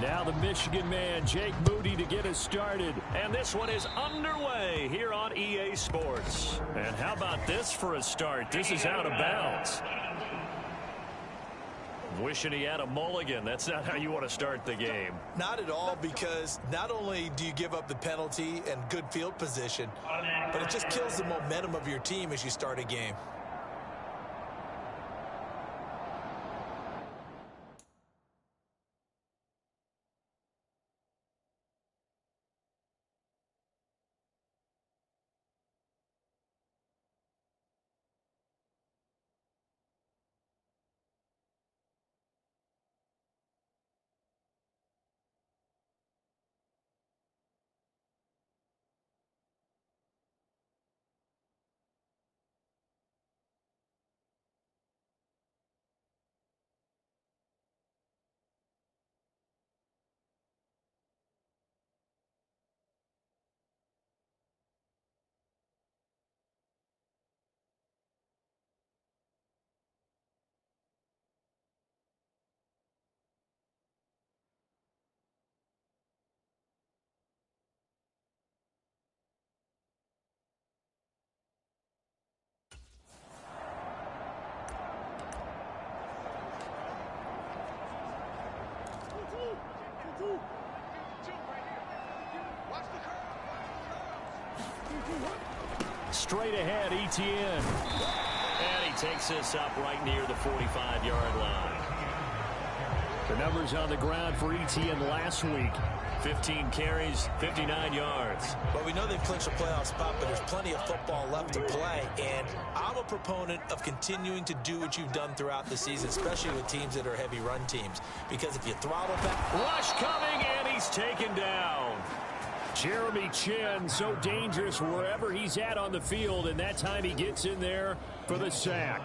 Now the Michigan man, Jake Moody, to get us started. And this one is underway here on EA Sports. And how about this for a start? This is out of bounds. Wishing he had a mulligan. That's not how you want to start the game. Not at all, because not only do you give up the penalty and good field position, but it just kills the momentum of your team as you start a game. Straight ahead, Etienne. And he takes this up right near the 45-yard line. The numbers on the ground for Etienne last week. 15 carries, 59 yards. Well, we know they've clinched a playoff spot, but there's plenty of football left to play. And I'm a proponent of continuing to do what you've done throughout the season, especially with teams that are heavy run teams. Because if you throttle back... Rush coming, and he's taken down. Jeremy Chin, so dangerous wherever he's at on the field, and that time he gets in there for the sack.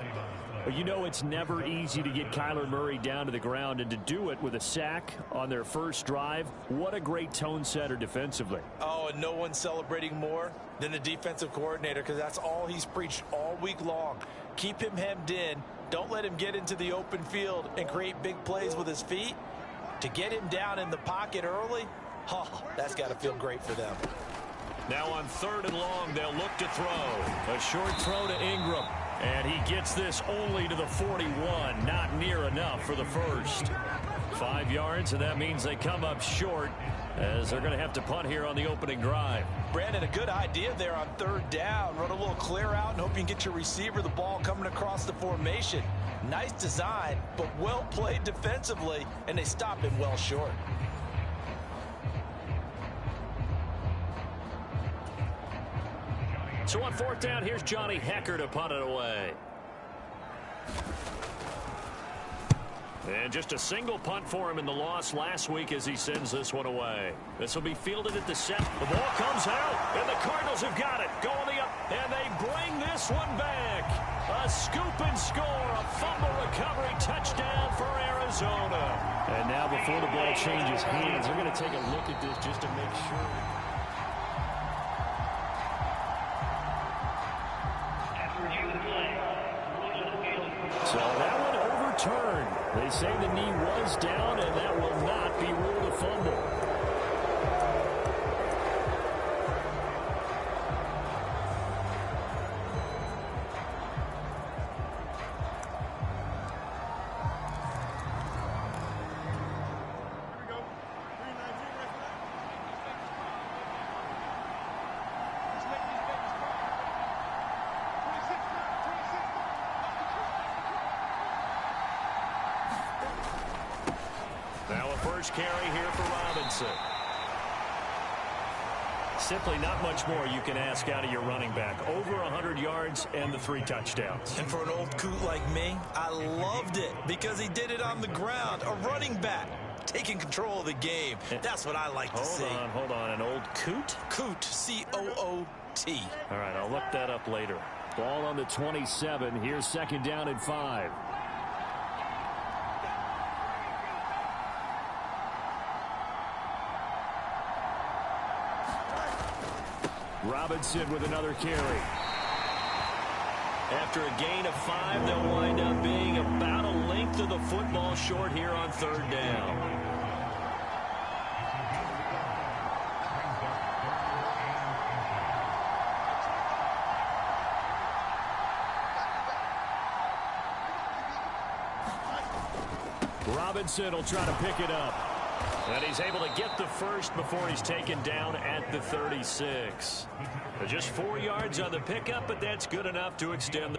But you know it's never easy to get Kyler Murray down to the ground, and to do it with a sack on their first drive, what a great tone setter defensively. Oh, and no one's celebrating more than the defensive coordinator, because that's all he's preached all week long. Keep him hemmed in. Don't let him get into the open field and create big plays with his feet. To get him down in the pocket early, oh, that's got to feel great for them. Now on 3rd and long, they'll look to throw. A short throw to Ingram. And he gets this only to the 41. Not near enough for the first. 5 yards, and that means they come up short, as they're going to have to punt here on the opening drive. Brandon, a good idea there on 3rd down. Run a little clear out and hope you can get your receiver the ball coming across the formation. Nice design, but well played defensively, and they stop him well short. So on 4th down, here's Johnny Hecker to punt it away. And just a single punt for him in the loss last week as he sends this one away. This will be fielded at the set. The ball comes out, and the Cardinals have got it. Going the up, and they bring this one back. A scoop and score, a fumble recovery touchdown for Arizona. And now before the ball changes hands, they're going to take a look at this just to make sure. So that one overturned. They say the knee was down, and that will not be ruled a fumble. Carry here for Robinson. Simply not much more you can ask out of your running back. Over 100 yards and the 3 touchdowns. And for an old coot like me, I loved it because he did it on the ground. A running back taking control of the game. That's what I like to see. Hold on. An old coot? Coot, C-O-O-T. All right, I'll look that up later. Ball on the 27. Here's 2nd down and 5. Robinson with another carry. After a gain of 5, they'll wind up being about a length of the football short here on 3rd down. Robinson will try to pick it up. And he's able to get the first before he's taken down at the 36. Just 4 yards on the pickup, but that's good enough to extend the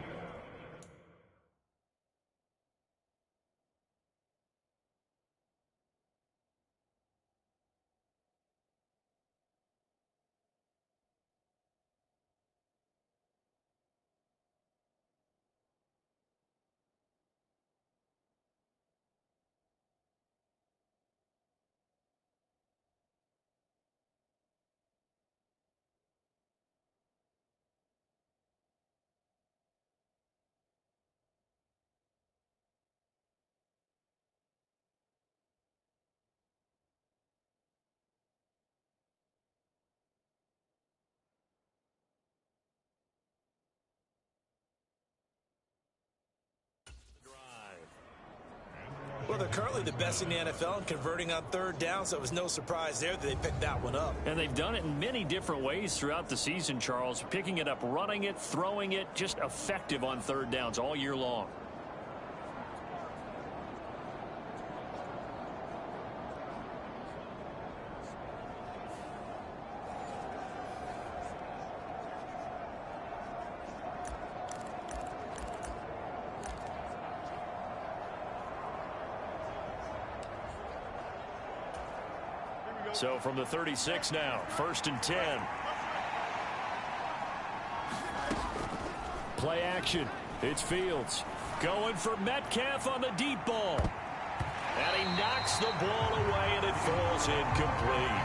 Well, they're currently the best in the NFL in converting on third down, so it was no surprise there that they picked that one up. And they've done it in many different ways throughout the season, Charles. Picking it up, running it, throwing it, just effective on third downs all year long. So from the 36 now, 1st and 10. Play action. It's Fields. Going for Metcalf on the deep ball. And he knocks the ball away, and it falls incomplete.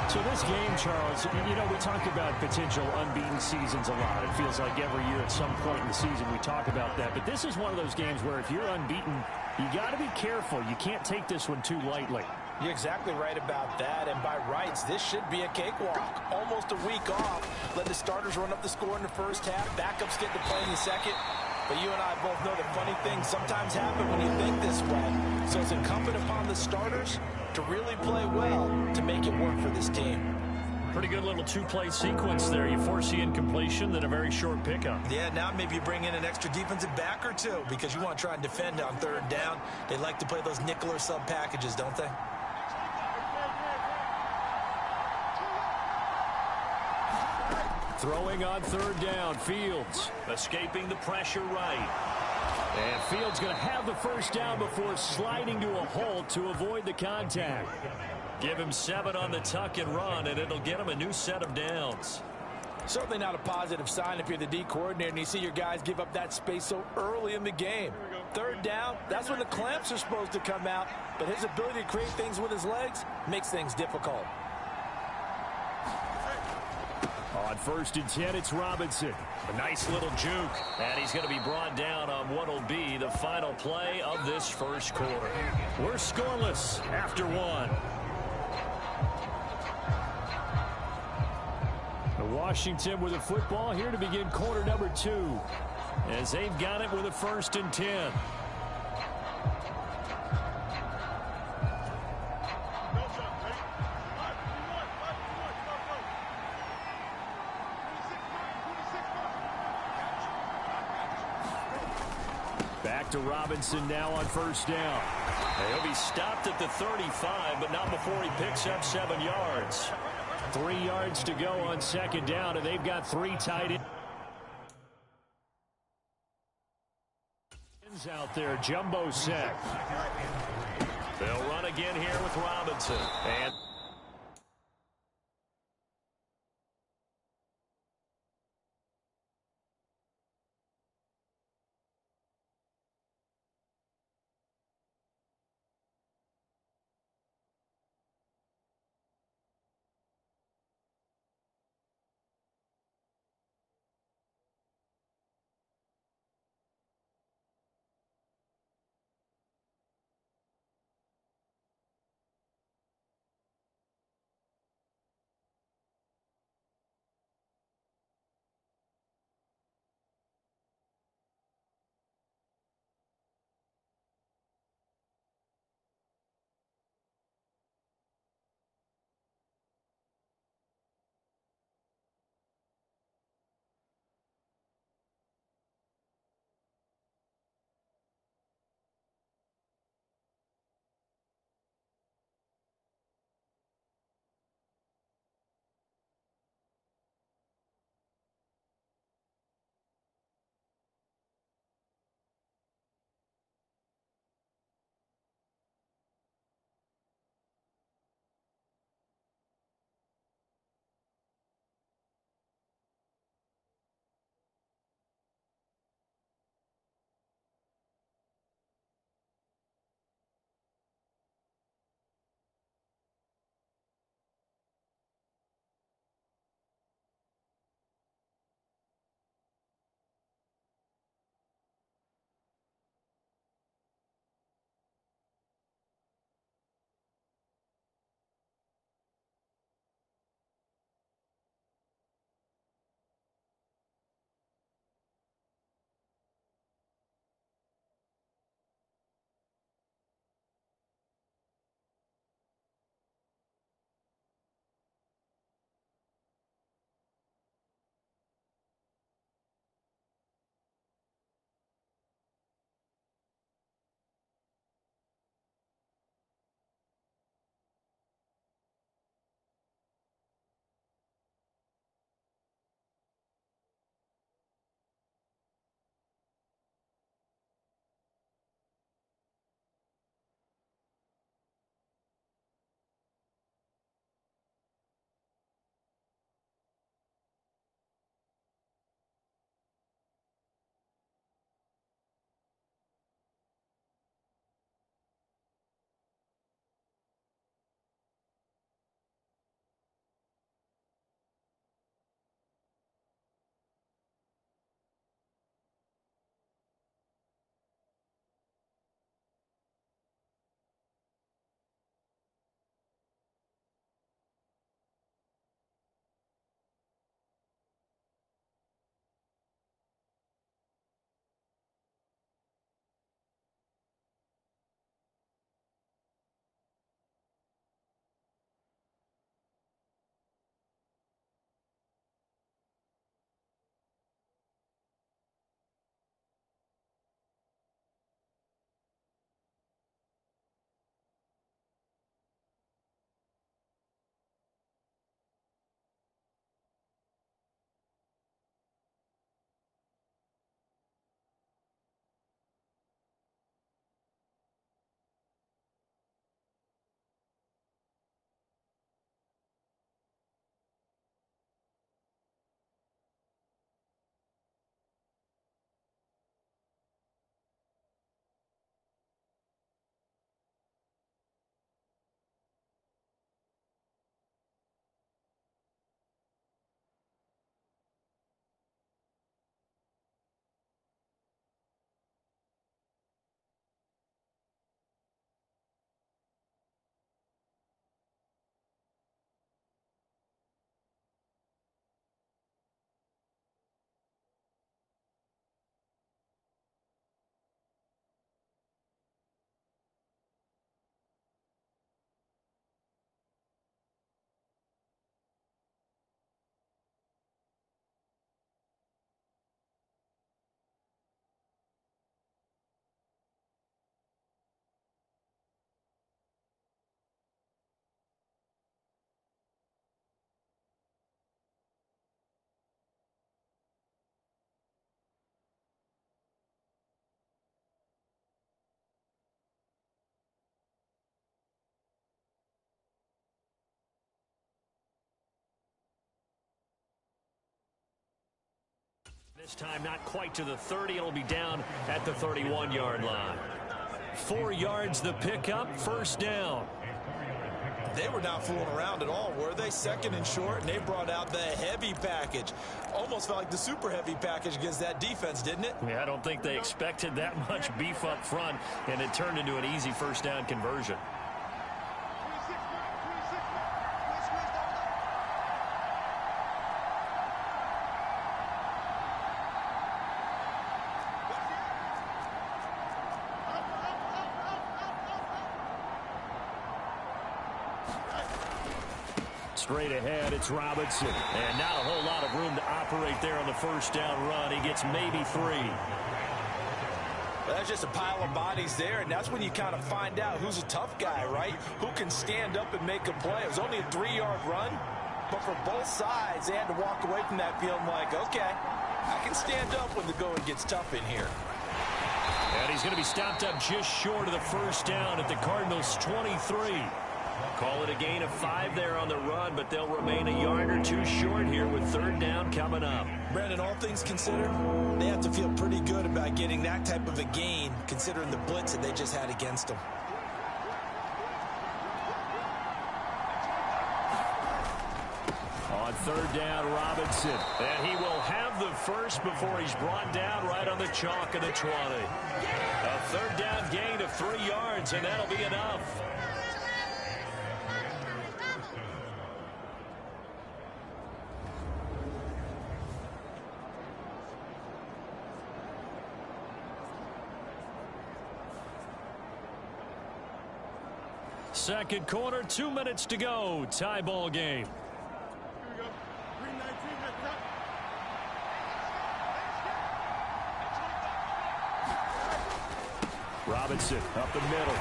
So this game, Charles, you know, we talk about potential unbeaten seasons a lot. It feels like every year at some point in the season we talk about that. But this is one of those games where if you're unbeaten, you got to be careful. You can't take this one too lightly. You're exactly right about that, and by rights, this should be a cakewalk. Almost a week off. Let the starters run up the score in the first half. Backups get to play in the second. But you and I both know the funny things sometimes happen when you think this way. So it's incumbent upon the starters to really play well to make it work for this team. Pretty good little two-play sequence there. You force the incompletion, then a very short pickup. Yeah, now maybe you bring in an extra defensive back or two because you want to try and defend on third down. They like to play those nickel or sub packages, don't they? Throwing on third down, Fields escaping the pressure right. And Fields going to have the first down before sliding to a halt to avoid the contact. Give him 7 on the tuck and run, and it'll get him a new set of downs. Certainly not a positive sign if you're the D coordinator and you see your guys give up that space so early in the game. Third down, that's when the clamps are supposed to come out, but his ability to create things with his legs makes things difficult. On 1st and 10, it's Robinson. A nice little juke. And he's going to be brought down on what will be the final play of this first quarter. We're scoreless after 1. Washington with a football here to begin quarter number 2. As they've got it with a 1st and 10. Back to Robinson now on 1st down. He'll be stopped at the 35, but not before he picks up 7 yards. 3 yards to go on 2nd down, and they've got 3 tight ends out there. Jumbo set. They'll run again here with Robinson. And This time not quite to the 30. It'll be down at the 31-yard line. 4 yards the pickup, first down. They were not fooling around at all, were they? Second and short, and they brought out the heavy package. Almost felt like the super heavy package against that defense, didn't it? Yeah, I don't think they expected that much beef up front, and it turned into an easy first down conversion. Straight ahead, it's Robinson. And not a whole lot of room to operate there on the first down run. He gets maybe 3. Well, that's just a pile of bodies there, and that's when you kind of find out who's a tough guy, right? Who can stand up and make a play. It was only a 3-yard run, but for both sides, they had to walk away from that feeling like, okay, I can stand up when the going gets tough in here. And he's going to be stopped up just short of the first down at the Cardinals' 23. Call it a gain of 5 there on the run, but they'll remain a yard or 2 short here with third down coming up. Brandon, all things considered, they have to feel pretty good about getting that type of a gain, considering the blitz that they just had against them. On third down, Robinson. And he will have the first before he's brought down right on the chalk of the 20. A third down gain of 3 yards, and that'll be enough. Second quarter, 2 minutes to go. Tie ball game. Robinson up the middle.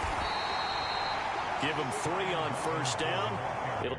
Give him 3 on first down. It'll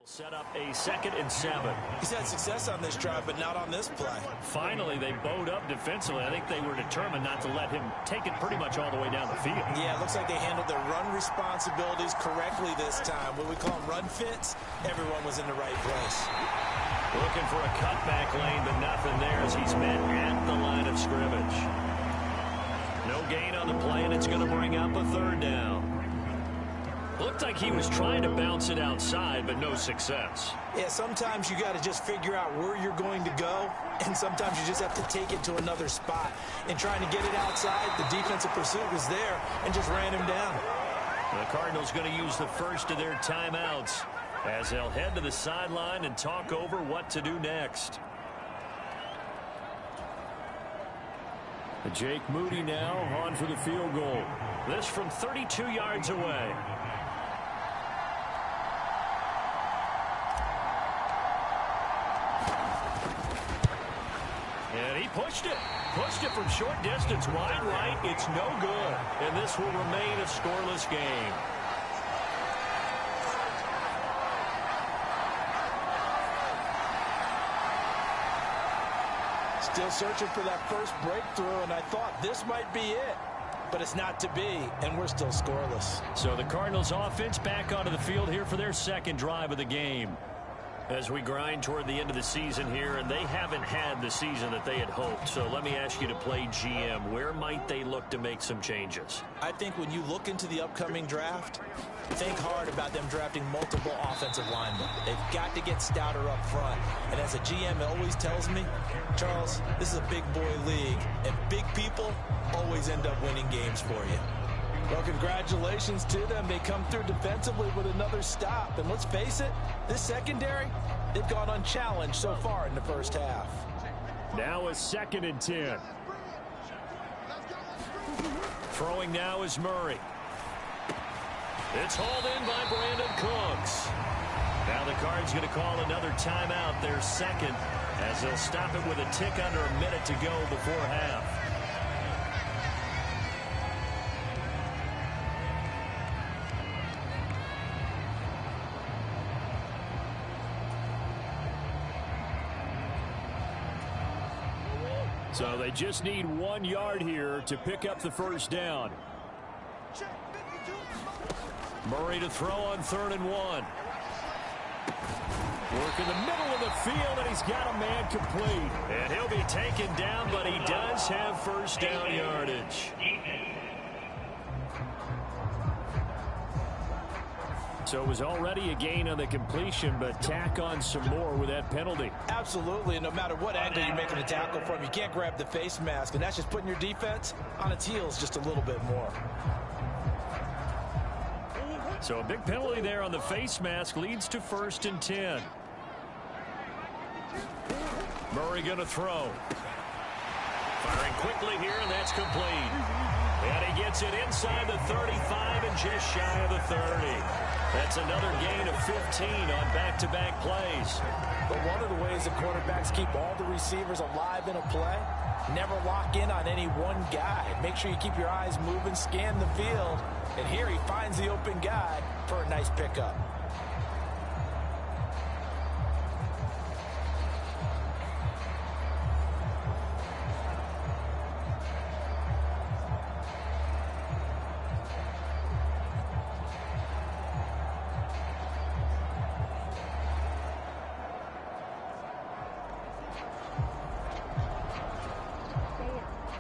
set up a 2nd and 7. He's had success on this drive, but not on this play. Finally, they bowed up defensively. I think they were determined not to let him take it pretty much all the way down the field. Yeah, it looks like they handled their run responsibilities correctly this time. What we call them run fits, everyone was in the right place. Looking for a cutback lane, but nothing there as he's met at the line of scrimmage. No gain on the play, and it's going to bring up a third down. Looked like he was trying to bounce it outside, but no success. Yeah, sometimes you got to just figure out where you're going to go, and sometimes you just have to take it to another spot. And trying to get it outside, the defensive pursuit was there and just ran him down. The Cardinals going to use the first of their timeouts as they'll head to the sideline and talk over what to do next. Jake Moody now on for the field goal. This from 32 yards away. And he pushed it from short distance, wide right. It's no good, and this will remain a scoreless game. Still searching for that first breakthrough, and I thought this might be it. But it's not to be, and we're still scoreless. So the Cardinals offense back onto the field here for their second drive of the game. As we grind toward the end of the season here, and they haven't had the season that they had hoped. So let me ask you to play GM. Where might they look to make some changes? I think when you look into the upcoming draft, think hard about them drafting multiple offensive linemen. They've got to get stouter up front. And as a GM always tells me, Charles, this is a big boy league, and big people always end up winning games for you. Well, congratulations to them. They come through defensively with another stop. And let's face it, this secondary, they've gone unchallenged so far in the first half. Now a 2nd and 10. Throwing now is Murray. It's hauled in by Brandon Cooks. Now the Cards going to call another timeout, their second, as they'll stop it with a tick under a minute to go before half. So they just need 1 yard here to pick up the first down. Murray to throw on 3rd and 1. Work in the middle of the field, and he's got a man complete. And he'll be taken down, but he does have first down yardage. So it was already a gain on the completion, but tack on some more with that penalty. Absolutely, and no matter what angle you're making a tackle from, you can't grab the face mask, and that's just putting your defense on its heels just a little bit more. So a big penalty there on the face mask leads to 1st and 10. Murray going to throw. Firing quickly here, and that's complete. And he gets it inside the 35 and just shy of the 30. That's another gain of 15 on back-to-back plays. But one of the ways the quarterbacks keep all the receivers alive in a play, never lock in on any one guy. Make sure you keep your eyes moving, scan the field, and here he finds the open guy for a nice pickup.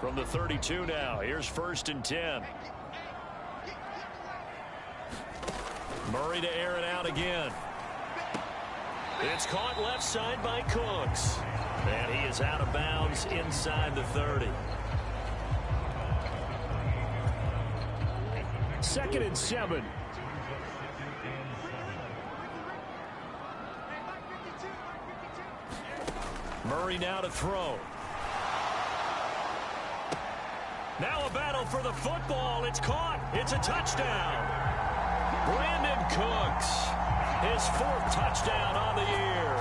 From the 32 now, here's 1st and 10. Murray to air it out again. It's caught left side by Cooks. And he is out of bounds inside the 30. 2nd and 7. Murray now to throw. Now a battle for the football. It's caught. It's a touchdown. Brandon Cooks, his 4th touchdown on the year.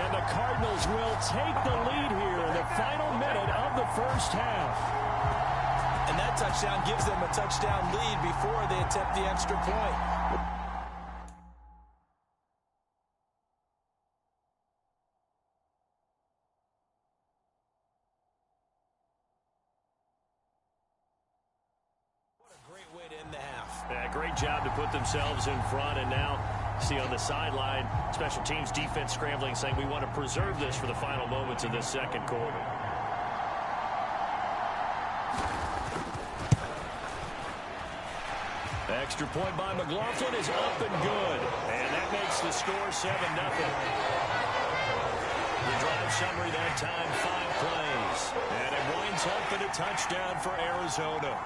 And the Cardinals will take the lead here in the final minute of the first half. And that touchdown gives them a touchdown lead before they attempt the extra point. Great job to put themselves in front, and now see on the sideline special teams defense scrambling, saying we want to preserve this for the final moments of this second quarter. Extra point by McLaughlin is up and good, and that makes the score 7-0. The drive summary that time, 5 plays, and it winds up in a touchdown for Arizona.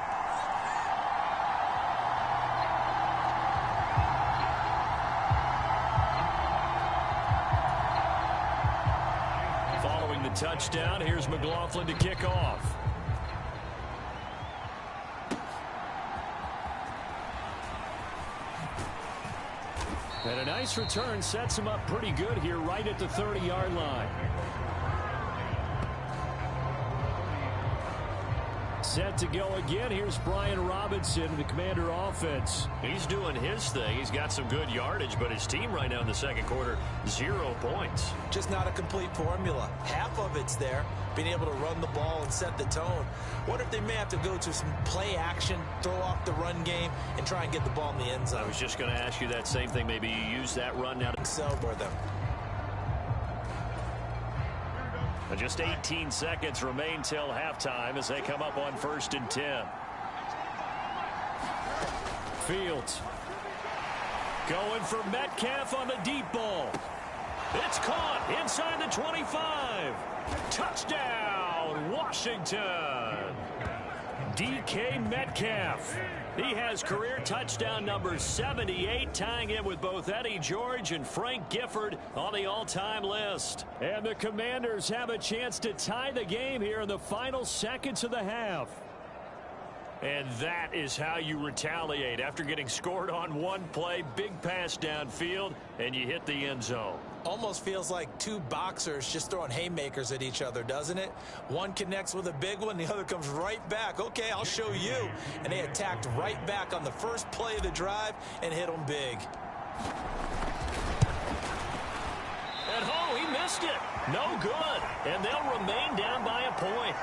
Touchdown. Here's McLaughlin to kick off. And a nice return sets him up pretty good here right at the 30-yard line. Set to go again. Here's Brian Robinson, the Commander offense. He's doing his thing. He's got some good yardage, but his team right now in the second quarter, 0 points. Just not a complete formula. Half of it's there, being able to run the ball and set the tone. What if they may have to go to some play action, throw off the run game, and try and get the ball in the end zone? I was just going to ask you that same thing. Maybe you use that run now to excel for them. Just 18 seconds remain till halftime as they come up on 1st and 10. Fields. Going for Metcalf on the deep ball. It's caught inside the 25. Touchdown, Washington. DK Metcalf. He has career touchdown number 78, tying it with both Eddie George and Frank Gifford on the all-time list. And the Commanders have a chance to tie the game here in the final seconds of the half. And that is how you retaliate after getting scored on one play, big pass downfield, and you hit the end zone. Almost feels like two boxers just throwing haymakers at each other, doesn't it? One connects with a big one, the other comes right back. Okay, I'll show you. And they attacked right back on the first play of the drive and hit them big. And oh, he missed it. No good. And they'll remain down by a point.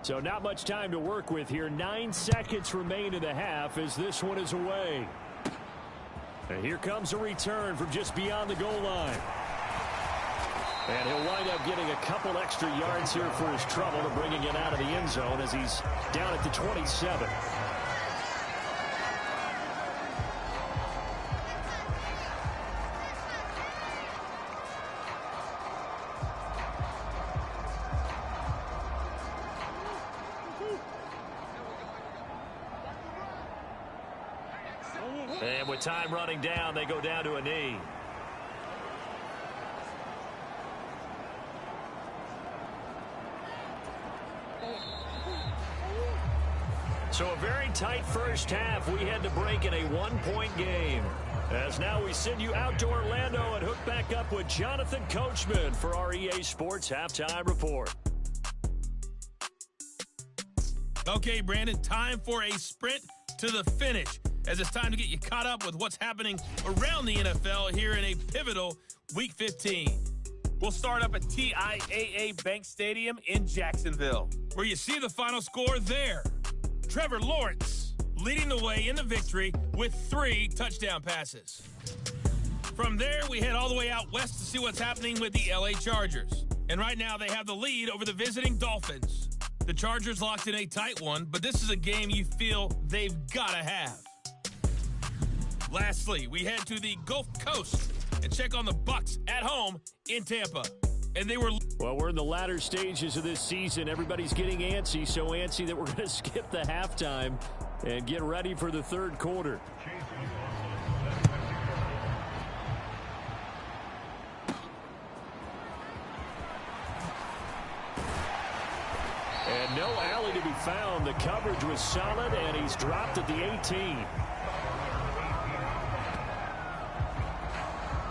So not much time to work with here. 9 seconds remain in the half as this one is away. And here comes a return from just beyond the goal line. And he'll wind up getting a couple extra yards here for his trouble to bringing it out of the end zone as he's down at the 27. And with time running down, they go down to a knee. So a very tight first half. We had to break in a one-point game. As now we send you out to Orlando and hook back up with Jonathan Coachman for our EA Sports Halftime Report. Okay, Brandon, time for a sprint to the finish, as it's time to get you caught up with what's happening around the NFL here in a pivotal Week 15. We'll start up at TIAA Bank Stadium in Jacksonville, where you see the final score there. Trevor Lawrence leading the way in the victory with 3 touchdown passes. From there, we head all the way out west to see what's happening with the LA Chargers. And right now, they have the lead over the visiting Dolphins. The Chargers locked in a tight one, but this is a game you feel they've got to have. Lastly, we head to the Gulf Coast and check on the Bucs at home in Tampa. And they were... Well, we're in the latter stages of this season. Everybody's getting antsy, so antsy that we're going to skip the halftime and get ready for the third quarter. And no alley to be found. The coverage was solid, and he's dropped at the 18.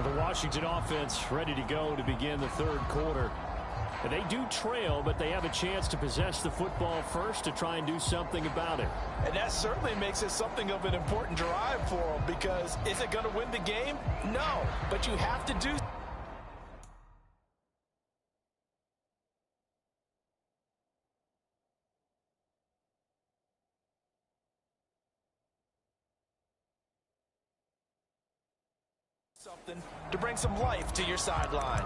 The Washington offense ready to go to begin the third quarter. And they do trail, but they have a chance to possess the football first to try and do something about it. And that certainly makes it something of an important drive for them, because is it going to win the game? No, but you have to do something to bring some life to your sideline.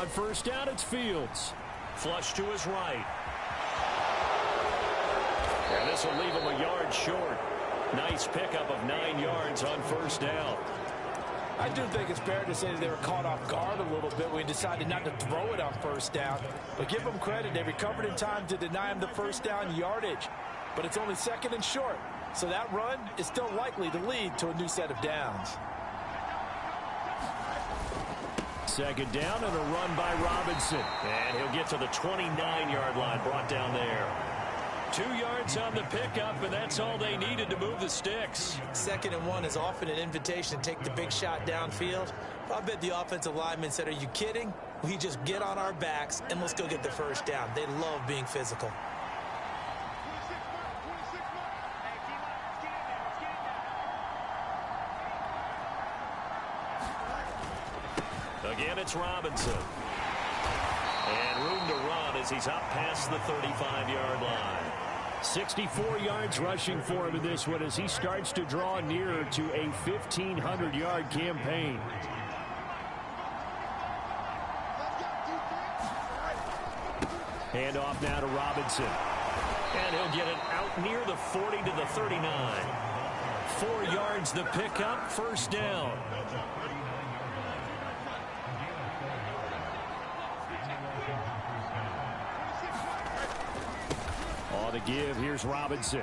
On first down, it's Fields. Flush to his right. And this will leave him a yard short. Nice pickup of 9 yards on first down. I do think it's fair to say that they were caught off guard a little bit when he decided not to throw it on first down. But give them credit. They recovered in time to deny him the first down yardage. But it's only second and short. So that run is still likely to lead to a new set of downs. Second down and a run by Robinson. And he'll get to the 29-yard line, brought down there. 2 yards on the pickup, and that's all they needed to move the sticks. 2nd and 1 is often an invitation to take the big shot downfield. I bet the offensive lineman said, are you kidding? We just get on our backs and let's go get the first down. They love being physical. Again, it's Robinson. And room to run as he's up past the 35-yard line. 64 yards rushing for him in this one as he starts to draw nearer to a 1,500-yard campaign. Handoff now to Robinson. And he'll get it out near the 40 to the 39. 4 yards the pickup, first down. On the give, here's Robinson.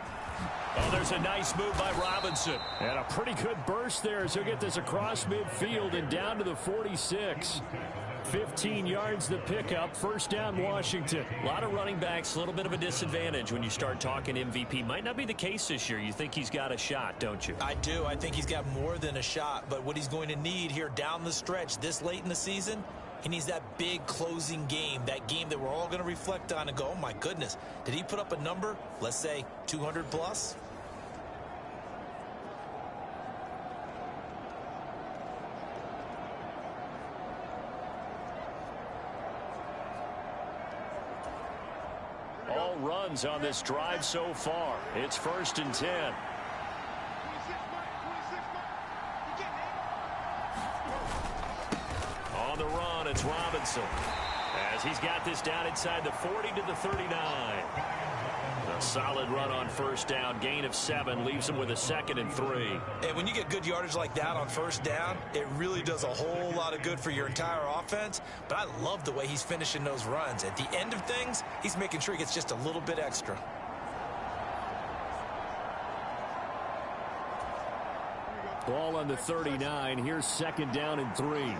Oh, there's a nice move by Robinson. And a pretty good burst there as he'll get this across midfield and down to the 46. 15 yards the pickup, first down Washington. A lot of running backs, a little bit of a disadvantage when you start talking MVP. Might not be the case this year. You think he's got a shot, don't you? I do. I think he's got more than a shot. But what he's going to need here down the stretch this late in the season, he needs that big closing game, that game that we're all going to reflect on and go, oh, my goodness, did he put up a number, let's say 200 plus? All runs on this drive so far. It's 1st and 10. On the run, it's Robinson. As he's got this down inside the 40 to the 39. A solid run on first down. Gain of 7 leaves him with a 2nd and 3. And when you get good yardage like that on first down, it really does a whole lot of good for your entire offense. But I love the way he's finishing those runs. At the end of things, he's making sure he gets just a little bit extra. Ball on the 39. Here's 2nd down and 3.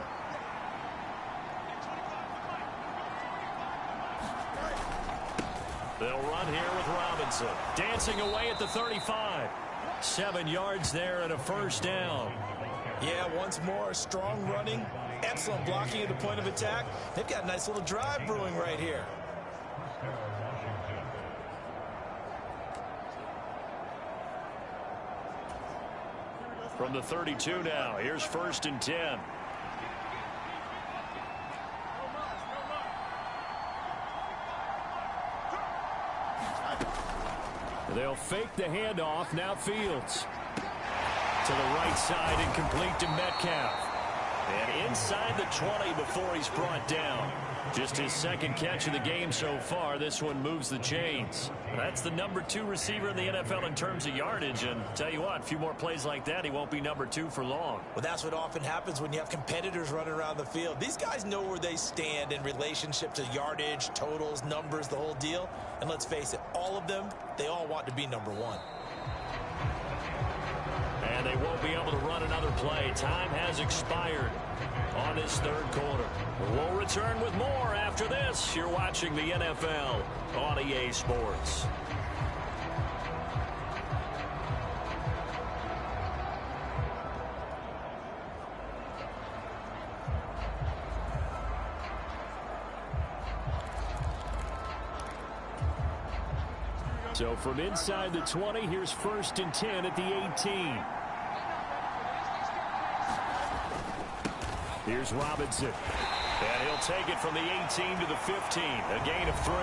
They'll run here with Robinson. Dancing away at the 35. 7 yards there and a first down. Yeah, once more, strong running, excellent blocking at the point of attack. They've got a nice little drive brewing right here. From the 32 now, here's 1st and 10. They'll fake the handoff. Now Fields. To the right side and complete to Metcalf. And inside the 20 before he's brought down. Just his 2nd catch of the game so far. This one moves the chains. That's the number 2 receiver in the NFL in terms of yardage. And tell you what, a few more plays like that, he won't be number 2 for long. Well, that's what often happens when you have competitors running around the field. These guys know where they stand in relationship to yardage, totals, numbers, the whole deal. And let's face it, all of them, they all want to be number 1. And they won't be able to run another play. Time has expired on this 3rd quarter. We'll return with more after this. You're watching the NFL on EA Sports. So from inside the 20, here's 1st and 10 at the 18. Here's Robinson. And he'll take it from the 18 to the 15. A gain of 3.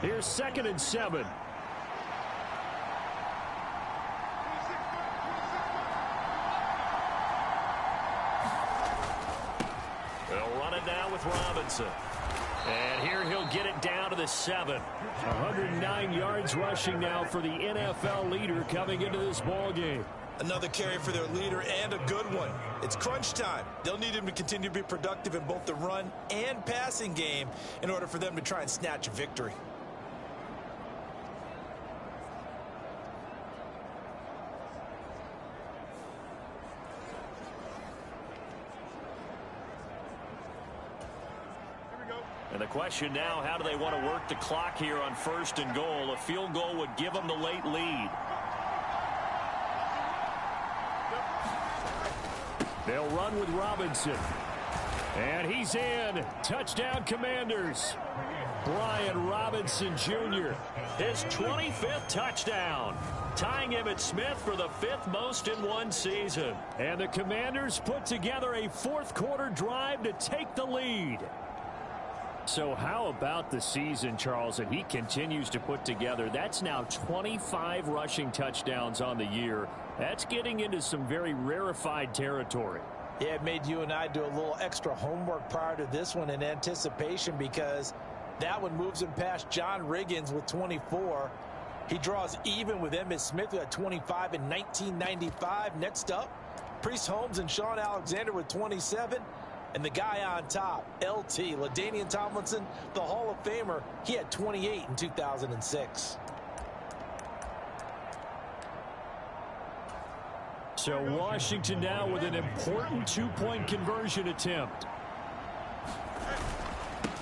Here's 2nd and 7. Robinson. And here he'll get it down to the 7. 109 yards rushing now for the NFL leader coming into this ball game. Another carry for their leader, and a good one. It's crunch time. They'll need him to continue to be productive in both the run and passing game in order for them to try and snatch a victory. And the question now, how do they want to work the clock here on 1st and goal? A field goal would give them the late lead. They'll run with Robinson. And he's in. Touchdown, Commanders. Brian Robinson Jr. His 25th touchdown, tying Emmitt Smith for the 5th most in one season. And the Commanders put together a fourth-quarter drive to take the lead. So how about the season, Charles, that he continues to put together? That's now 25 rushing touchdowns on the year. That's getting into some very rarefied territory. Yeah, it made you and I do a little extra homework prior to this one in anticipation, because that one moves him past John Riggins with 24. He draws even with Emmitt Smith, who had 25 in 1995. Next up, Priest Holmes and Sean Alexander with 27. And the guy on top, LT, LaDainian Tomlinson, the Hall of Famer, he had 28 in 2006. So Washington now with an important two-point conversion attempt.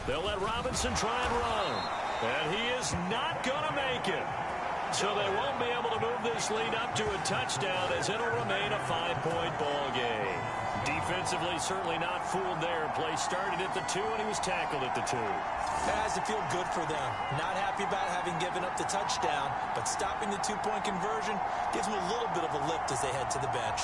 They'll let Robinson try and run. And he is not going to make it. So they won't be able to move this lead up to a touchdown, as it'll remain a 5-point ball game. Defensively, certainly not fooled there. Play started at the 2, and he was tackled at the 2. That has to feel good for them. Not happy about having given up the touchdown, but stopping the two-point conversion gives them a little bit of a lift as they head to the bench.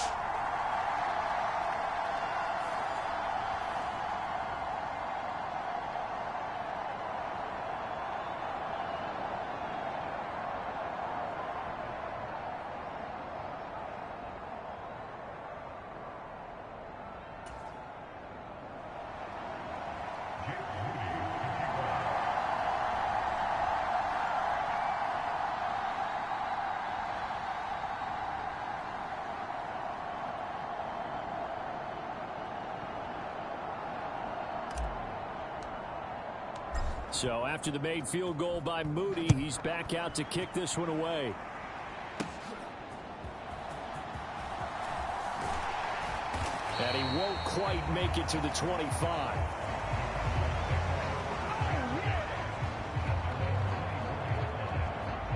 So after the made field goal by Moody, he's back out to kick this one away. And he won't quite make it to the 25.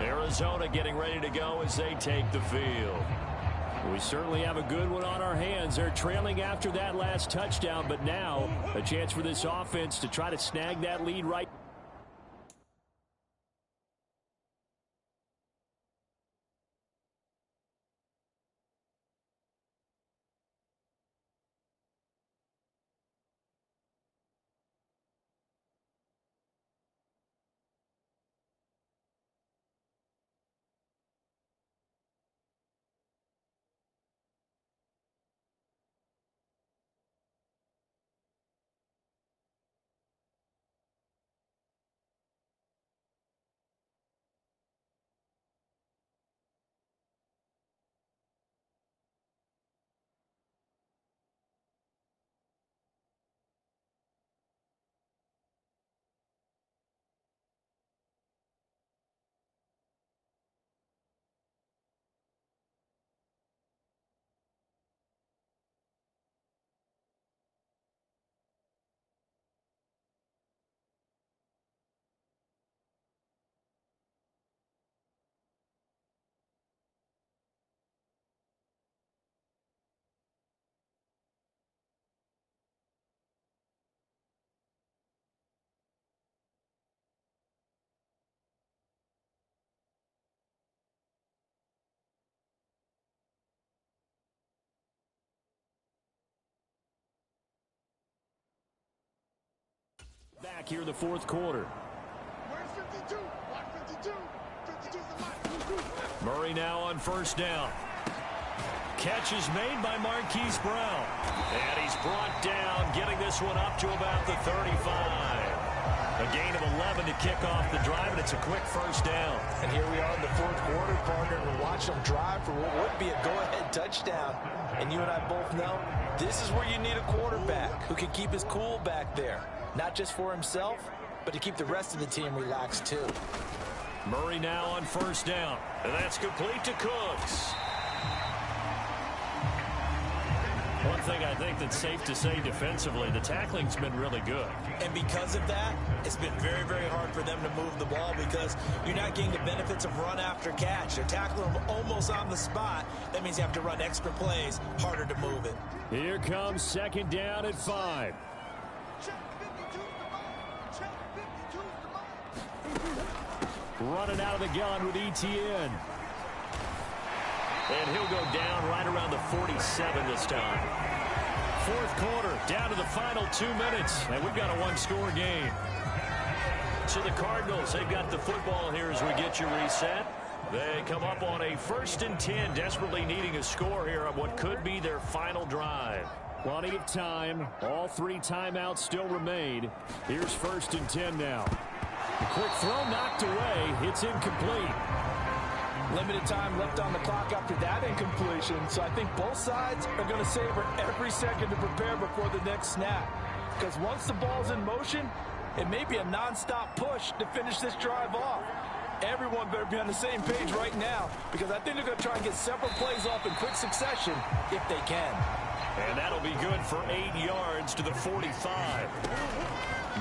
Arizona getting ready to go as they take the field. We certainly have a good one on our hands. They're trailing after that last touchdown, but now a chance for this offense to try to snag that lead right. Back here in the fourth quarter. Murray now on first down. catch is made by Marquise Brown. And he's brought down, getting this one up to about the 35. A gain of 11 to kick off the drive, and it's a quick first down. And here we are in the fourth quarter, partner, and we're watching them drive for what would be a go-ahead touchdown. And you and I both know this is where you need a quarterback who can keep his cool back there. Not just for himself, but to keep the rest of the team relaxed too. Murray now on first down, and that's complete to Cooks. One thing I think that's safe to say defensively, the tackling's been really good. And because of that, it's been very, very hard for them to move the ball because you're not getting the benefits of run after catch. They're tackling them almost on the spot. That means you have to run extra plays, harder to move it. Here comes second down at 5. Running out of the gun with ETN. And he'll go down right around the 47 this time. Fourth quarter, down to the final 2 minutes, and we've got a one-score game. So the Cardinals, they've got the football here as we get you reset. They come up on a 1st and 10, desperately needing a score here on what could be their final drive. Plenty of time. All 3 timeouts still remain. Here's 1st and 10 now. The quick throw knocked away. It's incomplete. Limited time left on the clock after that incompletion, so I think both sides are going to savor every second to prepare before the next snap. Because once the ball's in motion, it may be a non-stop push to finish this drive off. Everyone better be on the same page right now, because I think they're going to try and get several plays off in quick succession if they can. And that'll be good for 8 yards to the 45.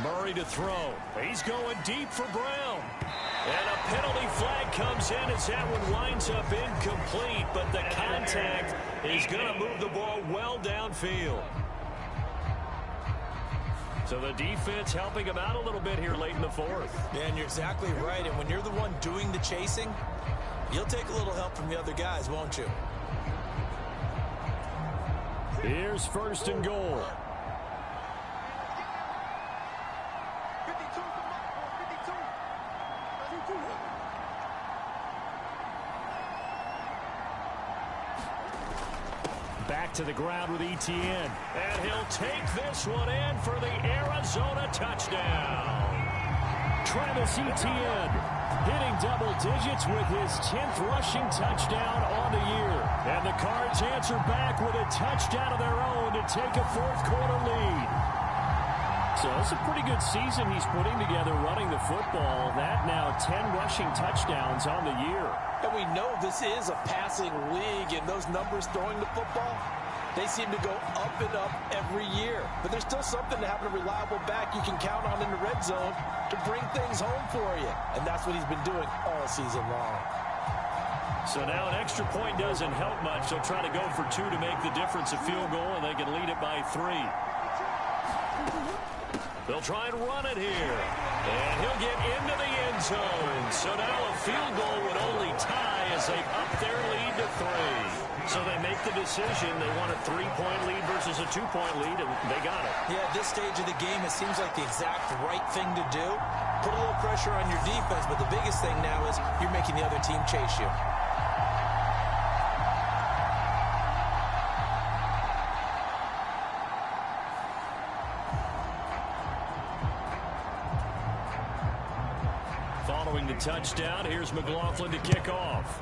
Murray to throw. He's going deep for Brown. And a penalty flag comes in as that one winds up incomplete, but the contact is going to move the ball well downfield. So the defense helping him out a little bit here late in the fourth. Yeah, and you're exactly right. And when you're the one doing the chasing, you'll take a little help from the other guys, won't you? Here's 1st and goal. Back to the ground with ETN. And he'll take this one in for the Arizona touchdown. Travis Etienne hitting double digits with his 10th rushing touchdown on the year. And the Cards answer back with a touchdown of their own to take a fourth quarter lead. So it's a pretty good season he's putting together running the football. That now 10 rushing touchdowns on the year. And we know this is a passing league, and those numbers throwing the football, they seem to go up and up every year. But there's still something to having a reliable back you can count on in the red zone to bring things home for you. And that's what he's been doing all season long. So now an extra point doesn't help much. They'll try to go for 2 to make the difference a field goal, and they can lead it by 3. They'll try and run it here. And he'll get into the end zone. So now a field goal would only tie as they up their lead to 3. So they make the decision. They want a 3-point lead versus a 2-point lead, and they got it. Yeah, at this stage of the game, it seems like the exact right thing to do. Put a little pressure on your defense, but the biggest thing now is you're making the other team chase you. Following the touchdown, here's McLaughlin to kick off.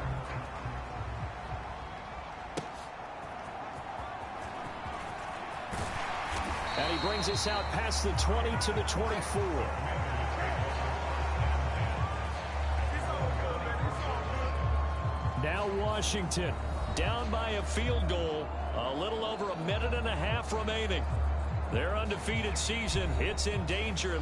And he brings us out past the 20 to the 24. Now Washington down by a field goal. A little over a minute and a half remaining. Their undefeated season, it's in danger.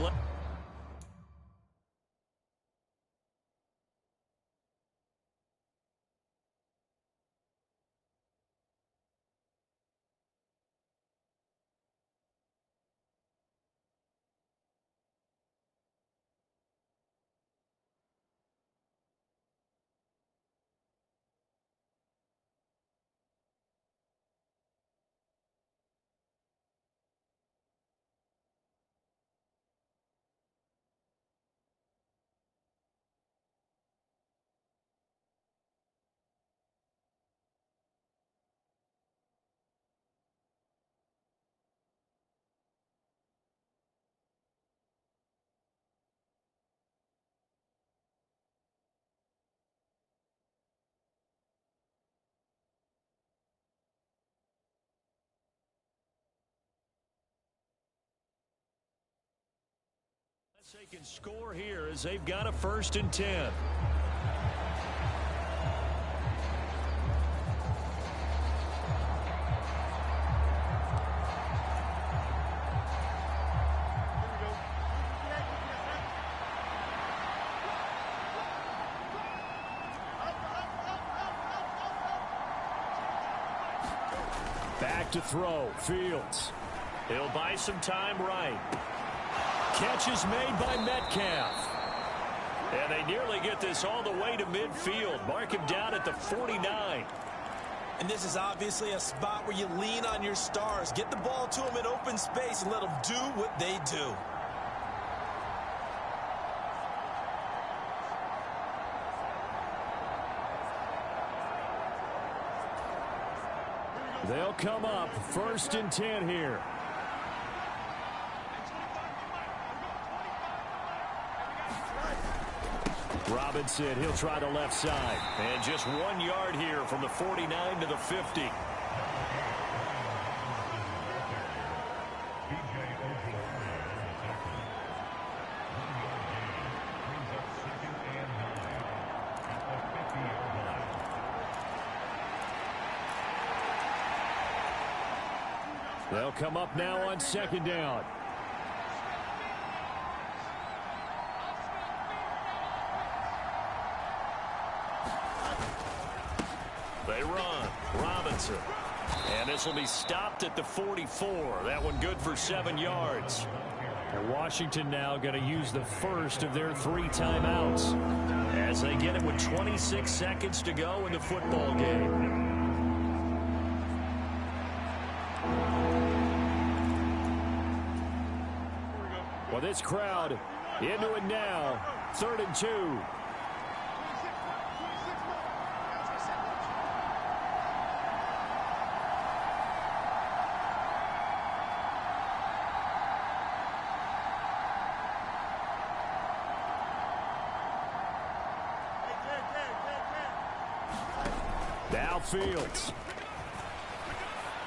They can score here as they've got a 1st and 10. Back to throw. Fields. He'll buy some time right. Catch is made by Metcalf. And they nearly get this all the way to midfield. Mark him down at the 49. And this is obviously a spot where you lean on your stars. Get the ball to them in open space and let them do what they do. They'll come up 1st and 10 here. Robinson, he'll try the left side. And just 1 yard here from the 49 to the 50. They'll come up now on 2nd down. They run. Robinson. And this will be stopped at the 44. That one good for 7 yards. And Washington now going to use the first of their 3 timeouts. As they get it with 26 seconds to go in the football game. Well, this crowd into it now. 3rd and 2. Now Fields.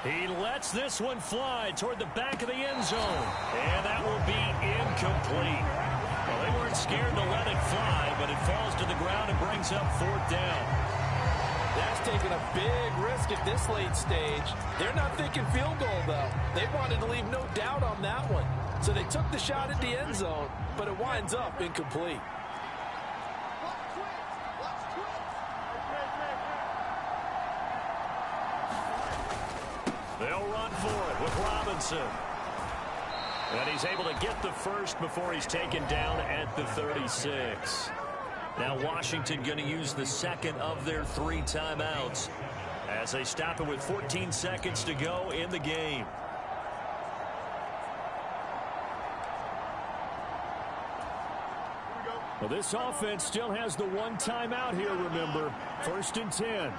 He lets this one fly toward the back of the end zone. And that will be incomplete. Well, they weren't scared to let it fly, but it falls to the ground and brings up 4th down. That's taking a big risk at this late stage. They're not thinking field goal, though. They wanted to leave no doubt on that one. So they took the shot at the end zone, but it winds up incomplete. They'll run for it with Robinson. And he's able to get the first before he's taken down at the 36. Now Washington going to use the second of their 3 timeouts as they stop it with 14 seconds to go in the game. Well, this offense still has the 1 timeout here, remember. 1st and 10.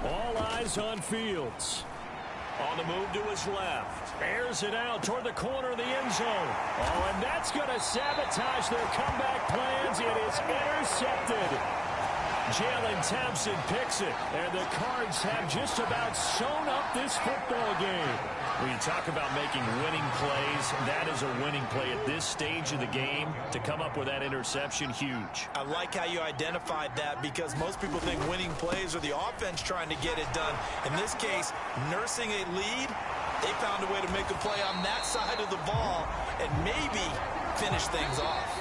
All eyes on Fields. On the move to his left. Airs it out toward the corner of the end zone. Oh, and that's going to sabotage their comeback plans. It is intercepted. Jalen Thompson picks it, and the Cards have just about sewn up this football game. When you talk about making winning plays, that is a winning play at this stage of the game. To come up with that interception, huge. I like how you identified that because most people think winning plays are the offense trying to get it done. In this case, nursing a lead, they found a way to make a play on that side of the ball and maybe finish things off.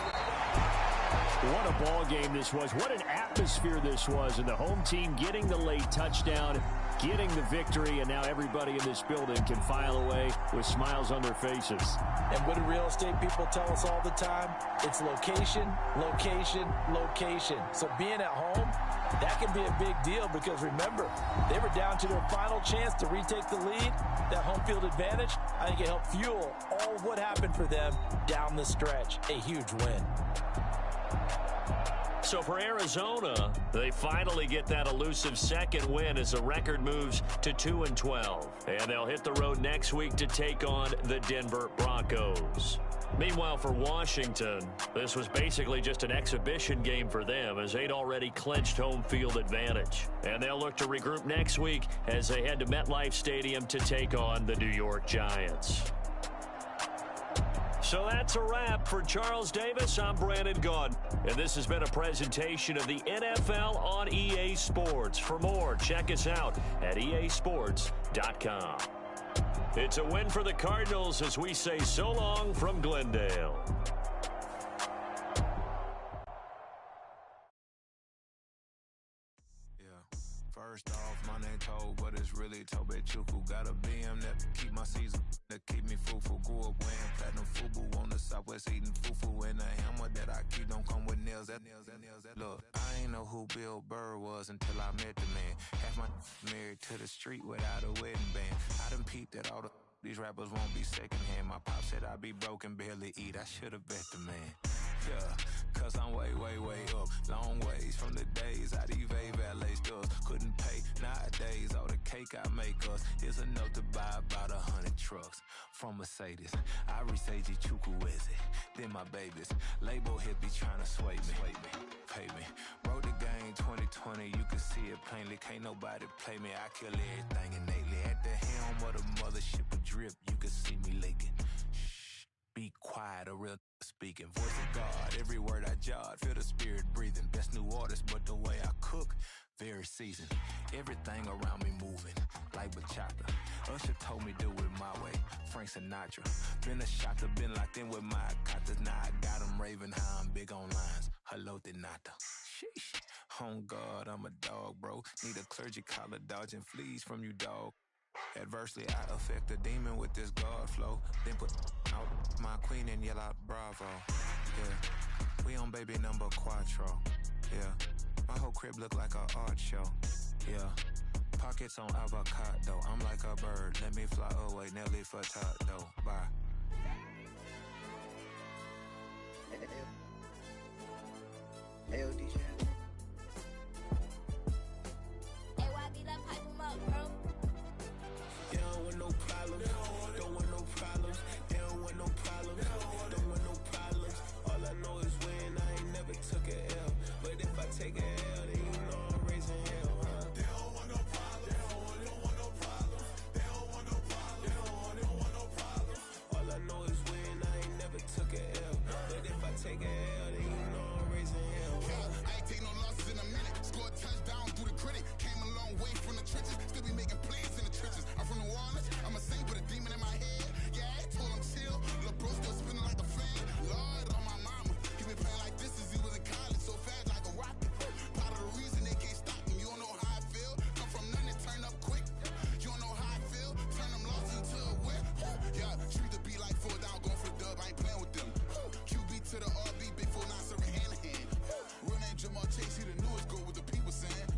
What a ball game this was. What an atmosphere this was. And the home team getting the late touchdown, getting the victory, and now everybody in this building can file away with smiles on their faces. And what do real estate people tell us all the time? It's location, location, location. So being at home, that can be a big deal because remember, they were down to their final chance to retake the lead. That home field advantage, I think it helped fuel all of what happened for them down the stretch. A huge win. So for Arizona, they finally get that elusive second win as the record moves to 2-12. And they'll hit the road next week to take on the Denver Broncos. Meanwhile, for Washington, this was basically just an exhibition game for them as they'd already clinched home field advantage. And they'll look to regroup next week as they head to MetLife Stadium to take on the New York Giants. So that's a wrap. For Charles Davis, I'm Brandon Gaudin. And this has been a presentation of the NFL on EA Sports. For more, check us out at easports.com. It's a win for the Cardinals as we say so long from Glendale. First off, my name Toad, but it's really Tobe Chuku. Got a BM that keep my season, that keep me fruitful. Grew up wearing platinum FUBU on the Southwest eating fufu. And the hammer that I keep don't come with nails. Look, I ain't know who Bill Burr was until I met the man. Half my married to the street without a wedding band. I done peeped that all these rappers won't be secondhand. My pop said I'd be broken, barely eat. I should've bet the man. Yeah, cause I'm way up. Long ways from the days I these valet stores couldn't pay. Nowadays, all the cake I make us is enough to buy about 100 trucks from Mercedes. I resage Chukwueze, then my babies. Label hit be trying to sway me, pay me. Wrote the game 2020, you can see it plainly. Can't nobody play me, I kill everything innately. At the helm of the mothership of drip, you can see me leaking. Shh, be quiet, a real speaking. Voice of God, every word I jot, feel the spirit breathing. Best new artist, but the way I cook, very seasoned. Everything around me moving, like bachata. Usher told me do it my way, Frank Sinatra. Been a shotter, been locked in with my cotters. Now I got them raving how I'm big on lines. Hello, Denata. Sheesh. On God, I'm a dog, bro. Need a clergy collar, dodging fleas from you, dog. Adversely, I affect a demon with this God flow. Then put out my queen and yell out bravo. Yeah, we on baby number quattro. Yeah, my whole crib look like a art show. Yeah, pockets on avocado. I'm like a bird, let me fly away. Nelly Furtado, bye. Hey, DJ. AYB, let pipe him up, bro. They don't want no problems, don't want no problems. They don't want no problems, don't want no problems. All I know is when I ain't never took a L. But if I take a L, then you know I'm raising hell, huh? They don't want no problems, they don't want no problems. They don't want no problems, they don't want no problems. All I know is when I ain't never took a L. But if I take a L, then you know I'm raising hell, huh? I ain't take no losses in a minute. Scored touchdown through the critic. Came a long way from the trenches. Still be making plays in the trenches. I'm from New Orleans. I'm a saint with a demon in my head. Yeah, I told him chill. Lil' bro still spinning like a fan. Lord on my mama. He been playing like this since he was in college. So fast like a rocket. Part of the reason they can't stop him. You don't know how I feel. Come from nothing, turn up quick. You don't know how I feel. Turn them losses into a whip. Yeah, treat the beat like 4 down. Going for the dub. I ain't playing with them. QB to the RB. Big 4-9 serving hand to hand. Real name Jamal Chase. He the newest go with the people saying.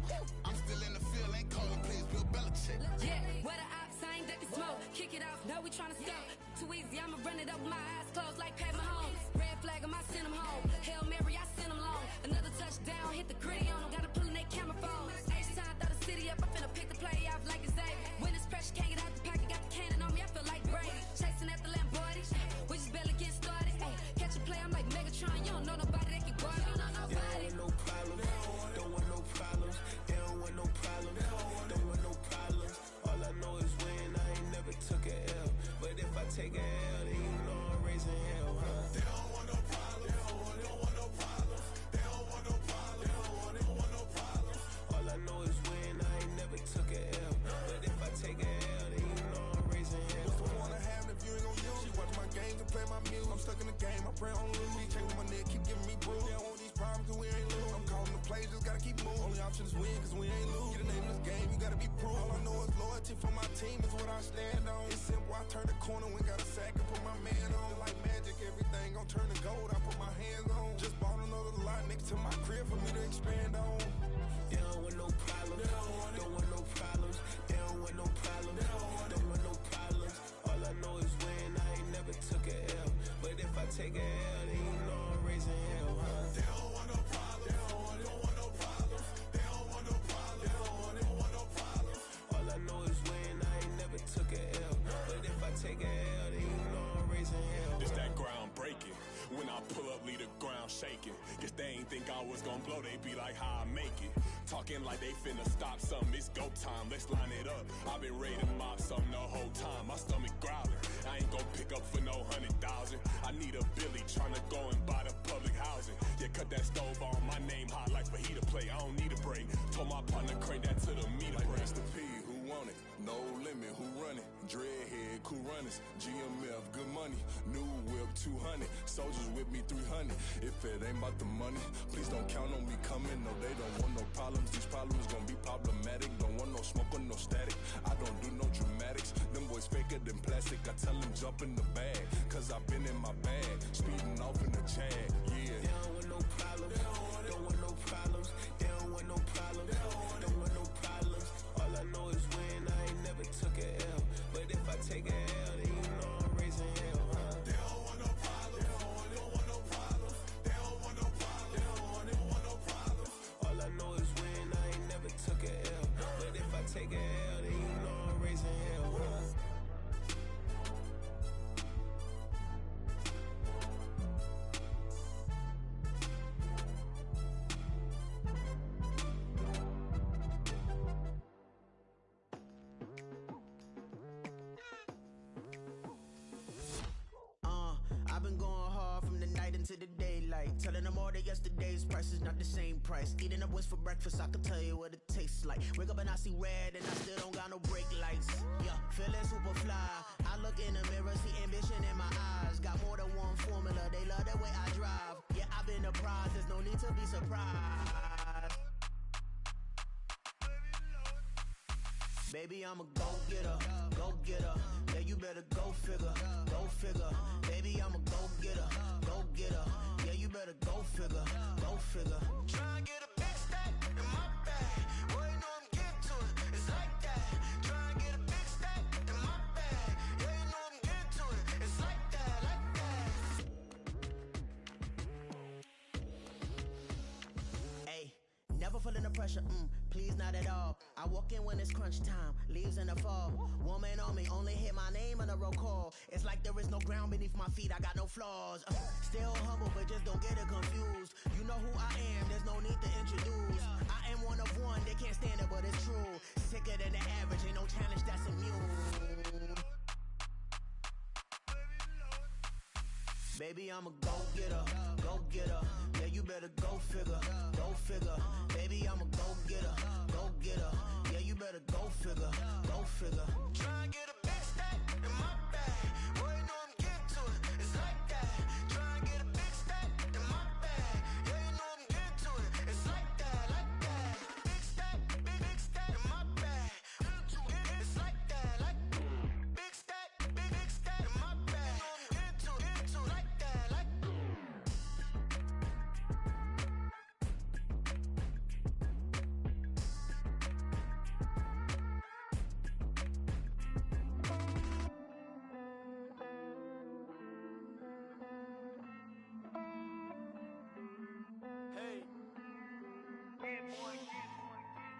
I'm still in the field. Ain't calling plays. Bill Belichick. Yeah, where the ops, I ain't ducking smoke. Kick it off, now we tryna scope. Too easy, I'ma run it up with my eyes closed like Pat Mahomes. Red flag, I send him home. Hail Mary, I send him long. Another touchdown, hit the gritty on him. Gotta pull in that camera phone. H-time, throw the city up. I finna pick the play off like it's Xavier. When it's pressure, can't get out the pocket. Got the cannon on me, I feel like Brady. Chasing at the Lamborghini. We just barely get started. Ay, catch a play, I'm like Megatron. You don't know nobody that can guard it. You don't know nobody. No problems, don't want no problems. They don't want no problems, don't want no problems. All I know is when I ain't never took a L. But if I take a L, then you know I'm raising hell, huh? They don't want no problems, don't want no problems. They don't want no problems, don't want no problems. All I know is when I ain't never took a L. But if I take a L, then you know I'm raising hell. What's the point of having if you ain't gon' use? She watch my game to play my music. I'm stuck in the game, I pray on lose. Changing my neck, keep giving me bruise. They don't want these problems cause we ain't lose. I'm calling the plays, just gotta keep moving. Only option is win cause we ain't lose. Get a name in this game, you gotta be proof. All I know is loyalty for my team is what I stand on. It's simple, I turn the corner, we got a sack and put my man on. Like magic, everything gon' turn to gold, I put my hands on. Just bought another lot next to my crib for me to expand on. They don't want no problems, don't want no problems. They don't want no problems, don't want no problems. All I know is when I ain't never took a L. But if I take a L, then you know I'm raising hell, huh? They don't want no problems, don't want no problems. They don't want no problems, don't want no problems. All I know is when I ain't never took a L. But if I take a L, then you know I'm raising hell. It's that groundbreaking pull up, leave the ground shaking. Guess they ain't think I was gonna blow, they be like, how I make it. Talking like they finna stop something, it's go time, let's line it up. I've been ready to mop something the whole time, my stomach growling. I ain't gon' pick up for no 100,000. I need a Billy tryna go and buy the public housing. Yeah, cut that stove on, my name hot like fajita play. I don't need a break. Told my partner crank that to the meter like break. Mr. P, who want it? No limit, who run it? Dreadhead, cool runners. GMF, good money. New whip, 200. Soldiers with me, 300. If it ain't about the money, please don't count on me coming. No, they don't want no problems. These problems gon' be problematic. Don't want no smoke or no static. I don't do no dramatics. Them boys faker than plastic. I tell them jump in the bag, cause I've been in my bag. Speeding off in the Jag, yeah. They don't want no problems. Don't want no problems. They don't want no problems. Don't want no problems. All I know is win. I ain't never took a L. But if I take a L, then you know I'm raising hell, huh? They don't want no problems. They don't want no problems. They don't want no problems. They don't want no problems. All I know is win. I ain't never took a L. But if I take a L, then you know I'm raising hell, huh? I've been going hard from the night into the daylight, telling them all that yesterday's price is not the same price. Eating up what's for breakfast, I can tell you what it tastes like. Wake up and I see red and I still don't got no brake lights. Yeah, feeling super fly. I look in the mirror, see ambition in my eyes. Got more than one formula, they love the way I drive. Yeah, I've been a prize, there's no need to be surprised. Baby, I'm a go-getter, go-getter. Yeah, you better go figure, go figure. Baby, I'm a go-getter, go-getter. Yeah, you better go figure, go figure. Try and get a big stack in my bag. Boy, you know I'm getting to it. It's like that. Try and get a big stack in my bag. Yeah, you know I'm getting to it. It's like that, like that. Hey, never feeling the pressure, please not at all. I walk in when it's crunch time, leaves in the fall. Woman on me, only hit my name on a roll call. It's like there is no ground beneath my feet, I got no flaws. Still humble, but just don't get it confused. You know who I am, there's no need to introduce. I am one of one, they can't stand it, but it's true. Sicker than the average, ain't no challenge that's immune. Baby, I'm a go-getter, go-getter. Yeah, you better go figure, go figure. Baby, I'm a go-getter, go-getter. Yeah, you better go figure, go figure. Try and get a big stack in my bag. Boy, you know I'm getting to it. It's like that. Try and get a big stack in my bag. Yeah, you know I'm getting to it. It's like that, like that. Big stack, big stack in my bag. It's like that, like big stack in my bag. You know I'm getting to it, like that, like.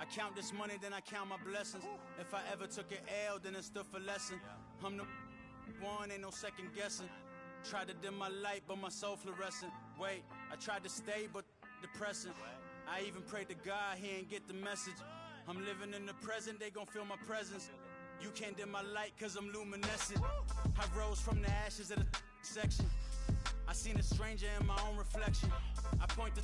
I count this money, then I count my blessings. If I ever took an L, then it stood for lesson. I'm the one, ain't no second guessing. Tried to dim my light, but my soul fluorescent. Wait, I tried to stay, but depressing. I even prayed to God, he ain't get the message. I'm living in the present, they gon' feel my presence. You can't dim my light, cause I'm luminescent. I rose from the ashes of the section. I seen a stranger in my own reflection. I point the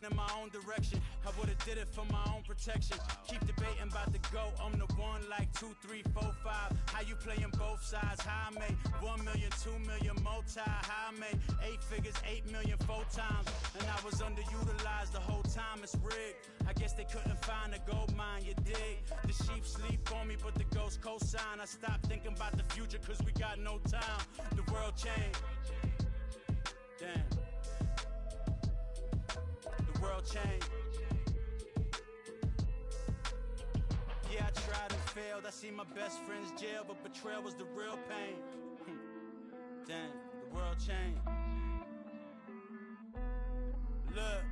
in my own direction. I would've did it for my own protection. Keep debating about the GOAT. I'm the one like 2, 3, 4, 5. How you playing both sides? How I made 1 million, 2 million multi. How I made 8 figures, 8 million 4 times. And I was underutilized the whole time. It's rigged. I guess they couldn't find a gold mine, you dig? The sheep sleep on me, but the ghost co-sign. I stopped thinking about the future, cause we got no time. The world changed. Damn. The world changed. Yeah, I tried and failed. I see my best friends jail, but betrayal was the real pain. Damn, the world changed. Look,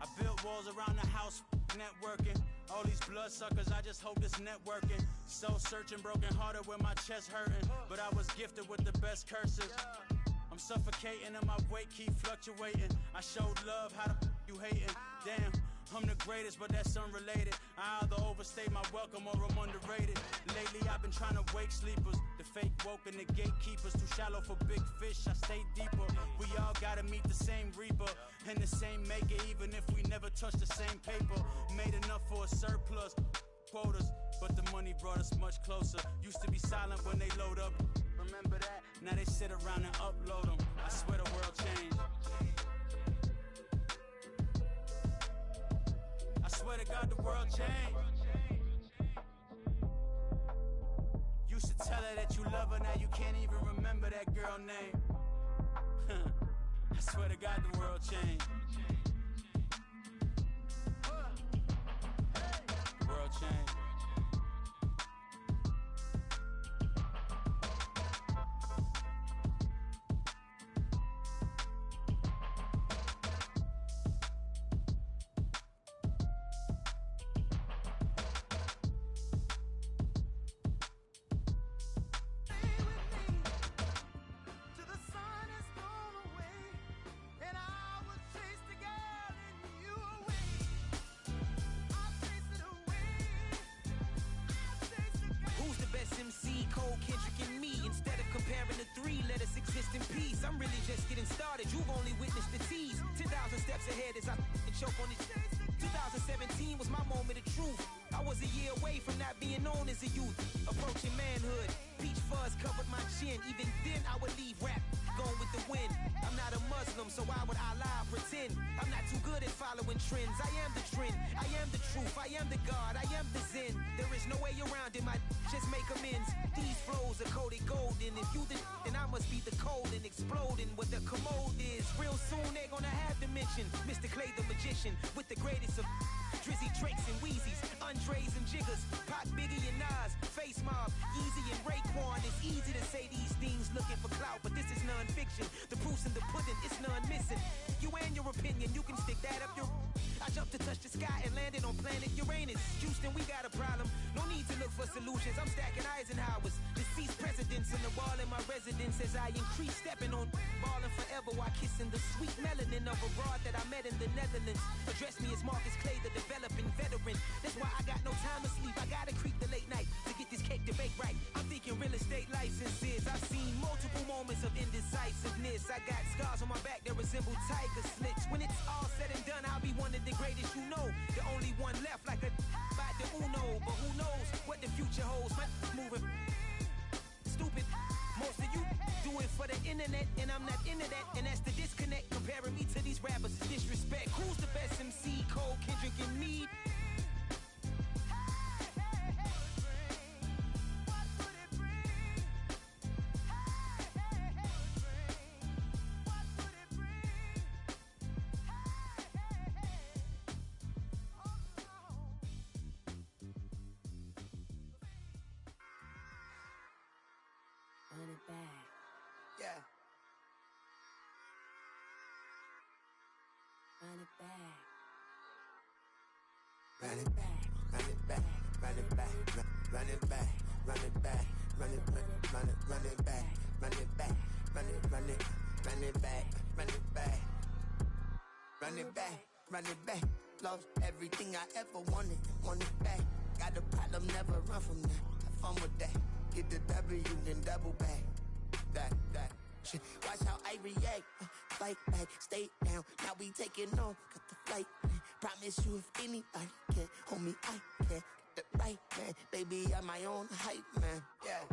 I built walls around the house, networking. All these bloodsuckers, I just hope this networking. Soul searching, broken hearted with my chest hurting. But I was gifted with the best curses. I'm suffocating and my weight keep fluctuating. I showed love, how the you hating? Damn, I'm the greatest, but that's unrelated. I either overstay my welcome or I'm underrated. Lately I've been trying to wake sleepers. The fake woke and the gatekeepers. Too shallow for big fish, I stay deeper. We all gotta meet the same reaper and the same maker, even if we never touch the same paper. Made enough for a surplus quotas, but the money brought us much closer. Used to be silent when they load up. Remember that? Now they sit around and upload them. I swear the world changed. I swear to God the world changed. Used to tell her that you love her, now you can't even remember that girl name. I swear to God the world changed. The world changed. I'm really just getting started. You've only witnessed the tease. 10,000 steps ahead as I choke on this. 2017 was my moment of truth. I was a year away from not being known as a youth. Approaching manhood. Peach fuzz covered my chin. Even then I would leave rap going with the wind. I'm not a Muslim, so why would I lie or pretend? I'm not too good at following trends. I am the trend. I am the truth. I am the God. I am the Zen. There is no way around it. Just make amends. These flows are coated golden. If you then I must be the cold and exploding. What the commode is. Real soon they're gonna have to mention Mr. Clay the magician with the greatest of Drizzy, Drakes, and Wheezies, Andres and Jiggers, Pac, Biggie, and Nas, Face Mob, Yeezy, and Raekwon. It's easy to say these things looking for clout, but this is non-fiction. The proof's in the pudding, it's none missing. You and your opinion, you can stick that up your... I jumped to touch the sky and landed on planet Uranus. Houston, we got a problem. No need to look for solutions. I'm stacking Eisenhowers. Deceased presidents in the wall in my residence as I increase stepping on balling forever while kissing the sweet melanin of a broad that I met in the Netherlands. Address me as Marcus Clay, the developing veteran. That's why I got no time to sleep. I gotta creep the late night to get this cake debate right. I'm thinking real estate licenses. I've seen multiple moments of indecisiveness. I got scars on my back that resemble tiger slits. When it's all said and done, I'll be one of the greatest you know. The only one left like a by the Uno. But who knows what the future holds. My moving stupid. Most of you do it for the internet, and I'm not into that. And that's the disconnect. Comparing me to these rappers is disrespect. Who's the best MC? Cole, Kendrick, and me? Run it back. Yeah. Run it back. Run it back, run it back, run it back, run it back, run it back, run it back, run it back, run it back, run it, run it, run it back, run it back, run it back, run it back. Lost everything I ever wanted, want it back. Got a problem, never run from that. Have fun with that. Get the W, then double back. That shit. Watch how I react. Fight back, stay down. Now we taking on, got the flight. Promise you if anybody can, homie, I can. Get the right man, baby, I'm my own hype man. Yeah.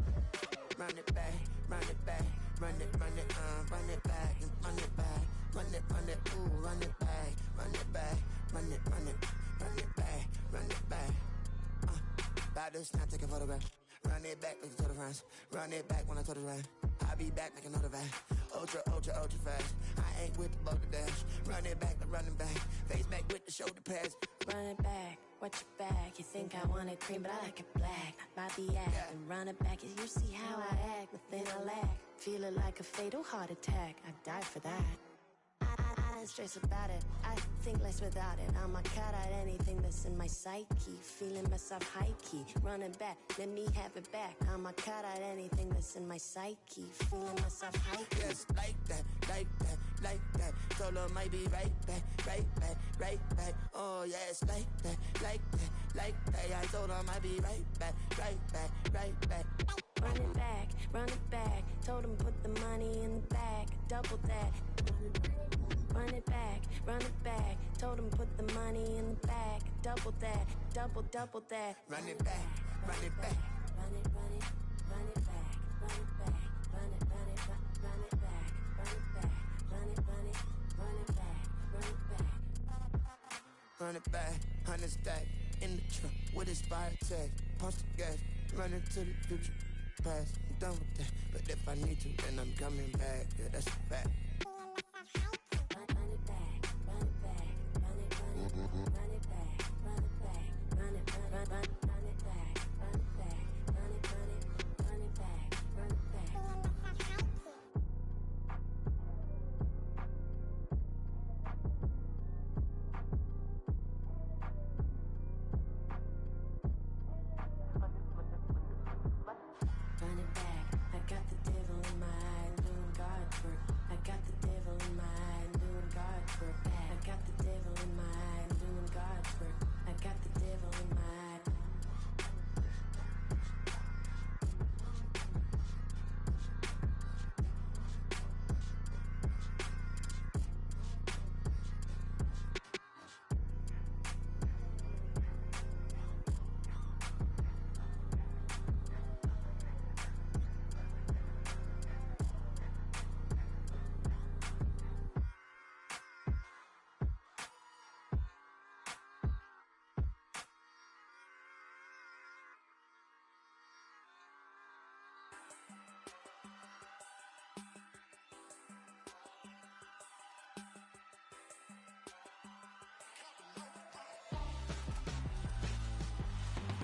Run it back, run it back, run it, run it, run it back, and run it back, run it, ooh, run it back, run it back, run it, run it, run it back, run it back. About this, not take a photograph. Run it back, make it to the friends. Run it back when I told it right. I'll be back, make another back. Ultra, ultra, ultra fast. I ain't with the boulder dash. Run it back, but running back. Face back with the shoulder pads. Run it back, watch your back. You think I want it cream, but I like it black. Not the act, and run it back. You see how I act, nothing I lack. Feel it like a fatal heart attack. I'd die for that. I I ain't stressed about it. I think less without it. I'ma cut out anything that's in my psyche. Feeling myself high key. Running back, let me have it back. I'ma cut out anything that's in my psyche. Feeling myself high key. Yes, like that, like that, like that. Told her might be right back, right back, right back. Oh yes, like that, like that, like that. I told her might be right back, right back, right back. Run it back. Told him put the money in the bag. Double that. Run it back. Told him put the money in the bag. Double that. Double that. Run it back, run it back. Run it back. Run it back. Run it back. Run it back. Run it back. Run it back. Run it back, 100 stack in the trunk with expired tag. Punch the gas, running to the future. Past, I'm done with that. But if I need to, then I'm coming back. Yeah, that's a fact.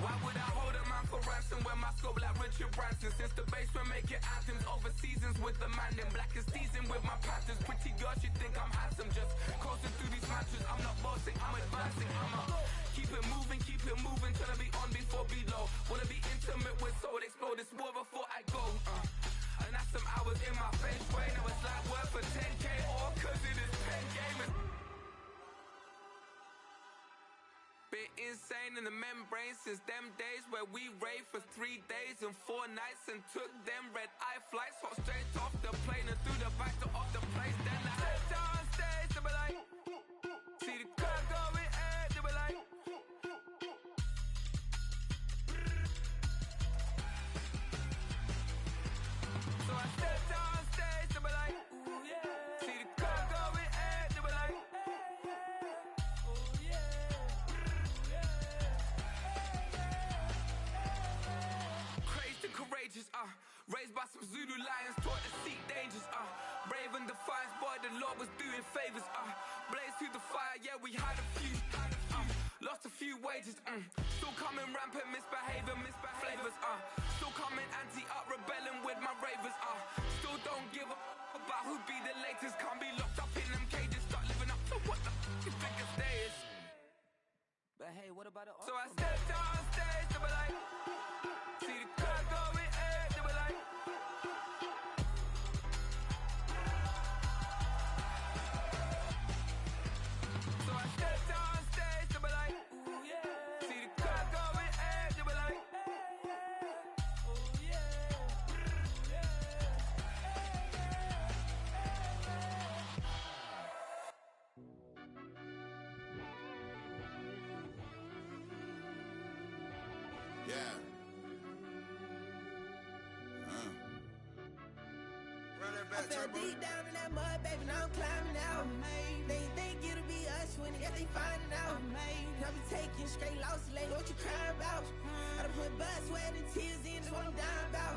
Why would I hold a man for ransom when my scope like Richard Branson? Since the basement making anthems over seasons with the man, then black is seasoned with my patterns. Pretty girls, you think I'm handsome, just coasting through these matches. I'm not bossing, I'm advancing. I'ma keep it moving, tryna be on before below. Wanna be intimate with soul, explore this war before I go. And that's some hours in my face brain. Now it's like work for 10K, all cause it is pen gaming. Bit insane in the membrane since them days where we raved for 3 days and 4 nights and took them red eye flights, hot straight off the plane and through the back door of the place. Then I stepped on stage, they were like, see the crowd going air, they were like, so I stepped on stage, they were like, ooh yeah, see the crowd going air, they were like, oh yeah. Courageous, raised by some Zulu lions, taught to seek dangers, brave and defiant, boy, the Lord was doing favors, blaze through the fire, yeah, we had a few, lost a few wages, still coming rampant, misbehavior, flavors, still coming anti-up, rebelling with my ravers, still don't give a about who be the latest, can't be locked up in them cages, start living up to what the you think of day is. But hey, what about it? So I stepped on stage, they were like, see the crowd going air, they were like, so I stepped on stage, they were like, ooh yeah, see the crowd going air, they were like, oh yeah, Yeah. I fell deep down in that mud, baby, now I'm climbing out. They think it'll be us when yet they finding out. I be taking straight losses, like what you crying about? I done put blood, sweat, and tears in, that's what I'm dying about.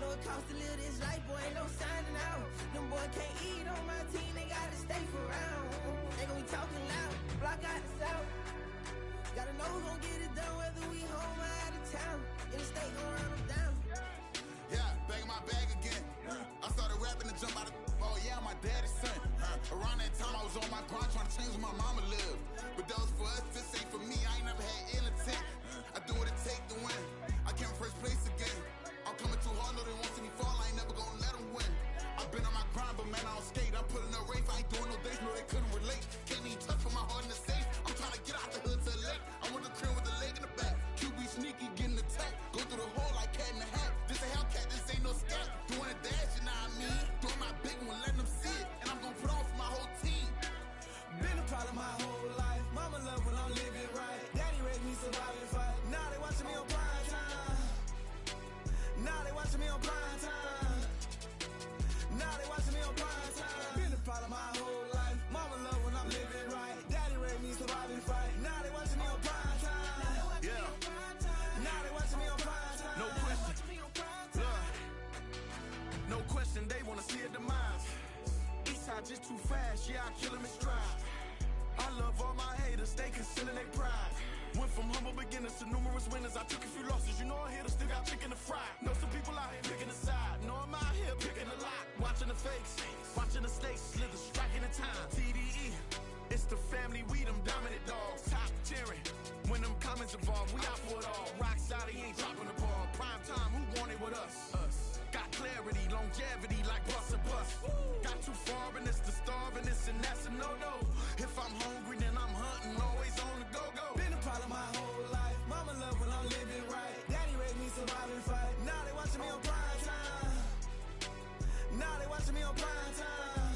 Know it costs to live this life, boy, ain't no signing out. Them boy can't eat on my team, they gotta stay for round. They gon' be talking loud, block out the south. Gotta know who gon' get it done, whether we home or out of town. In the state gon' run them down. Yeah, back in my bag again. I started rapping to jump out of. Oh yeah, I'm my daddy's son. Around that time, I was on my grind trying to change where my mama lived. But that was for us, this ain't for me. I ain't never had ill intent. I do what it take to win. I came first place again. I'm coming too hard, no, they won't see me fall. I ain't never gonna let them win. I've been on my grind, but man, I don't skate. I'm putting up race. I ain't doing no days, no, they couldn't relate. Can't even touch for my heart in the safe. I'm trying to get out the hood to the lake. I'm with the crib with the leg in the back. QB sneaky, getting attacked. Go through the hole like cat in the hat. This a Hellcat, this ain't no scat. Doing a dash, you know what I mean? Doing my big one, letting them see it. And I'm gonna put on for my whole team. Been a problem my whole life. Mama love when I'm living right. Daddy raised me survive and fight. Now they watching me on prime time. Now they watching me on prime time. Now they watching me on prime time. Been a problem my whole life. Mama love when I'm living right. Daddy raised me survive and fight. Now they watching me on prime time. Yeah. Now they watching me on prime time. No question. Look. No question, they wanna see a demise. Eastside just too fast, yeah, I kill 'em in stride. I love all my haters, they concealing their pride. Went from humble beginners to numerous winners. I took a few losses, you know I'm here to still got chicken to fry. Know some people out here picking a side. Know I'm out here picking a lot. Watching the fakes, watching the stakes, slither, striking the time. TDE, it's the family, we them dominant dogs. Top cheering, when them comments involved, we out for it all. Rock solid, he ain't dropping the ball. Prime time, who want it with us? Got clarity, longevity, like bust and bust. Got too far and it's the starving, this and that's a no-no. If I'm hungry, then I'm hunting, always on the go-go. Been a problem my whole life. Mama love when I'm living right. Daddy raised me survive and fight. Now they watching me on prime time. Now they watching me on prime time.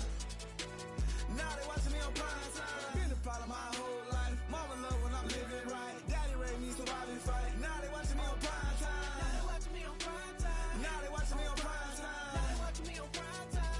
Now they watching me on prime time. Been a problem my whole life. Mama love when I'm living right. Daddy raised me survive and fight. Now they watching me on prime time. Now they watching me on prime time. Now they watching me on prime time. Now they watching me on prime time.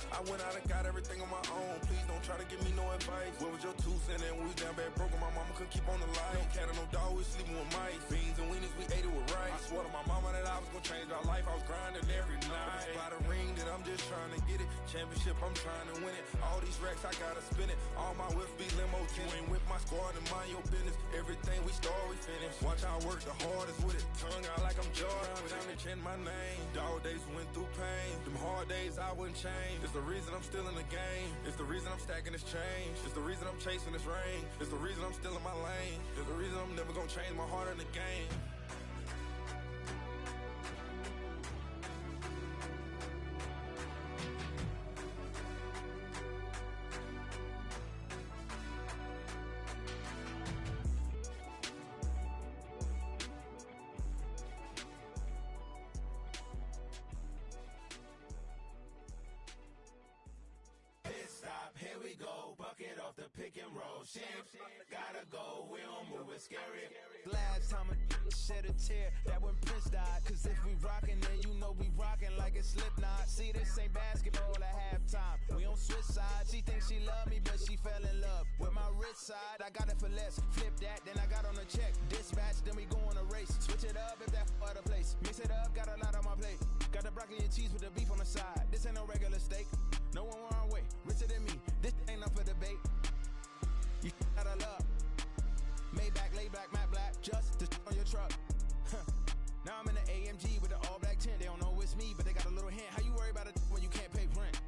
I went out and got everything on my own. Please don't try to give me no advice. What was your 2 cents? And we was down bad broke and my mama couldn't keep on the line. No cat and no dog, we sleeping with mice. Beans and weenies, we ate it with rice. I swore to my mama that I was gonna change our life. I was grinding every night. By the ring that I'm just trying to get it. Championship, I'm trying to win it. All these racks, I gotta spin it. All my whips be limo. You ain't with my squad and mind your business. Everything we start, we finish. Watch how I work the hardest with it. Tongue out like I'm Jordan. Down to chant my name. Dog days went through pain. Them hard days I wouldn't change. It's the reason I'm still in the game. It's the reason I'm stacking this change. It's the reason I'm chasing this rain. It's the reason I'm still in my lane. It's the reason I'm never gonna change my heart in the game. Gotta go, we don't move it scary. Last time a shed a tear, that when Prince died. Cause if we rockin', then you know we rockin' like a Slipknot. See, this ain't basketball at halftime. We on switch sides. She thinks she love me, but she fell in love with my wrist side. I got it for less. Flip that, then I got on a check. Dispatch, then we go on a race. Switch it up if that other place. Mix it up, got a lot on my plate. Got the broccoli and cheese with the beef on the side. This ain't no regular steak. No one wrong way. Richer than me. This ain't up for debate. You out of luck. Maybach, lay back, matte black, just on your truck. Now I'm in the AMG with the all black tint. They don't know it's me, but they got a little hint. How you worry about it when you can't pay rent?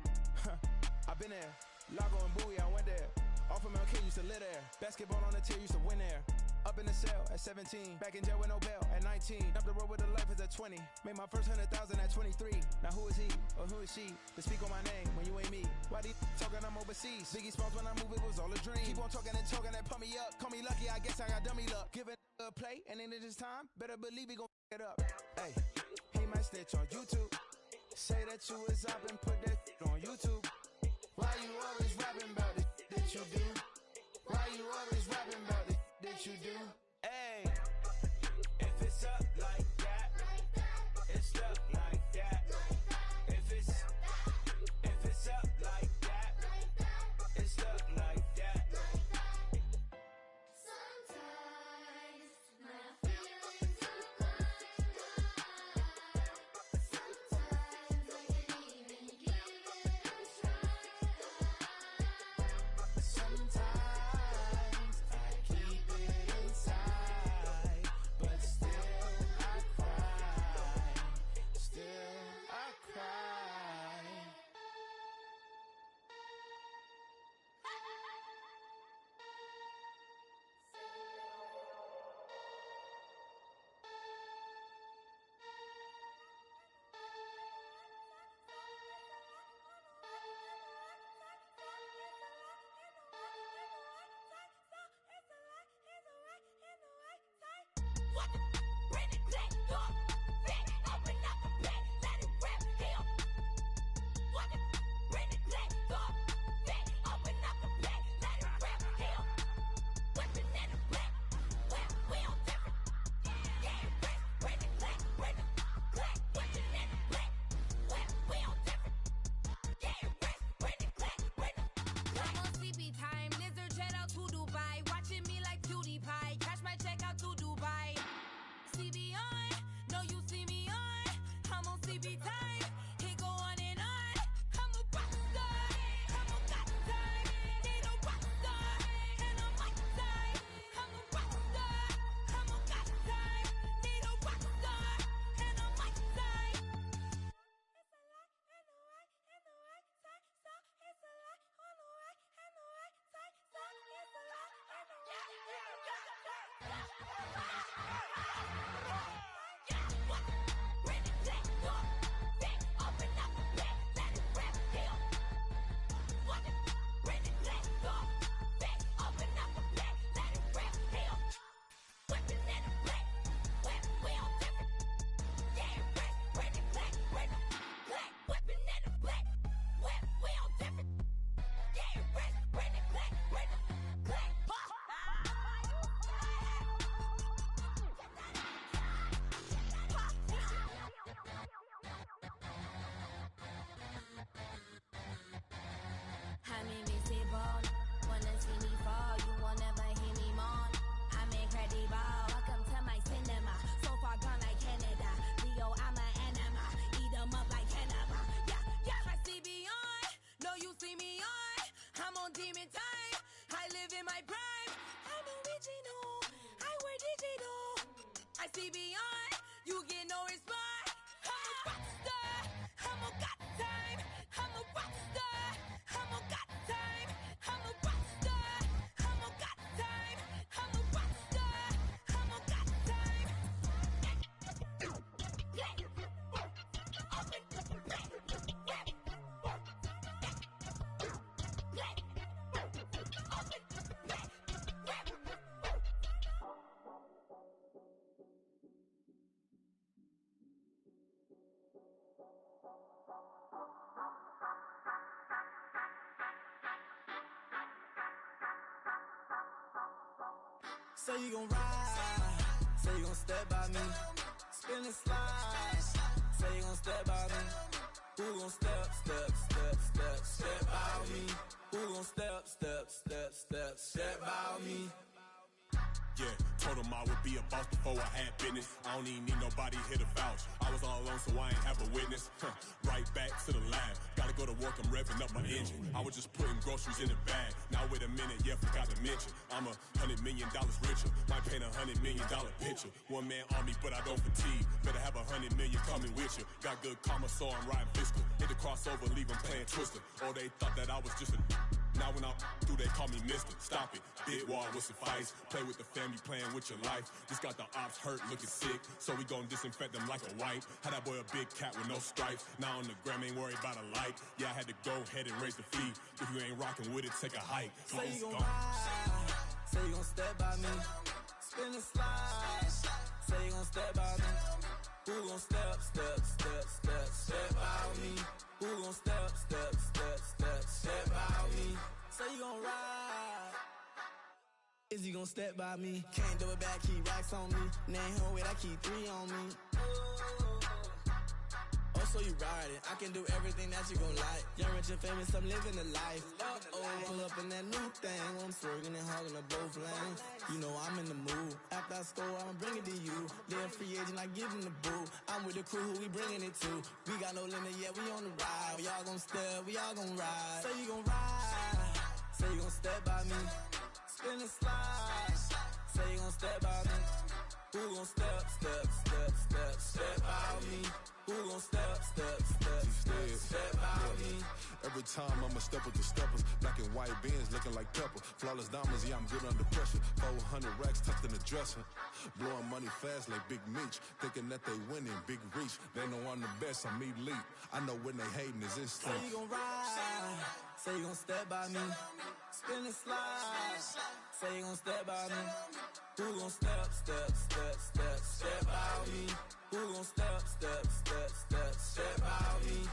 I've been there. Lago and Bowie, I went there. Off of MLK, used to live there. Basketball on the tier, used to win there. Up in the cell at 17. Back in jail with no bail at 19. Up the road with the life is at 20. Made my first 100,000 at 23. Now who is he or who is she to speak on my name when you ain't me? Why these talking I'm overseas? Biggie Smalls when I move it was all a dream. Keep on talking and talking and pump me up. Call me lucky, I guess I got dummy luck. Give it a play and then it is time. Better believe we gon' it up. Hey, he might snitch on YouTube. Say that you was up and put that on YouTube. Why you always rapping about it that you do? Why you always rapping about it that you do? Hey, if it's up like that, it's stuck like that. If it's up like that, it's stuck like that. Sometimes my feelings are blind. Sometimes I can't even give it a try. Sometimes I keep it inside. in time. I live in my prime. I'm original. I wear digital. I see beyond. You get no response. I'm a rock star. I'm a got time. I'm a rock star. I'm a got time. I'm a rock star. I'm a got time. I'm a rock star. I'm a got time. Say you gon' ride, say you gon' step by me, spin and slide, say you gon' step by me. Who gon' step by me? Who gon' step by me? Yeah, told him I would be a boss before I had business. I don't even need nobody here to vouch. I was all alone, so I ain't have a witness. Right back to the lab. Gotta go to work, I'm revving up my engine. I was just putting groceries in the bag. Now wait a minute, yeah, forgot to mention. I'm $100 million richer. Might paint $100 million picture. One man army, but I don't fatigue. Better have 100 million coming with you. Got good karma, so I'm riding fiscal. Hit the crossover, leave them playing Twister. Oh, they thought that I was just a... Now when I'm through, they call me Mister. Stop it. Big wall with some fights. Play with the family, playing with your life. Just got the ops hurt, looking sick. So we gon' disinfect them like a wipe. Had that boy a big cat with no stripes. Now on the gram, ain't worried about a light. Yeah, I had to go ahead and raise the fee. If you ain't rocking with it, take a hike. Say you gon' ride, say you gon' step by me, spin and slide. Say you gon' step by me. Who gon' step by me? Who gon' step by me? Say you gon' ride. Is he gon' step by me? Can't do it back, keep racks on me. Name home with I keep 3 on me. Oh, so you ride it. I can do everything that you gon' like. Young, rich, and famous, I'm living the life. Pull up in that new thing. I'm swerving and hogging up both lanes. You know I'm in the mood. After I score, I'ma bring it to you. They're a free agent, I give them the boo. I'm with the crew, who we bringing it to. We got no limit, yeah, we on the ride. We all gon' step, we all gon' ride. Say you gon' ride. Say you gon' step by me. Spin and slide. Say you gon' step by me. Who gon' step by me? Who gon' step by me? Every time I'ma step with the steppers. Black and white beans looking like pepper. Flawless diamonds, yeah, I'm good under pressure. 400 racks tucked in the dresser. Blowing money fast like Big Meech. Thinking that they winning, big reach. They know I'm the best, I'm elite. I know when they hating is instinct. Say you gon' ride. Say you gon' step by me. Spin and slide. Say you gon' step by me. Who gon' step by me? Who gon' step by me?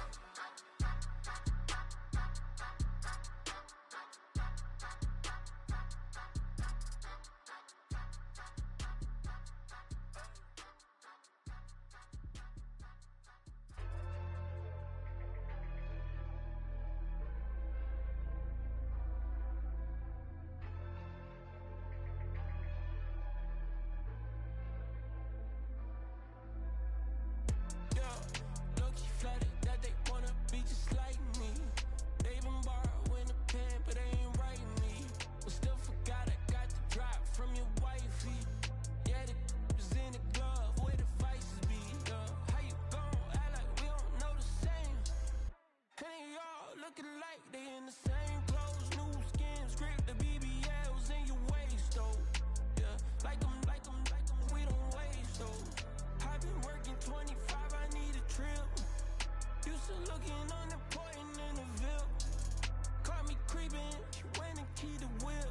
Flooded that they wanna be just like me. They been borrowing a pen, but they ain't writing me. But still forgot I got the drop from your wifey. Yeah, the was in the glove where the vices be. How you gon' act like we don't know the same? And they all looking like they in the same clothes, new skin, script, the BBLs in your waist though. Yeah, like them, we don't waste though. I've been working 25, I need a trip. Used to looking unimportant in the Ville. Caught me creeping, she went and keyed the whip.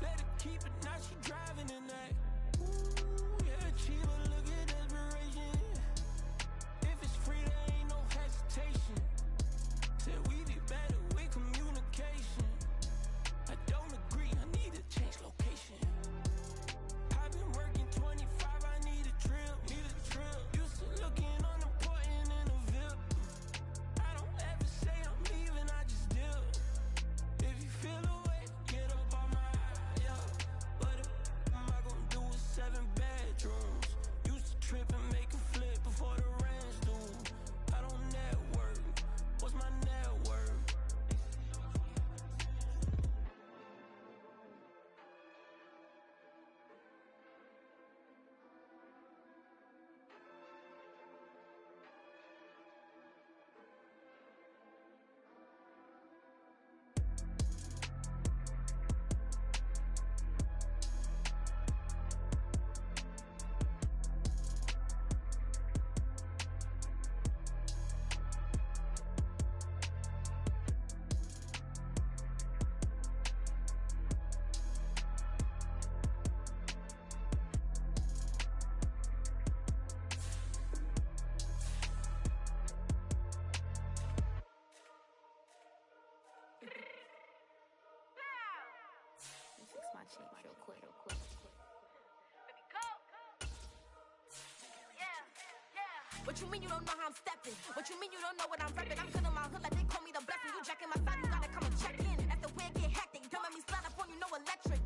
Let her keep it, now she driving in that. Ooh, yeah, cheaper, look at desperation. If it's free, there ain't no hesitation. Said we be better with communication. I don't agree, I need to change location. I've been working 25, I need a trip. Used to looking unimportant in the Ville. I don't What you mean you don't know how I'm stepping? What you mean you don't know what I'm repping? I'm good in my hood like they call me the blessing. You jacking my side, you gotta come and check in. As the way it get hectic, don't make me slide up on you, no electric.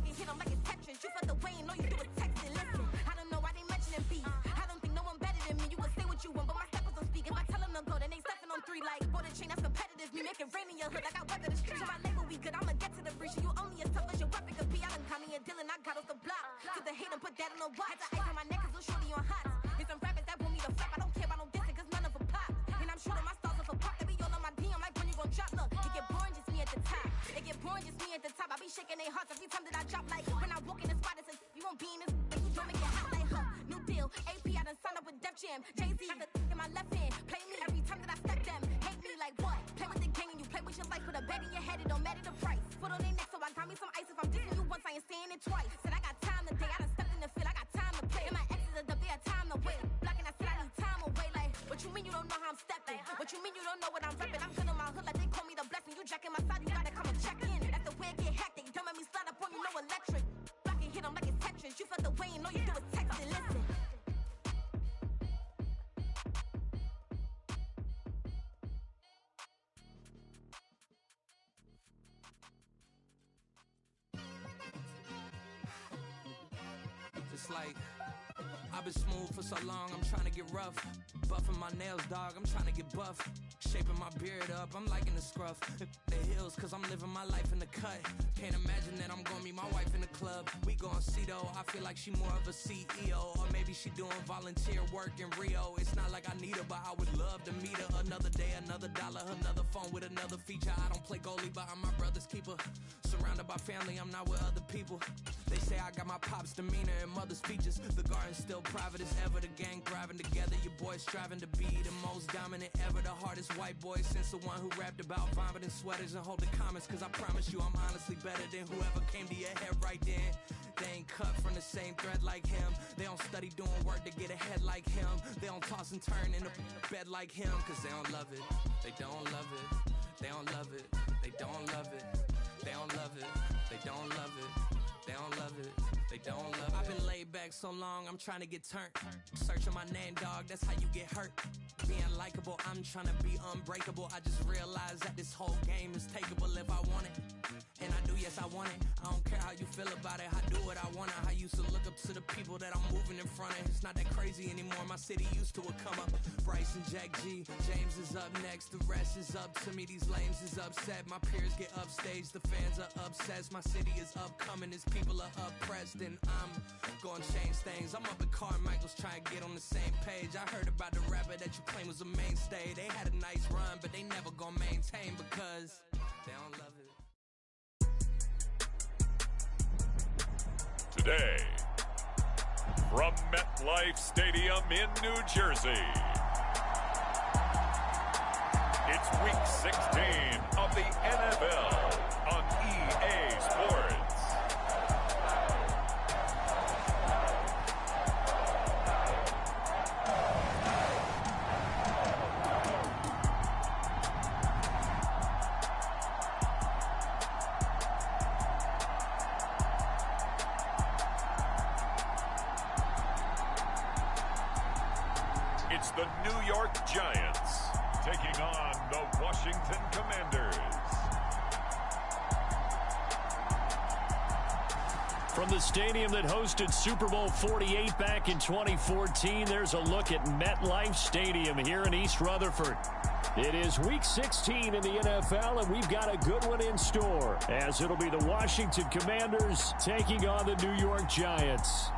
You hit them like it's Tetris. You felt the way and all you do is text it. Listen, I don't know why they mentioning beef. I don't think no one better than me. You can say what you want, but my steppers don't speak. If I tell them to go, then they stepping on 3 like border chain. That's competitive. Me make it rain in your hood like I weather the streets. So my label we good. I'ma get to the breach. You only as tough as your weapon could be. I done caught me a Dylan. I got off the block. To the hate and put that on the watch. Had the ice on my neck 'cause little shorty on hot. There's some rappers that want me to flap. I don't care about no dissing 'cause none of them pop. And I'm shooting my stars off a pop. They be all on my DM like when you gon' drop. Look, it get boring just me at the top. It get boring just me at the top. I be shaking their hearts every time that I drop. Like when I walk in the spot, it says you won't be in this. You don't make it hot like new deal. AP, I done signed up with Def Jam. Jay-Z got the in my left hand. Play me every time that I step them. Hate me like what? Play with the gang and you play with your life. Put a bag in your head, it don't matter the price. Foot on their neck, so I got me some ice. If I'm dissing you once, I ain't saying it twice. Said I got time today. I done stepped in the field. I got time to play. And my exes are up there, time to wait. Blocking, I said I need time away. Like what you mean you don't know how I'm stepping? What you mean you don't know what I'm repping? I'm good in my hood like they call me the blessing. You jacking my side, you gotta come and check in. That's the way it get hectic. Don't make me slide up on you, no electric. Blocking, hit them like it's Tetris. You felt the way and all you do is text it. Listen. It's like I've been smooth for so long, I'm trying to get rough. Buffing my nails, dog, I'm trying to get buff. Shaping my beard up, I'm liking the scruff. The hills, cause I'm living my life in the cut. Can't imagine that I'm gonna meet my wife in the club. We gon' see though, I feel like she more of a CEO. Or maybe she doing volunteer work in Rio. It's not like I need her, but I would love to meet her. Another day, another dollar, another phone with another feature. I don't play goalie, but I'm my brother's keeper. Surrounded by family, I'm not with other people. They say I got my pop's demeanor and mother's features. The garden's still private as ever, the gang thriving together. Your boy striving to be the most dominant ever. The hardest white boy since the one who rapped about vomiting sweaters and hold the comments. Cause I promise you I'm honestly better than whoever came to your head right then. They ain't cut from the same thread like him. They don't study doing work to get ahead like him. They don't toss and turn in the bed like him. Cause they don't love it, they don't love it. They don't love it, they don't love it. They don't love it, they don't love it. They don't love it, they don't love it. I've been laid back so long, I'm trying to get turned. Searching my name, dog, that's how you get hurt. Being likable, I'm trying to be unbreakable. I just realized that this whole game is takeable if I want it. And I do, yes, I want it. I don't care how you feel about it, I do what I want. I used to look up to the people that I'm moving in front of. It's not that crazy anymore, my city used to a come up. Bryce and Jack G, James is up next. The rest is up to me, these lames is upset. My peers get upstage, the fans are obsessed. My city is upcoming, his people are oppressed. And I'm gonna change things. I'm up at Carmichael's trying to get on the same page. I heard about the rapper that you claim was a mainstay. They had a nice run, but they never gonna maintain because they don't love it. Today, from MetLife Stadium in New Jersey, it's Week 16 of the NFL on EA Sports. It's the New York Giants taking on the Washington Commanders. From the stadium that hosted Super Bowl 48 back in 2014, there's a look at MetLife Stadium here in East Rutherford. It is Week 16 in the NFL, and we've got a good one in store, as it'll be the Washington Commanders taking on the New York Giants.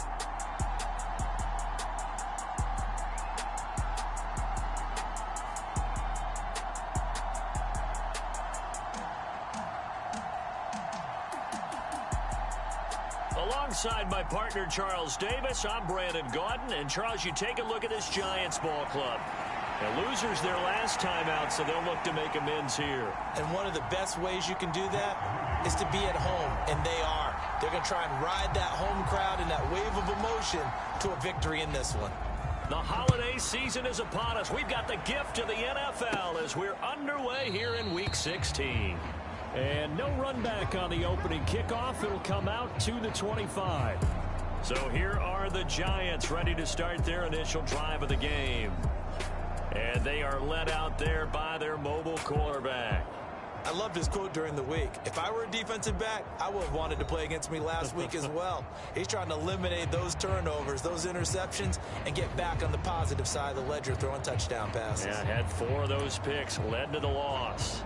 Alongside my partner, Charles Davis, I'm Brandon Gaudin. And, Charles, you take a look at this Giants ball club. The losers their last time out, so they'll look to make amends here. And one of the best ways you can do that is to be at home, and they are. They're going to try and ride that home crowd and that wave of emotion to a victory in this one. The holiday season is upon us. We've got the gift of the NFL as we're underway here in Week 16. And no run back on the opening kickoff. It'll come out to the 25. So here are the Giants ready to start their initial drive of the game. And they are led out there by their mobile quarterback. I loved his quote during the week. If I were a defensive back, I would have wanted to play against me last week as well. He's trying to eliminate those turnovers, those interceptions, and get back on the positive side of the ledger throwing touchdown passes. Yeah, had 4 of those picks, led to the loss.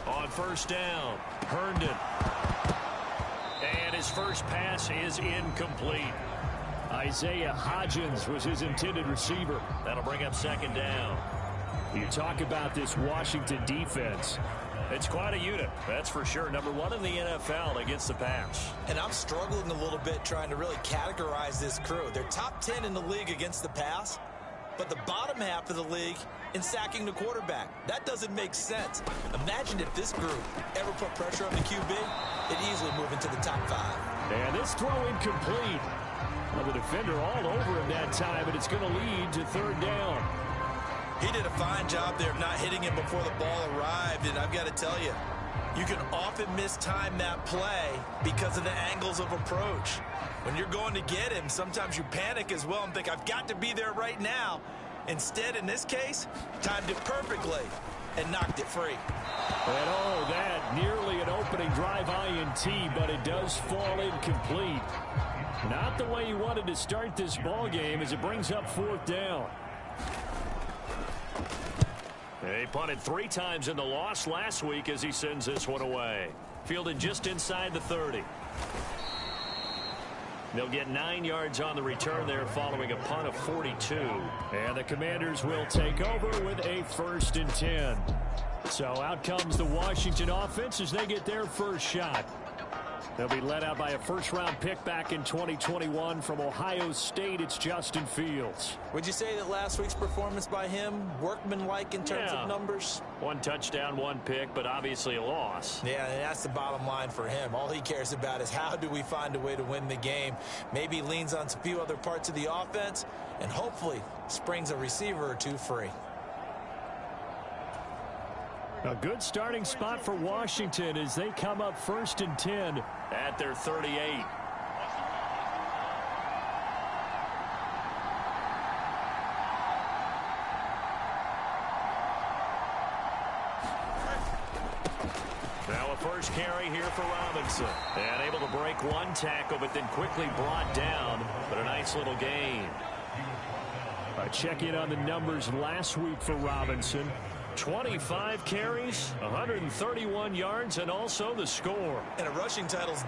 On first down, Herndon. And his first pass is incomplete. Isaiah Hodgins was his intended receiver. That'll bring up second down. You talk about this Washington defense. It's quite a unit, that's for sure. Number 1 in the NFL against the pass. And I'm struggling a little bit trying to really categorize this crew. They're top 10 in the league against the pass, but the bottom half of the league in sacking the quarterback. That doesn't make sense. Imagine if this group ever put pressure on the QB, it'd easily move into the top 5. And this throw incomplete. Well, the defender all over him that time, and it's going to lead to third down. He did a fine job there of not hitting him before the ball arrived, and I've got to tell you, you can often mistime that play because of the angles of approach. When you're going to get him, sometimes you panic as well and think, I've got to be there right now. Instead, in this case, timed it perfectly and knocked it free. And oh, that nearly an opening drive INT, but it does fall incomplete. Not the way you wanted to start this ball game as it brings up fourth down. He punted 3 times in the loss last week as he sends this one away. Fielded just inside the 30. They'll get 9 yards on the return there following a punt of 42. And the Commanders will take over with a 1st and 10. So out comes the Washington offense as they get their first shot. They'll be led out by a first-round pick back in 2021 from Ohio State. It's Justin Fields. Would you say that last week's performance by him, workmanlike in terms of numbers? 1 touchdown, 1 pick, but obviously a loss. Yeah, and that's the bottom line for him. All he cares about is how do we find a way to win the game. Maybe leans on a few other parts of the offense and hopefully springs a receiver or 2 free. A good starting spot for Washington as they come up 1st and 10 at their 38. Now a first carry here for Robinson. And able to break 1 tackle, but then quickly brought down. But a nice little gain. A check in on the numbers last week for Robinson. 25 carries, 131 yards, and also the score. And a rushing title's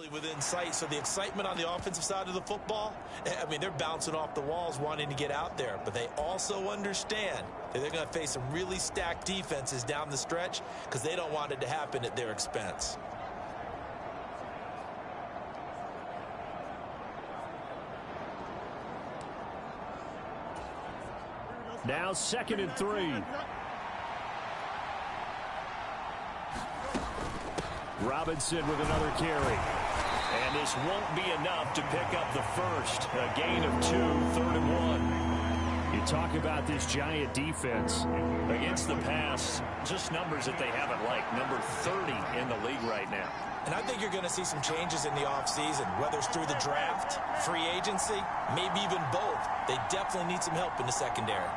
really within sight. So the excitement on the offensive side of the football, I mean, they're bouncing off the walls wanting to get out there. But they also understand that they're going to face some really stacked defenses down the stretch because they don't want it to happen at their expense. Now 2nd and 3. Robinson with another carry. And this won't be enough to pick up the first. A gain of 2, 3rd and 1. You talk about this Giant defense. Against the pass, just numbers that they haven't liked. Number 30 in the league right now. And I think you're going to see some changes in the offseason, whether it's through the draft, free agency, maybe even both. They definitely need some help in the secondary.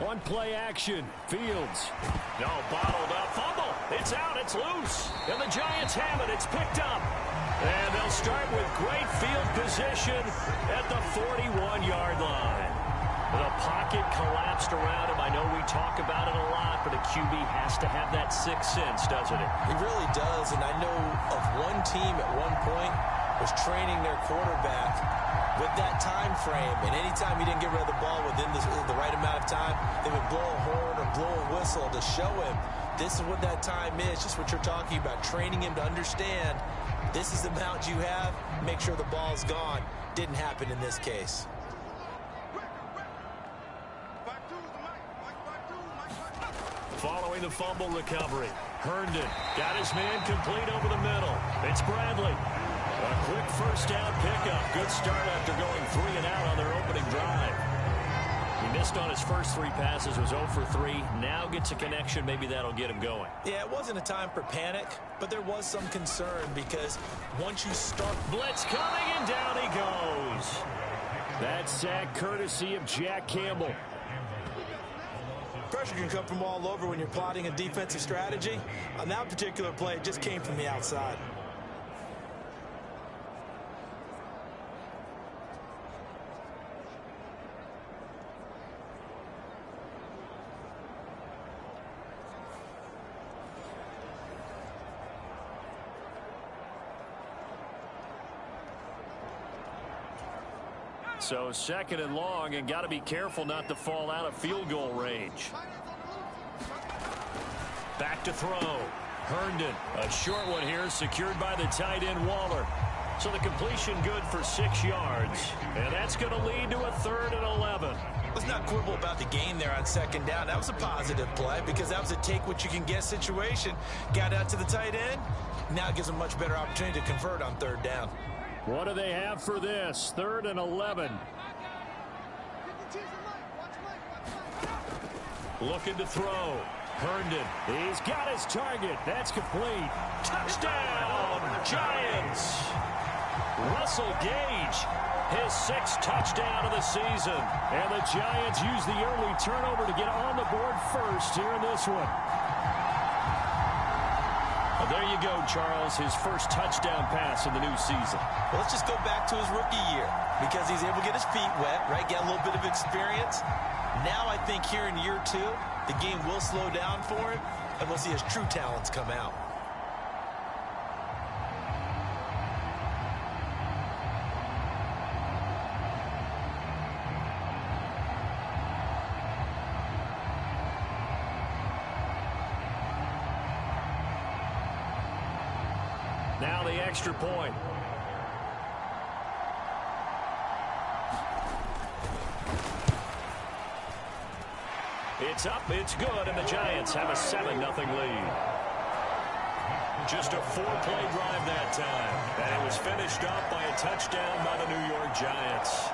On play action, Fields. No, bottled up, fumble. It's out, it's loose. And the Giants have it, it's picked up. And they'll start with great field position at the 41-yard line. The pocket collapsed around him. I know we talk about it a lot, but a QB has to have that sixth sense, doesn't it? It really does, and I know of one team at one point was training their quarterback with that time frame, and anytime he didn't get rid of the ball within the right amount of time, they would blow a horn or blow a whistle to show him this is what that time is, just what you're talking about, training him to understand this is the amount you have, make sure the ball's gone. Didn't happen in this case. Following the fumble recovery, Herndon got his man complete over the middle. It's Bradley. A quick first down pickup. Good start after going 3 and out on their opening drive. He missed on his first 3 passes, was 0 for 3. Now gets a connection. Maybe that'll get him going. Yeah, it wasn't a time for panic, but there was some concern because once you start... Blitz coming, and down he goes. That sack courtesy of Jack Campbell. Pressure can come from all over when you're plotting a defensive strategy. On that particular play, it just came from the outside. So 2nd and long, and got to be careful not to fall out of field goal range. Back to throw. Herndon, a short one here, secured by the tight end Waller. So the completion good for 6 yards. And that's going to lead to a 3rd and 11. Let's not quibble about the gain there on 2nd down. That was a positive play because that was a take-what-you-can-get situation. Got out to the tight end. Now it gives them a much better opportunity to convert on 3rd down. What do they have for this? 3rd and 11. Looking to throw. Herndon. He's got his target. That's complete. Touchdown, Giants. Russell Gage, his 6th touchdown of the season. And the Giants use the early turnover to get on the board first here in this one. Well, there you go, Charles, his first touchdown pass in the new season. Well, let's just go back to his rookie year because he's able to get his feet wet, right? Get a little bit of experience. Now I think here in year 2, the game will slow down for him, and we'll see his true talents come out. Now the extra point. It's up, it's good, and the Giants have a 7-0 lead. Just a 4-play drive that time, and it was finished off by a touchdown by the New York Giants.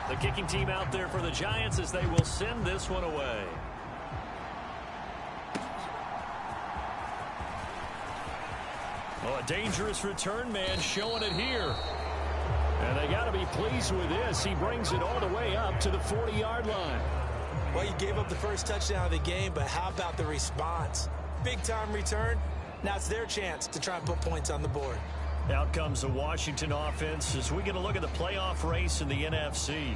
The kicking team out there for the Giants as they will send this one away. Oh, a dangerous return man showing it here. And they got to be pleased with this. He brings it all the way up to the 40-yard line. Well, you gave up the first touchdown of the game, but how about the response? Big-time return. Now it's their chance to try and put points on the board. Out comes the Washington offense as we get a look at the playoff race in the NFC.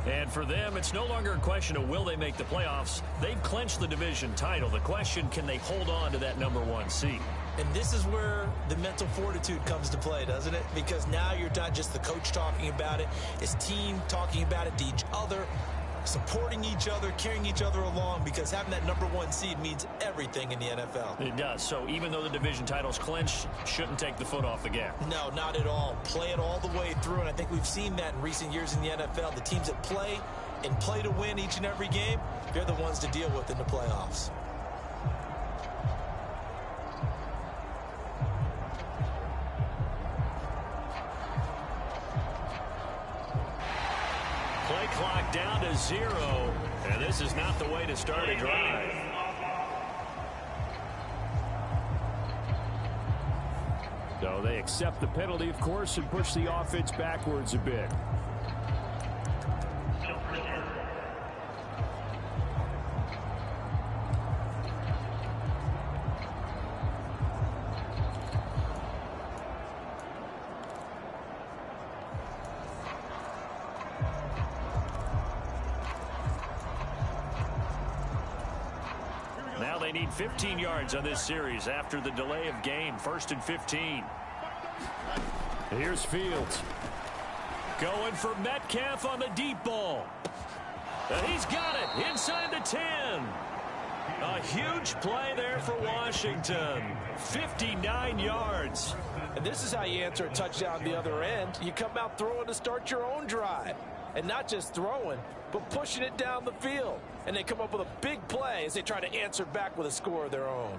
And for them, it's no longer a question of will they make the playoffs. They've clinched the division title. The question, can they hold on to that #1 seed? And this is where the mental fortitude comes to play, doesn't it? Because now you're not just the coach talking about it. It's team talking about it to each other, supporting each other, carrying each other along, because having that #1 seed means everything in the NFL. It does. So even though the division title's clinched, shouldn't take the foot off the gas. No, not at all. Play it all the way through, and I think we've seen that in recent years in the NFL. The teams that play and play to win each and every game, they're the ones to deal with in the playoffs. Play clock down to 0, and this is not the way to start a drive. So they accept the penalty, of course, and push the offense backwards a bit. Now they need 15 yards on this series after the delay of game. 1st and 15. Here's Fields. Going for Metcalf on the deep ball. And he's got it inside the 10. A huge play there for Washington. 59 yards. And this is how you answer a touchdown the other end. You come out throwing to start your own drive. And not just throwing, but pushing it down the field. And they come up with a big play as they try to answer back with a score of their own.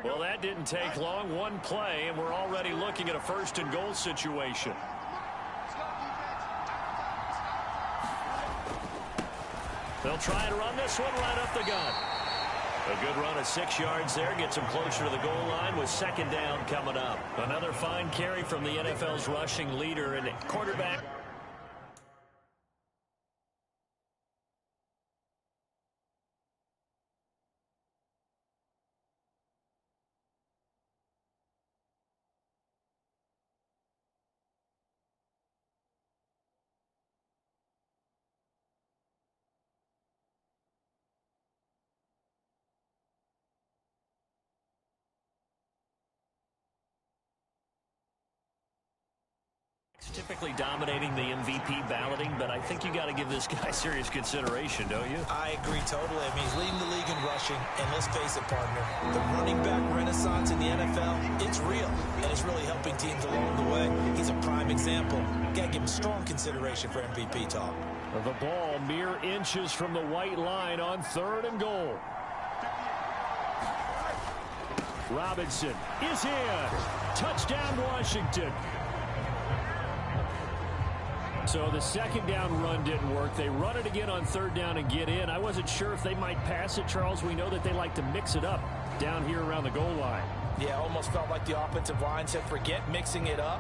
Well, that didn't take long. One play, and we're already looking at a 1st and goal situation. They'll try and run this one right up the gut. A good run of 6 yards there. Gets them closer to the goal line with 2nd down coming up. Another fine carry from the NFL's rushing leader and quarterback. Typically dominating the MVP balloting, but I think you got to give this guy serious consideration, don't you? I agree totally. I mean, he's leading the league in rushing, and let's face it, partner, the running back renaissance in the NFL, it's real, and it's really helping teams along the way. He's a prime example. Got to give him strong consideration for MVP talk. The ball mere inches from the white line on 3rd and goal. Robinson is in. Touchdown, Washington. So the 2nd down run didn't work. They run it again on 3rd down and get in. I wasn't sure if they might pass it, Charles. We know that they like to mix it up down here around the goal line. Yeah, almost felt like the offensive line said, forget mixing it up.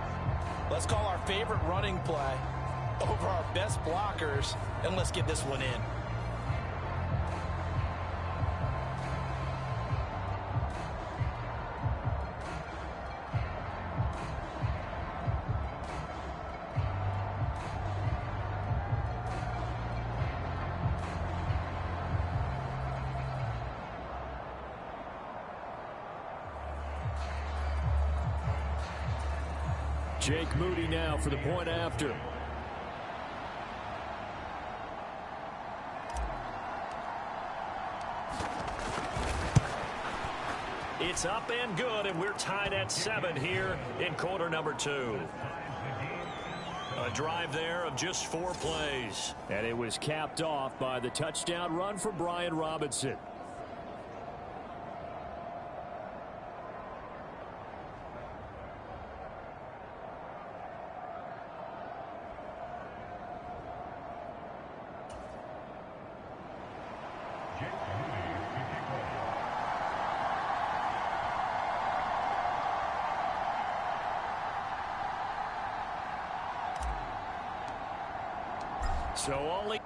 Let's call our favorite running play over our best blockers, and let's get this one in. Jake Moody now for the point after. It's up and good, and we're tied at 7 here in quarter number 2. A drive there of just 4 plays. And it was capped off by the touchdown run for Brian Robinson. So only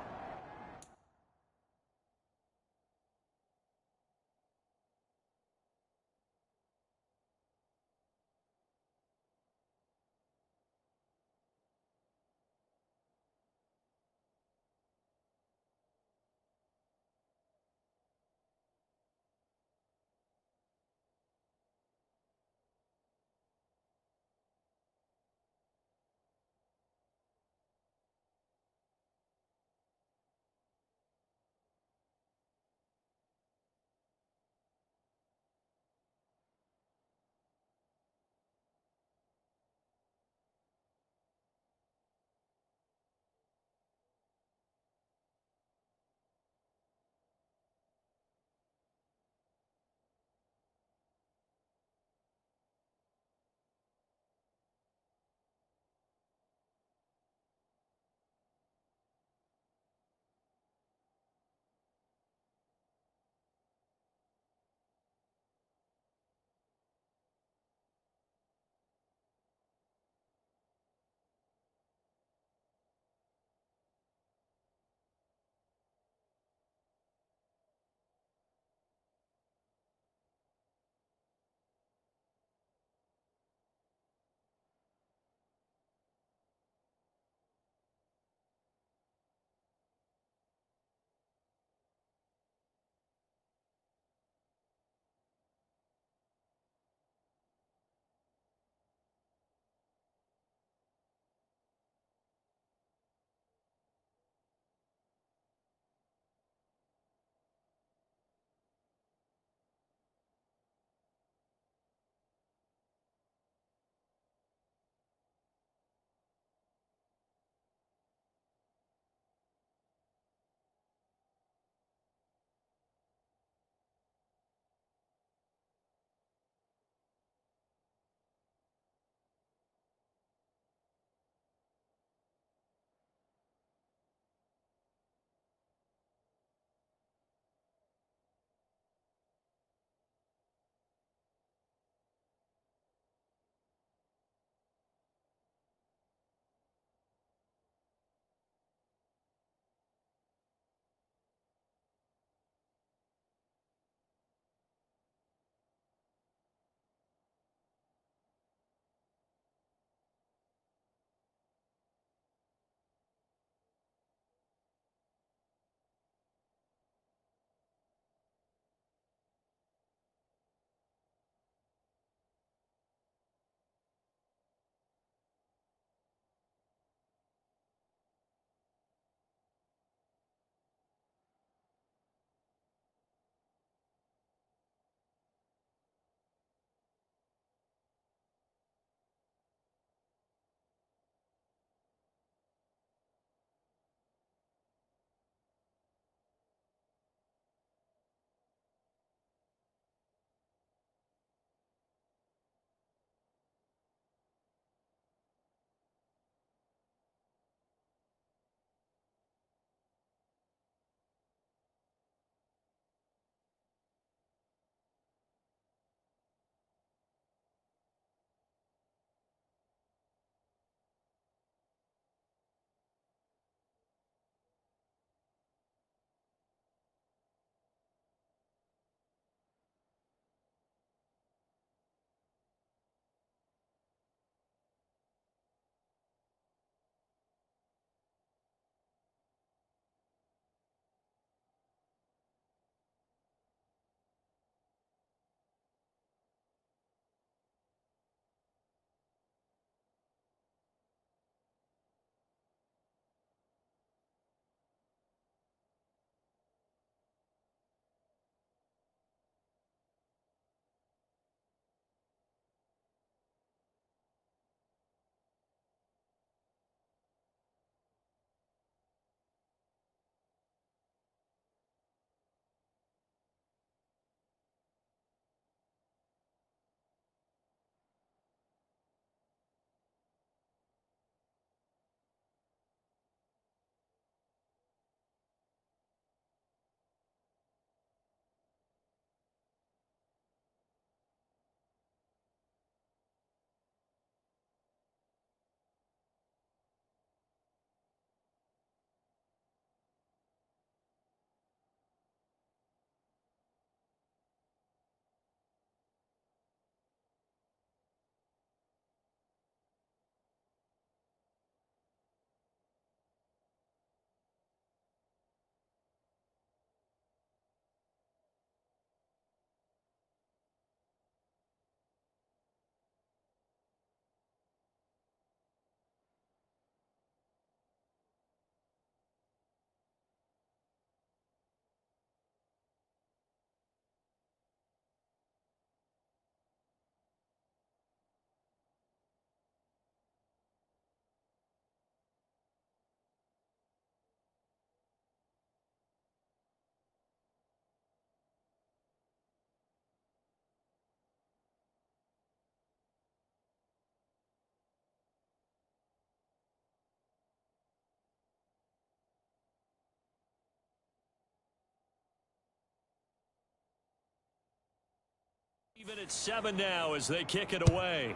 Even at 7 now as they kick it away.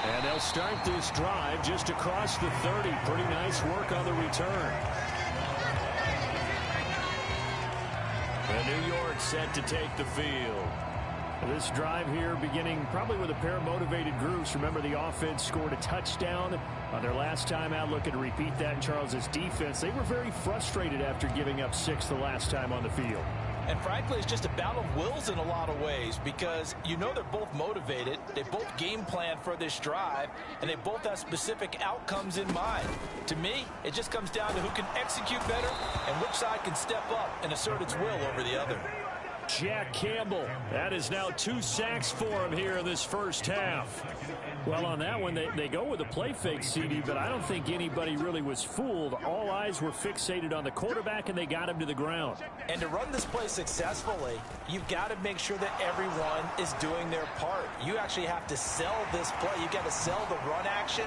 And they'll start this drive just across the 30. Pretty nice work on the return. And New York set to take the field. This drive here beginning probably with a pair of motivated groups. Remember, the offense scored a touchdown on their last time out. Looking to repeat that in Charles's defense. They were very frustrated after giving up 6 the last time on the field. And frankly, it's just a battle of wills in a lot of ways because you know they're both motivated. They both game plan for this drive, and they both have specific outcomes in mind. To me, it just comes down to who can execute better and which side can step up and assert its will over the other. Jack Campbell, that is now 2 sacks for him here in this first half. Well, on that one, they go with a play fake, CD, but I don't think anybody really was fooled. All eyes were fixated on the quarterback, and they got him to the ground. And to run this play successfully, you've got to make sure that everyone is doing their part. You actually have to sell this play. You've got to sell the run action.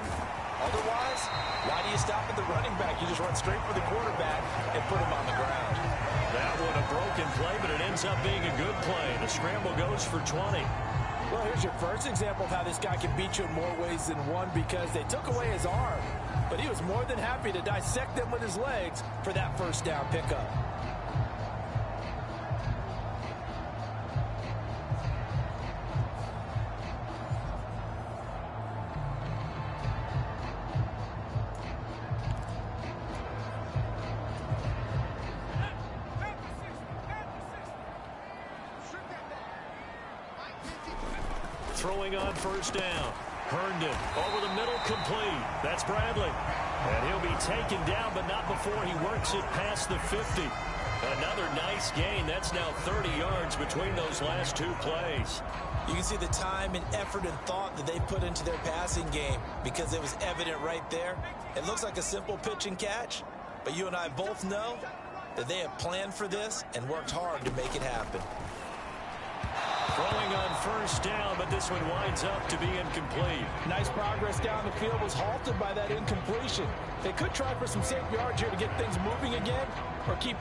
Otherwise, why do you stop at the running back? You just run straight for the quarterback and put him on the ground. That one a broken play, but it ends up being a good play. The scramble goes for 20. Well, here's your first example of how this guy can beat you in more ways than one because they took away his arm, but he was more than happy to dissect them with his legs for that first down pickup. Throwing on first down. Herndon over the middle, complete. That's Bradley. And he'll be taken down, but not before he works it past the 50. Another nice gain. That's now 30 yards between those last 2 plays. You can see the time and effort and thought that they put into their passing game because it was evident right there. It looks like a simple pitch and catch, but you and I both know that they have planned for this and worked hard to make it happen. Throwing on first down, but this one winds up to be incomplete. Nice progress down the field was halted by that incompletion. They could try for some safe yards here to get things moving again or keep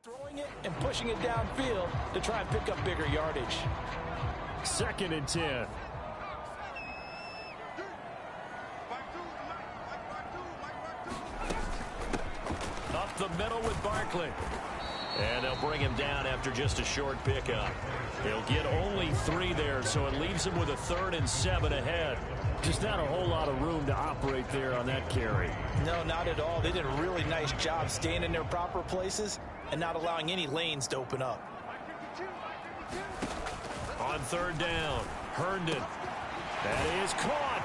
Throwing it and pushing it downfield to try and pick up bigger yardage. 2nd and 10. Up the middle with Barkley. And they'll bring him down after just a short pickup. He'll get only 3 there, so it leaves him with a 3rd and 7 ahead. Just not a whole lot of room to operate there on that carry. No, not at all. They did a really nice job staying in their proper places and not allowing any lanes to open up. On 3rd down, Herndon. That is caught.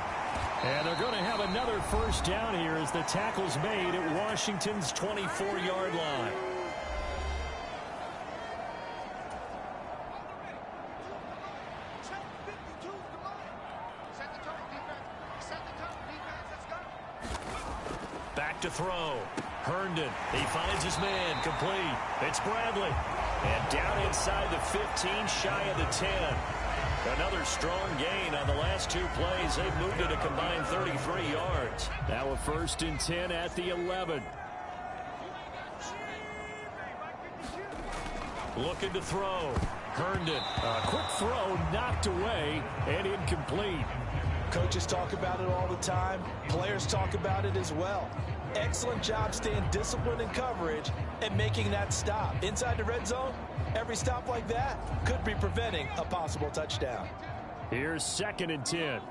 And they're going to have another 1st down here as the tackle's made at Washington's 24-yard line. Back to throw. Herndon. He finds his man. Complete. It's Bradley. And down inside the 15, shy of the 10. Another strong gain on the last 2 plays. They've moved it a combined 33 yards. Now a 1st and 10 at the 11. Looking to throw. Herndon. A quick throw knocked away and incomplete. Coaches talk about it all the time. Players talk about it as well. Excellent job staying disciplined in coverage and making that stop. Inside the red zone, every stop like that could be preventing a possible touchdown. Here's 2nd and 10.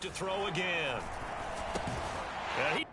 To throw again. And he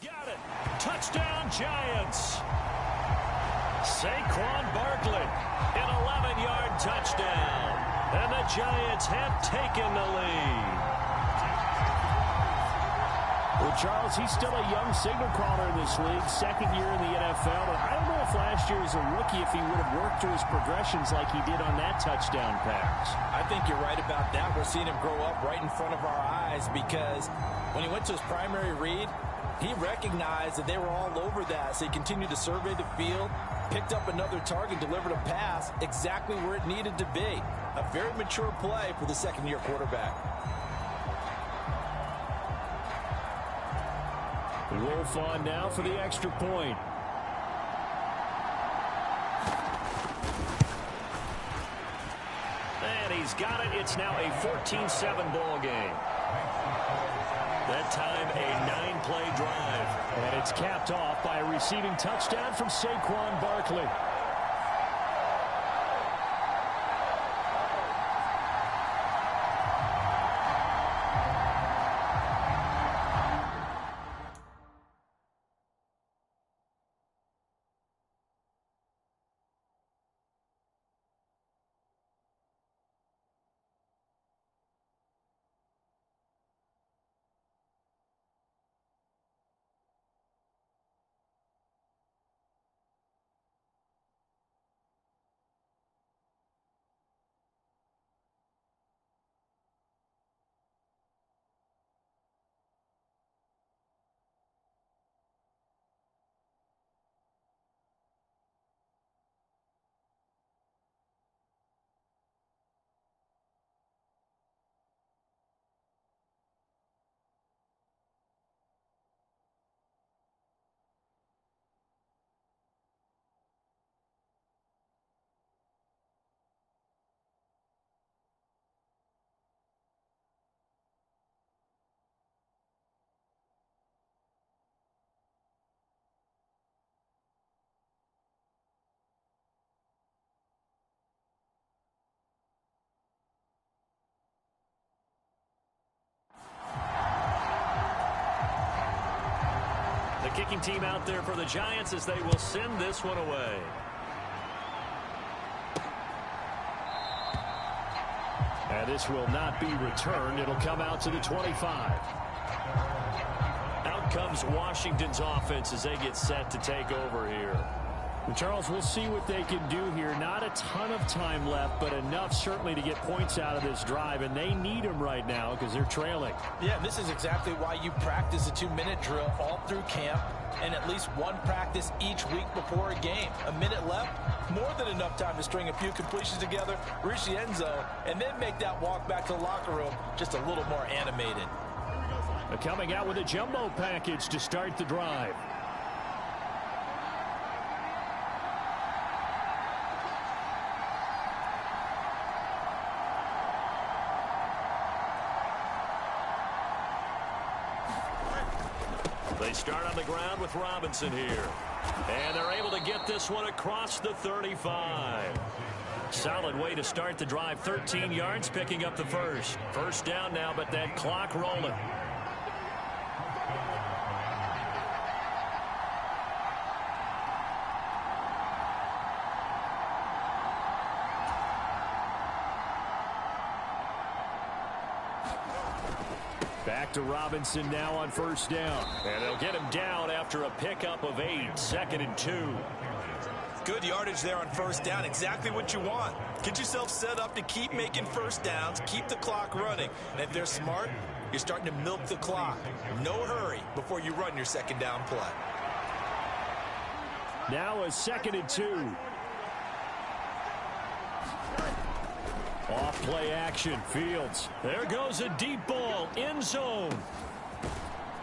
Got it. Touchdown, Giants. Saquon Barkley, an 11-yard touchdown. And the Giants have taken the lead. Well, Charles, he's still a young signal caller in this league, second year in the NFL. And I don't know if last year as a rookie, if he would have worked through his progressions like he did on that touchdown pass. I think you're right about that. We're seeing him grow up right in front of our eyes because when he went to his primary read, he recognized that they were all over that. So he continued to survey the field, picked up another target, delivered a pass exactly where it needed to be. A very mature play for the second-year quarterback. Wolf on now for the extra point. And he's got it. It's now a 14-7 ball game. That time a 9-play drive. And it's capped off by a receiving touchdown from Saquon Barkley. Kicking team out there for the Giants as they will send this one away. And this will not be returned. It'll come out to the 25. Out comes Washington's offense as they get set to take over here. And Charles, we'll see what they can do here. Not a ton of time left, but enough certainly to get points out of this drive, and they need them right now because they're trailing. Yeah, and this is exactly why you practice a 2-minute drill all through camp and at least one practice each week before a game. A minute left, more than enough time to string a few completions together, reach the end zone, and then make that walk back to the locker room just a little more animated. They're coming out with a jumbo package to start the drive. They start on the ground with Robinson here. And they're able to get this one across the 35. Solid way to start the drive. 13 yards, picking up the first. First down now, but that clock rolling. Back to Robinson now on first down. And they'll get him down after a pickup of 8. 2nd and 2. Good yardage there on first down. Exactly what you want. Get yourself set up to keep making first downs, keep the clock running. And if they're smart, you're starting to milk the clock. No hurry before you run your second down play. Now a 2nd and 2. Off play action. Fields. There goes a deep ball. End zone.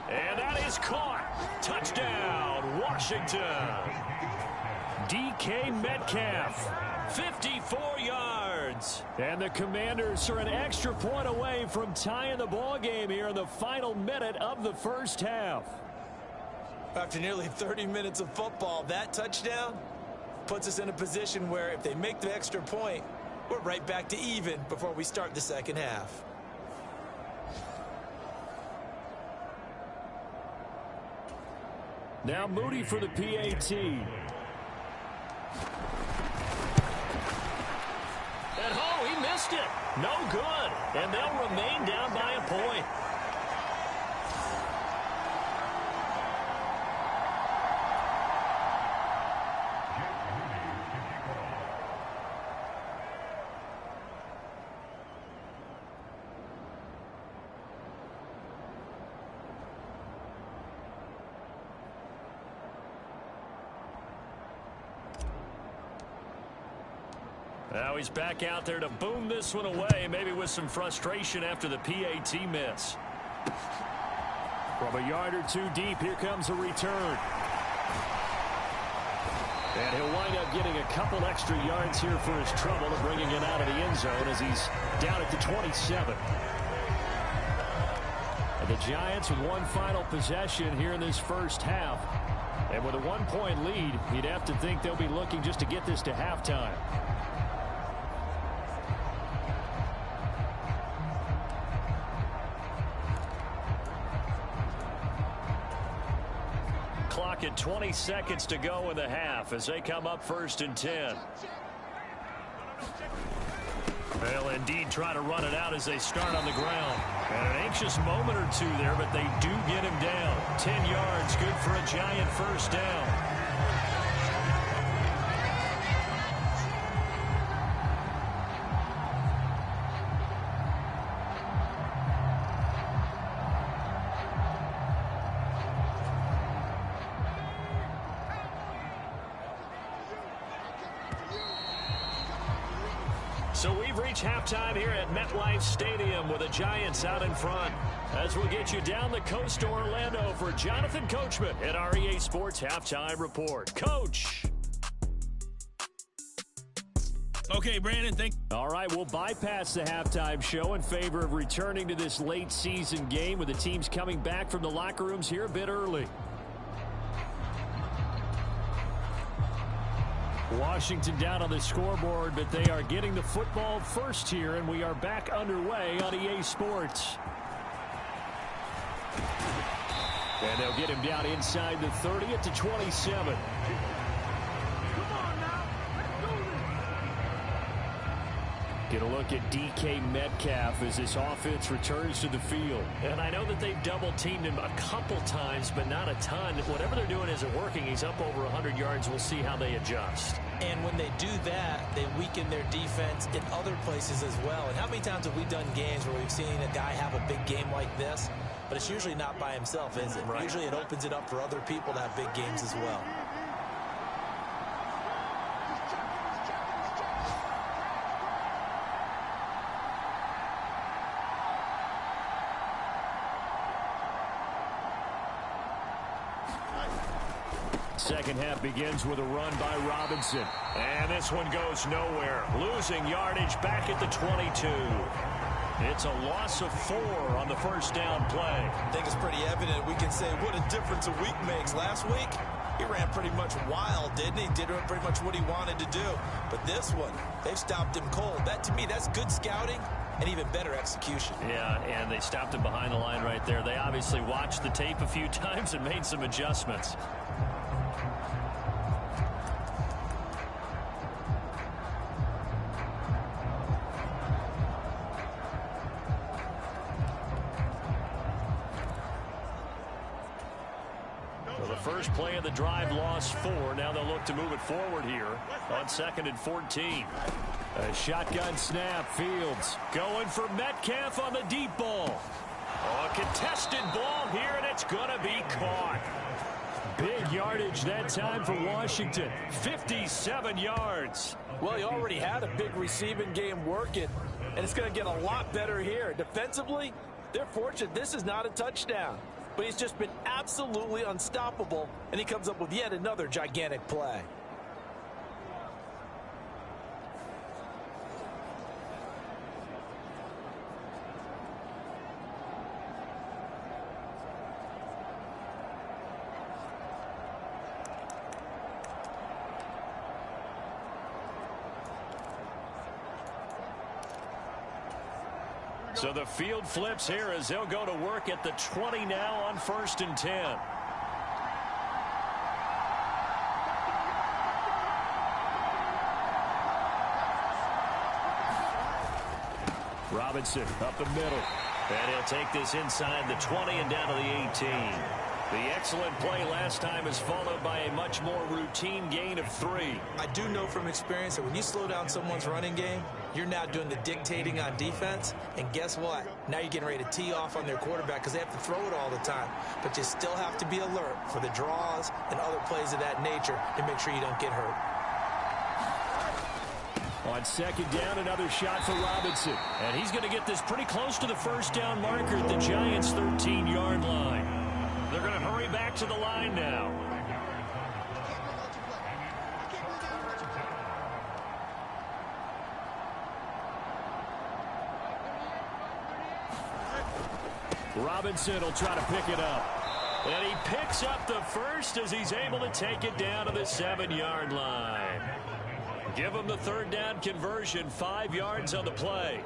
And that is caught. Touchdown, Washington. DK Metcalf. 54 yards. And the Commanders are an extra point away from tying the ball game here in the final minute of the first half. After nearly 30 minutes of football, that touchdown puts us in a position where if they make the extra point, we're right back to even before we start the second half. Now Moody for the PAT. And he missed it. No good. And they'll remain down by a point. Now he's back out there to boom this one away, maybe with some frustration after the PAT miss. From a yard or two deep, here comes a return. And he'll wind up getting a couple extra yards here for his trouble and bringing it out of the end zone as he's down at the 27. And the Giants with one final possession here in this first half. And with a 1-point lead, you'd have to think they'll be looking just to get this to halftime. Clock at 20 seconds to go in the half as they come up 1st and 10. They'll indeed try to run it out as they start on the ground. And an anxious moment or two there, but they do get him down. 10 yards, good for a Giant first down. So we've reached halftime here at MetLife Stadium with the Giants out in front. As we'll get you down the coast to Orlando for Jonathan Coachman at our EA Sports Halftime Report. Coach. Okay, Brandon, All right, we'll bypass the halftime show in favor of returning to this late season game with the teams coming back from the locker rooms here a bit early. Washington down on the scoreboard, but they are getting the football first here, and we are back underway on EA Sports. And they'll get him down inside the 30 at the 27. Get a look at DK Metcalf as this offense returns to the field. And I know that they've double-teamed him a couple times, but not a ton. Whatever they're doing isn't working. He's up over 100 yards. We'll see how they adjust. And when they do that, they weaken their defense in other places as well. And how many times have we done games where we've seen a guy have a big game like this? But it's usually not by himself, is it? Right. Usually it opens it up for other people to have big games as well. Second half begins with a run by Robinson. And this one goes nowhere. Losing yardage back at the 22. It's a loss of 4 on the first down play. I think it's pretty evident. We can say what a difference a week makes. Last week, he ran pretty much wild, didn't he? Did pretty much what he wanted to do. But this one, they've stopped him cold. That, to me, that's good scouting and even better execution. Yeah, and they stopped him behind the line right there. They obviously watched the tape a few times and made some adjustments. First play of the drive lost 4. Now they'll look to move it forward here on 2nd and 14. A shotgun snap. Fields going for Metcalf on the deep ball. A contested ball here, and it's going to be caught. Big yardage that time for Washington. 57 yards. Well, he already had a big receiving game working, and it's going to get a lot better here. Defensively, they're fortunate this is not a touchdown. But he's just been absolutely unstoppable, and he comes up with yet another gigantic play. So the field flips here as they'll go to work at the 20 now on 1st and 10. Robinson up the middle. And he'll take this inside the 20 and down to the 18. The excellent play last time is followed by a much more routine gain of 3. I do know from experience that when you slow down someone's running game, you're now doing the dictating on defense. And guess what? Now you're getting ready to tee off on their quarterback because they have to throw it all the time. But you still have to be alert for the draws and other plays of that nature and make sure you don't get hurt. On second down, another shot for Robinson. And he's going to get this pretty close to the first down marker at the Giants' 13-yard line. They're going to hurry back to the line now. Robinson will try to pick it up. And he picks up the first as he's able to take it down to the 7-yard line. Give him the third down conversion, 5 yards on the play.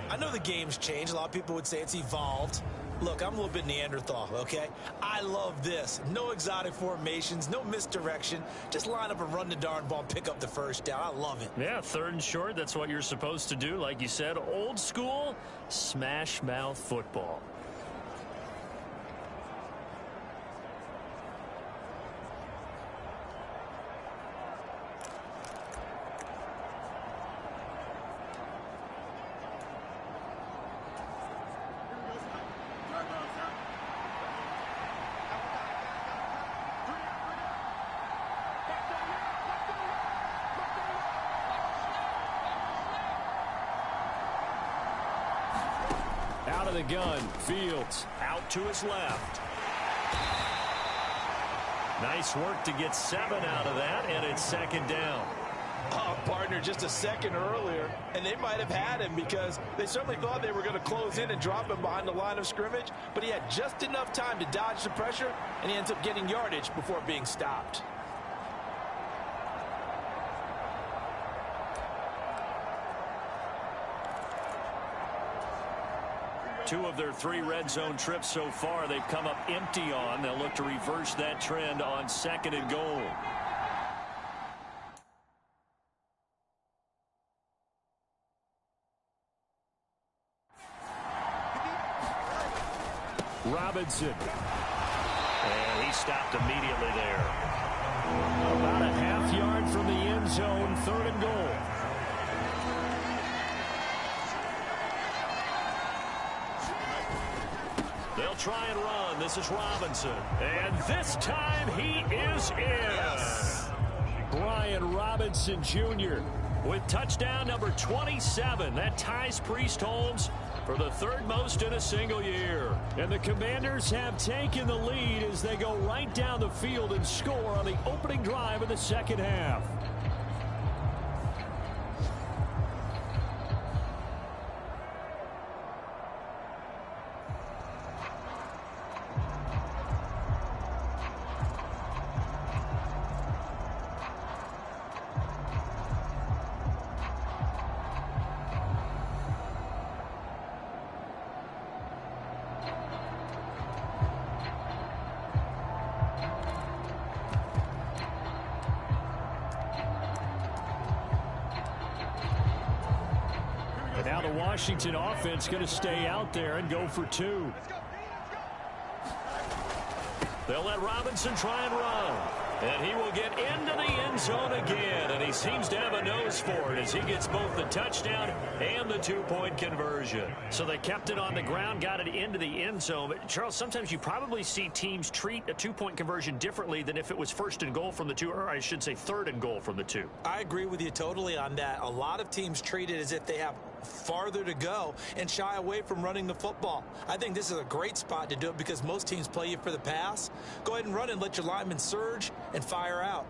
I know the game's changed. A lot of people would say it's evolved. Look, I'm a little bit Neanderthal, okay? I love this. No exotic formations, no misdirection. Just line up and run the darn ball, pick up the first down. I love it. Yeah, third and short, that's what you're supposed to do. Like you said, old school, smash mouth football. Out of the gun, Fields. Out to his left. Nice work to get 7 out of that, and it's second down. Oh, partner, just a second earlier, and they might have had him because they certainly thought they were going to close in and drop him behind the line of scrimmage, but he had just enough time to dodge the pressure, and he ends up getting yardage before being stopped. Two of their 3 red zone trips so far, they've come up empty on. They'll look to reverse that trend on second and goal. Robinson. And he stopped immediately there. About a half yard from the end zone, third and goal. They'll try and run. This is Robinson. And this time he is in. Yes. Brian Robinson Jr. with touchdown number 27. That ties Priest Holmes for the 3rd most in a single year. And the Commanders have taken the lead as they go right down the field and score on the opening drive of the second half. And now the Washington offense going to stay out there and go for 2. They'll let Robinson try and run. And he will get into the end zone again. And he seems to have a nose for it as he gets both the touchdown and the 2-point conversion. So they kept it on the ground, got it into the end zone. But, Charles, sometimes you probably see teams treat a 2-point conversion differently than if it was first and goal from the 2, or I should say third and goal from the 2. I agree with you totally on that. A lot of teams treat it as if they have farther to go and shy away from running the football. I think this is a great spot to do it because most teams play you for the pass. Go ahead and run and let your linemen surge and fire out.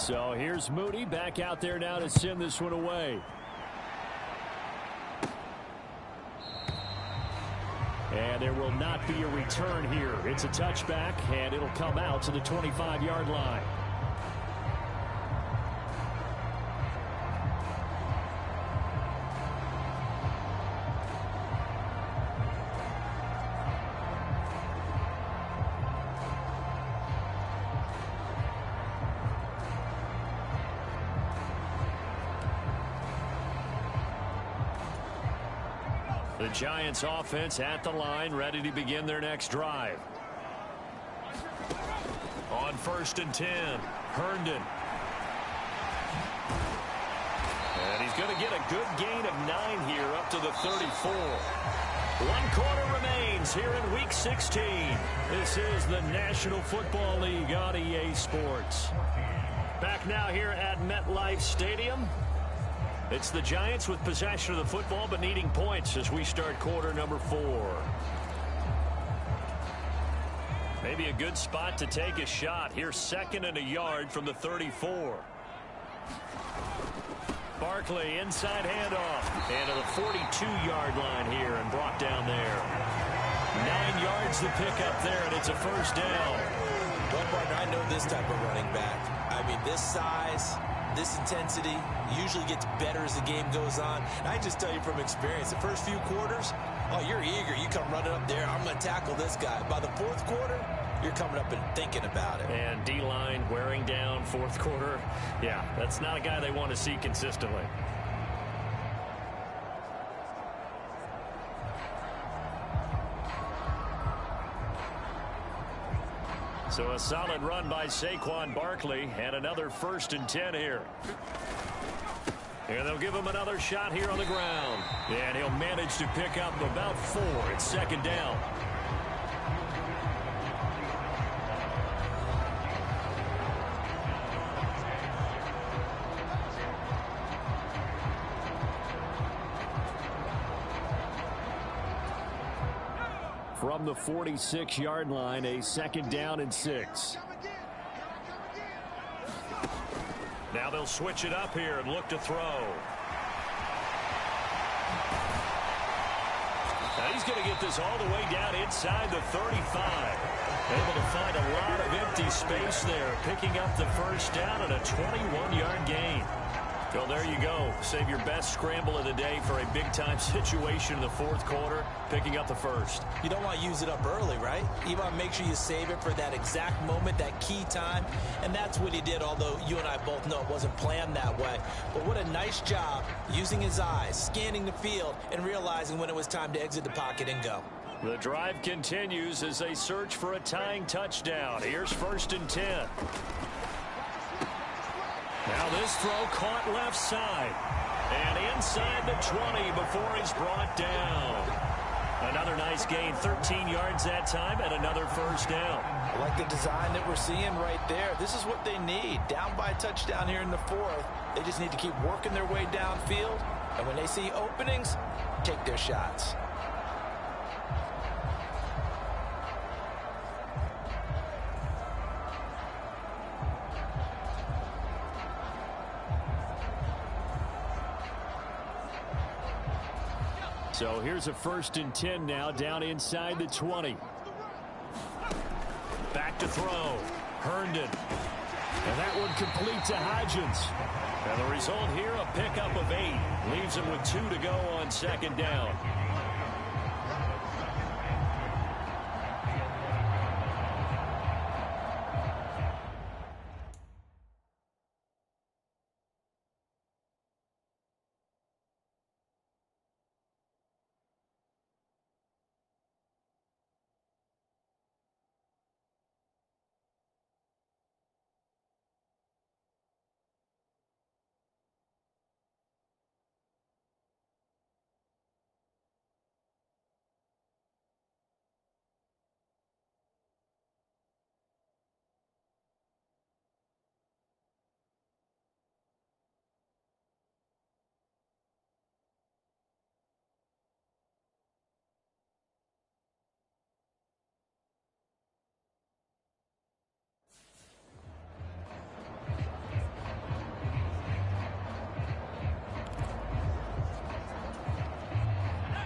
So here's Moody back out there now to send this one away. And there will not be a return here. It's a touchback, and it'll come out to the 25-yard line. The Giants offense at the line, ready to begin their next drive. On 1st and 10, Herndon. And he's going to get a good gain of 9 here up to the 34. 1 quarter remains here in Week 16. This is the National Football League on EA Sports. Back now here at MetLife Stadium. It's the Giants with possession of the football but needing points as we start quarter number 4. Maybe a good spot to take a shot. Here's 2nd and a yard from the 34. Barkley inside handoff. And to the 42-yard line here and brought down there. 9 yards to pick up there, and it's a first down. Well, partner, I know this type of running back. I mean, this size, this intensity usually gets better as the game goes on. And I just tell you from experience, the first few quarters, oh, you're eager. You come running up there. I'm going to tackle this guy. By the 4th quarter, you're coming up and thinking about it. And D-line wearing down 4th quarter. Yeah, that's not a guy they want to see consistently. So a solid run by Saquon Barkley and another 1st and 10 here. And they'll give him another shot here on the ground. And he'll manage to pick up about 4. It's 2nd down. From the 46-yard line, a 2nd down and 6. Now they'll switch it up here and look to throw. Now he's going to get this all the way down inside the 35. Able to find a lot of empty space there, picking up the first down and a 21-yard gain. Well, there you go. Save your best scramble of the day for a big-time situation in the 4th quarter, picking up the first. You don't want to use it up early, right? You want to make sure you save it for that exact moment, that key time. And that's what he did, although you and I both know it wasn't planned that way. But what a nice job using his eyes, scanning the field, and realizing when it was time to exit the pocket and go. The drive continues as they search for a tying touchdown. Here's 1st and 10. Now this throw caught left side. And inside the 20 before he's brought down. Another nice gain, 13 yards that time, and another first down. I like the design that we're seeing right there. This is what they need. Down by a touchdown here in the 4th. They just need to keep working their way downfield. And when they see openings, take their shots. So here's a 1st and 10 now, down inside the 20. Back to throw. Herndon. And that one complete to Hodgins. And the result here, a pickup of 8. Leaves him with 2 to go on 2nd down.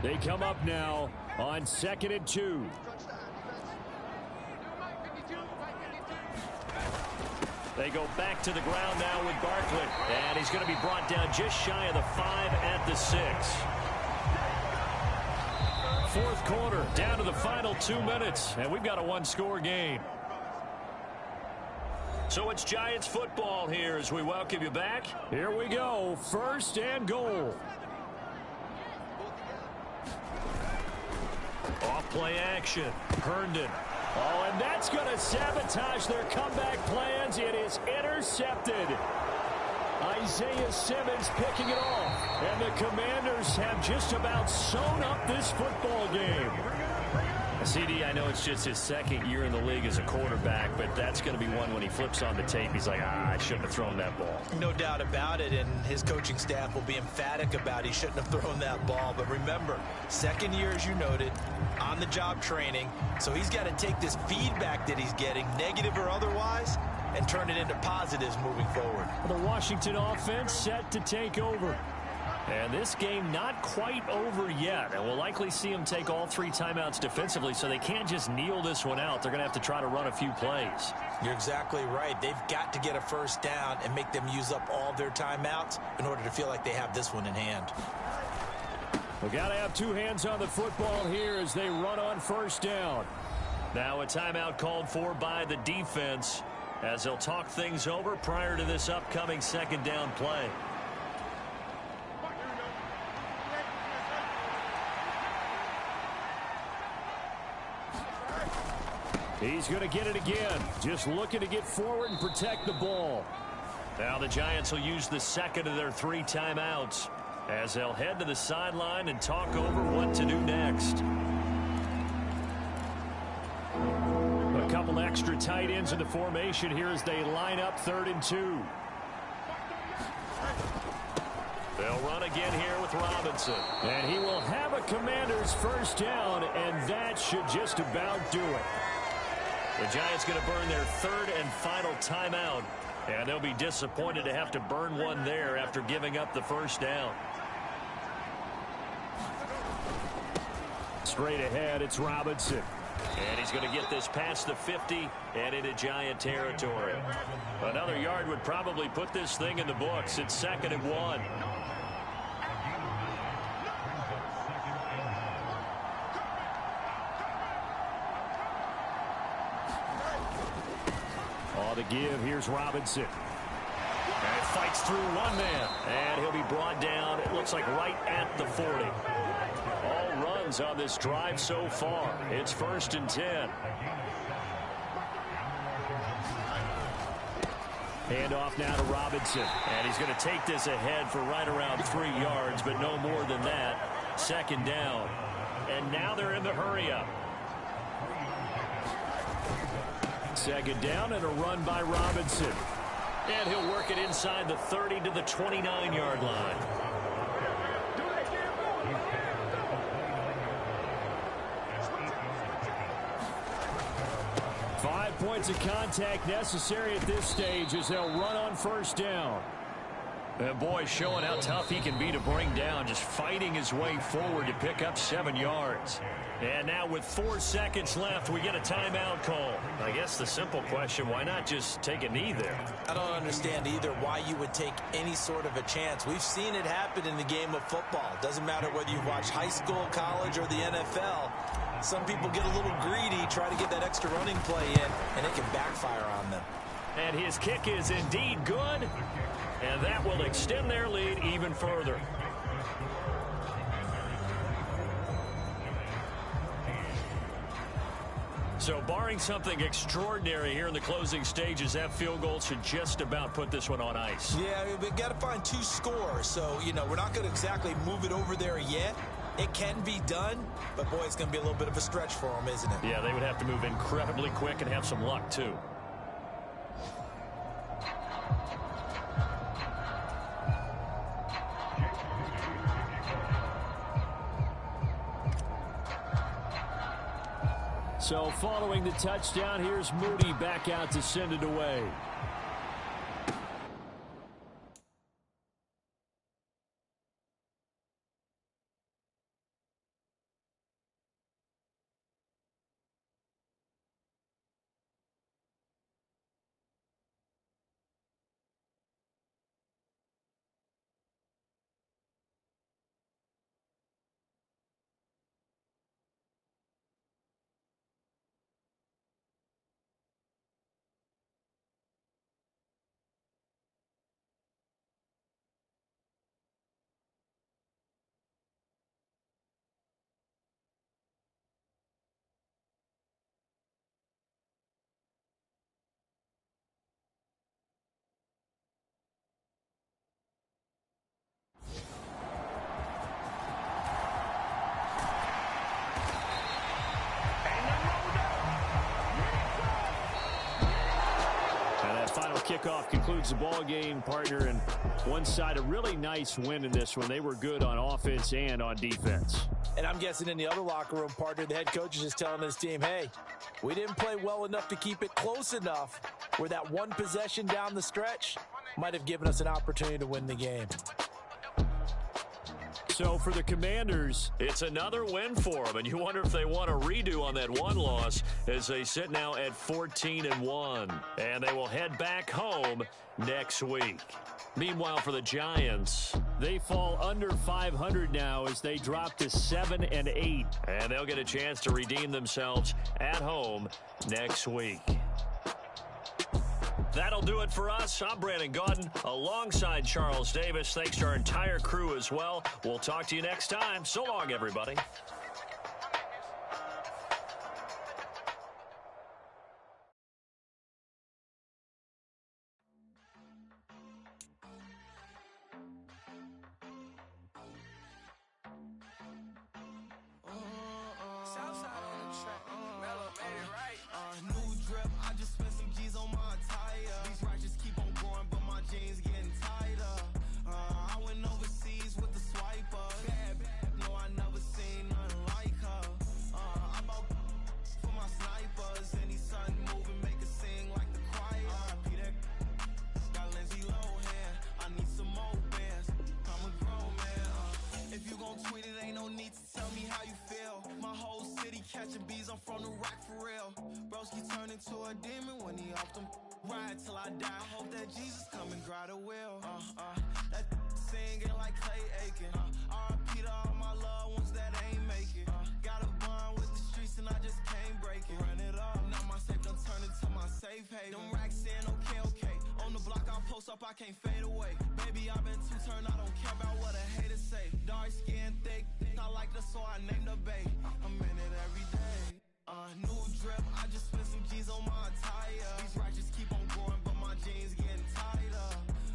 They come up now on 2nd and 2. They go back to the ground now with Barkley. And he's going to be brought down just shy of the 5 at the 6. Fourth quarter, down to the final 2 minutes. And we've got a one-score game. So it's Giants football here as we welcome you back. Here we go. 1st and goal. Off play action. Herndon. Oh, and that's going to sabotage their comeback plans. It is intercepted. Isaiah Simmons picking it off. And the Commanders have just about sewn up this football game. CD, I know it's just his 2nd year in the league as a quarterback, but that's going to be one when he flips on the tape. He's like, I shouldn't have thrown that ball. No doubt about it, and his coaching staff will be emphatic about he shouldn't have thrown that ball. But remember, 2nd year, as you noted, on-the-job training, so he's got to take this feedback that he's getting, negative or otherwise, and turn it into positives moving forward. The Washington offense set to take over. And this game not quite over yet. And we'll likely see them take all 3 timeouts defensively, so they can't just kneel this one out. They're going to have to try to run a few plays. You're exactly right. They've got to get a first down and make them use up all their timeouts in order to feel like they have this one in hand. We've got to have 2 hands on the football here as they run on first down. Now a timeout called for by the defense as they'll talk things over prior to this upcoming 2nd down play. He's going to get it again. Just looking to get forward and protect the ball. Now the Giants will use the 2nd of their 3 timeouts as they'll head to the sideline and talk over what to do next. A couple extra tight ends in the formation here as they line up 3rd and 2. They'll run again here with Robinson. And he will have a Commander's first down, and that should just about do it. The Giants going to burn their 3rd and final timeout, and they'll be disappointed to have to burn one there after giving up the first down. Straight ahead, it's Robinson. And he's going to get this past the 50 and into Giant territory. Another yard would probably put this thing in the books. It's 2nd and 1. All to give. Here's Robinson. And fights through one man. And he'll be brought down, it looks like right at the 40. All runs on this drive so far. It's 1st and 10. Handoff now to Robinson. And he's going to take this ahead for right around 3 yards, but no more than that. 2nd down. And now they're in the hurry-up. 2nd down and a run by Robinson. And he'll work it inside the 30 to the 29-yard line. Five points of contact necessary at this stage as they'll run on first down. And boy, showing how tough he can be to bring down, just fighting his way forward to pick up 7 yards. And now with 4 seconds left, we get a timeout call. I guess the simple question, why not just take a knee there? I don't understand either why you would take any sort of a chance. We've seen it happen in the game of football. Doesn't matter whether you've watched high school, college, or the NFL. Some people get a little greedy, try to get that extra running play in, and it can backfire on them. And his kick is indeed good, and that will extend their lead even further. So barring something extraordinary here in the closing stages, that field goal should just about put this one on ice. Yeah, we've got to find 2 scores. So, you know, we're not going to exactly move it over there yet. It can be done, but boy, it's going to be a little bit of a stretch for them, isn't it? Yeah, they would have to move incredibly quick and have some luck, too. So following the touchdown, here's Moody back out to send it away. kickoff concludes the ball game, partner, and one side a really nice win in this one. They were good on offense and on defense. And I'm guessing in the other locker room, partner, the head coach is just telling his team, hey, we didn't play well enough to keep it close enough where that one possession down the stretch might have given us an opportunity to win the game. So for the Commanders, it's another win for them, and you wonder if they want a redo on that one loss as they sit now at 14-1, and they will head back home next week. Meanwhile, for the Giants, they fall under 500 now as they drop to 7-8, and they'll get a chance to redeem themselves at home next week. That'll do it for us. I'm Brandon Gaudin alongside Charles Davis. Thanks to our entire crew as well. We'll talk to you next time. So long, everybody. I can't fade away. Baby, I've been too turned, I don't care about what a hater say. Dark skin, thick, I like the so I named the bae. I'm in it every day. New drip, I just spent some G's on my attire. These righteous keep on growing, but my jeans getting tighter.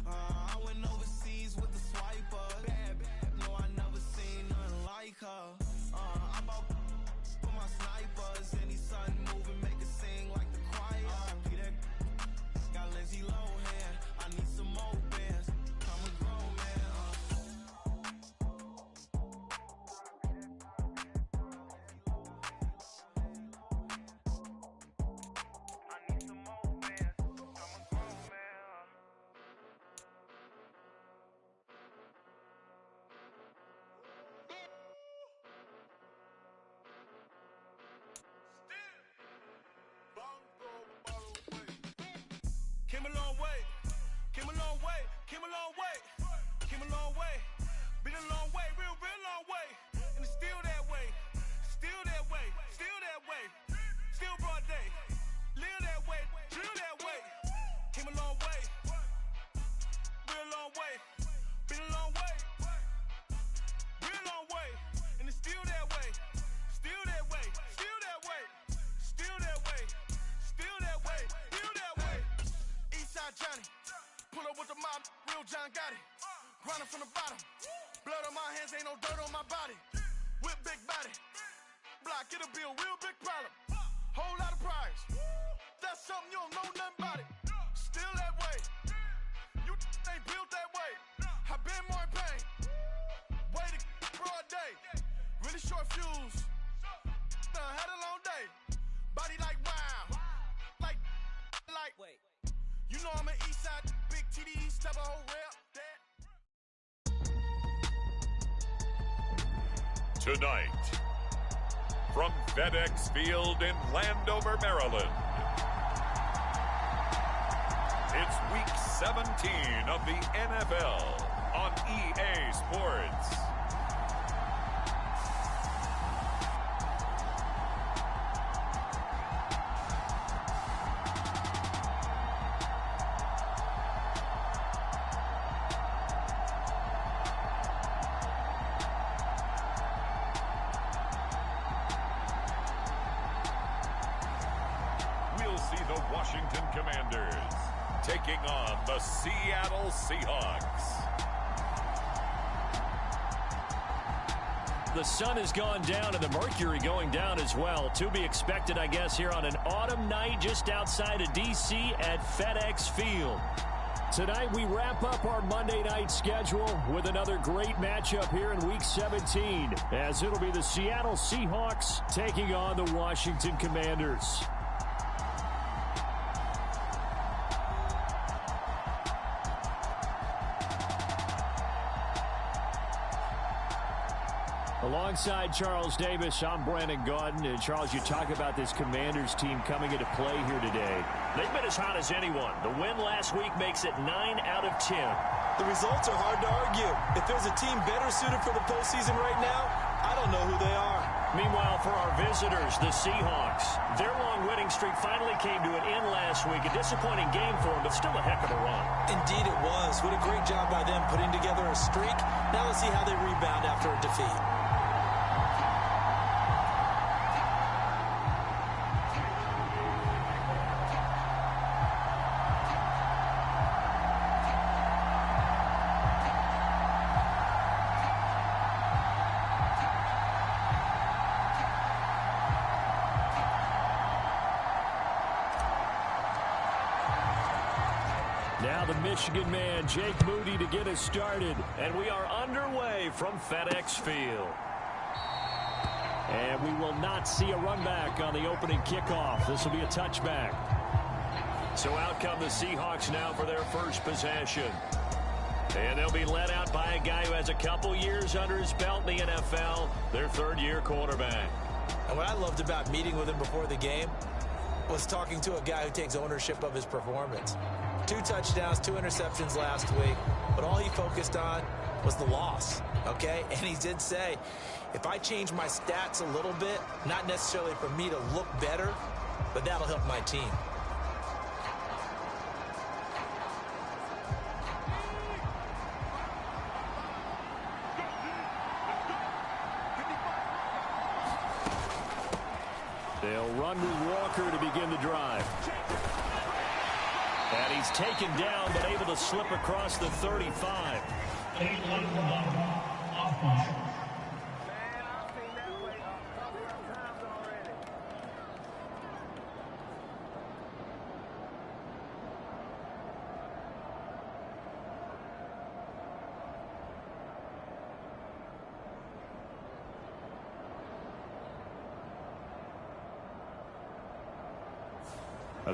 I went overseas with the swiper. Bad, no, I never seen nothing like her. I bought for my snipers. Any sun moving, make it sing like the choir. Got Lindsay Lohan. I need some more bands. I'm a grown man. I need some more bands. I'm a grown man. Came a long way. Came a long way, came a long way, came a long way, been a long way, real long way, and it's still that way, still that way, still that way, still broad day, live that way, drill that way, came a long way, real long way, been a long way, real long way, and it's still that way, still that way, still that way, still that way, still that way, still that way, Eastside Johnny. Pull up with the mob, real John got it. Grinding from the bottom. Blood on my hands, ain't no dirt on my body. Whip big body. Block, it'll be a real big problem. Whole lot of priors. That's something you don't know nothing about it. Still that way. You ain't built that way. I been more in pain. Way to broad day. Really short fuse. Had a long day. Body like wow. Like. Wait. You know I'm an east side, big TD, step a whole rep. Tonight, from FedEx Field in Landover, Maryland, it's Week 17 of the NFL on EA Sports. Washington Commanders taking on the Seattle Seahawks. The sun has gone down and the mercury going down as well. To be expected, I guess, here on an autumn night just outside of D.C. at FedEx Field. Tonight we wrap up our Monday night schedule with another great matchup here in Week 17, as it'll be the Seattle Seahawks taking on the Washington Commanders. Alongside Charles Davis, I'm Brandon Gaudin. And Charles, you talk about this Commanders team coming into play here today. They've been as hot as anyone. The win last week makes it 9 out of 10. The results are hard to argue. If there's a team better suited for the postseason right now, I don't know who they are. Meanwhile, for our visitors, the Seahawks, their long winning streak finally came to an end last week. A disappointing game for them, but still a heck of a run. Indeed it was. What a great job by them putting together a streak. Now let's see how they rebound after a defeat. Now the Michigan man, Jake Moody, to get us started. And we are underway from FedEx Field. And we will not see a run back on the opening kickoff. This will be a touchback. So out come the Seahawks now for their first possession. And they'll be led out by a guy who has a couple years under his belt in the NFL, their third-year quarterback. And what I loved about meeting with him before the game was talking to a guy who takes ownership of his performance. 2 touchdowns, 2 interceptions last week, but all he focused on was the loss, okay? And he did say, if I change my stats a little bit, not necessarily for me to look better, but that'll help my team. They'll run with Walker to begin the drive. And he's taken down, but able to slip across the 35.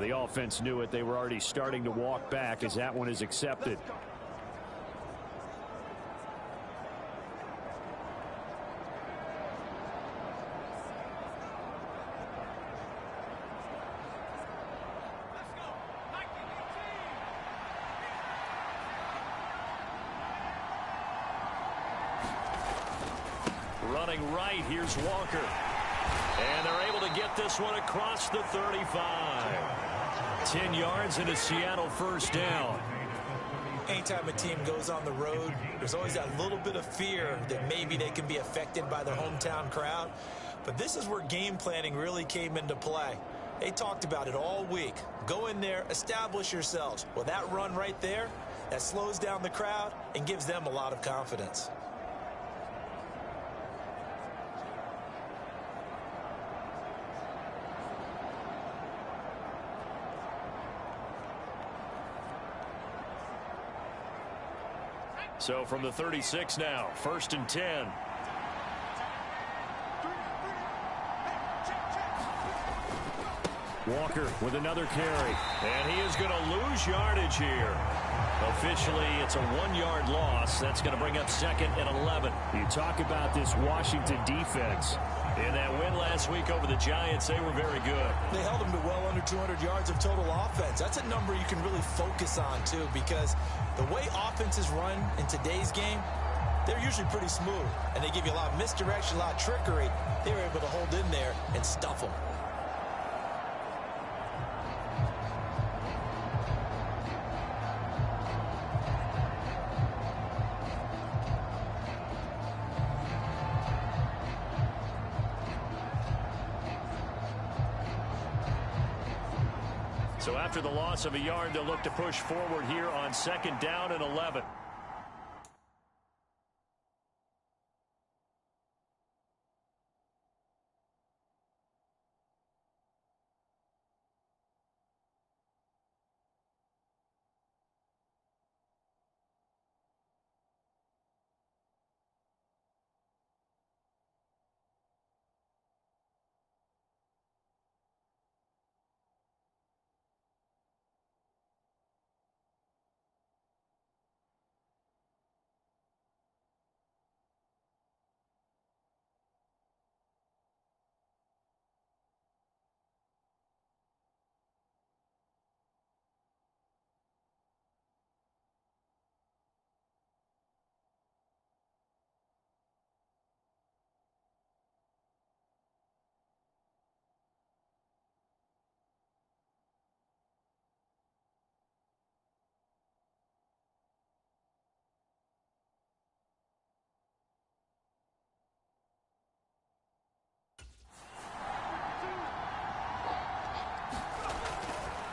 The offense knew it. They were already starting to walk back as that one is accepted. Running right, here's Walker. And they're able to get this one across the 35. 10 yards and a Seattle first down. Anytime a team goes on the road, there's always that little bit of fear that maybe they can be affected by their hometown crowd. But this is where game planning really came into play. They talked about it all week. Go in there, establish yourselves. Well, that run right there, that slows down the crowd and gives them a lot of confidence. So from the 36 now, 1st and 10. Walker with another carry. And he is going to lose yardage here. Officially, it's a 1-yard loss. That's going to bring up 2nd and 11. You talk about this Washington defense. In that win last week over the Giants, they were very good. They held them to well under 200 yards of total offense. That's a number you can really focus on, too, because the way offenses run in today's game, they're usually pretty smooth, and they give you a lot of misdirection, a lot of trickery. They were able to hold in there and stuff them. So after the loss of a yard, they'll look to push forward here on 2nd down and 11.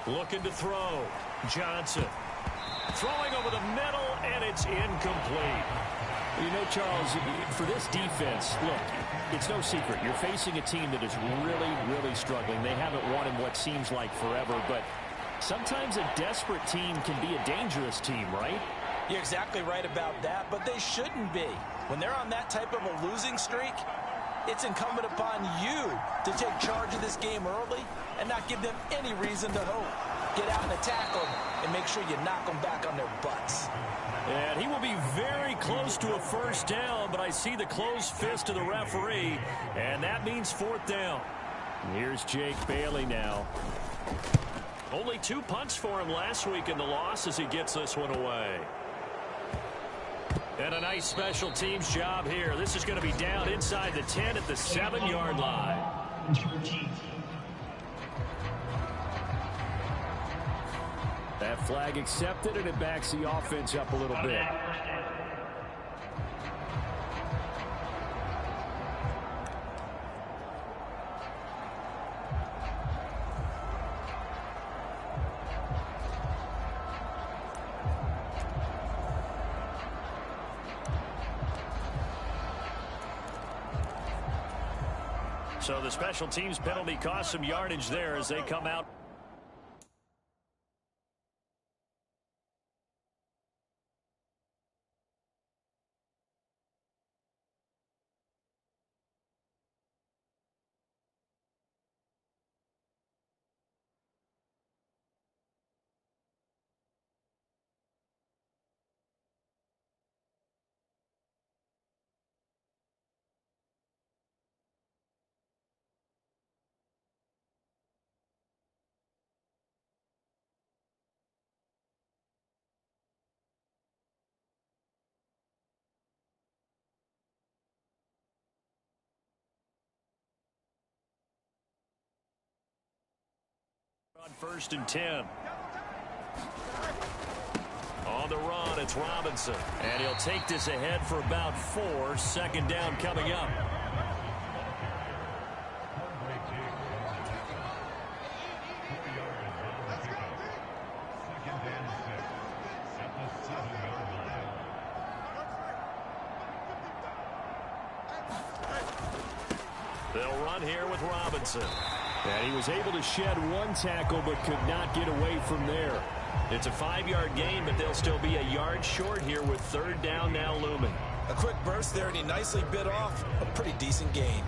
Looking to throw. Johnson. Throwing over the middle, and it's incomplete. You know, Charles, for this defense, look, it's no secret. You're facing a team that is really, really struggling. They haven't won in what seems like forever, but sometimes a desperate team can be a dangerous team, right? You're exactly right about that, but they shouldn't be. When they're on that type of a losing streak, it's incumbent upon you to take charge of this game early and not give them any reason to hope. Get out and attack them and make sure you knock them back on their butts. And he will be very close to a first down, but I see the closed fist of the referee, and that means fourth down. Here's Jake Bailey now. Only 2 punts for him last week in the loss as he gets this one away. And a nice special teams job here. This is going to be down inside the 10 at the 7-yard line. That flag accepted, and it backs the offense up a little bit. So the special teams penalty cost some yardage there as they come out. On 1st and 10. On the run, it's Robinson. And he'll take this ahead for about 4. 2nd down coming up. They'll run here with Robinson. And he was able to shed 1 tackle but could not get away from there. It's a 5-yard gain, but they'll still be a yard short here with 3rd down now looming. A quick burst there, and he nicely bit off a pretty decent gain.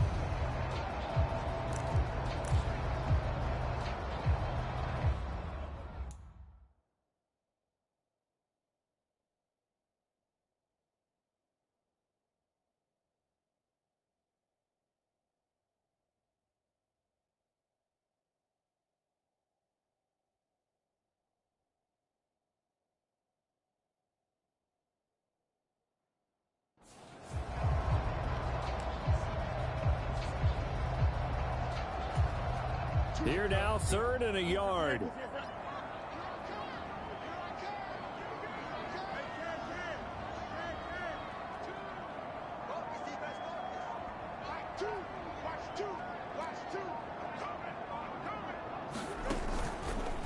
Here now, 3rd and a yard.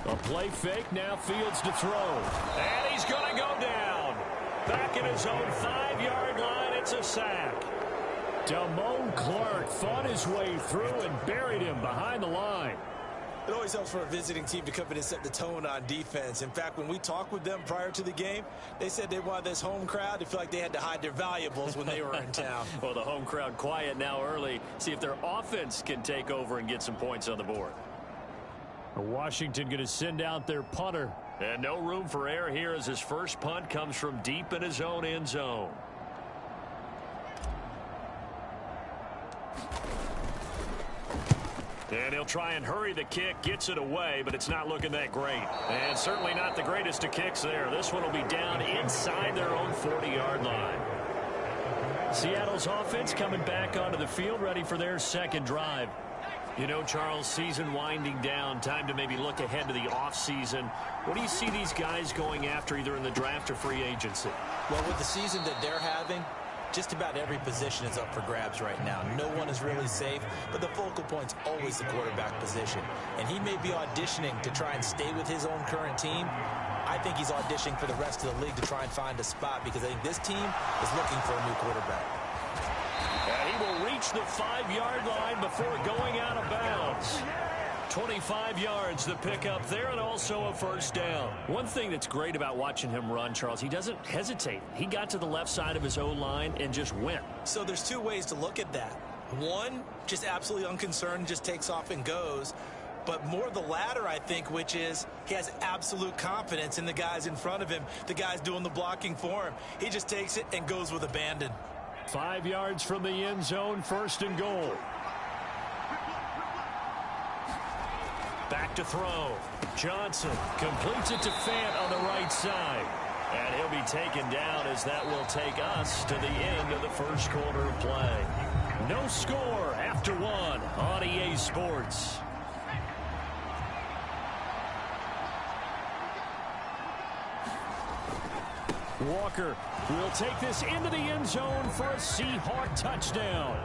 A play fake, now Fields to throw. And he's going to go down. Back in his own 5-yard line, it's a sack. Damone Clark fought his way through and buried him behind the line. It always helps for a visiting team to come in and set the tone on defense. In fact, when we talked with them prior to the game, they said they wanted this home crowd to feel like they had to hide their valuables when they were in town. Well, the home crowd quiet now early. See if their offense can take over and get some points on the board. Washington going to send out their punter. And no room for error here as his first punt comes from deep in his own end zone. And he'll try and hurry the kick, gets it away, but it's not looking that great. And certainly not the greatest of kicks there. This one will be down inside their own 40-yard line. Seattle's offense coming back onto the field, ready for their second drive. You know, Charles, season winding down, time to maybe look ahead to the offseason. What do you see these guys going after either in the draft or free agency? Well, with the season that they're having, Just about every position is up for grabs right now. No one is really safe, but the focal point's always the quarterback position. And he may be auditioning to try and stay with his own current team. I think he's auditioning for the rest of the league to try and find a spot because I think this team is looking for a new quarterback. And he will reach the 5-yard line before going out of bounds. 25 yards the pickup there, and also a first down. One thing that's great about watching him run, Charles, he doesn't hesitate. He got to the left side of his O-line and just went. So there's two ways to look at that. One, just absolutely unconcerned, just takes off and goes. But more the latter, I think, which is he has absolute confidence in the guys in front of him, the guys doing the blocking for him. He just takes it and goes with abandon. 5 yards from the end zone, first and goal. Back to throw. Johnson completes it to Fant on the right side. And he'll be taken down as that will take us to the end of the first quarter of play. No score after one on EA Sports. Walker will take this into the end zone for a Seahawk touchdown.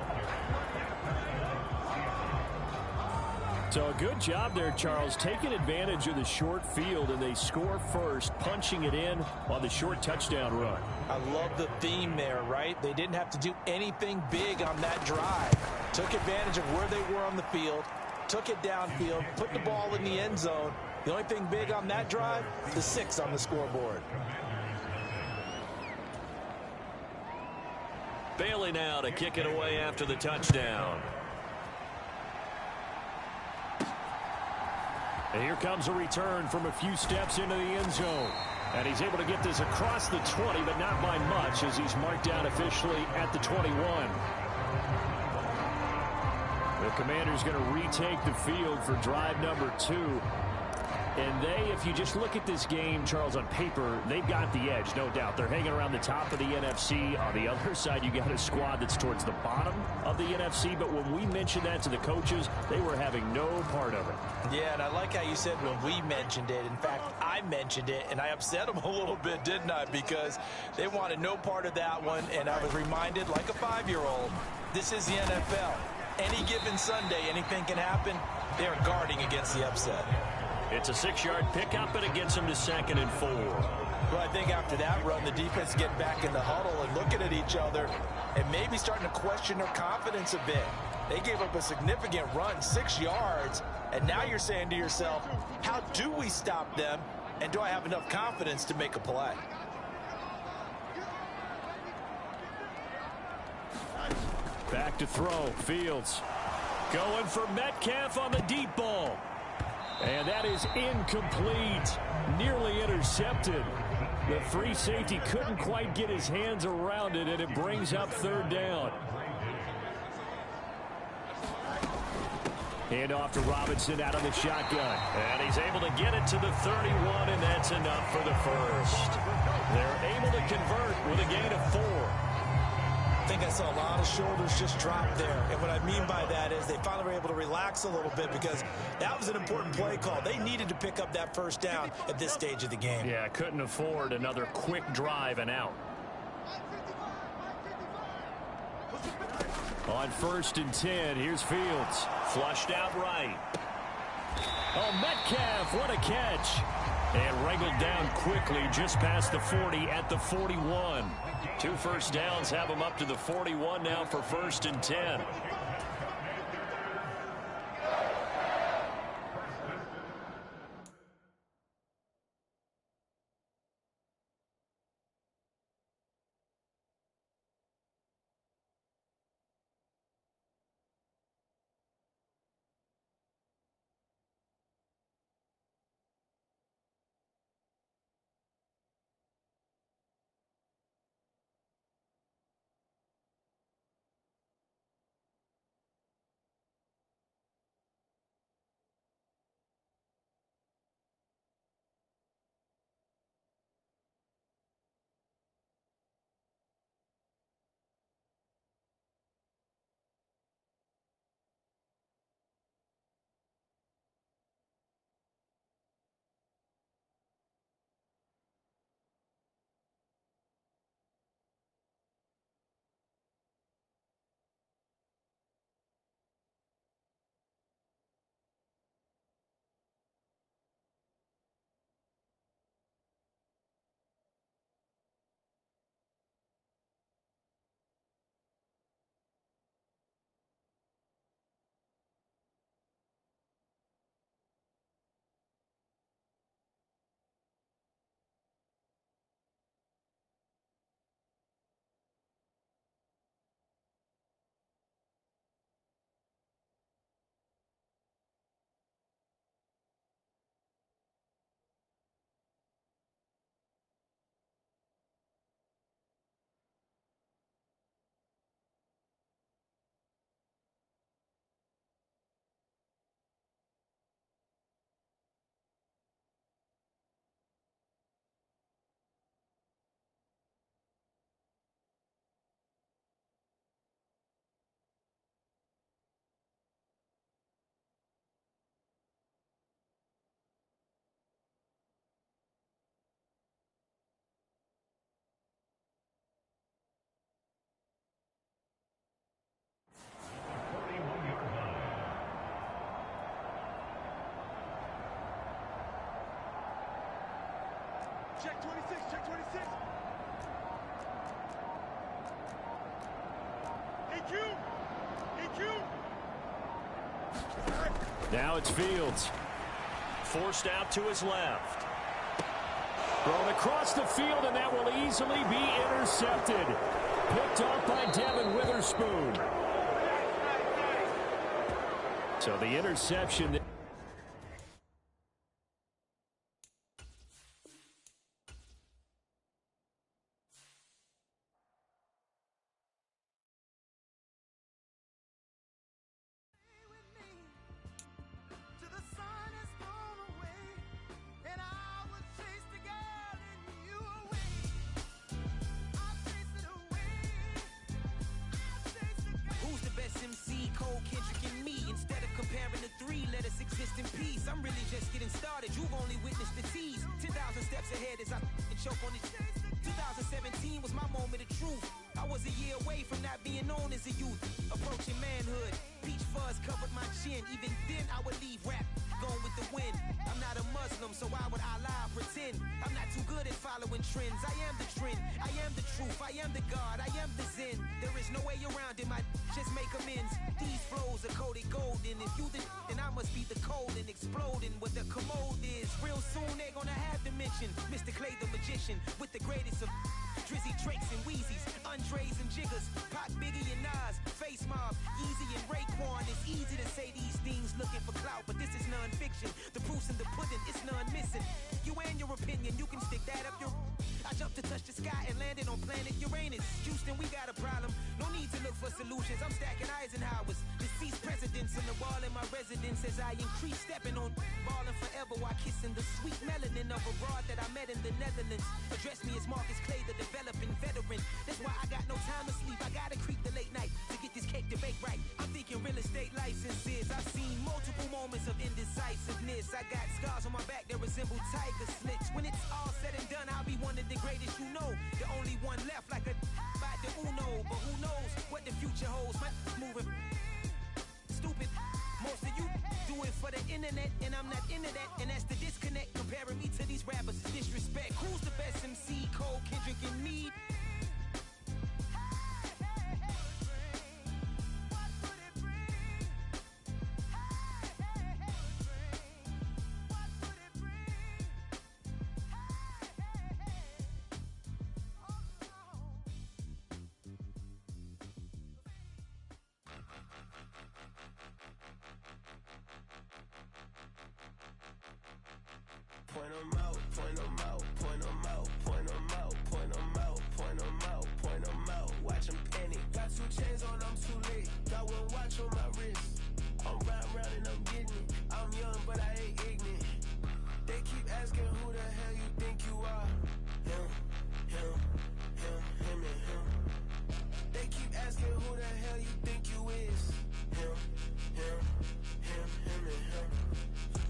So a good job there, Charles, taking advantage of the short field, and they score first, punching it in on the short touchdown run. I love the theme there, right? They didn't have to do anything big on that drive. Took advantage of where they were on the field, took it downfield, put the ball in the end zone. The only thing big on that drive, the 6 on the scoreboard. Bailey now to kick it away after the touchdown. And here comes a return from a few steps into the end zone. And he's able to get this across the 20, but not by much, as he's marked down officially at the 21. The Commander's going to retake the field for drive number 2. And they, if you just look at this game, Charles, on paper, they've got the edge, no doubt. They're hanging around the top of the NFC. On the other side, you got a squad that's towards the bottom of the NFC. But when we mentioned that to the coaches, they were having no part of it. Yeah, and I like how you said when we mentioned it. In fact, I mentioned it, and I upset them a little bit, didn't I? Because they wanted no part of that one, and I was reminded, like a 5-year-old, this is the NFL. Any given Sunday, anything can happen. They are guarding against the upset. It's a 6-yard pickup, and it gets them to 2nd and 4. Well, I think after that run, the defense get back in the huddle and looking at each other and maybe starting to question their confidence a bit. They gave up a significant run, 6 yards, and now you're saying to yourself, how do we stop them, and do I have enough confidence to make a play? Back to throw, Fields. Going for Metcalf on the deep ball. And that is incomplete. Nearly intercepted. The free safety couldn't quite get his hands around it, and it brings up 3rd down. Hand off to Robinson out of the shotgun. And he's able to get it to the 31, and that's enough for the first. They're able to convert with a gain of 4. I think I saw a lot of shoulders just drop there. And what I mean by that is they finally were able to relax a little bit because that was an important play call. They needed to pick up that first down at this stage of the game. Yeah, couldn't afford another quick drive and out. On 1st and 10, here's Fields. Flushed out right. Oh, Metcalf, what a catch. And wrangled down quickly just past the 40 at the 41. 2 first downs have him up to the 41 now for 1st and 10. Check 26, check 26. EQ! EQ! Now it's Fields. Forced out to his left. Thrown across the field, and that will easily be intercepted. Picked off by Devin Witherspoon. So the interception. Who's the best MC? Cole, Kendrick, and me. Instead of comparing the three, let us exist in peace. I'm really just getting started. You've only witnessed the tease. 10,000 steps ahead as I choke on it. 2017 was my moment of truth. I was a year away from not being known as a youth. Approaching manhood. Peach fuzz covered my chin. Even then, I would leave rap going with the wind. I'm not a Muslim, so why would I lie or pretend? I'm not too good at following trends. I am the trend. I am the truth. I am the God. I am the Zen. There is no way around it. My just make amends. These flows are coated golden. If you then I must be the cold and exploding. What the commode is. Real soon they're gonna have to mention Mr. Clay the magician with the greatest of Drizzy, Drakes, and Wheezies, Andres and Jiggers, Pac, Biggie, and Nas, Face Mob, Easy and Raekwon. It's easy to say these things looking for clout, but this is non-fiction. The proof's in the pudding, it's none missing. You and your opinion, you can stick that up your... I jumped to touch the sky and landed on planet Uranus. Houston, we got a problem. No need to look for solutions. I'm stacking Eisenhowers. Deceased presidents in the wall in my residence as I increase stepping on balling forever while kissing the sweet melanin of a broad that I met in the Netherlands. Address me as Marcus Clay, the developing veteran. That's why I got no time to sleep. I gotta creep the late night to get this cake to bake right. I'm thinking real estate licenses. I've seen multiple moments of indecisiveness. I got scars on my back that resemble tiger slits. When it's all said and done, I'll be one of the greatest you know. The only one left like a by the Uno. But who knows what the future holds? My moving stupid. Most of you do it for the internet, and I'm not into that. And that's the disconnect. Comparing me to these rappers is disrespect. Who's the best MC? Cole, Kendrick, and me. Point 'em out, point 'em out, point 'em out, point 'em out, point 'em out, point 'em out, point 'em out. Watch 'em panic. Got 2 chains on, I'm too late. Got 1 watch on my wrist. I'm round and I'm getting it. I'm young, but I ain't ignorant. They keep asking who the hell you think you are. Him, him, him, him, and him. They keep asking who the hell you think you is. Him, him, him, him, and him.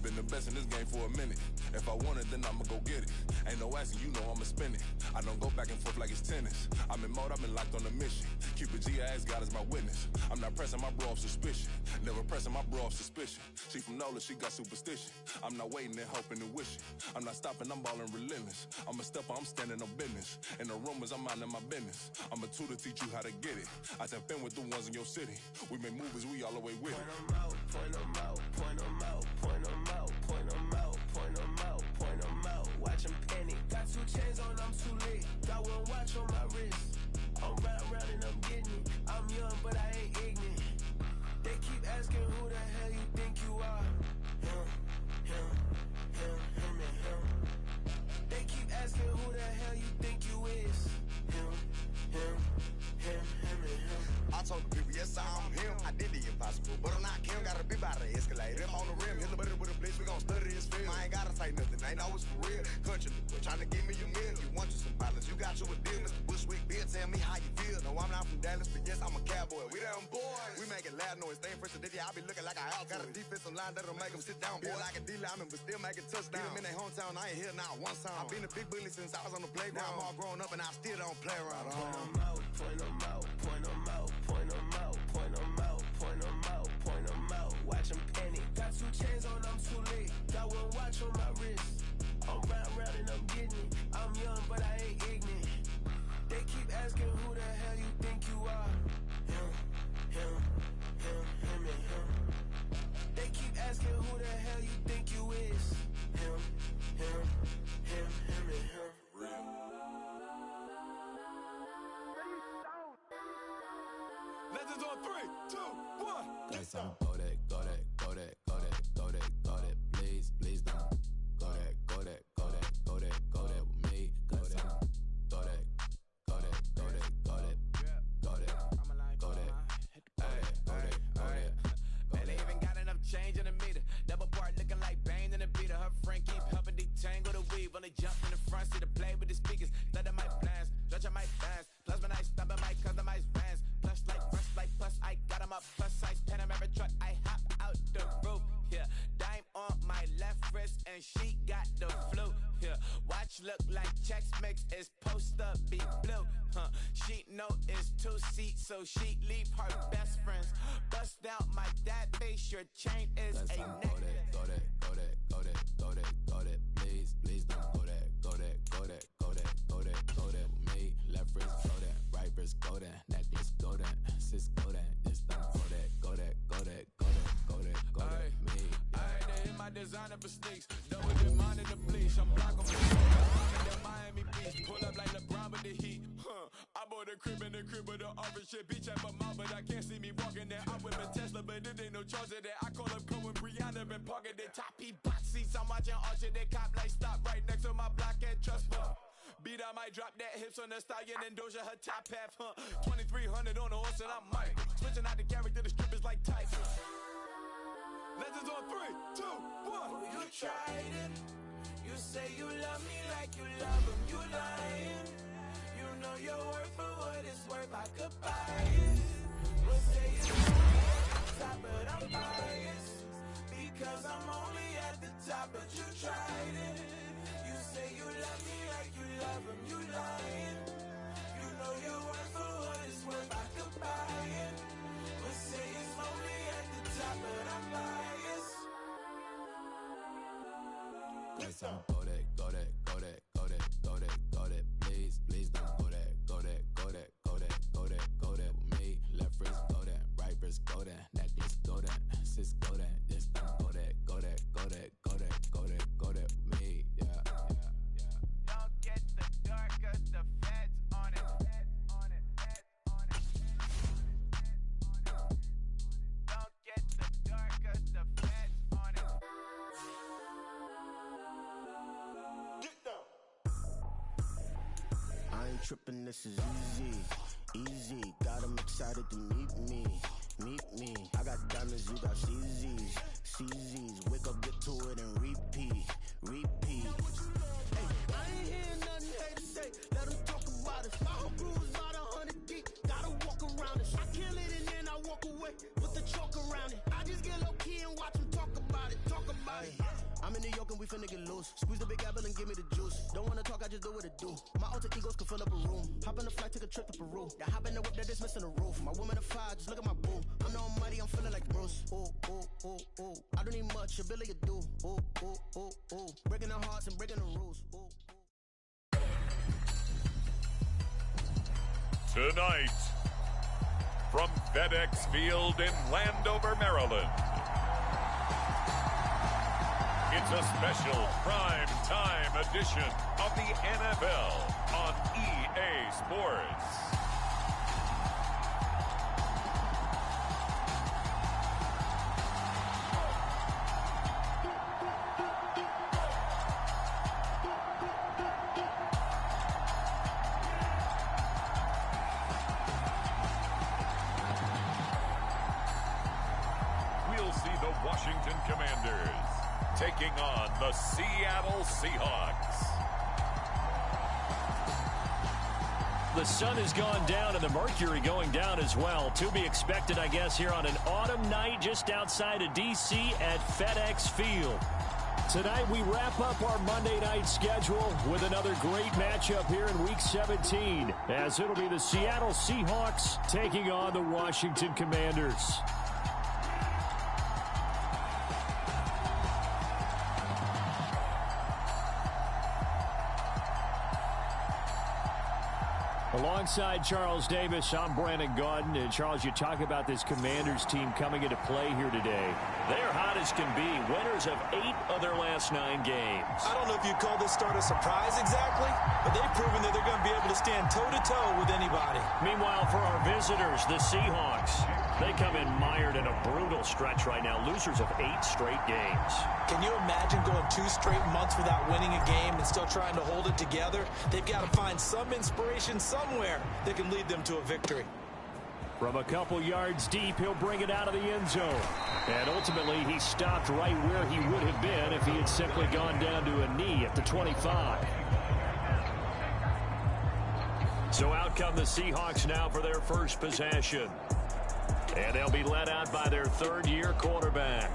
Been the best in this game for a minute. If I want it, then I'ma go get it. Ain't no asking, you know I'ma spin it. I don't go back and forth like it's tennis. I'm in mode, I've been locked on a mission. Cupid G, I ask God as my witness. I'm not pressing my bro off suspicion. Never pressing my bro off suspicion. She from Nola, she got superstition. I'm not waiting and hoping and wishing. I'm not stopping, I'm balling relentless. I'm a stepper, I'm standing on business. In the rumors, I'm minding my business. I'm a tutor, teach you how to get it. I tap in with the ones in your city. We make movies, we all the way with it. Point 'em out, point 'em out, point 'em out, point 'em out, point 'em out, point 'em out, point 'em out. Watch 'em panic. Got 2 chains on, I'm too late. Got 1 watch on my wrist. I'm round and I'm getting it. I'm young, but I ain't ignorant. They keep asking who the hell you think you are. Him, him, him, him, and him. They keep asking who the hell you think you is. Him, him, him, him, and him. I told the people, yes, I'm him. I did the impossible, but I'm not Kim. Gotta be by the escalator. If on the rim, hit the butter with a blitz, we gon' study this film. I ain't gotta say nothing, ain't always for real. Country, trying to give me a meal. You want you some violence, you got you a deal. Mr. Bushwick, Bill, tell me how you feel. No, I'm not from Dallas, but yes, I'm a cowboy. We them boys. We making loud noise, staying fresh today. I be looking like I out. Got a defensive line that'll make them sit down. Boy, like a D-lineman, but still making touchdowns. Beat them in their hometown, I ain't here now one time. I've been a big bully since I was on the playground. Now I'm all grown up and I still don't play around. Point 'em out, point 'em out, point 'em out, point 'em out, point 'em out, point 'em out, point 'em out. Watch 'em panic. Got 2 chains on, I'm too late. Got 1 watch on my wrist. I'm round and I'm getting it. I'm young, but I ain't ignorant. They keep asking who the hell you think you are. Him, and him. They keep asking who the hell you think you is. Him, and him. Legends on 3, 2, 1. That's on go that, go that, go that, go that, go that, go that. Please don't go that, go that, go that, go that, go that with me. Go that, go that, go that, go that, go that, go that, go that, go that. Man, they even got enough change in the meter. Double part looking like Bane in the beater. Her friend keep helping detangle the weave. When they jump in the front seat to play with the speakers. Let my plans, stretch my fans. Plus when I stop at my customized vans. Plus like fresh like plus I got 'em up. Plus size Panamera truck. I hop out the roof. Yeah, dime on my left wrist and she got the flu. Yeah, watch look like checks mix is supposed to be blue. She know it's 2 seats, so she leave her best friends. Bust down my dad face. Your chain is That's a on neck. go that, go that, go that, go that, go that, go that. Please don't go that, go that, go that, go that, go that, go that with me. Left wrist go that, right wrist go that, necklace go that, sis go that, this don't go that, go that, go that, go that, go that, go that, me. I had to hit my designer for sneaks. Double the mine in the bleach. I'm block 'em. I'm in the Miami Beach. Pull up like LeBron with the heat. I bought a crib in the crib with the orange shit. Beach at my mouth, but I can't see me walking there. I whip a Tesla, but it ain't no charge of that. I call up Cohen Brianna and parking the top P box seats. I'm watching Archer. They cop like stop right next to my block at Trust Fund. Beat, I might drop that hips on the stallion and Doja her top half. 2300 on the horse and I'm Mike. Switching out the character, the strippers like Type. Legends on 3, 2, 1. Oh, you tried it. You say you love me like you love him. You lying. You know your worth for what it's worth. I could buy it. We'll say it's only at the top, but I'm biased. Because I'm only at the top, but you tried it. You say you love me like you love him. You lying. You know your worth for what it's worth. I could buy it. We'll say it's only at the top, but I'm biased. That's on go that, go that, go that, go that, go that, go that. Please don't go that, go that, go that, go that, go that, go that with me. Left wrist go that, right wrist go that, necklace go that, sis go that, this don't go that, go that, go that, go that, go that, go that with me. Yeah. Don't get the dark 'cause the feds on it. Don't get the dark 'cause the feds on it. Get down. I ain't tripping, this is easy. Got 'em excited to meet me. I got diamonds, you got CZs. Wake up, get to it, and repeat. Hey, I ain't hearing nothing hate to say. Let 'em talk about it. My whole crew is about 100 deep. Gotta walk around it. I kill it and then I walk away with the chalk around it. I just get low key and watch 'em talk about it. I'm in New York and we finna get loose. Squeeze the big apple and give me the juice. Don't wanna talk, I just do what it do. My alter egos can fill up a room. Hop on the flight, take a trip to Peru. That hop in the whip, that is missing the roof. My woman a fire, just look at my boo. I'm the almighty, I'm feeling like Bruce. Ooh. I don't need much, ability to do. Ooh. Breaking the hearts and breaking the rules. Ooh. Tonight, from FedEx Field in Landover, Maryland, it's a special prime time edition of the NFL on EA Sports. We'll see the Washington Commanders taking on the Seattle Seahawks. The sun has gone down and the mercury going down as well. To be expected, I guess, here on an autumn night just outside of D.C. at FedEx Field. Tonight we wrap up our Monday night schedule with another great matchup here in Week 17, as it'll be the Seattle Seahawks taking on the Washington Commanders. Alongside Charles Davis, I'm Brandon Gaudin. And Charles, you talk about this Commanders team coming into play here today. They're hot as can be. Winners of 8 of their last 9 games. I don't know if you'd call this start a surprise exactly, but they've proven that they're going to be able to stand toe-to-toe with anybody. Meanwhile, for our visitors, the Seahawks, they come in mired in a brutal stretch right now. Losers of 8 straight games. Can you imagine going 2 straight months without winning a game and still trying to hold it together? They've got to find some inspiration somewhere that can lead them to a victory. From a couple yards deep, he'll bring it out of the end zone. And ultimately, he stopped right where he would have been if he had simply gone down to a knee at the 25. So out come the Seahawks now for their first possession. And they'll be led out by their third-year quarterback.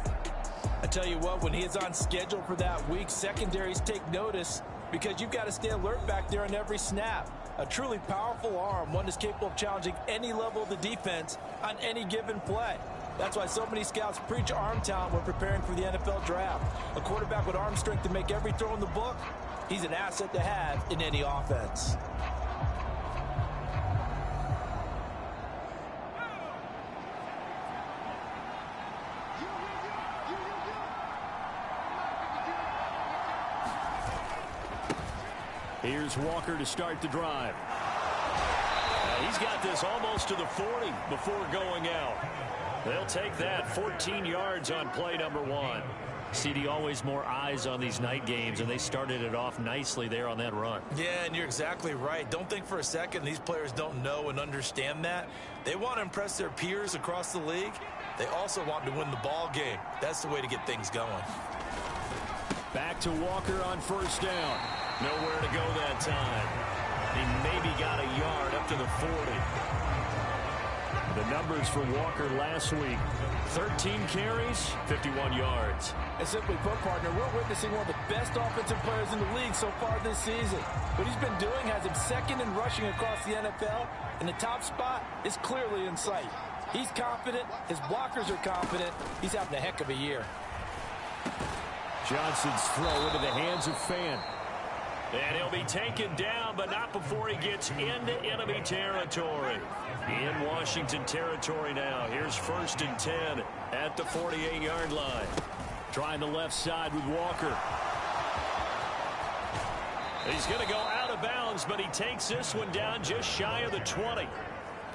I tell you what, when he is on schedule for that week, secondaries take notice because you've got to stay alert back there on every snap. A truly powerful arm, one that's capable of challenging any level of the defense on any given play. That's why so many scouts preach arm talent when preparing for the NFL draft. A quarterback with arm strength to make every throw in the book, he's an asset to have in any offense. Here's Walker to start the drive. He's got this almost to the 40 before going out. They'll take that 14 yards on play number 1. CD, always more eyes on these night games, and they started it off nicely there on that run. Yeah, and you're exactly right. Don't think for a second these players don't know and understand that. They want to impress their peers across the league. They also want to win the ball game. That's the way to get things going. Back to Walker on first down. Nowhere to go that time. He maybe got a yard up to the 40. The numbers for Walker last week: 13 carries, 51 yards. And simply put, partner, we're witnessing one of the best offensive players in the league so far this season. What he's been doing has him second in rushing across the NFL, and the top spot is clearly in sight. He's confident. His blockers are confident. He's having a heck of a year. Johnson's throw into the hands of Fan. And he'll be taken down, but not before he gets into enemy territory. In Washington territory now. Here's 1st and 10 at the 48-yard line. Trying the left side with Walker. He's going to go out of bounds, but he takes this one down just shy of the 20.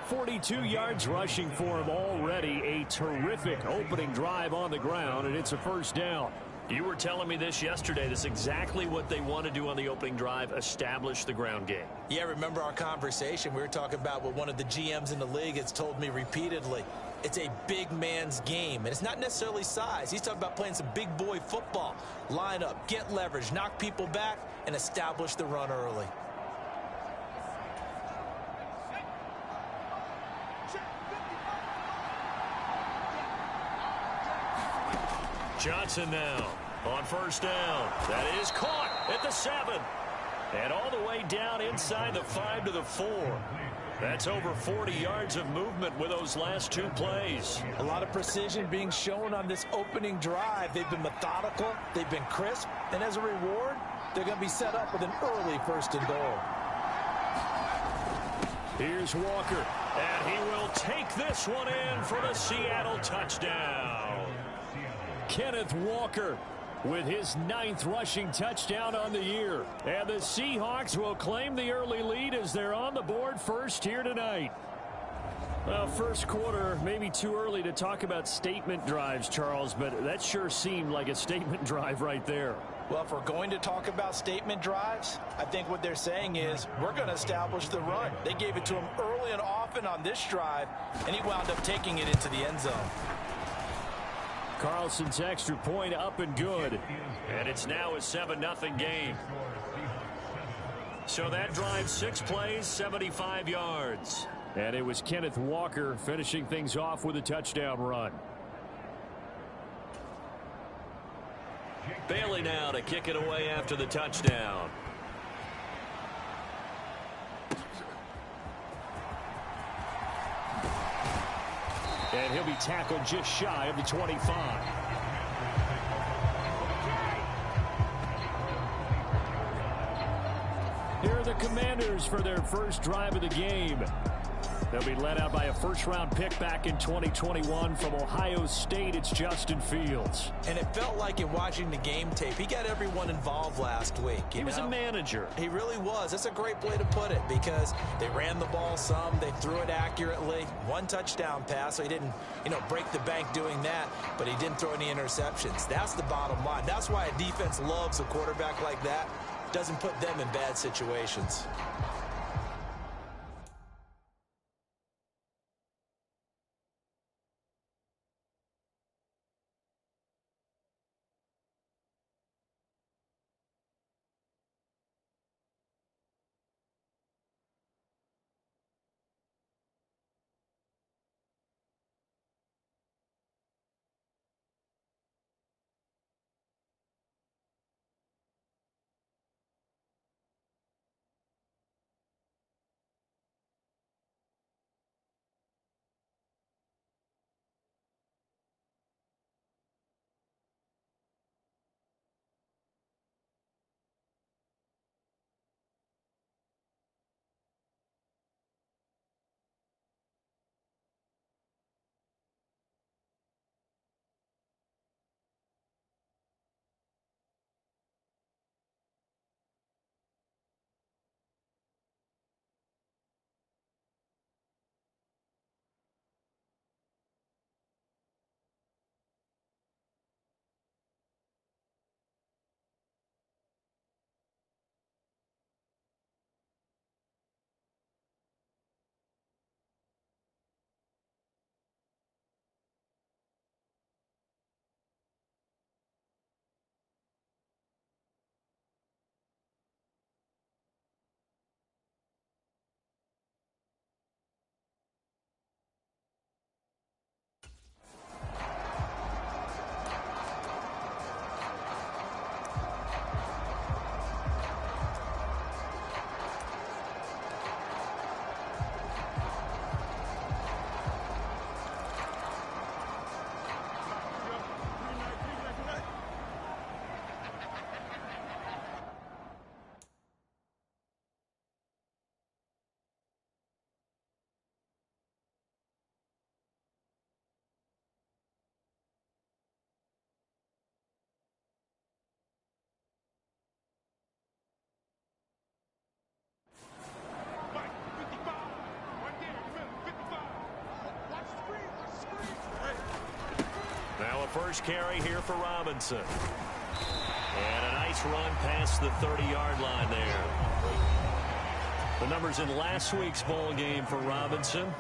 42 yards rushing for him already. A terrific opening drive on the ground, and it's a first down. You were telling me this yesterday. That's exactly what they want to do on the opening drive, establish the ground game. Yeah, remember our conversation? We were talking about what one of the GMs in the league has told me repeatedly. It's a big man's game, and it's not necessarily size. He's talking about playing some big boy football. Line up, get leverage, knock people back, and establish the run early. Johnson now on first down. That is caught at the 7. And all the way down inside the 5 to the 4. That's over 40 yards of movement with those last 2 plays. A lot of precision being shown on this opening drive. They've been methodical. They've been crisp. And as a reward, they're going to be set up with an early 1st and goal. Here's Walker. And he will take this one in for the Seattle touchdown. Kenneth Walker with his 9th rushing touchdown on the year. And the Seahawks will claim the early lead as they're on the board first here tonight. Well, first quarter, maybe too early to talk about statement drives, Charles, but that sure seemed like a statement drive right there. Well, if we're going to talk about statement drives, I think what they're saying is we're going to establish the run. They gave it to him early and often on this drive, and he wound up taking it into the end zone. Carlson's extra point up and good. And it's now a 7-0 game. So that drive, 6 plays, 75 yards. And it was Kenneth Walker finishing things off with a touchdown run. Bailey now to kick it away after the touchdown. And he'll be tackled just shy of the 25. Here are the Commanders for their first drive of the game. They'll be led out by a first-round pick back in 2021 from Ohio State. It's Justin Fields. And it felt like in watching the game tape, he got everyone involved last week. He was a manager. He really was. That's a great way to put it because they ran the ball some. They threw it accurately. One touchdown pass, so he didn't, break the bank doing that, but he didn't throw any interceptions. That's the bottom line. That's why a defense loves a quarterback like that. Doesn't put them in bad situations. Now a first carry here for Robinson. And a nice run past the 30-yard line there. The numbers in last week's bowl game for Robinson,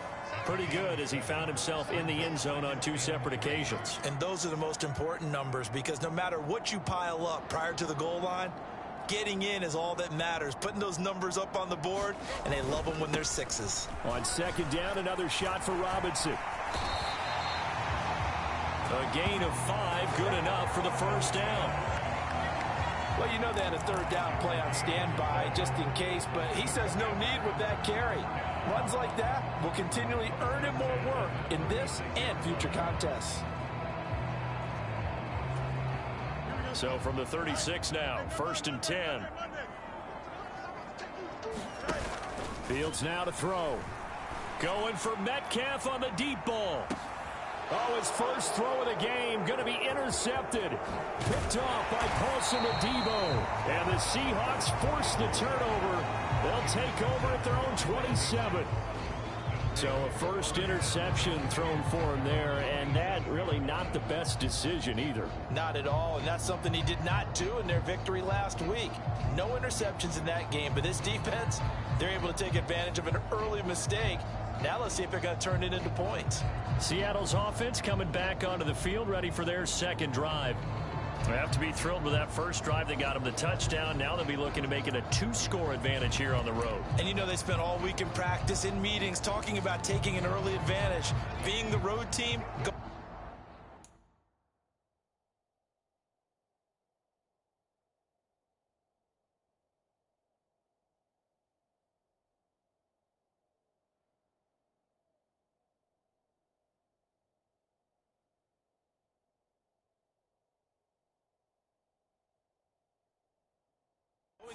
pretty good as he found himself in the end zone on 2 separate occasions. And those are the most important numbers because no matter what you pile up prior to the goal line, getting in is all that matters. Putting those numbers up on the board, and they love them when they're 6s. On second down, another shot for Robinson. A gain of 5, good enough for the first down. Well, you know they had a third down play on standby just in case, but he says no need with that carry. Runs like that will continually earn him more work in this and future contests. So from the 36 now, 1st and 10. Fields now to throw. Going for Metcalf on the deep ball. Oh, his first throw of the game going to be intercepted. Picked off by Paulson Adebo. And the Seahawks force the turnover. They'll take over at their own 27. So a first interception thrown for him there, and that really not the best decision either. Not at all, and that's something he did not do in their victory last week. No interceptions in that game, but this defense, they're able to take advantage of an early mistake. Now let's see if they're going to turn it into points. Seattle's offense coming back onto the field, ready for their second drive. They have to be thrilled with that first drive. They got them the touchdown. Now they'll be looking to make it a 2-score advantage here on the road. And you know they spent all week in practice, in meetings, talking about taking an early advantage. Being the road team,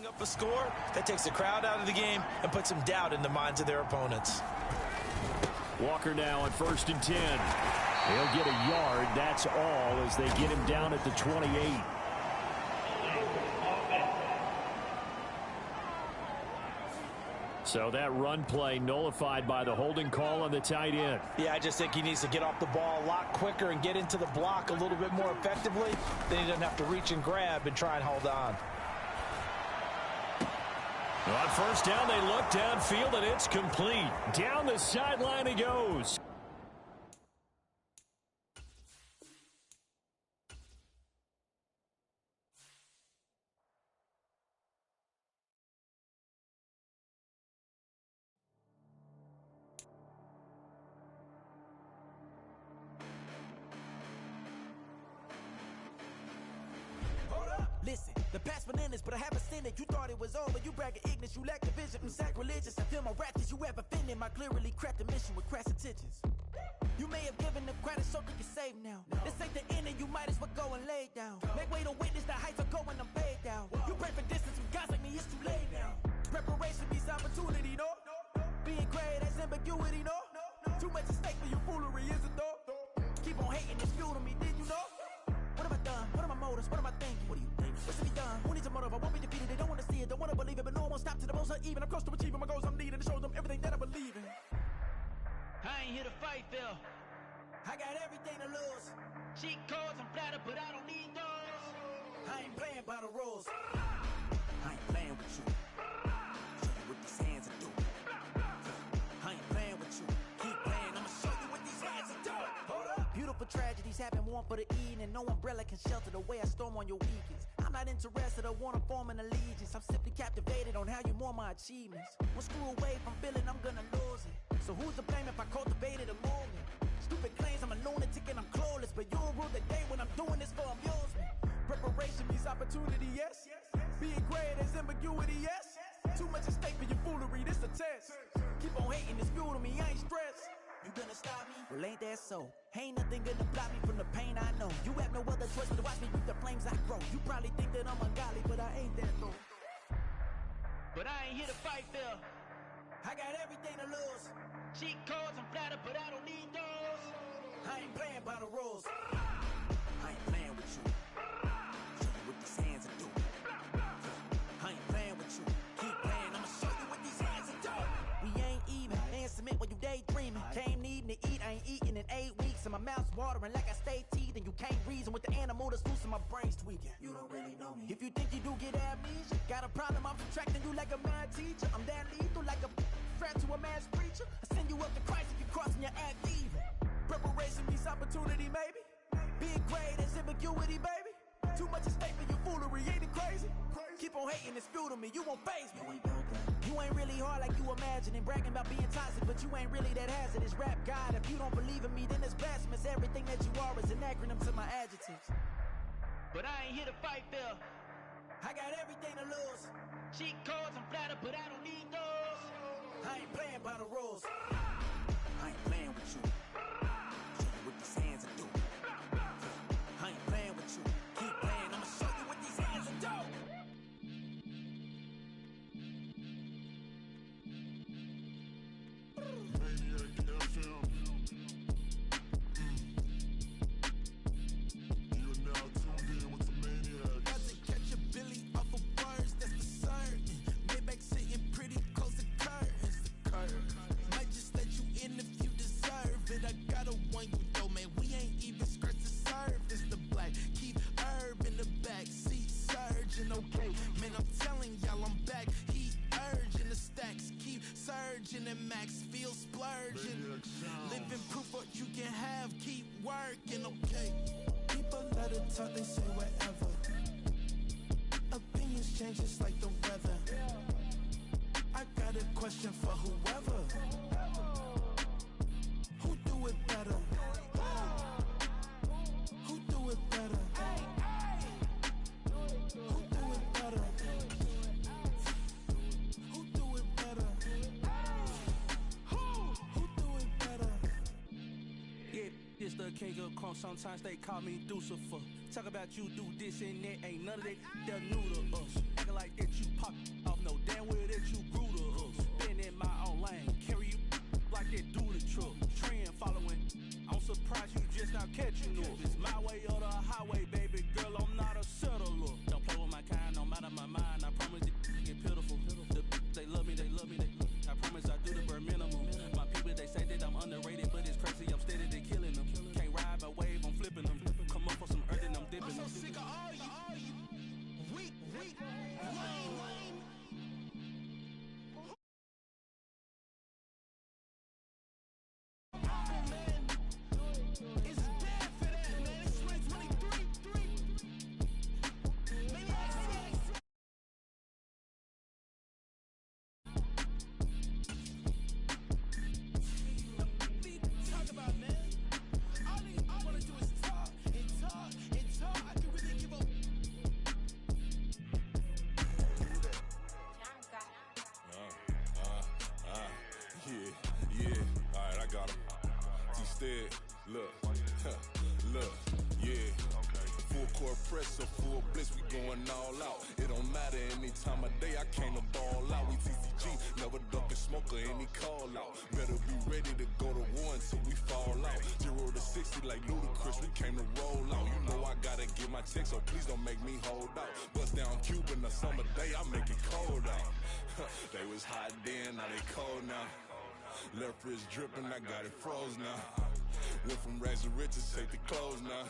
Putting up a score that takes the crowd out of the game and puts some doubt in the minds of their opponents. Walker now on 1st and 10. He'll get a yard. That's all as they get him down at the 28. So that run play nullified by the holding call on the tight end. Yeah, I just think he needs to get off the ball a lot quicker and get into the block a little bit more effectively. Then he doesn't have to reach and grab and try and hold on. On 1st down, they look downfield, and it's complete. Down the sideline he goes. Listen, the past bananas, but I haven't seen it. You thought it was over, you bragging ignorance, you lack the vision. I'm sacrilegious, I feel my wrath, cause you ever offended my clearly crafted mission with crass intentions. You may have given them credit, so that you're safe now. This ain't the end, and you might as well go and lay down. Make way to witness the heights are going, I'm paid down. You pray for distance with guys like me, it's too late now. Preparation means opportunity, no? Being great, that's ambiguity, no? Too much at stake for your foolery, is it though? Keep on hating, it's fuel to me, did you know? What have I done? What are my motives? What am I thinking? What do you think? What's to be done? Who needs a motive? I won't be defeated. They don't want to see it, don't want to believe it, but no one will stop to the most even. I'm close to achieving my goals. I'm needing to show them everything that I believe in. I ain't here to fight, Phil. I got everything to lose. Cheat codes, I'm flattered, but I don't need those. I ain't playing by the rules. I ain't playing with you. Show you what these hands are doing. I ain't playing with you. Keep playing, I'ma show you what these hands are doing. Hold up. Beautiful tragedies happen, one for the evening. No umbrella can shelter the way I storm on your weekends. I'm not interested, I wanna form an allegiance. I'm simply captivated on how you more my achievements. One screw away from feeling I'm gonna lose it. So who's to blame if I cultivated a movement? Stupid claims I'm a lunatic and I'm clueless, but you'll rule the day when I'm doing this for amusement. Preparation means opportunity, yes. Being great is ambiguity, yes. Too much at stake for your foolery, this a test. Keep on hating, it's fuel to me, I ain't stressed. You gonna stop me? Well, ain't that so? Ain't nothing gonna block me from the pain I know. You have no other choice but to watch me with the flames I grow. You probably think that I'm ungodly, but I ain't that though. But I ain't here to fight, Phil. I got everything to lose. Cheat codes, I'm flattered, but I don't need those. I ain't playing by the rules. I ain't playing with you. Show you what these hands are doing. I ain't playing with you. Keep playing, I'ma show you what these hands are doing. We ain't even. They ain't cement when you daydreaming. Came needing to eat, I ain't eating in 8 weeks. And my mouth's watering like I stay teeth. And you can't reason with the animal that's loose and my brain's tweaking. You don't really know me. If you think you do get amnesia, got a problem, I'm subtracting you like a mad teacher. I'm that lethal like a threat to a mass preacher. I send you up to Christ if you crossing your act evil. Preparation means opportunity, maybe. Being great is ambiguity, baby. Too much at stake for your foolery, ain't it crazy? Keep on hating, it's fuel to me, you won't faze me. You ain't really hard like you imagining. Bragging about being toxic, but you ain't really that hazardous. Rap God, if you don't believe in me, then it's blasphemous. Everything that you are is an acronym to my adjectives. But I ain't here to fight, Phil. I got everything to lose. Cheat codes, I'm flattered, but I don't need those. I ain't playing by the rules. I ain't playing with you. Show you what these hands are doing. I ain't playing with you. Keep playing, I'ma show you what these hands are doing. About to catch a Billy off of bars, that's the certain. Maybach sitting pretty close to curtains. The curtains might just let you in if you deserve it. I gotta warn you though, man, we ain't even scratched the surface. The black keep herb in the back seat surging, okay. Man, I'm telling y'all I'm back. Heat urging the stacks keep surging and max feel splurging. Living proof what you can have, keep working, okay. People let it talk, they say whatever. Opinions change just like the weather. I got a question for whoever. Who do it better? Who do it better? Who do it better? Who do it better? Who do it better? Yeah, this the king of crunk. Sometimes they call me Lucifer. Talk about you do this and that. Ain't none of that. They're new to us. Acting like that you popped instead. Look, look, yeah. Full court press or full blitz, we going all out. It don't matter any time of day, I came to ball out. We TCG, never duck a smoker, any call out. Better be ready to go to war until we fall out. 0 to 60 like Ludacris, we came to roll out. You know I gotta get my check, so please don't make me hold out. Bust down Cuban a summer day, I make it cold out. They was hot then, now they cold now. Left wrist dripping, I got it froze now. Went from rags to riches, take the clothes now.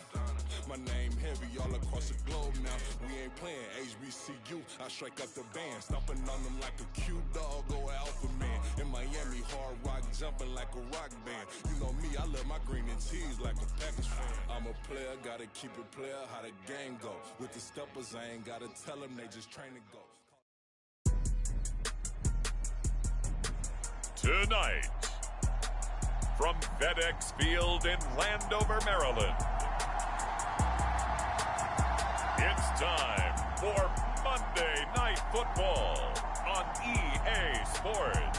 My name heavy all across the globe now. We ain't playing HBCU, I strike up the band. Stomping on them like a cute dog, go alpha man. In Miami, hard rock jumping like a rock band. You know me, I love my green and tees like a Packers fan. I'm a player, gotta keep it player, how the game go. With the steppers, I ain't gotta tell them, they just train to go. Tonight, from FedEx Field in Landover, Maryland, it's time for Monday Night Football on EA Sports.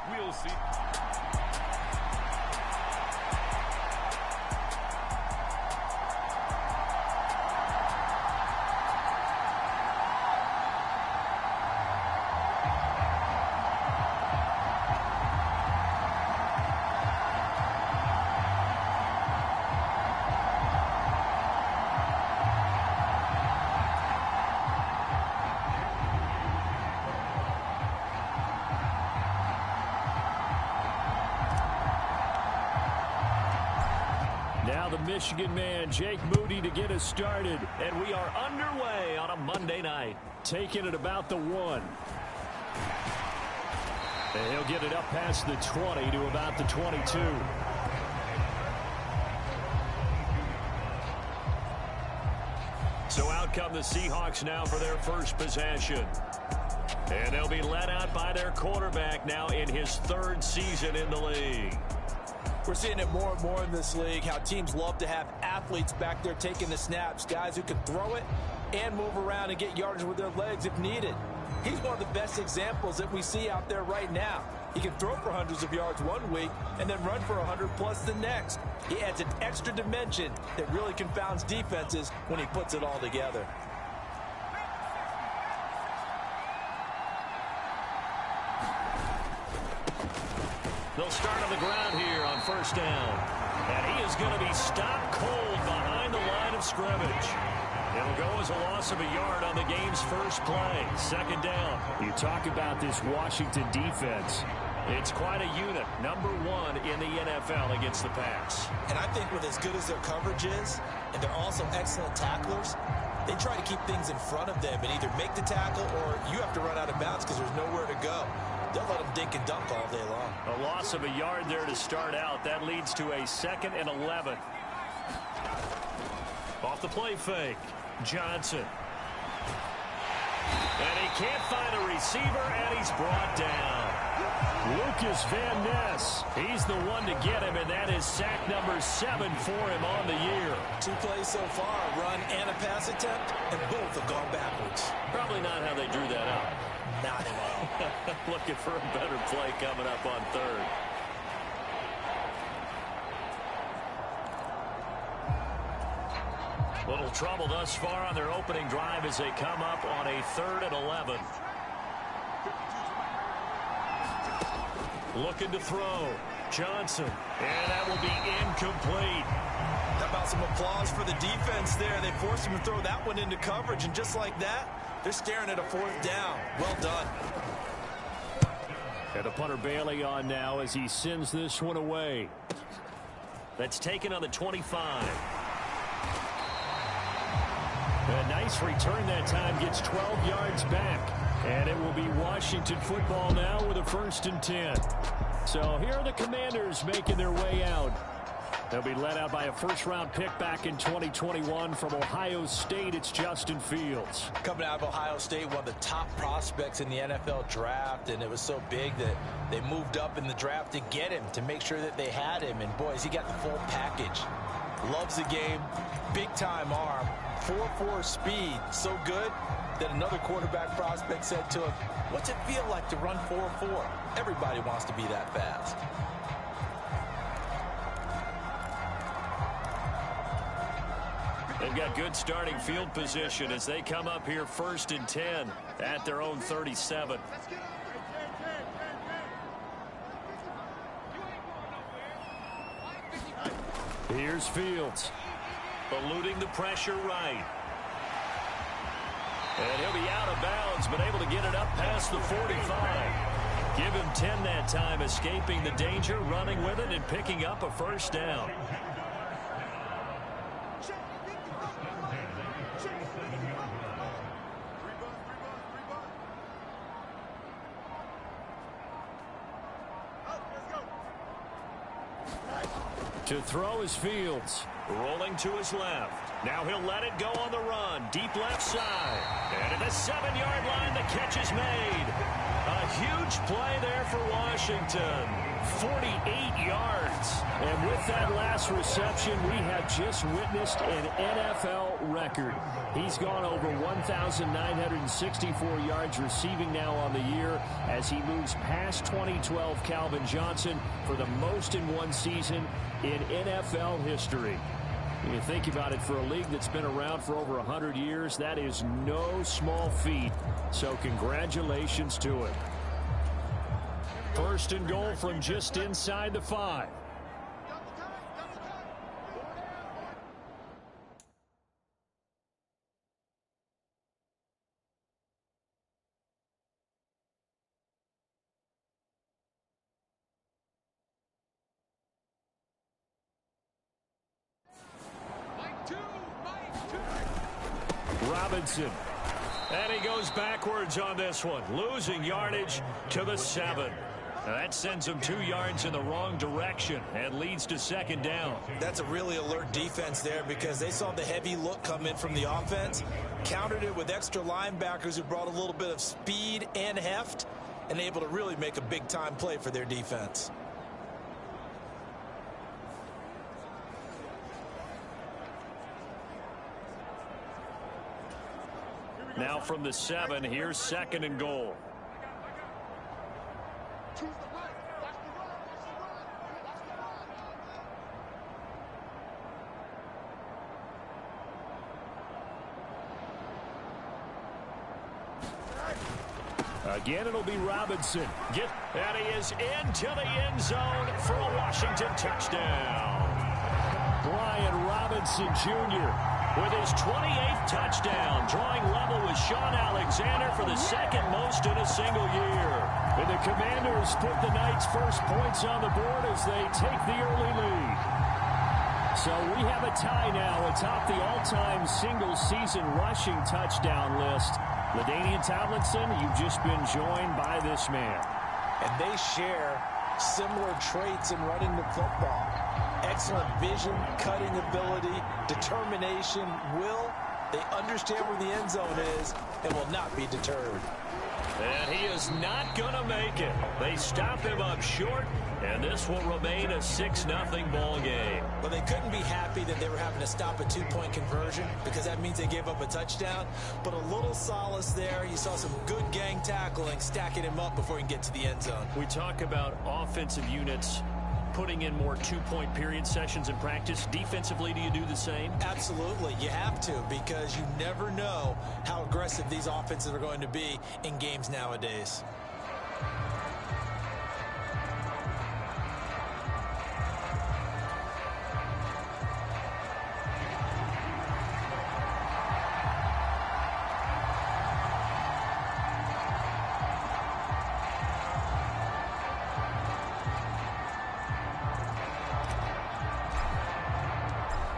We'll see. Now the Michigan man, Jake Moody, to get us started. And we are underway on a Monday night. Taking it about the 1. And he'll get it up past the 20 to about the 22. So out come the Seahawks now for their first possession. And they'll be led out by their quarterback now in his 3rd season in the league. We're seeing it more and more in this league, how teams love to have athletes back there taking the snaps, guys who can throw it and move around and get yardage with their legs if needed. He's one of the best examples that we see out there right now. He can throw for hundreds of yards one week and then run for 100 plus the next. He adds an extra dimension that really confounds defenses when he puts it all together. They'll start on the ground here on first down. And he is going to be stopped cold behind the line of scrimmage. It'll go as a loss of a yard on the game's first play. 2nd down. You talk about this Washington defense. It's quite a unit. Number 1 in the NFL against the pass. And I think with as good as their coverage is, and they're also excellent tacklers, they try to keep things in front of them and either make the tackle or you have to run out of bounds because there's nowhere to go. They'll let them dink and dunk all day long. A loss of a yard there to start out. That leads to a 2nd and 11. Off the play fake. Johnson. And he can't find a receiver, and he's brought down. Lucas Van Ness. He's the one to get him, and that is sack number 7 for him on the year. 2 plays so far, a run and a pass attempt, and both have gone backwards. Probably not how they drew that up. Not at all. Looking for a better play coming up on 3rd. Little trouble thus far on their opening drive as they come up on a 3rd and 11. Looking to throw. Johnson. And that will be incomplete. How about some applause for the defense there? They forced him to throw that one into coverage, and just like that, they're staring at a 4th down. Well done. And the punter Bailey on now as he sends this one away. That's taken on the 25. A nice return that time, gets 12 yards back. And it will be Washington football now with a 1st and 10. So here are the Commanders making their way out. They'll be led out by a first-round pick back in 2021 from Ohio State. It's Justin Fields. Coming out of Ohio State, one of the top prospects in the NFL draft, and it was so big that they moved up in the draft to get him, to make sure that they had him. And, boys, he got the full package. Loves the game, big-time arm, 4.4 speed, so good that another quarterback prospect said to him, "What's it feel like to run 4.4? Everybody wants to be that fast." They've got good starting field position as they come up here 1st and 10 at their own 37. Here's Fields. Eluding the pressure right. And he'll be out of bounds, but able to get it up past the 45. Give him 10 that time, escaping the danger, running with it, and picking up a first down. To throw is Fields. Rolling to his left. Now he'll let it go on the run. Deep left side. And at the 7-yard line, the catch is made. A huge play there for Washington. 48 yards. And with that last reception, we have just witnessed an NFL record. He's gone over 1,964 yards receiving now on the year as he moves past 2012 Calvin Johnson for the most in one season in NFL history. When you think about it, for a league that's been around for over 100 years, that is no small feat. So congratulations to him. 1st and goal from just inside the 5. Robinson. And he goes backwards on this one, losing yardage to the 7. Now that sends him 2 yards in the wrong direction and leads to 2nd down. That's a really alert defense there because they saw the heavy look come in from the offense, countered it with extra linebackers who brought a little bit of speed and heft, and able to really make a big-time play for their defense. Now from the 7, here's 2nd and goal. Again, it'll be Robinson. And he is into the end zone for a Washington touchdown. Brian Robinson Jr. with his 28th touchdown, drawing level with Sean Alexander for the 2nd most in a single year. And the Commanders put the Knights' first points on the board as they take the early lead. So we have a tie now atop the all-time single-season rushing touchdown list. LaDainian Tomlinson, you've just been joined by this man. And they share similar traits in running the football. Excellent vision, cutting ability, determination, will. They understand where the end zone is and will not be deterred. And he is not going to make it. They stop him up short, and this will remain a 6-0 ball game. Well, they couldn't be happy that they were having to stop a 2-point conversion because that means they gave up a touchdown. But a little solace there. You saw some good gang tackling, stacking him up before he can get to the end zone. We talk about offensive units putting in more 2-point period sessions in practice. Defensively, do you do the same? Absolutely. You have to, because you never know how aggressive these offenses are going to be in games nowadays.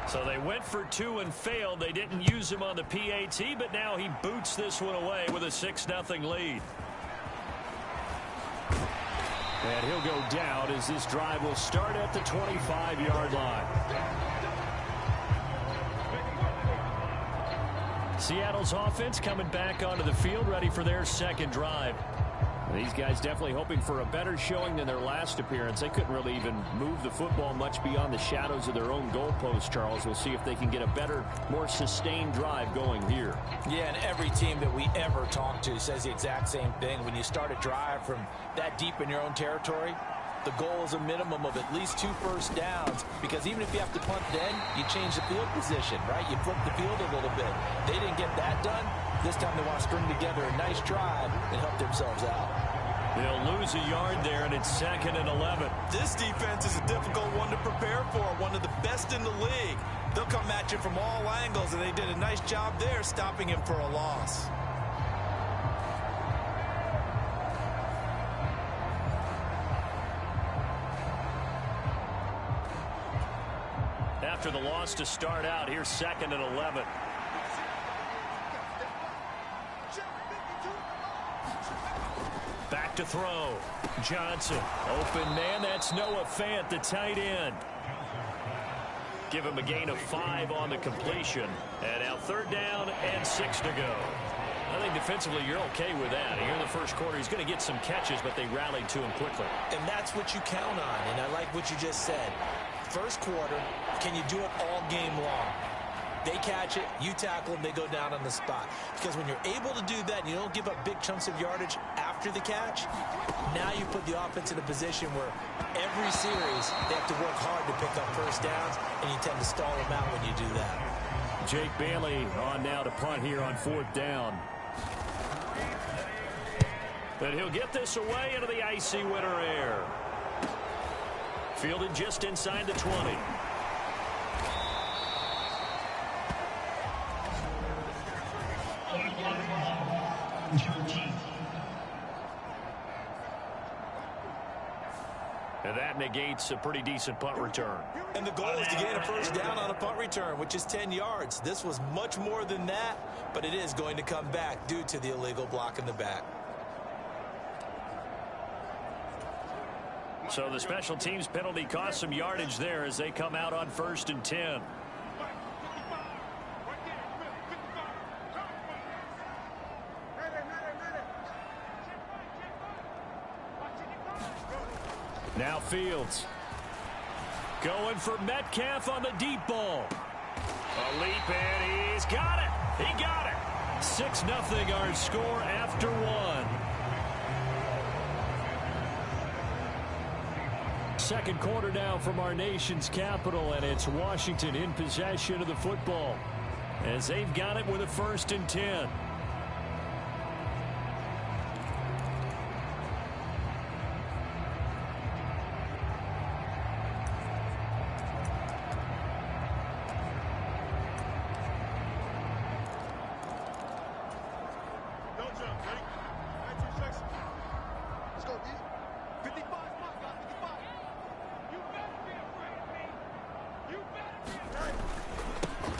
So they went for 2 and failed. They didn't use him on the PAT, but now he boots this one away with a 6-0 lead. And he'll go down as this drive will start at the 25-yard line. Seattle's offense coming back onto the field, ready for their second drive. These guys definitely hoping for a better showing than their last appearance. They couldn't really even move the football much beyond the shadows of their own goalpost, Charles. We'll see if they can get a better, more sustained drive going here. Yeah, and every team that we ever talk to says the exact same thing. When you start a drive from that deep in your own territory, the goal is a minimum of at least 2 first downs, because even if you have to punt then, you change the field position, right? You flip the field a little bit. They didn't get that done. This time they want to string together a nice drive and help themselves out. They'll lose a yard there, and it's 2nd and 11. This defense is a difficult one to prepare for, one of the best in the league. They'll come at you from all angles, and they did a nice job there stopping him for a loss. After the loss to start out, here's 2nd and 11. Back to throw. Johnson. Open man. That's Noah Fant, the tight end. Give him a gain of 5 on the completion. And now 3rd down and 6 to go. I think defensively you're okay with that. Here in the first quarter, he's going to get some catches, but they rallied to him quickly. And that's what you count on, and I like what you just said. First quarter, can you do it all game long? They catch it, you tackle them, they go down on the spot. Because when you're able to do that and you don't give up big chunks of yardage after the catch, now you put the offense in a position where every series they have to work hard to pick up first downs, and you tend to stall them out when you do that. Jake Bailey on now to punt here on 4th down. But he'll get this away into the icy winter air. Fielded just inside the 20. And that negates a pretty decent punt return. And the goal is to gain a first down on a punt return, which is 10 yards. This was much more than that, but it is going to come back due to the illegal block in the back. So the special teams penalty cost some yardage there as they come out on 1st and 10. Now Fields. Going for Metcalf on the deep ball. A leap, and he's got it. He got it. 6-0 our score after 1. Second quarter now from our nation's capital, and it's Washington in possession of the football as they've got it with a 1st and 10.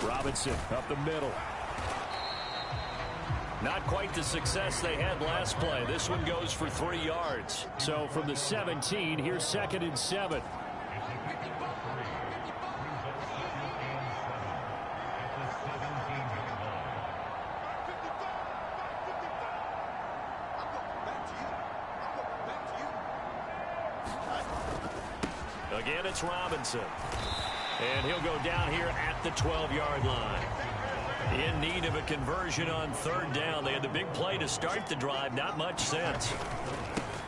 Robinson up the middle. Not quite the success they had last play. This one goes for 3 yards. So from the 17, here's 2nd and 7. Again, it's Robinson. And he'll go down here at the 12-yard line. In need of a conversion on 3rd down. They had the big play to start the drive. Not much sense.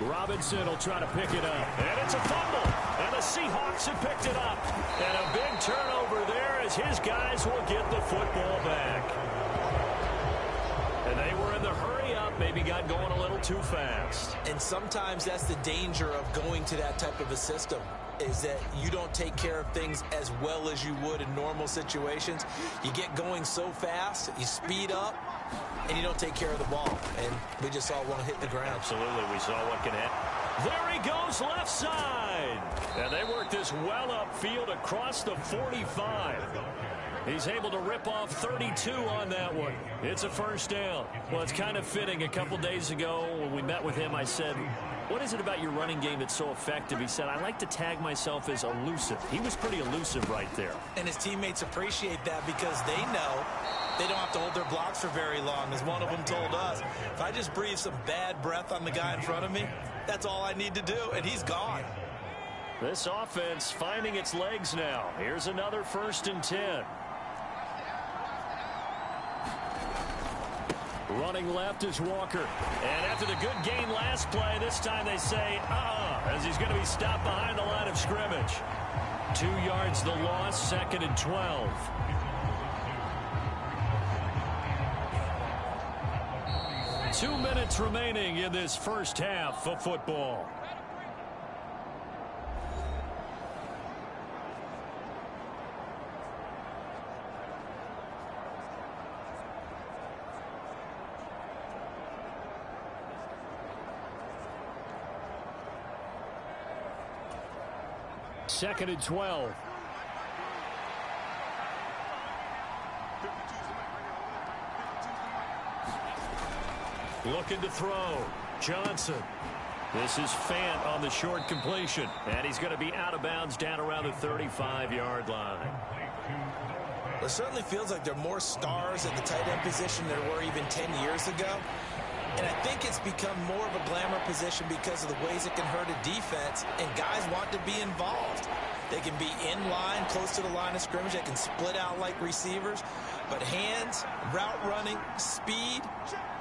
Robinson will try to pick it up. And it's a fumble. And the Seahawks have picked it up. And a big turnover there as his guys will get the football back. And they were in the hurry up. Maybe got going a little too fast. And sometimes that's the danger of going to that type of a system, is that you don't take care of things as well as you would in normal situations. You get going so fast, you speed up, and you don't take care of the ball. And we just saw one hit the ground. Absolutely, we saw what can happen. There he goes, left side. And they work this well upfield across the 45. He's able to rip off 32 on that one. It's a 1st down. Well, it's kind of fitting. A couple days ago when we met with him, I said, What is it about your running game that's so effective? He said, I like to tag myself as elusive. He was pretty elusive right there. And his teammates appreciate that because they know they don't have to hold their blocks for very long. As one of them told us, if I just breathe some bad breath on the guy in front of me, that's all I need to do, and he's gone. This offense finding its legs now. Here's another 1st and 10. Running left is Walker. And after the good gain last play, this time they say, as he's going to be stopped behind the line of scrimmage. 2 yards the loss, 2nd and 12. Two minutes remaining in this first half of football. Second and 12. Looking to throw. Johnson. This is Fant on the short completion. And he's going to be out of bounds down around the 35-yard line. It certainly feels like there are more stars at the tight end position than there were even 10 years ago. And I think it's become more of a glamour position because of the ways it can hurt a defense, and guys want to be involved. They can be in line, close to the line of scrimmage. They can split out like receivers. But hands, route running, speed,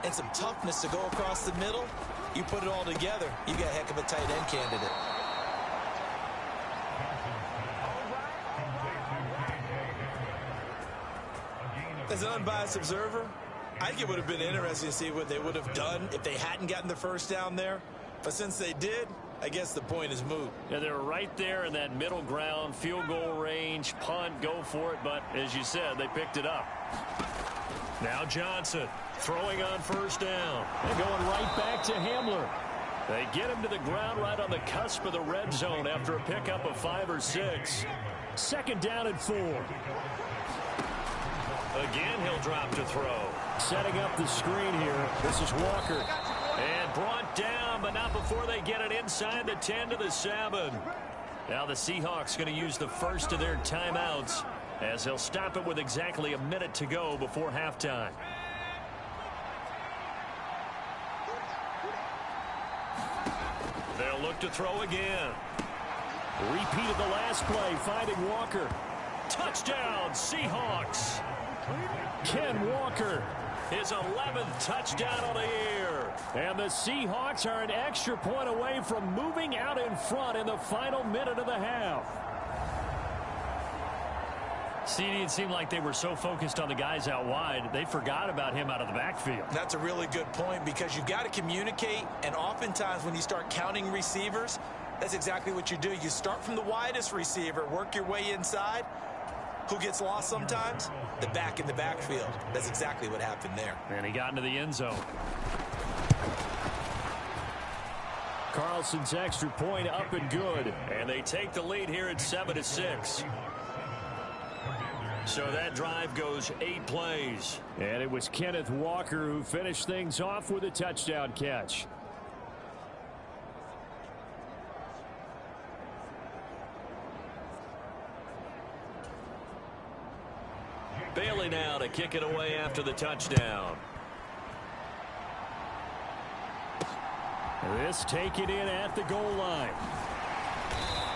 and some toughness to go across the middle, you put it all together, you got a heck of a tight end candidate. As an unbiased observer, I think it would have been interesting to see what they would have done if they hadn't gotten the first down there. But since they did, I guess the point is moot. Yeah, they were right there in that middle ground, field goal range, punt, go for it. But as you said, they picked it up. Now Johnson throwing on 1st down. And going right back to Hamler. They get him to the ground right on the cusp of the red zone after a pickup of 5 or 6. 2nd down and 4. Again, he'll drop to throw. Setting up the screen here. This is Walker. And brought down, but not before they get it inside the 10 to the 7. Now the Seahawks going to use the first of their timeouts as they'll stop it with exactly a minute to go before halftime. They'll look to throw again. Repeated the last play, finding Walker. Touchdown, Seahawks. Ken Walker, his 11th touchdown of the year. And the Seahawks are an extra point away from moving out in front in the final minute of the half. CD, it seemed like they were so focused on the guys out wide, they forgot about him out of the backfield. That's a really good point because you've got to communicate, and oftentimes when you start counting receivers, that's exactly what you do. You start from the widest receiver, work your way inside. Who gets lost sometimes? The back in the backfield. That's exactly what happened there. And he got into the end zone. Carlson's extra point up and good. And they take the lead here at 7-6. So that drive goes 8 plays. And it was Kenneth Walker who finished things off with a touchdown catch. Bailey now to kick it away after the touchdown. This taken in at the goal line.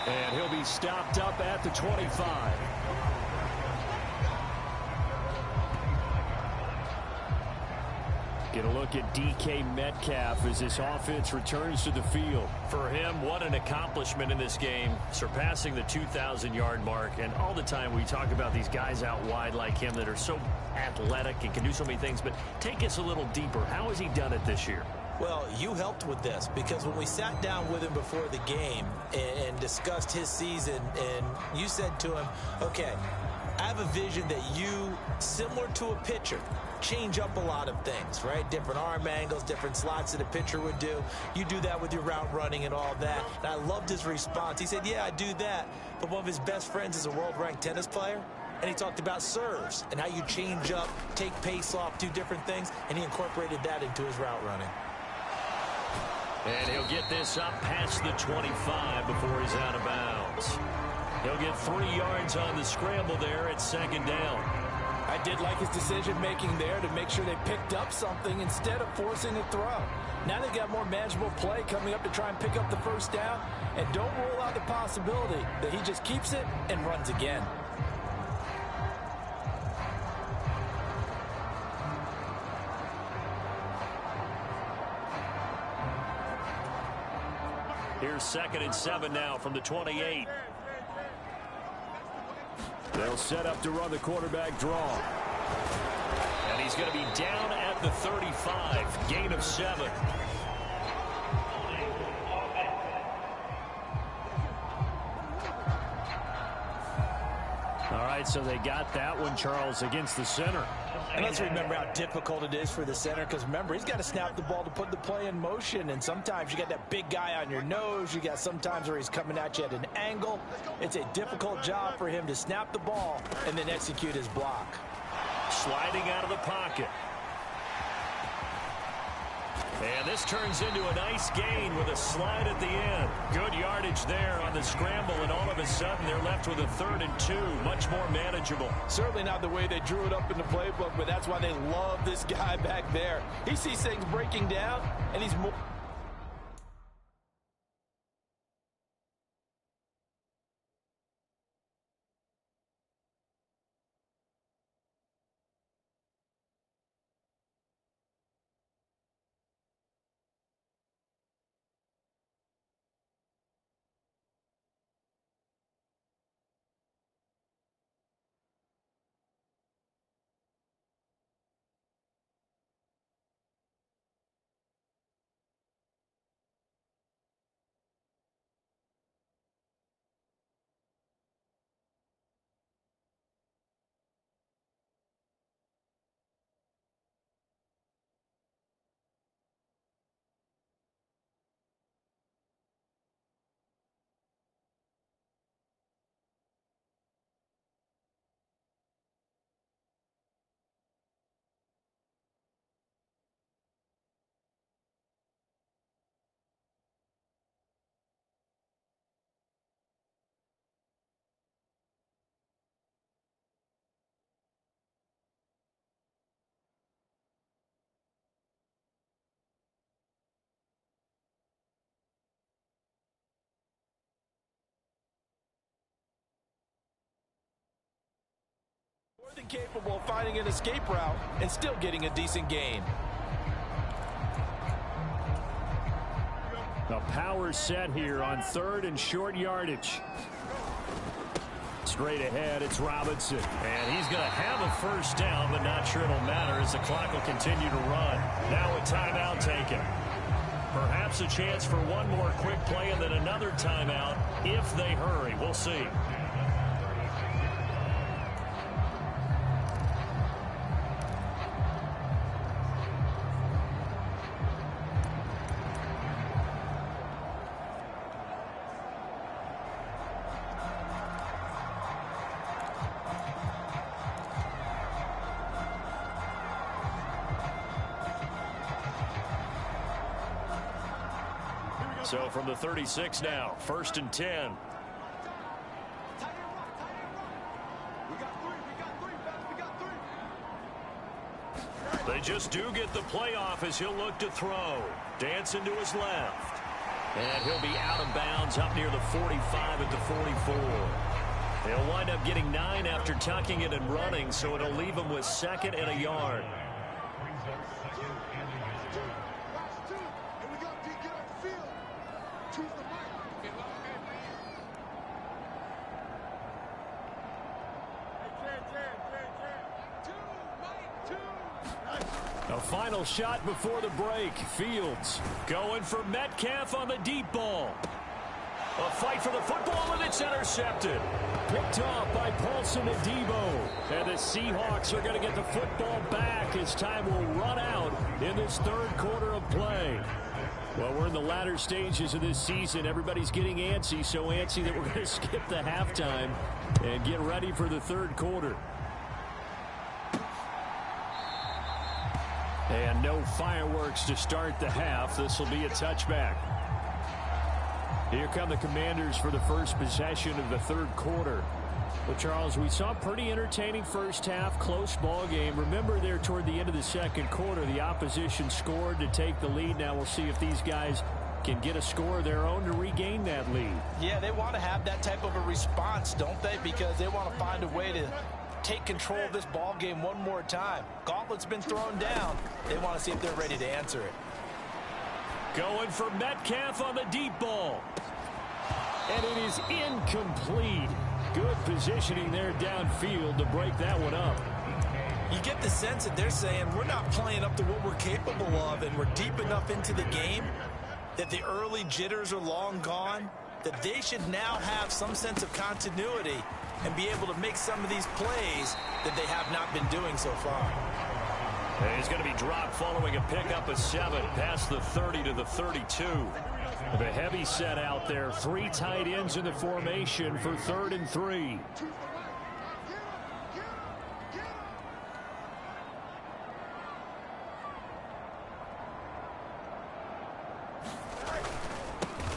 And he'll be stopped up at the 25. Get a look at DK Metcalf as this offense returns to the field. For him, what an accomplishment in this game, surpassing the 2,000-yard mark. And all the time we talk about these guys out wide like him that are so athletic and can do so many things. But take us a little deeper. How has he done it this year? Well, you helped with this because when we sat down with him before the game and discussed his season, and you said to him, okay, I have a vision that you, similar to a pitcher, change up a lot of things, right? Different arm angles, different slots that a pitcher would do. You do that with your route running and all that. And I loved his response. He said, yeah, I do that. But one of his best friends is a world-ranked tennis player. And he talked about serves and how you change up, take pace off, do different things. And he incorporated that into his route running. And he'll get this up past the 25 before he's out of bounds. He'll get 3 yards on the scramble there at second down. I did like his decision-making there to make sure they picked up something instead of forcing a throw. Now they've got more manageable play coming up to try and pick up the first down. And don't rule out the possibility that he just keeps it and runs again. Here's 2nd and 7 now from the 28. They'll set up to run the quarterback draw. And he's going to be down at the 35. Gain of 7. All right, so they got that one, Charles, against the center. And let's remember how difficult it is for the center, because remember, he's got to snap the ball to put the play in motion, and sometimes you got that big guy on your nose. You got sometimes where he's coming at you at an angle. It's a difficult job for him to snap the ball and then execute his block. Sliding out of the pocket. And this turns into a nice gain with a slide at the end. Good yardage there on the scramble, and all of a sudden they're left with a 3rd and 2. Much more manageable. Certainly not the way they drew it up in the playbook, but that's why they love this guy back there. He sees things breaking down, and he's more... more than capable of finding an escape route and still getting a decent gain. A power set here on 3rd and short yardage. Straight ahead, it's Robinson. And he's going to have a first down, but not sure it'll matter as the clock will continue to run. Now a timeout taken. Perhaps a chance for one more quick play and then another timeout if they hurry. We'll see. So from the 36 now, 1st and 10. They just do get the playoff as he'll look to throw. Dancing to his left. And he'll be out of bounds up near the 45 at the 44. He'll wind up getting 9 after tucking it and running, so it'll leave him with 2nd and a yard. A final shot before the break. Fields going for Metcalf on the deep ball. A fight for the football, and it's intercepted. Picked off by Paulson Adebo. And the Seahawks are going to get the football back as time will run out in this 3rd quarter of play. Well, we're in the latter stages of this season. Everybody's getting antsy, so antsy that we're going to skip the halftime and get ready for the 3rd quarter. And no fireworks to start the half. This will be a touchback. Here come the Commanders for the first possession of the third quarter. Well, Charles, we saw a pretty entertaining first half, close ball game. Remember there toward the end of the second quarter, the opposition scored to take the lead. Now we'll see if these guys can get a score of their own to regain that lead. Yeah, they want to have that type of a response, don't they? Because they want to find a way to take control of this ball game one more time. Gauntlet's been thrown down. They want to see if they're ready to answer it. Going for Metcalf on the deep ball. And it is incomplete. Good positioning there downfield to break that one up. You get the sense that they're saying we're not playing up to what we're capable of, and we're deep enough into the game that the early jitters are long gone, that they should now have some sense of continuity and be able to make some of these plays that they have not been doing so far. And he's going to be dropped following a pickup of 7 past the 30 to the 32. The heavy set out there. 3 tight ends in the formation for 3rd and 3.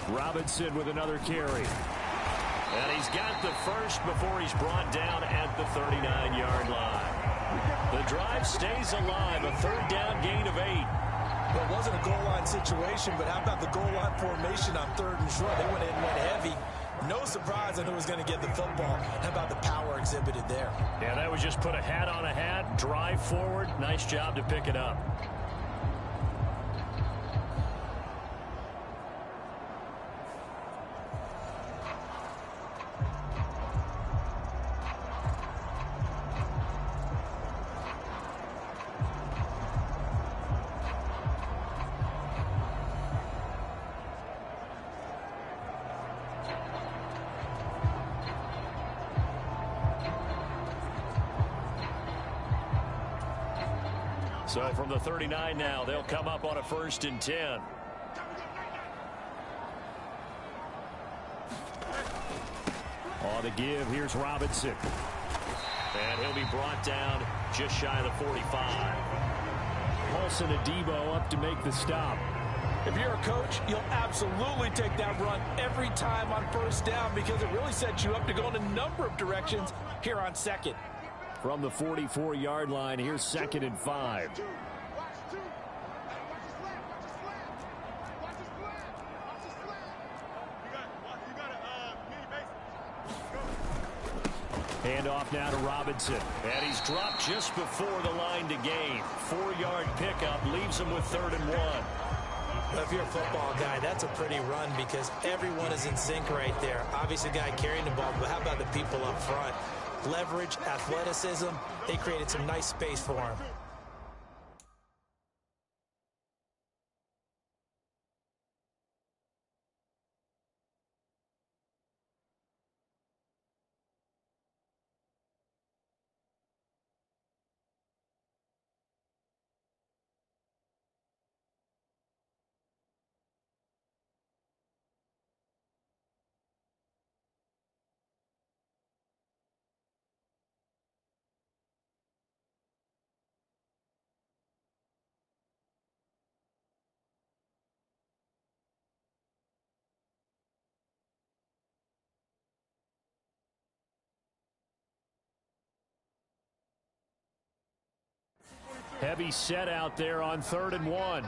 Robinson with another carry. And he's got the first before he's brought down at the 39-yard line. The drive stays alive. A 3rd down gain of 8. Well, it wasn't a goal line situation, but how about the goal line formation on 3rd and short? They went in and went heavy. No surprise on who was going to get the football. How about the power exhibited there? Yeah, that was just put a hat on a hat, drive forward. Nice job to pick it up. So from the 39 now, they'll come up on a 1st and 10. On the give, here's Robinson. And he'll be brought down just shy of the 45. Paulson Adebo up to make the stop. If you're a coach, you'll absolutely take that run every time on 1st down because it really sets you up to go in a number of directions here on 2nd. From the 44-yard line, here's 2nd and 5. Handoff now to Robinson. And he's dropped just before the line to gain. 4-yard pickup leaves him with 3rd and 1. Well, if you're a football guy, that's a pretty run because everyone is in sync right there. Obviously, the guy carrying the ball, but how about the people up front? Leverage, athleticism, they created some nice space for him. Heavy set out there on 3rd and 1.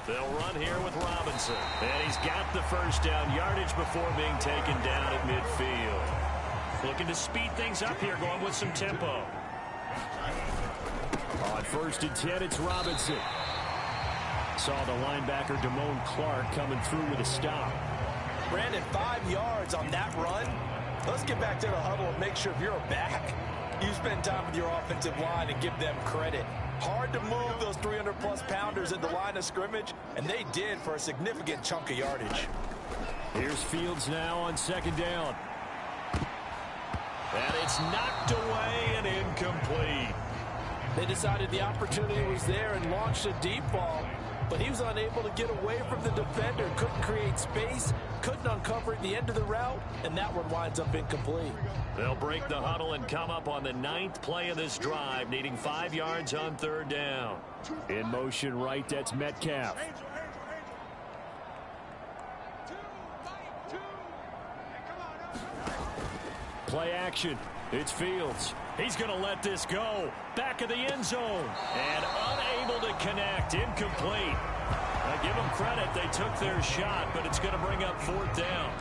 They'll run here with Robinson. And he's got the 1st down yardage before being taken down at midfield. Looking to speed things up here, going with some tempo. On 1st and 10, it's Robinson. Saw the linebacker Damone Clark coming through with a stop. Brandon, 5 yards on that run. Let's get back to the huddle and make sure if you're a back, you spend time with your offensive line and give them credit. Hard to move those 300-plus pounders at the line of scrimmage, and they did for a significant chunk of yardage. Here's Fields now on 2nd down. And it's knocked away and incomplete. They decided the opportunity was there and launched a deep ball, but he was unable to get away from the defender. Couldn't create space, couldn't uncover the end of the route, and that one winds up incomplete. They'll break the huddle and come up on the 9th play of this drive, needing 5 yards on 3rd down. In motion right, that's Metcalf. Play action. It's Fields. He's going to let this go. Back of the end zone. And unable to connect. Incomplete. I give them credit. They took their shot, but it's going to bring up 4th down.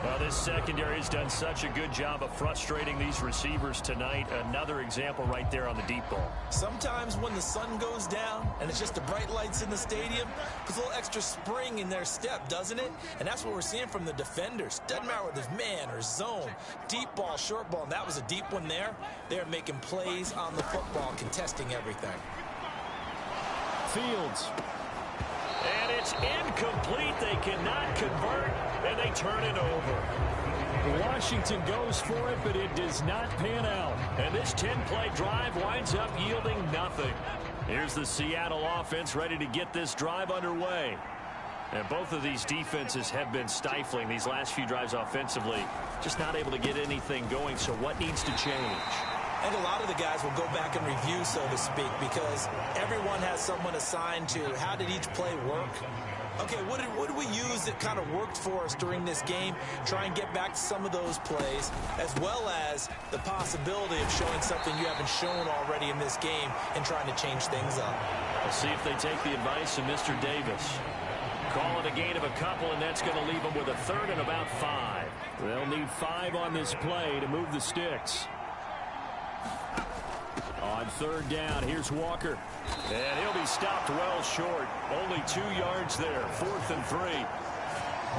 Well, this secondary has done such a good job of frustrating these receivers tonight. Another example right there on the deep ball. Sometimes when the sun goes down and it's just the bright lights in the stadium, there's a little extra spring in their step, doesn't it? And that's what we're seeing from the defenders. Doesn't matter whether it's man or zone, deep ball, short ball, and that was a deep one there. They're making plays on the football, contesting everything. Fields. And it's incomplete. They cannot convert, and they turn it over. Washington goes for it, but it does not pan out. And this 10-play drive winds up yielding nothing. Here's the Seattle offense ready to get this drive underway. And both of these defenses have been stifling these last few drives offensively. Just not able to get anything going, so what needs to change? And a lot of the guys will go back and review, so to speak, because everyone has someone assigned to how did each play work. Okay, what did we use that kind of worked for us during this game? Try and get back to some of those plays, as well as the possibility of showing something you haven't shown already in this game and trying to change things up. We'll see if they take the advice of Mr. Davis. Call it a gain of a couple, and that's going to leave them with a 3rd and about 5. They'll need 5 on this play to move the sticks. On 3rd down, here's Walker. And he'll be stopped well short. Only 2 yards there. 4th and 3.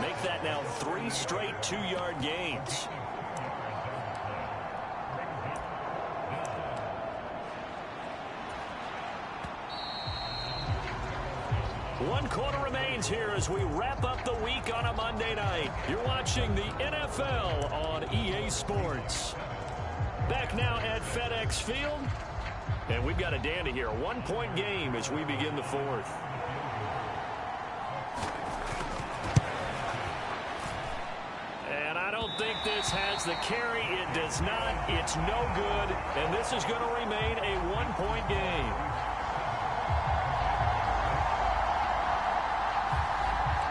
Make that now 3 straight 2-yard gains. One quarter remains here as we wrap up the week on a Monday night. You're watching the NFL on EA Sports. Back now at FedEx Field. And we've got a dandy here. A 1-point game as we begin the 4th. And I don't think this has the carry. It does not. It's no good. And this is going to remain a 1-point game.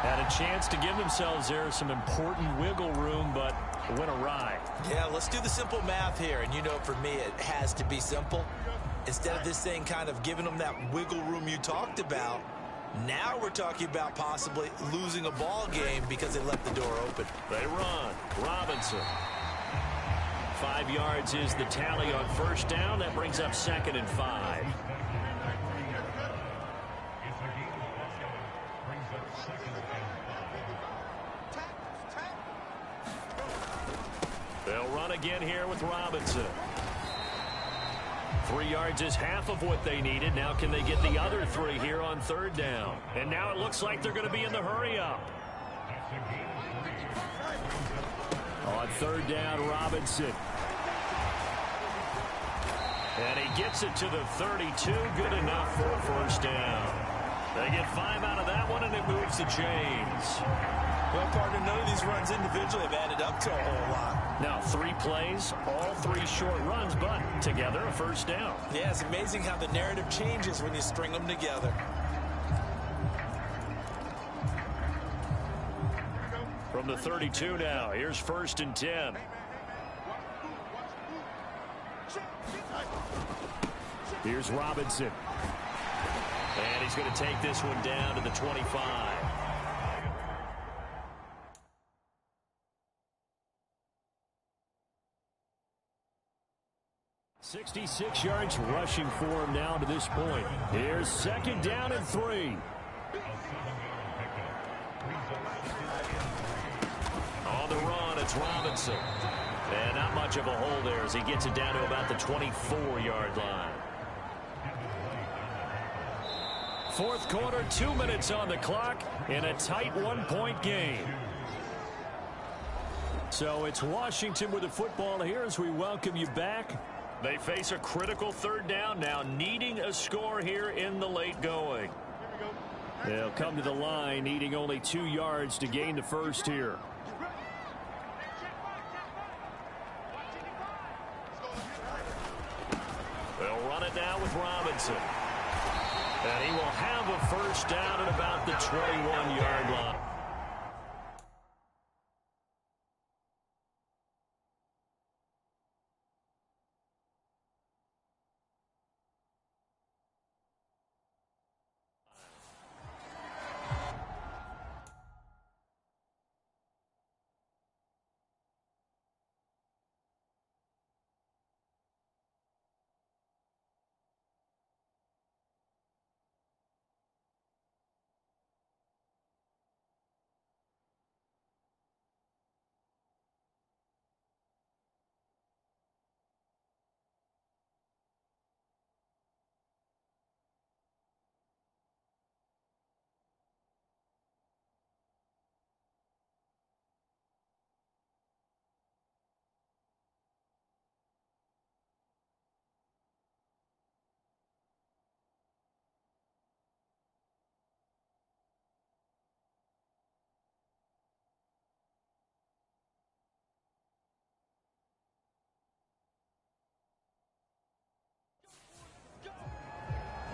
Had a chance to give themselves there some important wiggle room, but went awry. Yeah, let's do the simple math here. And you know, for me, it has to be simple. Instead of this thing kind of giving them that wiggle room you talked about, now we're talking about possibly losing a ball game because they left the door open. They run. Robinson. 5 yards is the tally on 1st down. That brings up 2nd and 5. They'll run again here with Robinson. 3 yards is half of what they needed. Now can they get the other 3 here on 3rd down? And now it looks like they're going to be in the hurry-up. On 3rd down, Robinson. And he gets it to the 32. Good enough for a 1st down. They get 5 out of that one, and it moves the chains. Well, partner, none of these runs individually have added up to a whole lot. Now 3 plays, all 3 short runs, but together a 1st down. Yeah, it's amazing how the narrative changes when you string them together. From the 32 now, here's 1st and 10. Here's Robinson. And he's going to take this one down to the 25. 66 yards rushing for him now to this point. Here's 2nd down and 3. On the run, it's Robinson. And not much of a hole there as he gets it down to about the 24-yard line. 4th quarter, 2 minutes on the clock in a tight 1-point game. So it's Washington with the football here as we welcome you back. They face a critical 3rd down now, needing a score here in the late going. They'll come to the line, needing only 2 yards to gain the first here. They'll run it now with Robinson. And he will have a first down at about the 21-yard line.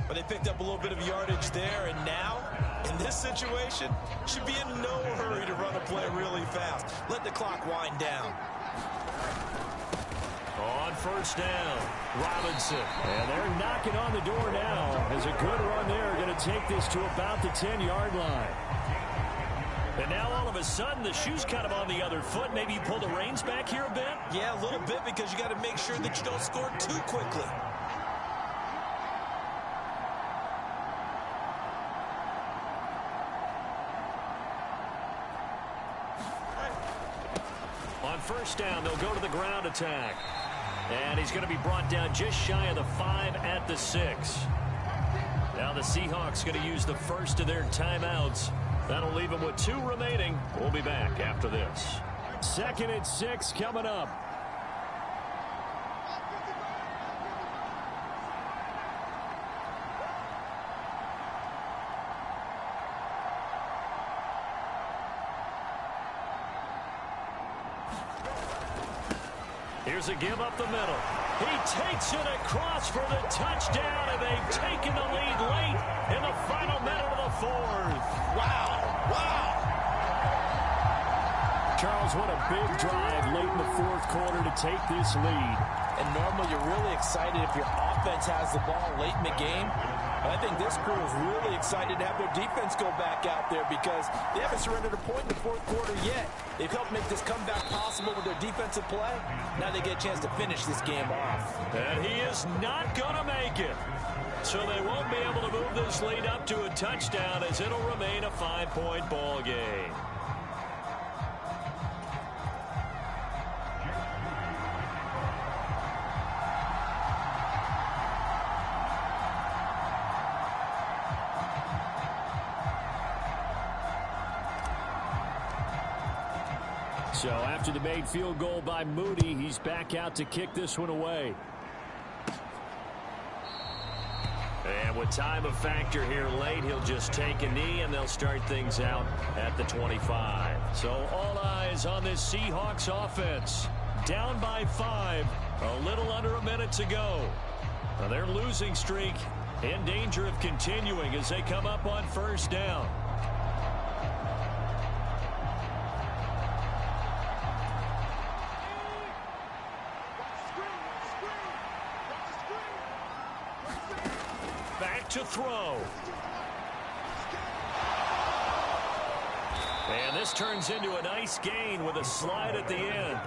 But they picked up a little bit of yardage there, and now, in this situation, should be in no hurry to run a play really fast. Let the clock wind down. On first down, Robinson. And they're knocking on the door now. As a good run there, going to take this to about the 10-yard line. And now all of a sudden, the shoe's kind of on the other foot. Maybe you pull the reins back here a bit? Yeah, a little bit, because you got to make sure that you don't score too quickly. On first down, they'll go to the ground attack. And he's going to be brought down just shy of the 5 at the 6. Now the Seahawks going to use the first of their timeouts. That'll leave them with 2 remaining. We'll be back after this. 2nd and 6 coming up. Here's a give up the middle. He takes it across for the touchdown, and they've taken the lead late in the final minute of the 4th. Wow. Charles, what a big drive late in the 4th quarter to take this lead. And normally you're really excited if your offense has the ball late in the game. But I think this crew is really excited to have their defense go back out there because they haven't surrendered a point in the 4th quarter yet. They've helped make this comeback possible with their defensive play. Now they get a chance to finish this game off. And he is not going to make it. So they won't be able to move this lead up to a touchdown as it'll remain a 5-point ball game. So after the made field goal by Moody, he's back out to kick this one away. And with time a factor here late, he'll just take a knee, and they'll start things out at the 25. So all eyes on this Seahawks offense. Down by 5, a little under a minute to go. Now their losing streak in danger of continuing as they come up on first down. Back to throw. And this turns into a nice gain with a slide at the end.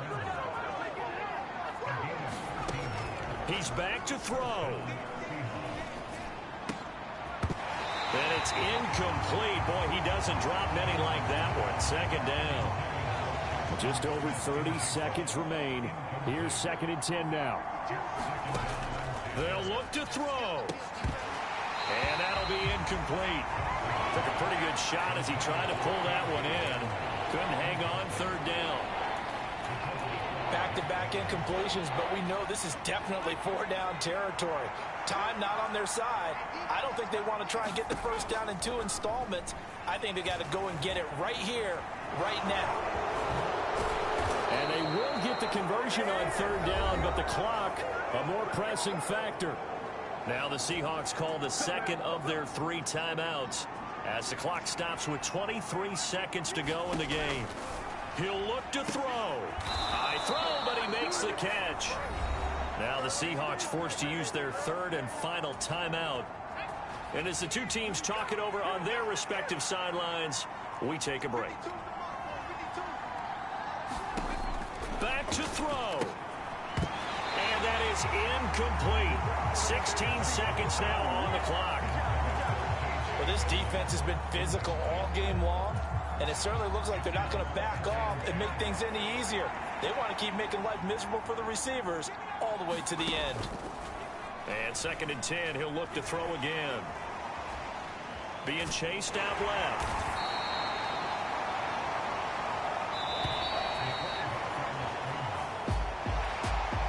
He's back to throw. And it's incomplete. Boy, he doesn't drop many like that one. 2nd down. Just over 30 seconds remain. Here's 2nd and 10 now. They'll look to throw. And that'll be incomplete. Took a pretty good shot as he tried to pull that one in. Couldn't hang on 3rd down. Back-to-back incompletions, but we know this is definitely four-down territory. Time not on their side. I don't think they want to try and get the first down in 2 installments. I think they got to go and get it right here, right now. And they will get the conversion on third down, but the clock, a more pressing factor. Now the Seahawks call the second of their 3 timeouts as the clock stops with 23 seconds to go in the game. He'll look to throw. High throw, but he makes the catch. Now the Seahawks forced to use their third and final timeout. And as the two teams talk it over on their respective sidelines, we take a break. Back to throw. And that is incomplete. 16 seconds now on the clock. Well, this defense has been physical all game long, and it certainly looks like they're not going to back off and make things any easier. They want to keep making life miserable for the receivers all the way to the end. And 2nd and 10, he'll look to throw again. Being chased out left.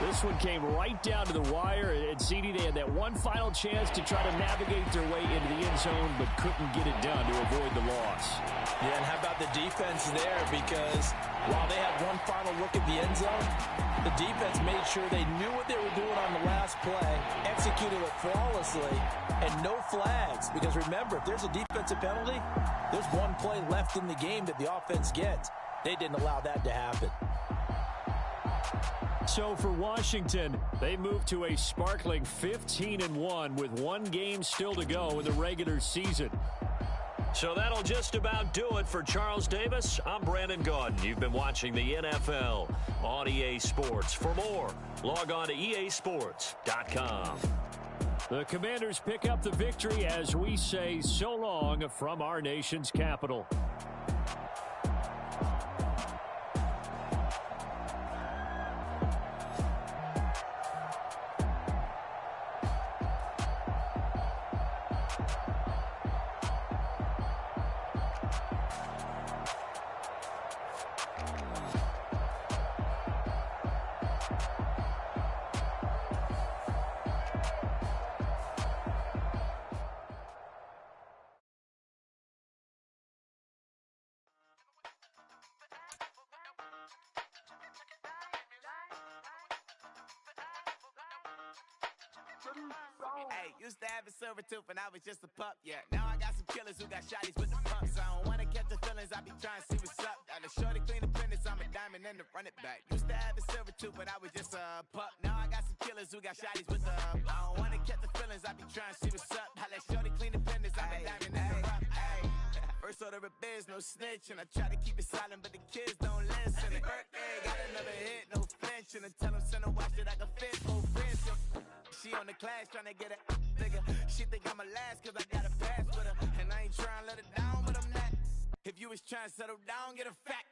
This one came right down to the wire, and CD, they had that one final chance to try to navigate their way into the end zone, but couldn't get it done to avoid the loss. Yeah, and how about the defense there? Because while they had one final look at the end zone, the defense made sure they knew what they were doing on the last play, executed it flawlessly, and no flags. Because remember, if there's a defensive penalty, there's one play left in the game that the offense gets. They didn't allow that to happen. So for Washington, they move to a sparkling 15-1 with one game still to go in the regular season. So that'll just about do it for Charles Davis. I'm Brandon Gaudin. You've been watching the NFL on EA Sports. For more, log on to easports.com. The Commanders pick up the victory as we say so long from our nation's capital. Hey, used to have a silver tooth when I was just a pup, yeah. Now I got some killers who got shotties with the pumps. I don't wanna catch the feelings, I be trying to see what's up. Got a shorty clean the penis, I'm a diamond and to run it back. Used to have a silver tooth when I was just a pup. Now I got some killers who got shotties with the I don't wanna catch the feelings, I be trying to see what's up. I let shorty clean the penis, I'm a diamond and to run it. First order of biz, no snitch, and I try to keep it silent, but the kids don't listen. And birthday, got another hit, no flinch, and I tell them send a watch that I can fit, no fence. She on the class tryna get a nigga. She think I'm a last cause I got a pass with her. And I ain't tryna let her down, but I'm not. If you was tryna settle down, get a fat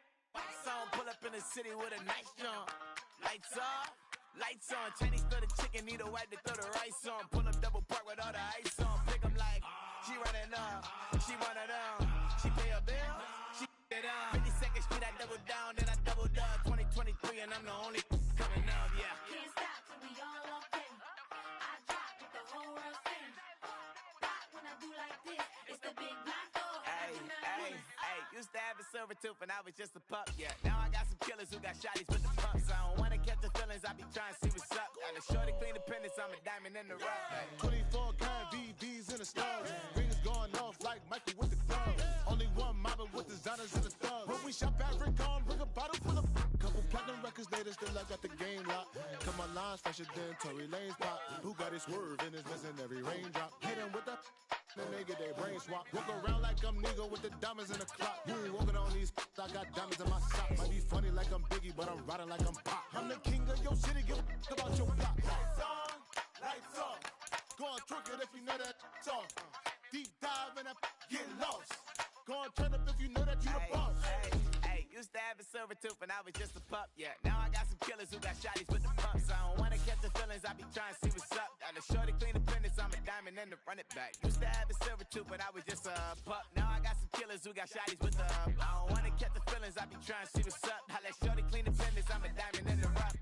song. Pull up in the city with a nice jump. Lights off, lights on. Chinese throw the chicken, need a wipe to throw the rice on. Pull up double park with all the ice on. Pick 'em like, she running up, she one of them. She pay a bill, she it up. 52nd Street, I double down, then I doubled up. 2023 and I'm the only coming up, yeah. Can't stop till we all up in. I drop with the whole world spin. Pop when I do like this, it's the big black dog. Hey, used to have a silver tooth when I was just a pup, yeah. Now I got some killers who got shotties with the pumps. I don't wanna catch the feelings, I be trying to see what's up. Got a shorty clean the penis, I'm a diamond in the rough. 24 karat VVs in the stars. Rings going off like Michael with the thugs. Only one model with designers in the thugs. When we shop at Rick on, bring a bottle full of couple platinum records later, still I got the game locked. Come my lines fresher than Tory Lane's pop. Who got his swerve and is missing every raindrop. Hit him with the then they get their brain swap. Walk around like I'm nigga with the diamonds in the clock. You ain't walking on these I got diamonds in my sock. Might be funny like I'm Biggie, but I'm riding like I'm Pop. I'm the king of your city, give a about your block. Lights on, lights off. Go on, trick it if you know that song. Deep dive and get lost. Go on, turn up if you know that you the boss. Used to have a silver tooth when I was just a pup, yeah. Now I got some killers who got shotties with the pumps. I don't wanna catch the feelings, I be trying to see what's up. Got a shorty clean the penis, I'm a diamond. diamond and to run it back. Used to have a silver tooth, but I was just a pup. Now I got some killers who got shotties with the I don't wanna catch the feelings, I be trying to see what's up. I let shorty clean the business, I'm a diamond in the rough.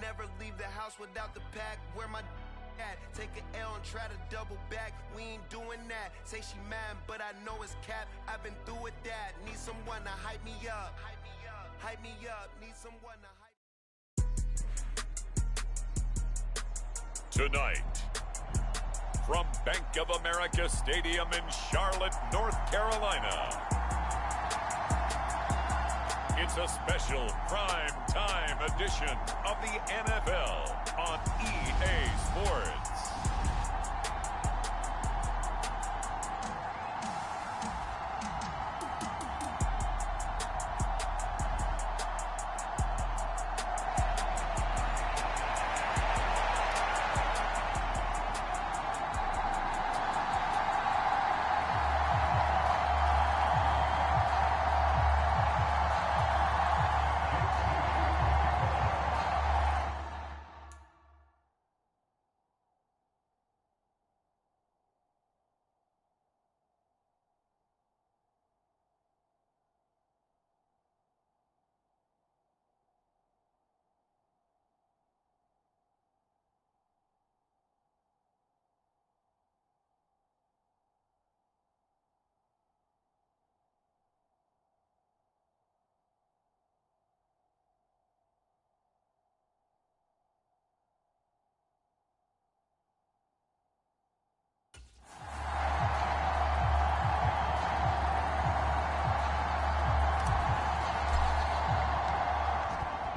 Never leave the house without the pack. Where my at? Take an L and try to double back. We ain't doing that. Say she mad, but I know it's cap. I've been through with that. Need someone to hype me up. Hype me up. Hype me up. Need someone to hype. Tonight, from Bank of America Stadium in Charlotte, North Carolina, it's a special prime time edition of the NFL on EA Sports.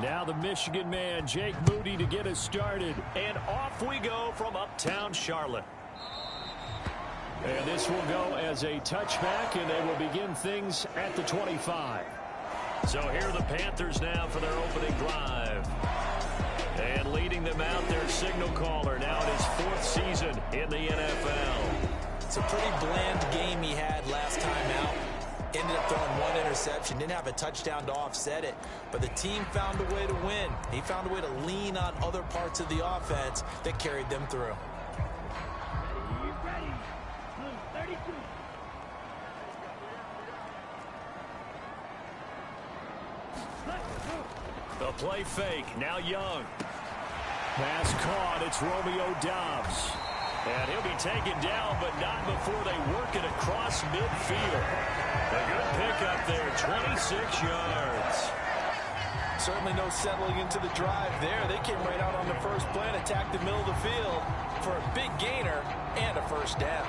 Now the Michigan man, Jake Moody, to get us started. And off we go from uptown Charlotte. And this will go as a touchback, and they will begin things at the 25. So here are the Panthers now for their opening drive. And leading them out, their signal caller, now in his 4th season in the NFL. It's a pretty bland game he had last time out. Ended up throwing 1 interception, didn't have a touchdown to offset it. But the team found a way to win. He found a way to lean on other parts of the offense that carried them through. The play fake, now Young. Pass caught, it's Romeo Doubs. And he'll be taken down, but not before they work it across midfield. A good pickup there, 26 yards. Certainly no settling into the drive there. They came right out on the first play and attacked the middle of the field for a big gainer and a first down.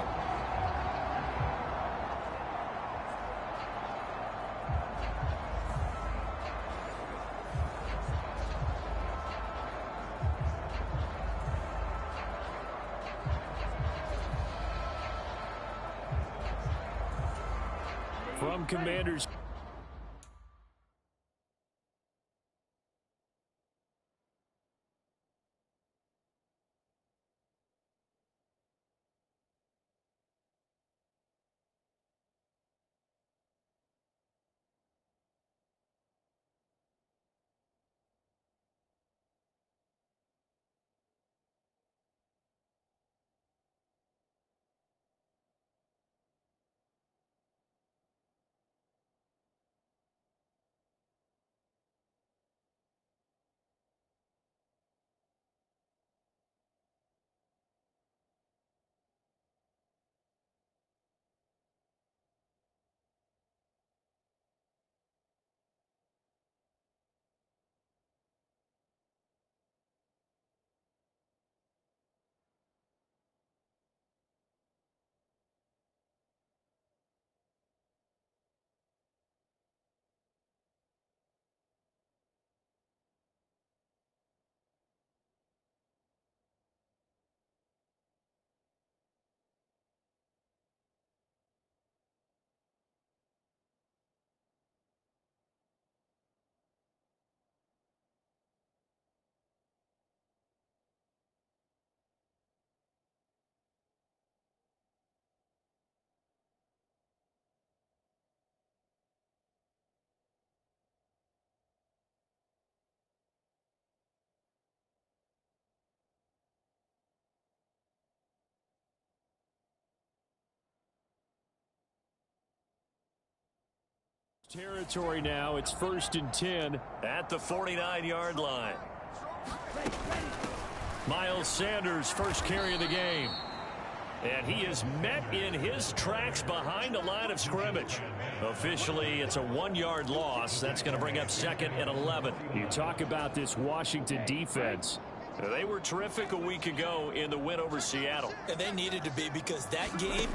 From Commanders. Territory now. It's 1st and 10 at the 49-yard line. Miles Sanders, first carry of the game. And he is met in his tracks behind the line of scrimmage. Officially, it's a 1-yard loss. That's going to bring up 2nd and 11. You talk about this Washington defense. They were terrific a week ago in the win over Seattle. And they needed to be, because that game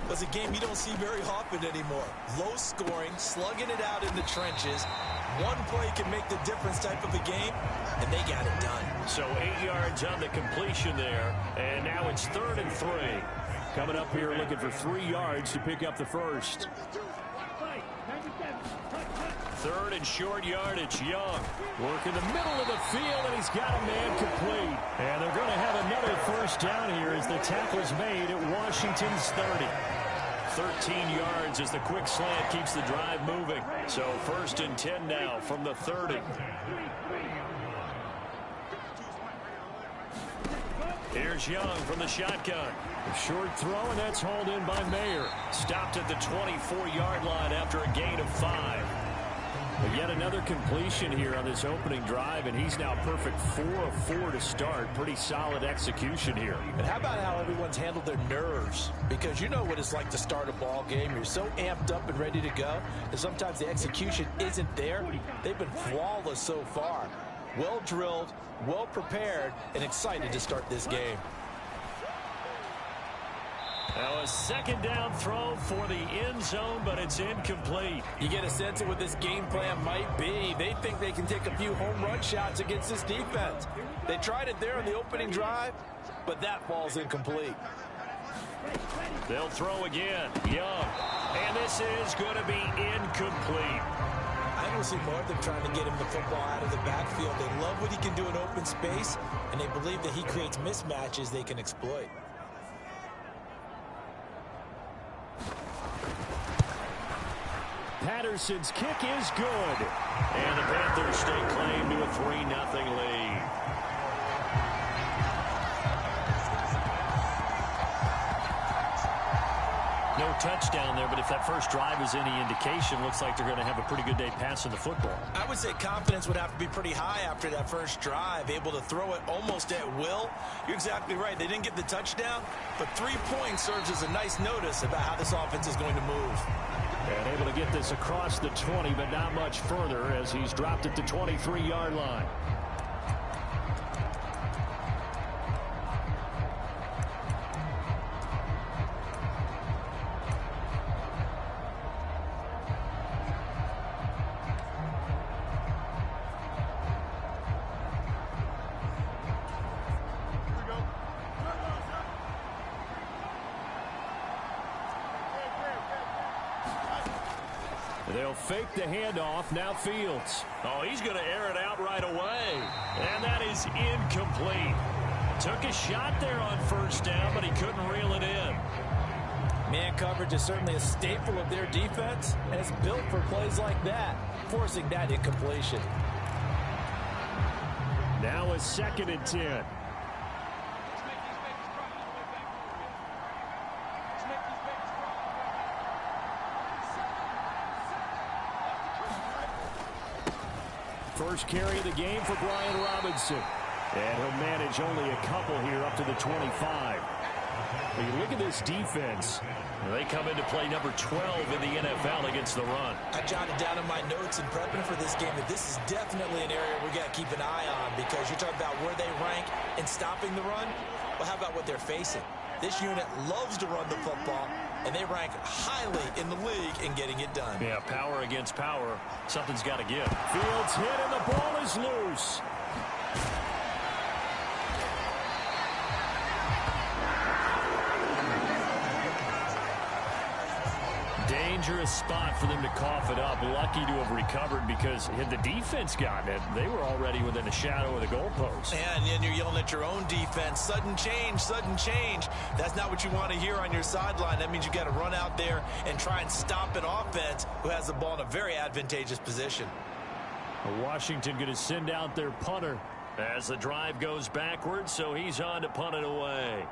was a game you don't see very often anymore. Low scoring, slugging it out in the trenches. One play can make the difference type of a game, and they got it done. So 8 yards on the completion there, and now it's 3rd and 3. Coming up here looking for 3 yards to pick up the first. 3rd and short yardage, Young. Work in the middle of the field, and he's got a man complete. And they're going to have another first down here as the tackle's made at Washington's 30. 13 yards as the quick slant keeps the drive moving. So 1st and 10 now from the 30. Here's Young from the shotgun. A short throw, and that's hauled in by Mayer. Stopped at the 24-yard line after a gain of 5. But yet another completion here on this opening drive, and he's now perfect 4 of 4 to start. Pretty solid execution here. And how about how everyone's handled their nerves? Because you know what it's like to start a ball game. You're so amped up and ready to go, and sometimes the execution isn't there. They've been flawless so far. Well drilled, well prepared, and excited to start this game. Now a 2nd down throw for the end zone, but it's incomplete. You get a sense of what this game plan might be. They think they can take a few home run shots against this defense. They tried it there on the opening drive, but that ball's incomplete. They'll throw again. Young. And this is going to be incomplete. I don't see more of them trying to get him the football out of the backfield. They love what he can do in open space, and they believe that he creates mismatches they can exploit. Patterson's kick is good. And the Panthers stake claim to a 3-0 lead. No touchdown there, but if that first drive is any indication, looks like they're going to have a pretty good day passing the football. I would say confidence would have to be pretty high after that first drive, able to throw it almost at will. You're exactly right. They didn't get the touchdown, but 3 points serves as a nice notice about how this offense is going to move. And able to get this across the 20, but not much further as he's dropped at the 23-yard line. They'll fake the handoff. Now Fields. Oh, he's going to air it out right away. And that is incomplete. Took a shot there on first down, but he couldn't reel it in. Man coverage is certainly a staple of their defense, and it's built for plays like that, forcing that incompletion. Now a 2nd and 10. First carry of the game for Brian Robinson. And he'll manage only a couple here up to the 25. When you look at this defense, they come into play number 12 in the NFL against the run. I jotted down in my notes in prepping for this game that this is definitely an area we got to keep an eye on, because you're talking about where they rank in stopping the run. Well, how about what they're facing? This unit loves to run the football, and they rank highly in the league in getting it done. Yeah, power against power. Something's got to give. Fields hit, and the ball is loose. Dangerous spot for them to cough it up. Lucky to have recovered, because had the defense gotten it, they were already within a shadow of the goalpost. And you're yelling at your own defense. Sudden change, sudden change. That's not what you want to hear on your sideline. That means you got to run out there and try and stop an offense who has the ball in a very advantageous position. Washington going to send out their punter as the drive goes backwards, so he's on to punt it away.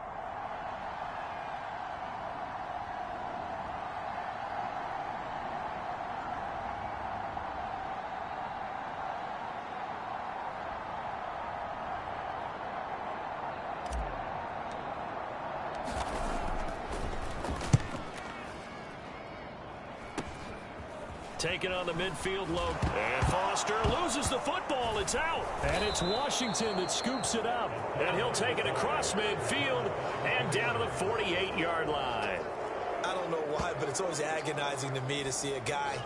taking on the midfield low. And Foster loses the football. It's out. And it's Washington that scoops it up. And he'll take it across midfield and down to the 48-yard line. I don't know why, but it's always agonizing to me to see a guy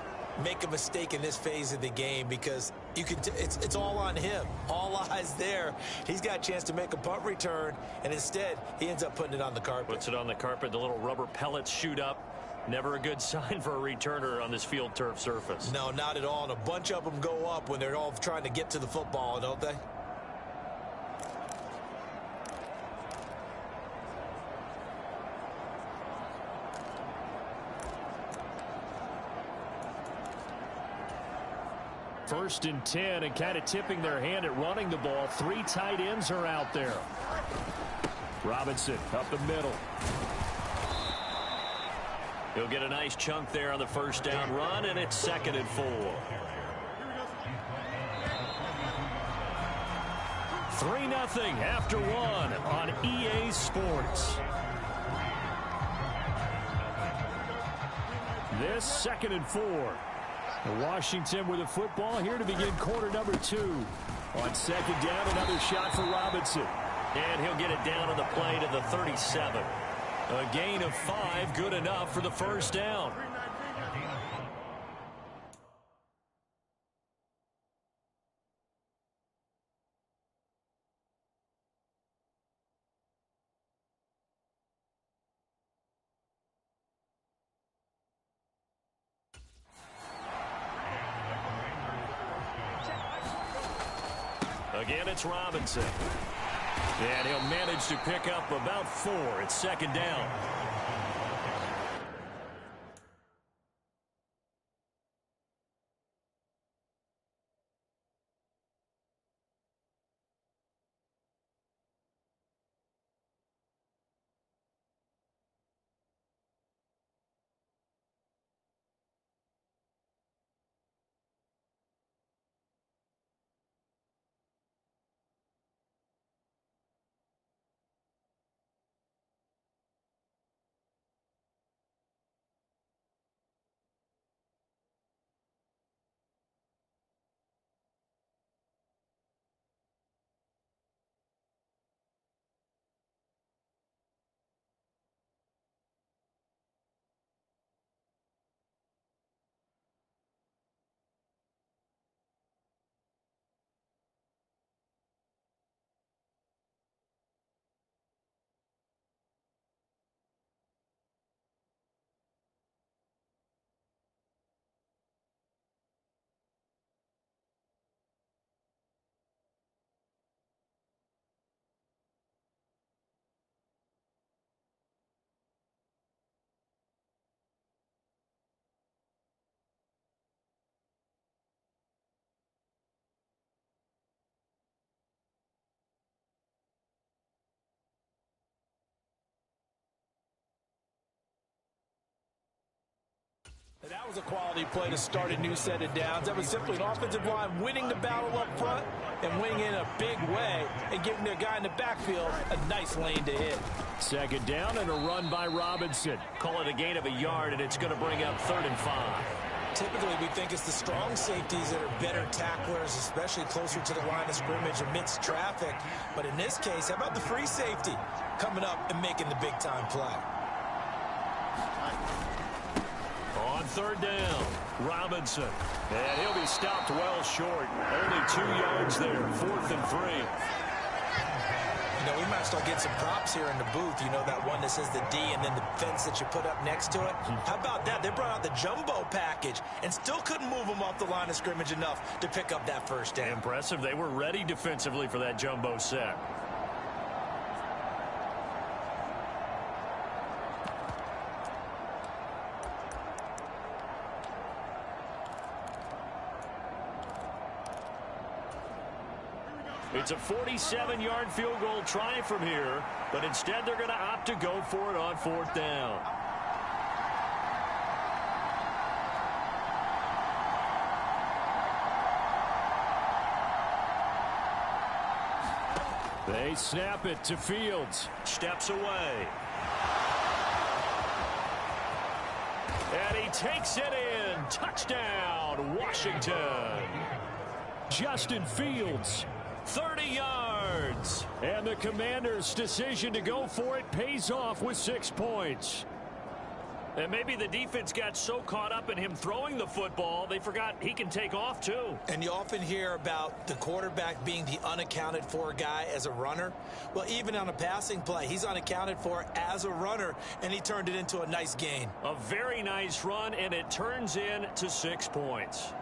make a mistake in this phase of the game because you can it's all on him. All eyes there. He's got a chance to make a punt return, and instead he ends up putting it on the carpet. Puts it on the carpet. The little rubber pellets shoot up. Never a good sign for a returner on this field turf surface. No, not at all. And a bunch of them go up when they're all trying to get to the football, don't they? First and 10, and kind of tipping their hand at running the ball. 3 tight ends are out there. Robinson up the middle. He'll get a nice chunk there on the first down run, and it's 2nd and 4. 3-0 after 1 on EA Sports. This 2nd and 4. Washington with the football here to begin quarter number 2. On 2nd down, another shot for Robinson. And he'll get it down on the play to the 37. A gain of 5, good enough for the first down. Again, it's Robinson. And he'll manage to pick up about 4. It's 2nd down. That was a quality play to start a new set of downs. That was simply an offensive line winning the battle up front and winning in a big way and giving their guy in the backfield a nice lane to hit. 2nd down and a run by Robinson. Call it a gain of a yard, and it's going to bring up 3rd and 5. Typically, we think it's the strong safeties that are better tacklers, especially closer to the line of scrimmage amidst traffic. But in this case, how about the free safety coming up and making the big-time play? On 3rd down, Robinson. And he'll be stopped well short. Only 2 yards there, 4th and 3. You know, we might start getting some props here in the booth. You know, that one that says the D and then the fence that you put up next to it. How about that? They brought out the jumbo package and still couldn't move them off the line of scrimmage enough to pick up that first down. Impressive. They were ready defensively for that jumbo set. It's a 47-yard field goal try from here, but instead they're going to opt to go for it on 4th down. They snap it to Fields. Steps away. And he takes it in. Touchdown, Washington. Justin Fields. 30 yards. And the Commanders' decision to go for it pays off with 6 points. And maybe the defense got so caught up in him throwing the football, they forgot he can take off too. And you often hear about the quarterback being the unaccounted for guy as a runner. Well, even on a passing play, he's unaccounted for as a runner, and he turned it into a nice gain. A very nice run, and it turns into 6 points.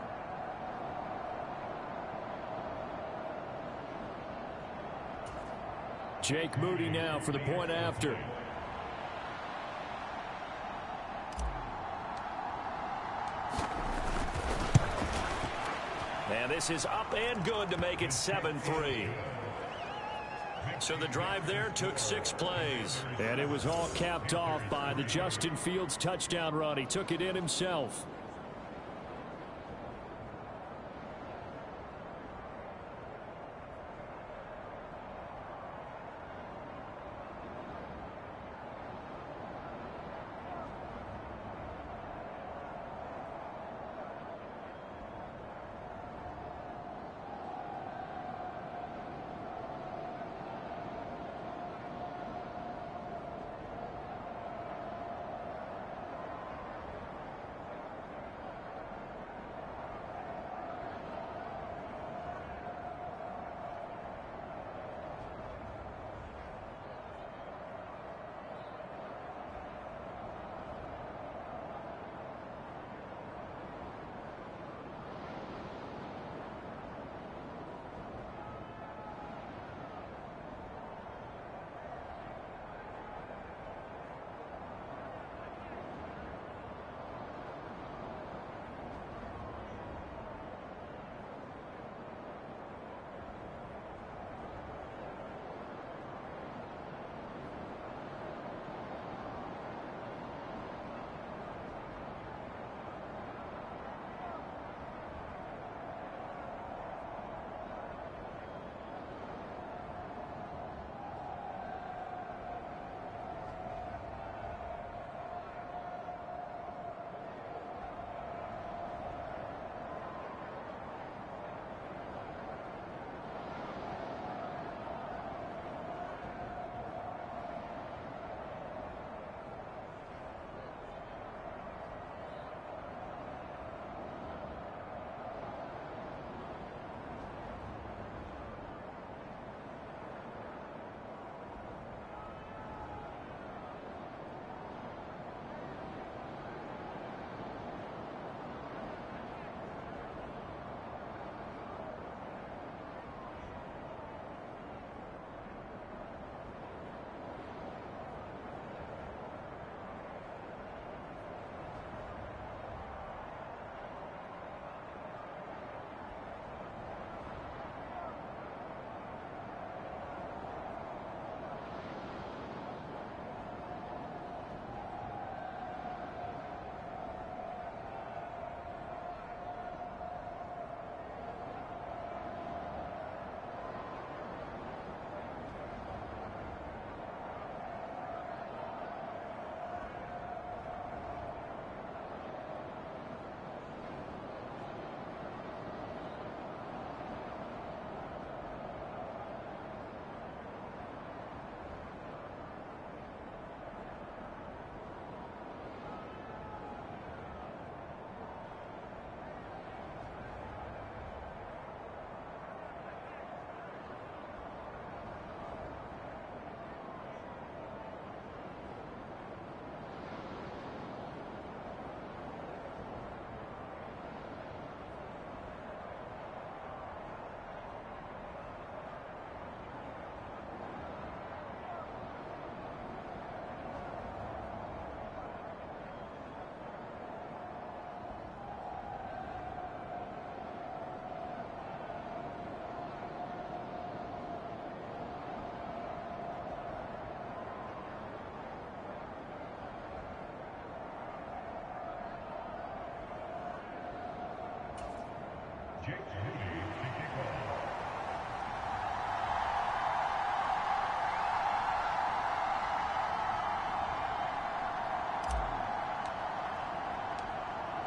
Jake Moody now for the point after. And this is up and good to make it 7-3. So the drive there took 6 plays. And it was all capped off by the Justin Fields touchdown run. He took it in himself.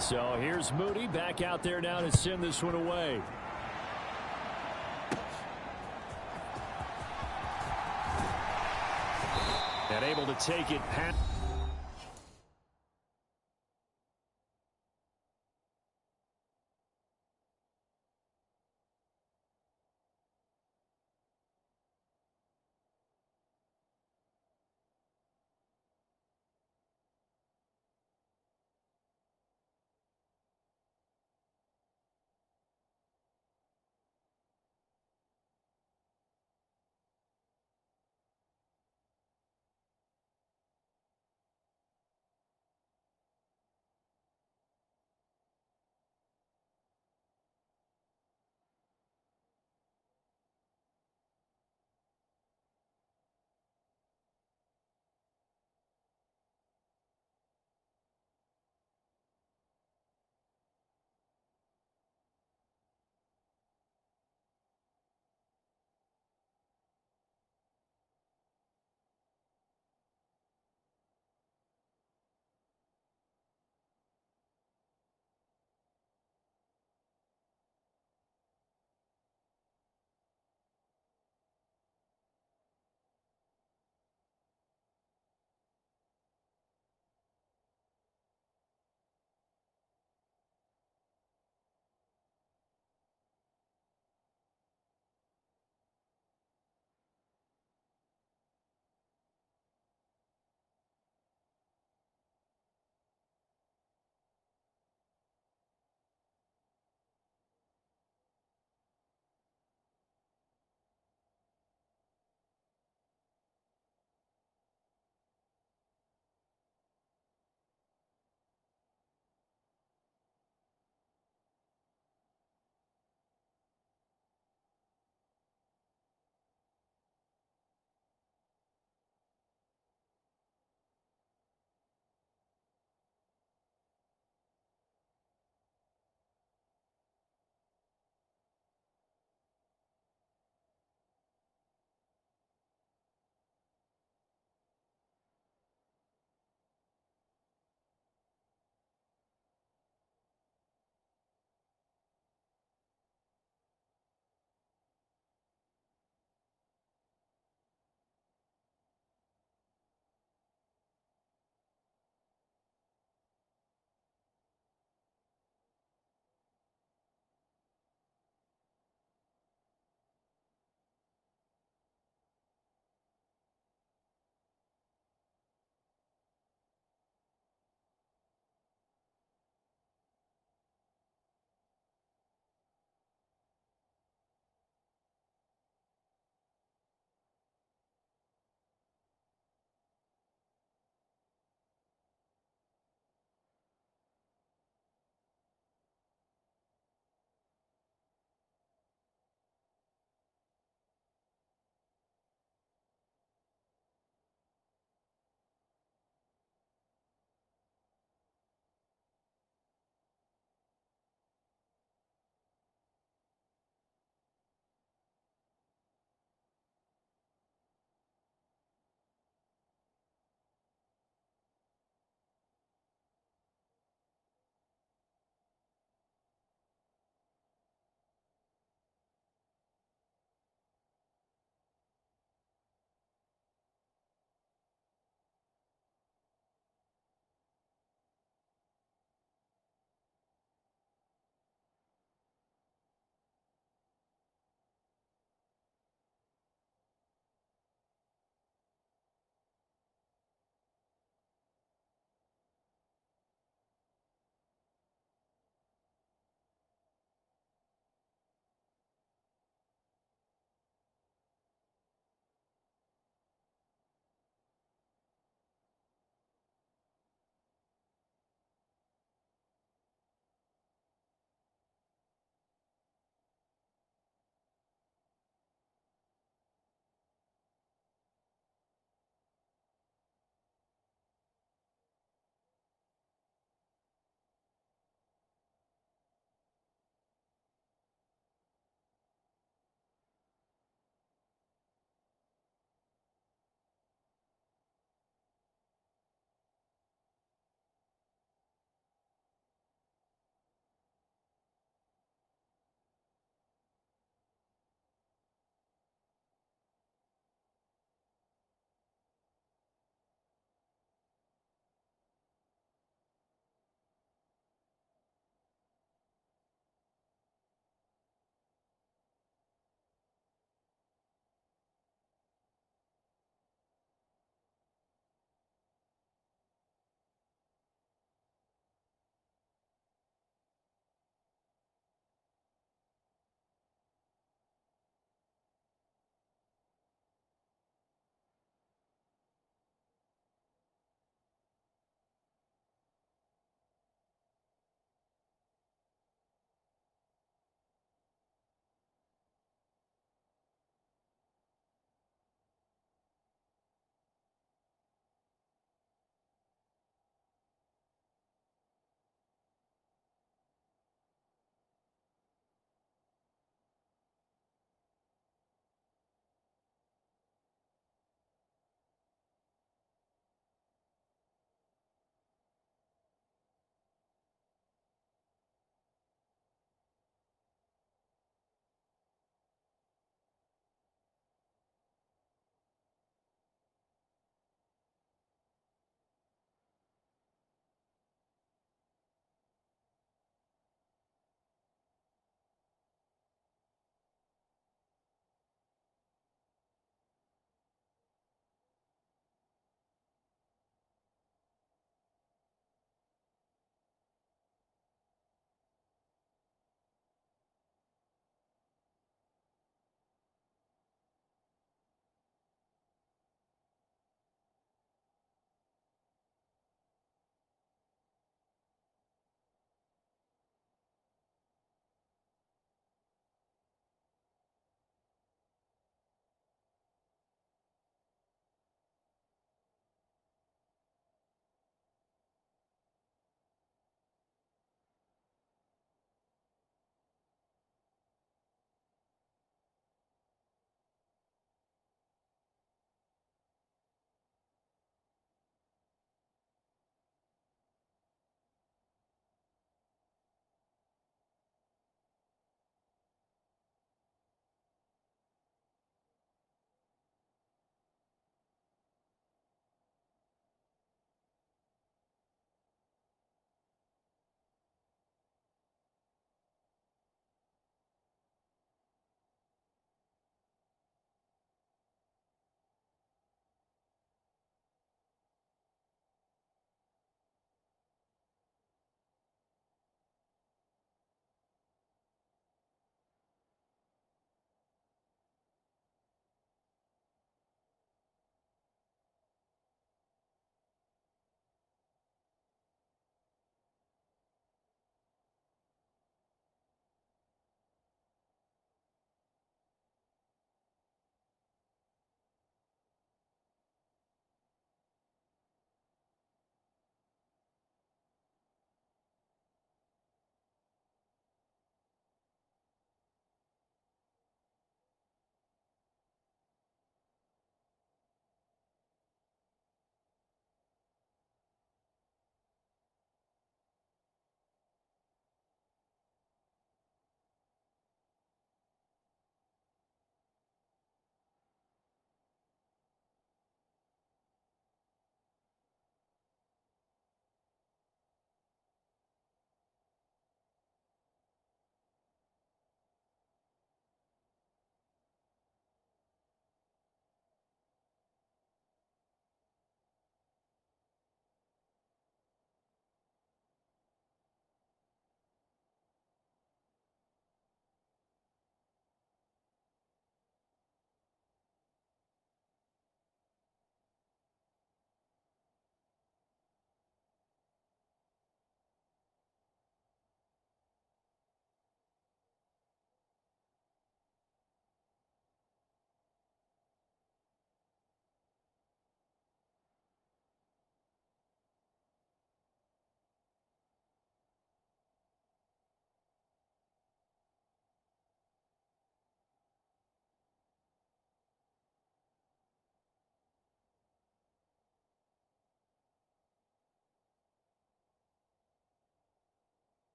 So here's Moody back out there now to send this one away. And able to take it past.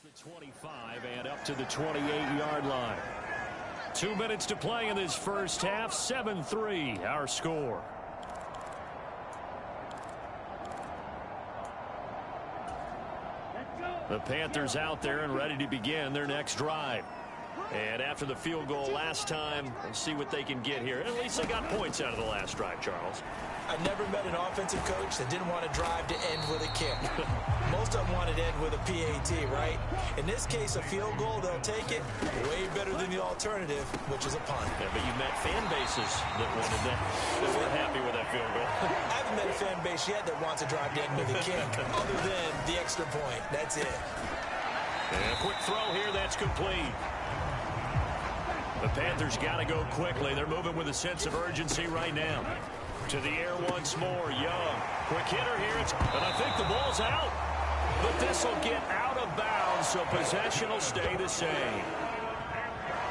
The 25 and up to the 28-yard line. 2 minutes to play in this first half. 7-3 our score. The Panthers out there and ready to begin their next drive. And after the field goal last time, we'll see what they can get here. At least they got points out of the last drive, Charles. I never met an offensive coach that didn't want to drive to end with a kick. Most of them wanted to end with a PAT, right? In this case, a field goal, they'll take it. Way better than the alternative, which is a punt. Yeah, but you met fan bases that wanted that. They weren't happy with that field goal. I haven't met a fan base yet that wants to drive to end with a kick, other than the extra point. That's it. And a quick throw here, that's complete. The Panthers got to go quickly. They're moving with a sense of urgency right now. To the air once more. Young. Quick hitter here. And I think the ball's out. But this will get out of bounds, so possession will stay the same.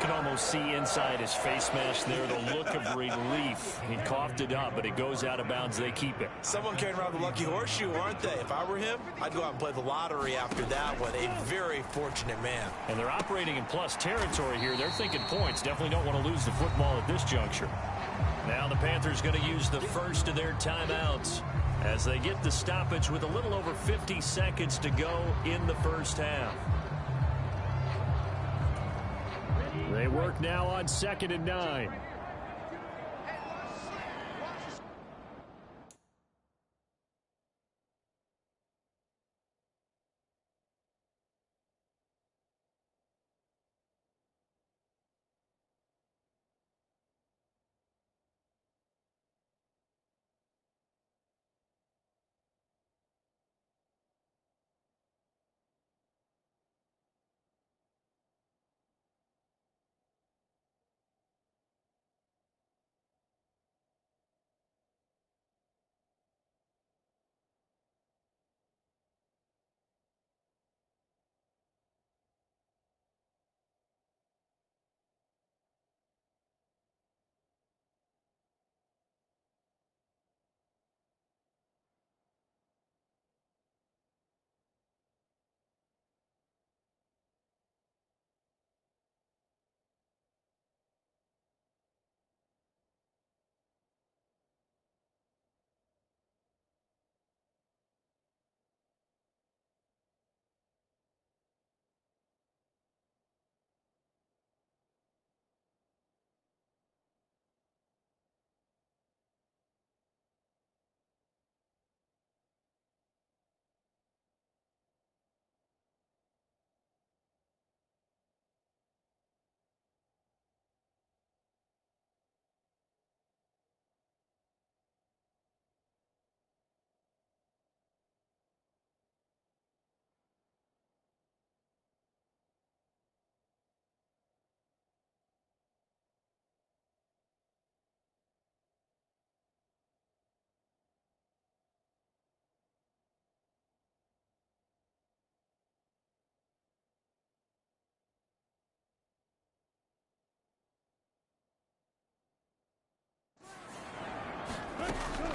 You can almost see inside his face mask there the look of relief. He coughed it up, but it goes out of bounds. They keep it. Someone carrying around the lucky horseshoe, aren't they? If I were him, I'd go out and play the lottery after that one. A very fortunate man. And they're operating in plus territory here. They're thinking points. Definitely don't want to lose the football at this juncture. Now the Panthers going to use the first of their timeouts as they get the stoppage with a little over 50 seconds to go in the first half. They work now on 2nd and 9.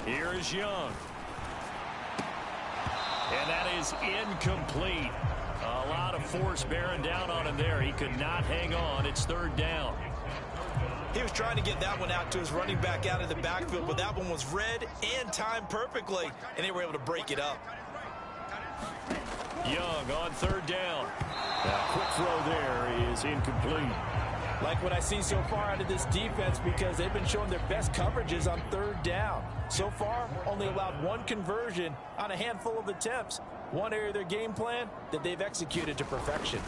Here is Young. And that is incomplete. A lot of force bearing down on him there. He could not hang on. It's 3rd down. He was trying to get that one out to his running back out of the backfield, but that one was read and timed perfectly, and they were able to break it up. Young on 3rd down. That quick throw there is incomplete. Like what I've seen so far out of this defense, because they've been showing their best coverages on 3rd down. So far, only allowed 1 conversion on a handful of attempts. One area of their game plan that they've executed to perfection.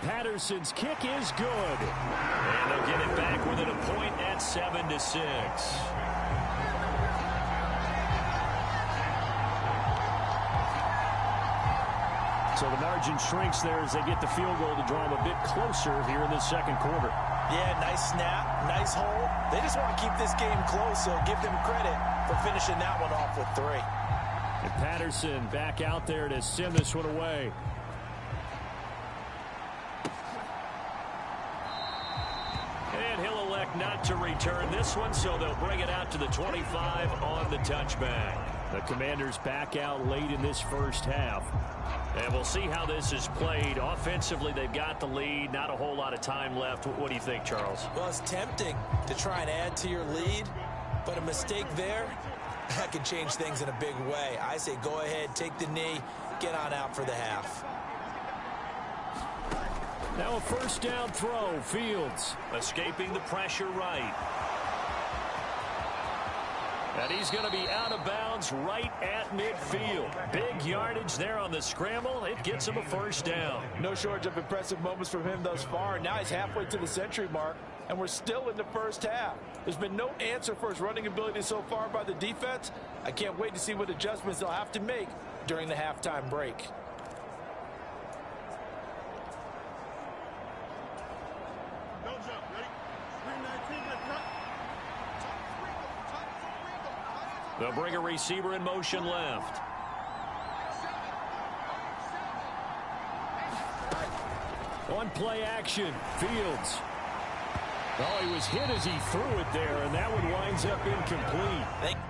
Patterson's kick is good. And they'll get it back within a point at 7-6. So the margin shrinks there as they get the field goal to draw them a bit closer here in the 2nd quarter. Yeah, nice snap, nice hole. They just want to keep this game close, so give them credit for finishing that one off with 3. And Patterson back out there to send this one away. And he'll elect not to return this one, so they'll bring it out to the 25 on the touchback. The Commanders back out late in this first half. And we'll see how this is played. Offensively, they've got the lead. Not a whole lot of time left. What do you think, Charles? Well, it's tempting to try and add to your lead, but a mistake there, that could change things in a big way. I say go ahead, take the knee, get on out for the half. Now a first down throw, Fields. Escaping the pressure right. And he's going to be out of bounds right at midfield. Big yardage there on the scramble. It gets him a first down. No shortage of impressive moments from him thus far. Now he's halfway to the century mark, and we're still in the first half. There's been no answer for his running ability so far by the defense. I can't wait to see what adjustments they'll have to make during the halftime break. They'll bring a receiver in motion left. On play action, Fields. Oh, he was hit as he threw it there, and that one winds up incomplete.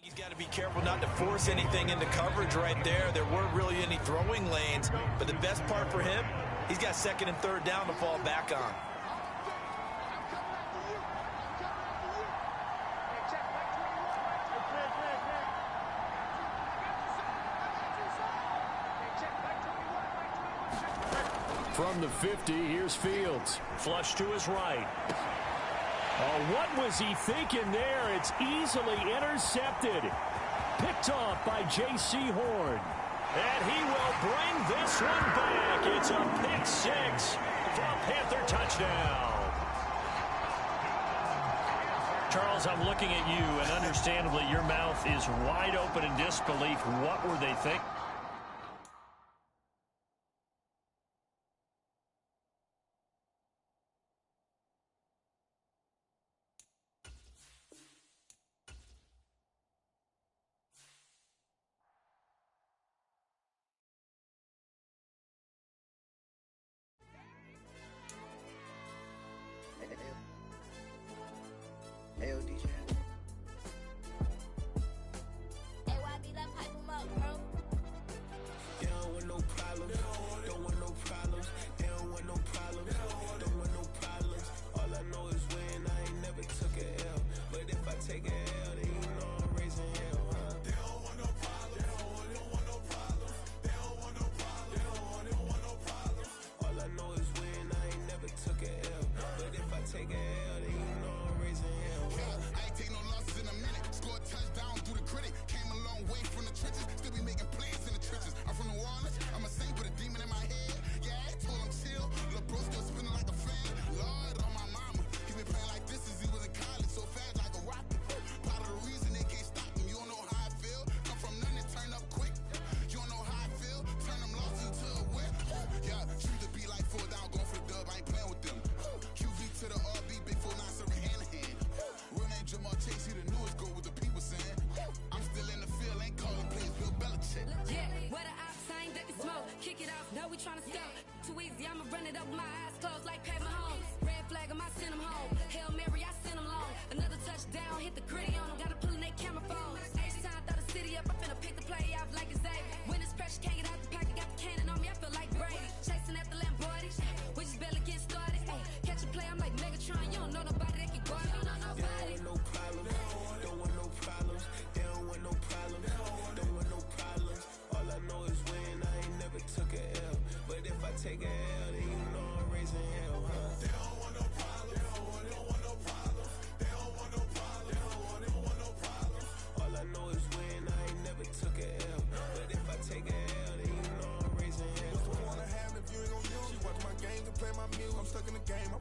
He's got to be careful not to force anything into coverage right there. There weren't really any throwing lanes, but the best part for him, he's got second and third down to fall back on. From the 50, here's Fields. Flush to his right. Oh, what was he thinking there? It's easily intercepted. Picked off by J.C. Horn. And he will bring this one back. It's a pick six for a Panther touchdown. Charles, I'm looking at you, and understandably, your mouth is wide open in disbelief. What were they thinking?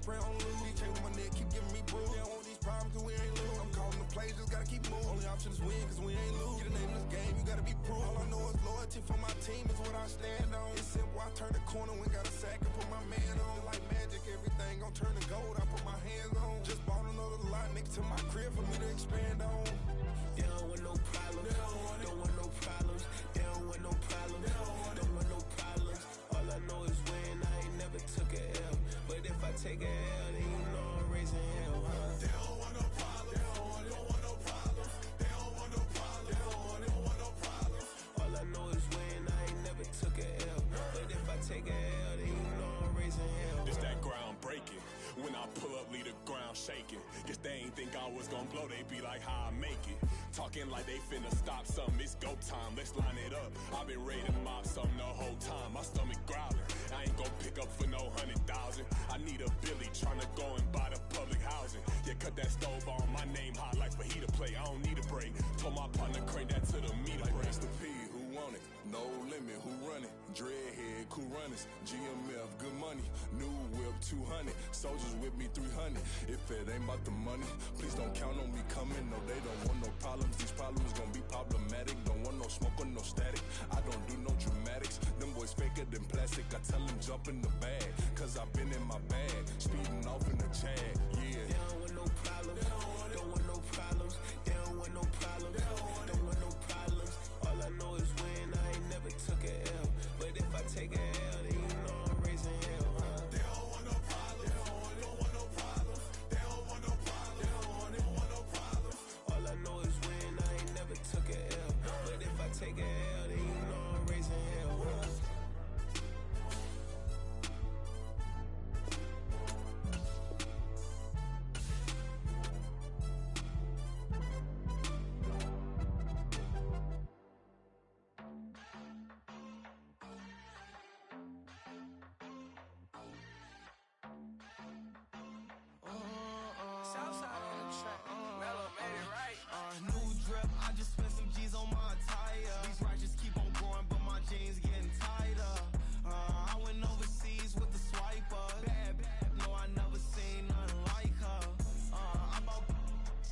friend on the loose. These chains on my neck keep giving me bruise. They don't want these problems cause we ain't lose. I'm calling the plays, just gotta keep moving. Only option is win cause we ain't lose. Get a name in this game, you gotta be proof. All I know is loyalty for my team is what I stand on. It's simple, I turn the corner when got a sack and put my man on. Like magic, everything gon' turn to gold, I put my hands on. Just bought another lot next to my crib for me to expand on. They don't want no problems. Don't want no problems. They don't want no problems. Don't want no problems. All I know is win. I ain't never took a L. But if I take a L, then you know I'm raising hell, huh? They don't want no problems. They don't want no problems. They don't want no problems. They don't want no problems. All I know is win. I ain't never took a L. But if I take a L, then you know I'm raising hell. It's that ground breaking. When I pull up, leave the ground shaking. Guess they ain't think I was gonna blow, they be like, how I make it. Talking like they finna stop something, it's go time, let's line it up. I've been ready to mob something the whole time, my stomach growling. I ain't gon' pick up for no 100,000. I need a Billy tryna go and buy the public housing. Yeah, cut that stove on, my name hot like fajita play. I don't need a break. Told my partner crank that to the meter like break. Mr. P, who want it? No limit, who run it? Dreadhead, cool runners, GMF, good money. New whip, 200. Soldiers with me, 300. If it ain't about the money, please don't count on me coming. No, they don't want no problems. These problems gon' be problematic. Don't want no smoke or no static. I don't do no dramatics. Them boys faker than plastic. I tell them jump in the bag, cause I've been in my bag. Speeding off in the Jag, yeah. They don't want no problems. Don't want no problems. They don't want no problems. Don't want no problems. All I know is win. I ain't never took a L. But if I take a L, then you know I'm raising hell, huh? They don't want no problems. They don't want no problems. They don't want no problems. They don't want no problems. All I know is win. I ain't never took a L. But if I take a L, then you know I'm raising hell, huh? New drip, I just spent some G's on my attire. These righteous keep on growing, but my jeans getting tighter. I went overseas with the swiper. Bad, no, I never seen nothing like her. I bought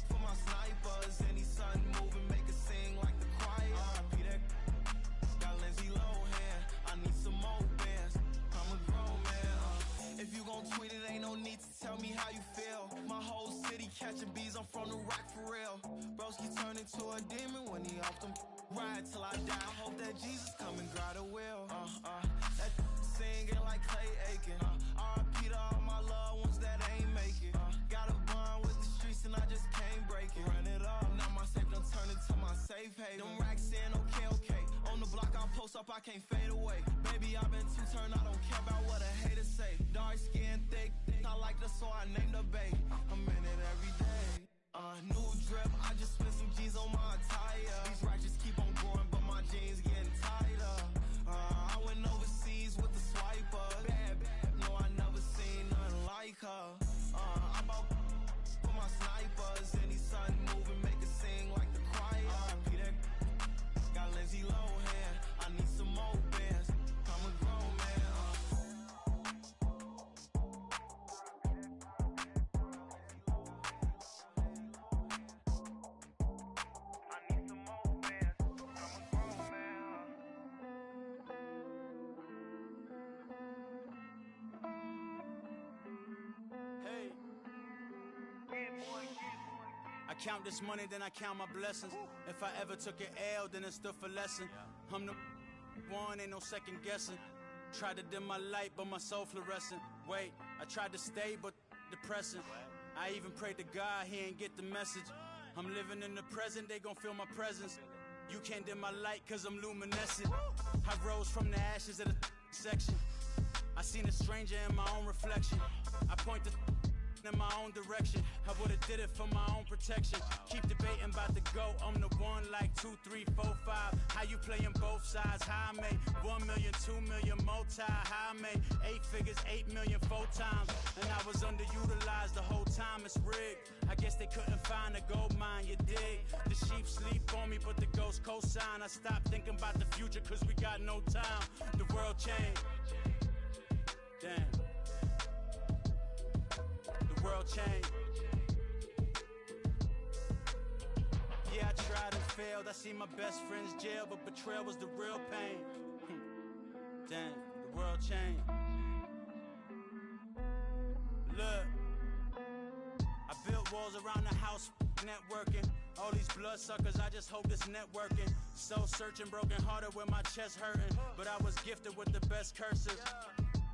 for my snipers. Any son moving, make it sing like the choir. Peter got Lindsay Lohan. I need some more bands. I'm a grown man. If you gon' tweet it, ain't no need to tell me how you feel. My whole city catching bees, I'm from the rock for real. Broski turned into a demon when he off them. Ride till I die. I hope that Jesus come and guide the wheel. That singing like Clay Aiken. R.I.P. to all my loved ones that ain't make it. Got a bond with the streets and I just can't break it. Run it up, now my safe done turned into my safe haven. Them racks in, okay. On the block I'll post up, I can't fade away. Baby, I've been too turned, I don't care about what a hater say. Dark skin, thick, I like the so I named the bae. I'm in it every day. New drip, I just spent some G's on my attire. These righteous keep on growing, but my jeans getting tighter. I went overseas with the swiper. Bad, no, I never seen nothing like her. I bought for my snipers. Any son moving, make it sing like the choir. Peter got Lindsay Lohan. I need some more bands. I'm a grown man. I count this money, then I count my blessings. If I ever took an L, then it stood for lesson. I'm the one, ain't no second guessing. Tried to dim my light, but my soul fluorescent. Wait, I tried to stay, but depressing. I even prayed to God, he ain't get the message. I'm living in the present, they gon' feel my presence. You can't dim my light, cause I'm luminescent. I rose from the ashes of the section. I seen a stranger in my own reflection. I point the in my own direction. I would've did it for my own protection. Keep debating about the GOAT. I'm the one like 2, 3, 4, 5. How you playing both sides? How I made 1 million, 2 million multi. How I made 8 figures, 8 million 4 times. And I was underutilized the whole time. It's rigged. I guess they couldn't find a gold mine, you dig? The sheep sleep on me, but the ghost cosign. I stopped thinking about the future cause we got no time. The world changed. Damn. world change. Yeah, I tried and failed. I see my best friends jail, but betrayal was the real pain. Damn, the world changed. Look, I built walls around the house, networking. All these bloodsuckers, I just hope this networking. Soul searching, broken hearted with my chest hurting. But I was gifted with the best curses.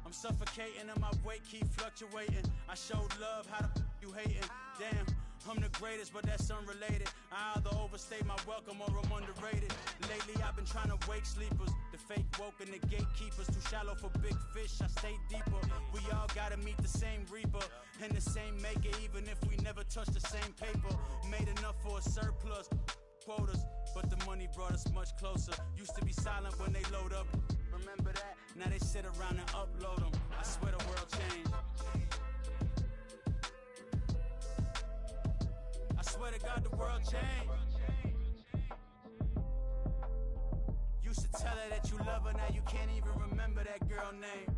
I'm suffocating and my weight keep fluctuating. I showed love, how the you hating? Damn, I'm the greatest, but that's unrelated. I either overstay my welcome or I'm underrated. Lately I've been trying to wake sleepers. The fake woke and the gatekeepers. Too shallow for big fish, I stay deeper. We all gotta meet the same reaper and the same maker, even if we never touch the same paper. Made enough for a surplus, quotas, but the money brought us much closer. Used to be silent when they load up, remember that? Now they sit around and upload them. I swear the world changed. I swear to God the world changed. Used to tell her that you love her, now you can't even remember that girl name.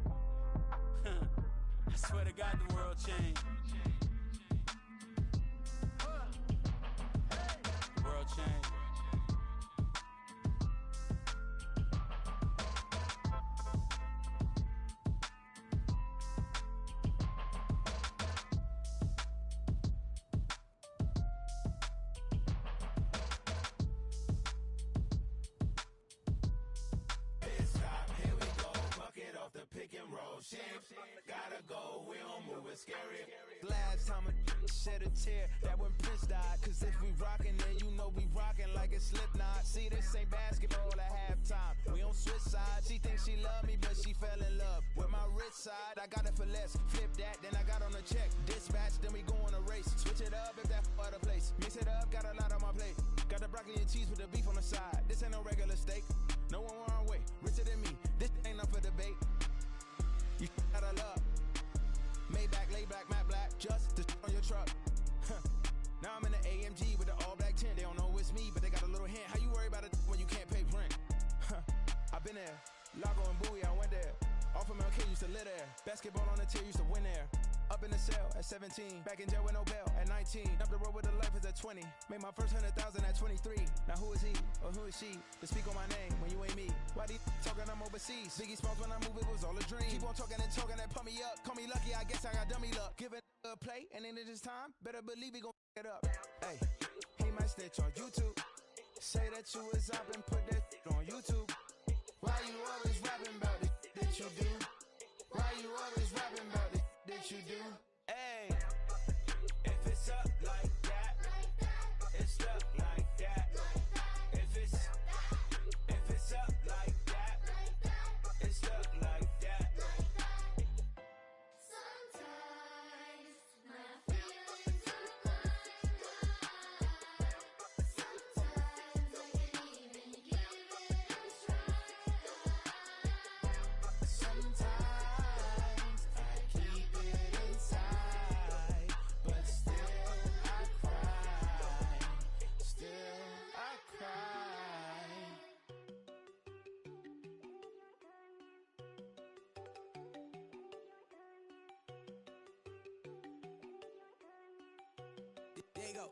I swear to God the world changed. The world changed. Gotta go, we don't move it scary. Last time a shed a tear, that when Prince died. Cause if we rockin' then you know we rockin' like a Slipknot. See, this ain't basketball at halftime. We on switch sides. She thinks she love me, but she fell in love with my rich side. I got it for less. Flip that, then I got on a check. Dispatch, then we go on a race. Switch it up if that other place. Mix it up, got a lot on my plate. Got the broccoli and cheese with the beef on the side. This ain't no regular steak. No one wrong way, richer than me. This ain't up for debate. You out of luck. Maybach, lay back, matte black, just to on your truck. Now I'm in the AMG with the all black tint. They don't know it's me, but they got a little hint. How you worry about it when you can't pay rent? I've been there. Lago and Bowie, I went there. Off of MLK, used to live there. Basketball on the tier, used to win there. Up in the cell at 17. Back in jail with no bail at 19. Up the road with the life is at 20. Made my first 100,000 at 23. Now who is he or who is she to speak on my name when you ain't me? Why they talking I'm overseas? Biggie Smalls when I move, it was all a dream. Keep on talking and pump me up. Call me lucky, I guess I got dummy luck. Give it a play and then it's time. Better believe we gon' it up. Hey, he might snitch on YouTube. Say that you was up and put that on YouTube. Why you always rapping about it that you do? Why you always rapping about it that you do? Hey, if it's up like that, it's stuck like that. If it's up like that, it's stuck like that. Sometimes my feelings are blind. Sometimes I can't even give it a try. Sometimes I keep it inside, but still I cry. Still I cry. There you go.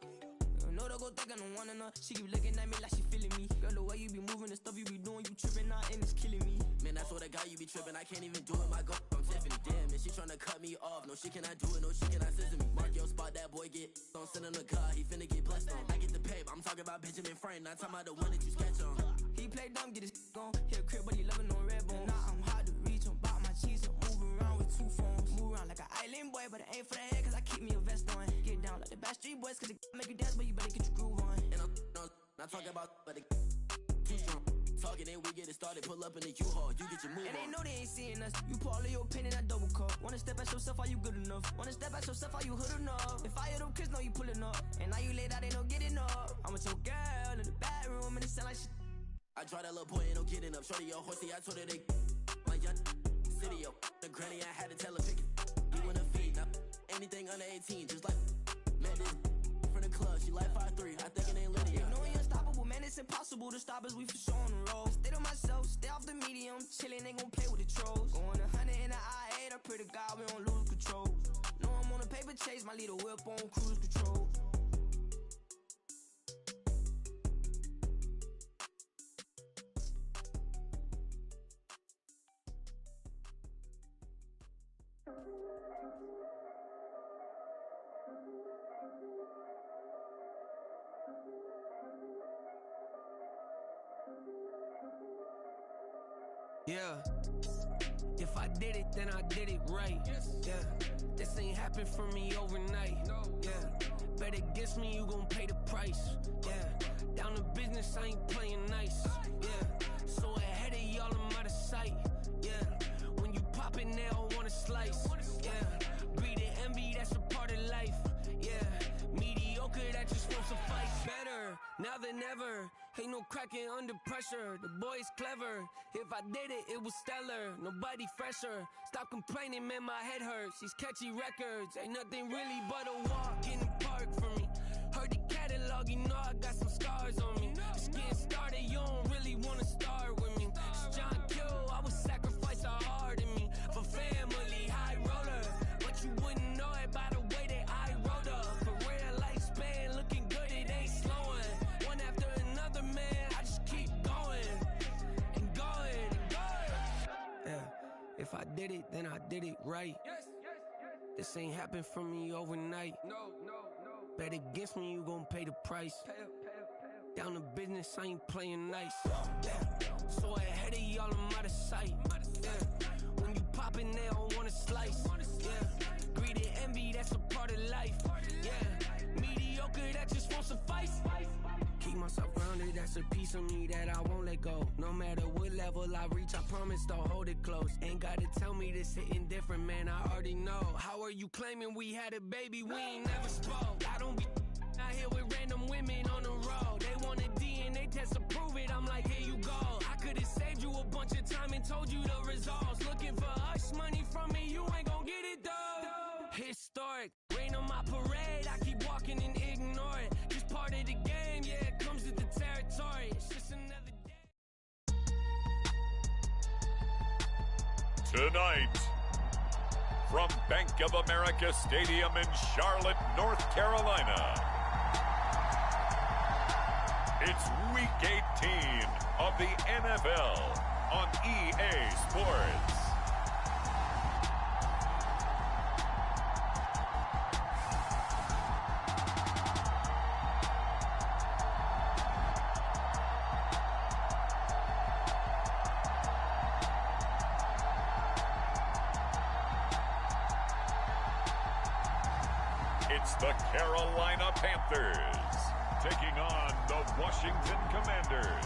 No, don't go think I don't wanna know. She keep looking at me like she feeling me. Girl, the way you be moving, the stuff you be doing, you tripping out and it's killing me. Man, I swear to God, you be tripping. I can't even do it. My girl, I'm Tiffany. Damn, and she tryna cut me off. No, she cannot do it. No, she cannot scissor me. Mark your spot, that boy get on. Send him the car, he finna get blessed on. I get the paper. I'm talking about Benjamin Frank, not talking about the one that you sketch on. He play dumb, get his on. Hit a crib, but he loving on red bone. Now I'm hard to reach, I'm bout my cheese. I'm moving around with 2 phones. Move around like an island boy, but it ain't for the head, cause I keep me a vest on. Get down like the Backstreet Boys, cause it make you dance, but you better get your groove on. And I'm not talking about, but too strong. Talking and we get it started. Pull up in the U-Haul, you get your move And they on. know they ain't seeing us. You pull all of your pin in that double cup. Wanna step at yourself, are you good enough? Wanna step at yourself, are you hood enough? If I hear them kids, know you pulling up. And now you laid out, they no getting up. I'm with your girl in the bedroom, and it sound like shit. I draw that little boy, ain't no getting up. Shorty, your horsey, I told her they my young city, yo. The granny, I had to tell her pick it. You in a feed, now anything under 18, just like man, this from the club, she like 5'3", I think it ain't Lydia. You know we unstoppable, man, it's impossible to stop us, we for sure on the road. Stay to myself, stay off the medium, chillin', they gon' play with the trolls. Going 100 in the I-8, I pray to God we don't lose control. No, I'm on the paper chase, my little whip on cruise control. Yeah, if I did it, then I did it right. Yeah, this ain't happened for me overnight. Yeah, bet against me, you gon' pay the price. Yeah, down to business, I ain't playing nice. Yeah, so ahead of y'all, I'm out of sight. Yeah, when you pop it, they all wanna slice. Yeah, greed and envy, that's a part of life. Yeah, mediocre, that just won't suffice. Better now than ever. Ain't no cracking under pressure. The boy's clever. If I did it, it was stellar. Nobody fresher. Stop complaining, man, my head hurts. These catchy records ain't nothing really but a walk in the park for me. Heard the catalog, you know I got some scars on me. Just getting started, you don't really wanna start with me. It's John Kill, I would sacrifice a heart in me for family, high roller. But you wouldn't know it by the way that I wrote up. Career lifespan looking good, it ain't slowing. One after another, man, I just keep going and going and going. Yeah, if I did it, then I did it right. This ain't happened for me overnight. No. Bet against me, you gon' pay the price. Down to business, I ain't playing nice. Yeah, so ahead of y'all, I'm out of sight. Yeah, when you poppin', they don't wanna slice. Yeah, greed and envy, that's a part of life. Yeah, mediocre, that just won't suffice. Keep myself grounded, that's a piece of me that I won't let go. No matter what level I reach, I promise to hold it close. Ain't gotta tell me this hitting different, man, I already know. How are you claiming we had a baby, we ain't never spoke? I don't be out here with random women on the road. They want a DNA test to prove it, I'm like, here you go. I could've saved you a bunch of time and told you the results. Looking for hush money from me, you ain't gon' get it though. Historic, rain on my parade, I keep walking and ignore it. Just part of the game, yeah, it comes with the territory. It's just another day. Tonight, from Bank of America Stadium in Charlotte, North Carolina, it's Week 18 of the NFL on EA Sports. It's the Carolina Panthers taking on the Washington Commanders.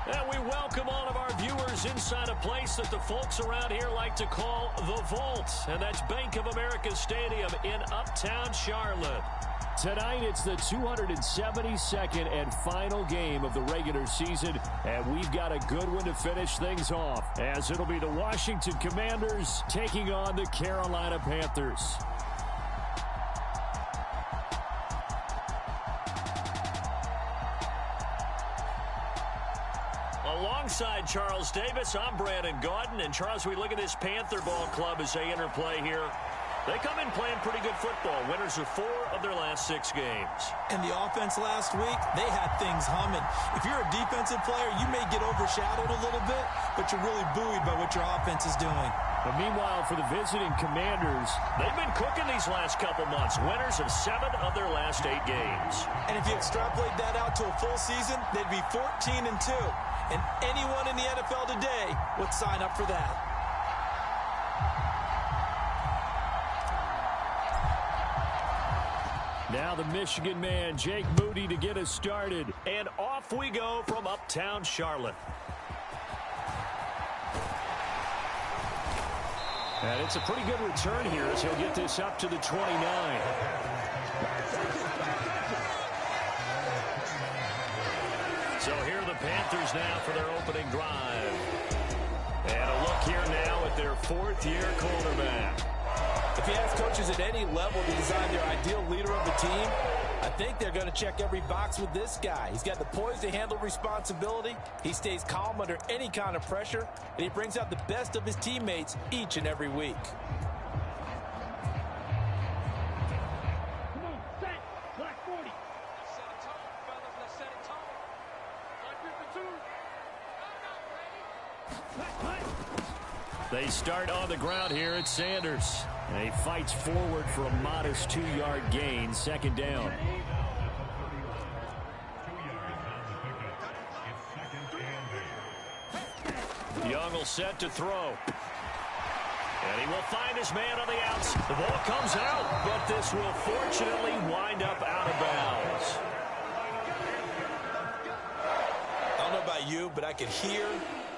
And we welcome all of our viewers inside a place that the folks around here like to call the Vault. And that's Bank of America Stadium in Uptown Charlotte. Tonight, it's the 272nd and final game of the regular season, and we've got a good one to finish things off, as it'll be the Washington Commanders taking on the Carolina Panthers. Alongside Charles Davis, I'm Brandon Gaudin. And Charles, we look at this Panther ball club as they interplay here. They come in playing pretty good football. Winners of 4 of their last 6 games. And the offense last week, they had things humming. If you're a defensive player, you may get overshadowed a little bit, but you're really buoyed by what your offense is doing. But meanwhile, for the visiting Commanders, they've been cooking these last couple months. Winners of 7 of their last 8 games. And if you extrapolate that out to a full season, they'd be 14-2. And anyone in the NFL today would sign up for that. Now the Michigan man, Jake Moody, to get us started. And off we go from Uptown Charlotte. And it's a pretty good return here as he'll get this up to the 29. So here are the Panthers now for their opening drive. And a look here now at their 4th-year quarterback. If you ask coaches at any level to design their ideal leader of the team, I think they're going to check every box with this guy. He's got the poise to handle responsibility. He stays calm under any kind of pressure, and he brings out the best of his teammates each and every week. Come on, set. Black 40. Let's set a tone, fellas. Let's set a tone. They start on the ground here at Sanders. And he fights forward for a modest 2-yard gain, second down. Young will set to throw. And he will find his man on the outs. The ball comes out, but this will fortunately wind up out of bounds. I don't know about you, but I could hear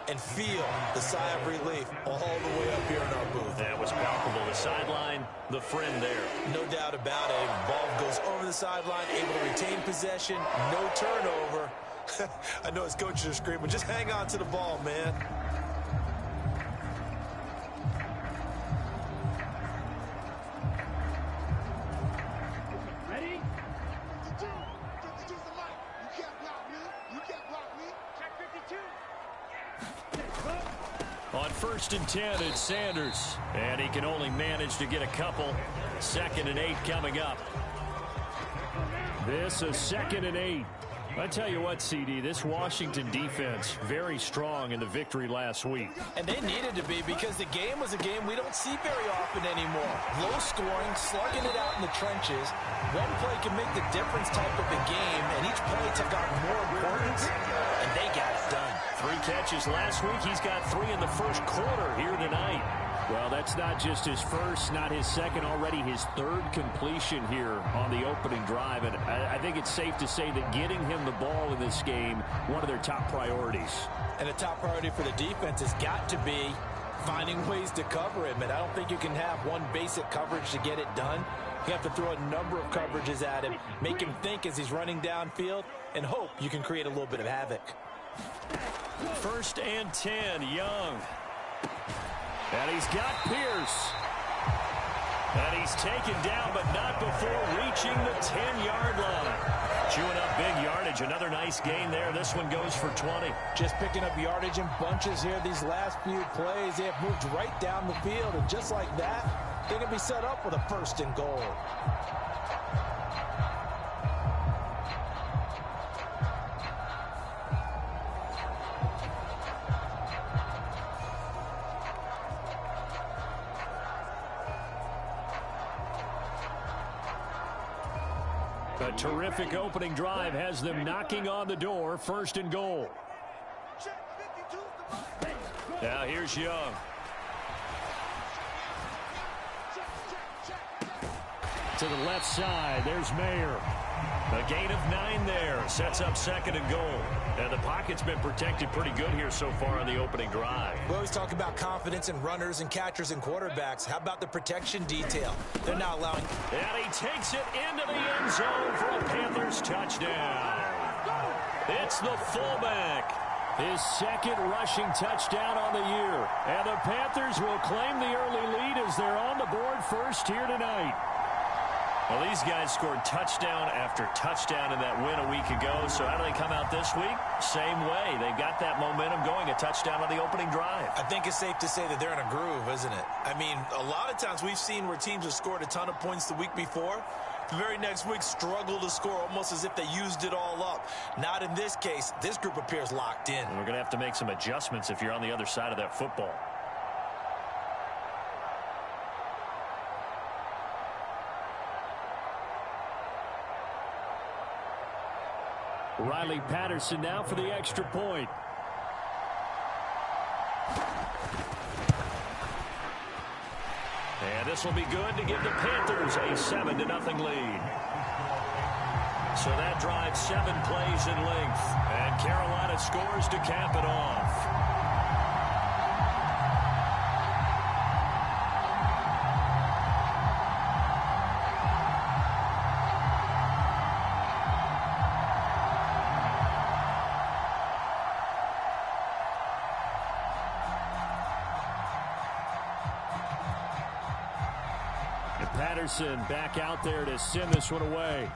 and feel the sigh of relief all the way up here in our booth. That was palpable. The sideline, the friend there. No doubt about it. Ball goes over the sideline, able to retain possession, no turnover. I know his coaches are screaming, just hang on to the ball, man. Ready? On 1st and 10, it's Sanders. And he can only manage to get a couple. 2nd and 8 coming up. This is 2nd and 8. I tell you what, CD, this Washington defense, very strong in the victory last week. And they needed to be, because the game was a game we don't see very often anymore. Low scoring, slugging it out in the trenches. One play can make the difference type of a game, and each play took on more importance, and they got it done. 3 catches last week. He's got 3 in the first quarter here tonight. Well, that's not just his first, not his second, already his 3rd completion here on the opening drive. And I think it's safe to say that getting him the ball in this game, one of their top priorities. And a top priority for the defense has got to be finding ways to cover him. And I don't think you can have one basic coverage to get it done. You have to throw a number of coverages at him, make him think as he's running downfield, and hope you can create a little bit of havoc. 1st and 10, Young. And he's got Pierce. And he's taken down, but not before reaching the 10-yard line. Chewing up big yardage. Another nice gain there. This one goes for 20. Just picking up yardage in bunches here these last few plays. They have moved right down the field, and just like that, they can be set up with a 1st and goal. A terrific opening drive has them knocking on the door. 1st and goal. Now here's Young. To the left side, there's Mayer. A gain of 9 there. Sets up 2nd and goal. And the pocket's been protected pretty good here so far on the opening drive. We always talk about confidence in runners and catchers and quarterbacks. How about the protection detail? They're not allowing... And he takes it into the end zone for a Panthers touchdown. It's the fullback. His 2nd rushing touchdown on the year. And the Panthers will claim the early lead as they're on the board first here tonight. Well, these guys scored touchdown after touchdown in that win a week ago. So how do they come out this week? Same way. They've got that momentum going, a touchdown on the opening drive. I think it's safe to say that they're in a groove, isn't it? I mean, a lot of times we've seen where teams have scored a ton of points the week before. The very next week struggle to score almost as if they used it all up. Not in this case. This group appears locked in. And we're going to have to make some adjustments if you're on the other side of that football. Riley Patterson now for the extra point. And this will be good to give the Panthers a 7-0 lead. So that drives 7 plays in length. And Carolina scores to cap it off. Patterson back out there to send this one away.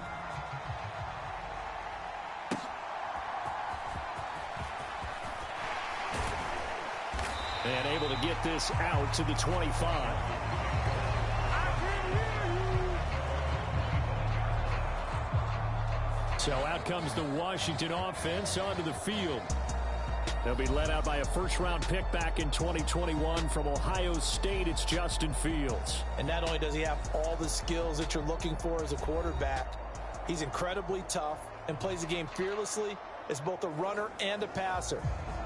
And able to get this out to the 25. So out comes the Washington offense onto the field. They'll be led out by a first-round pick back in 2021 from Ohio State. It's Justin Fields. And not only does he have all the skills that you're looking for as a quarterback, he's incredibly tough and plays the game fearlessly as both a runner and a passer.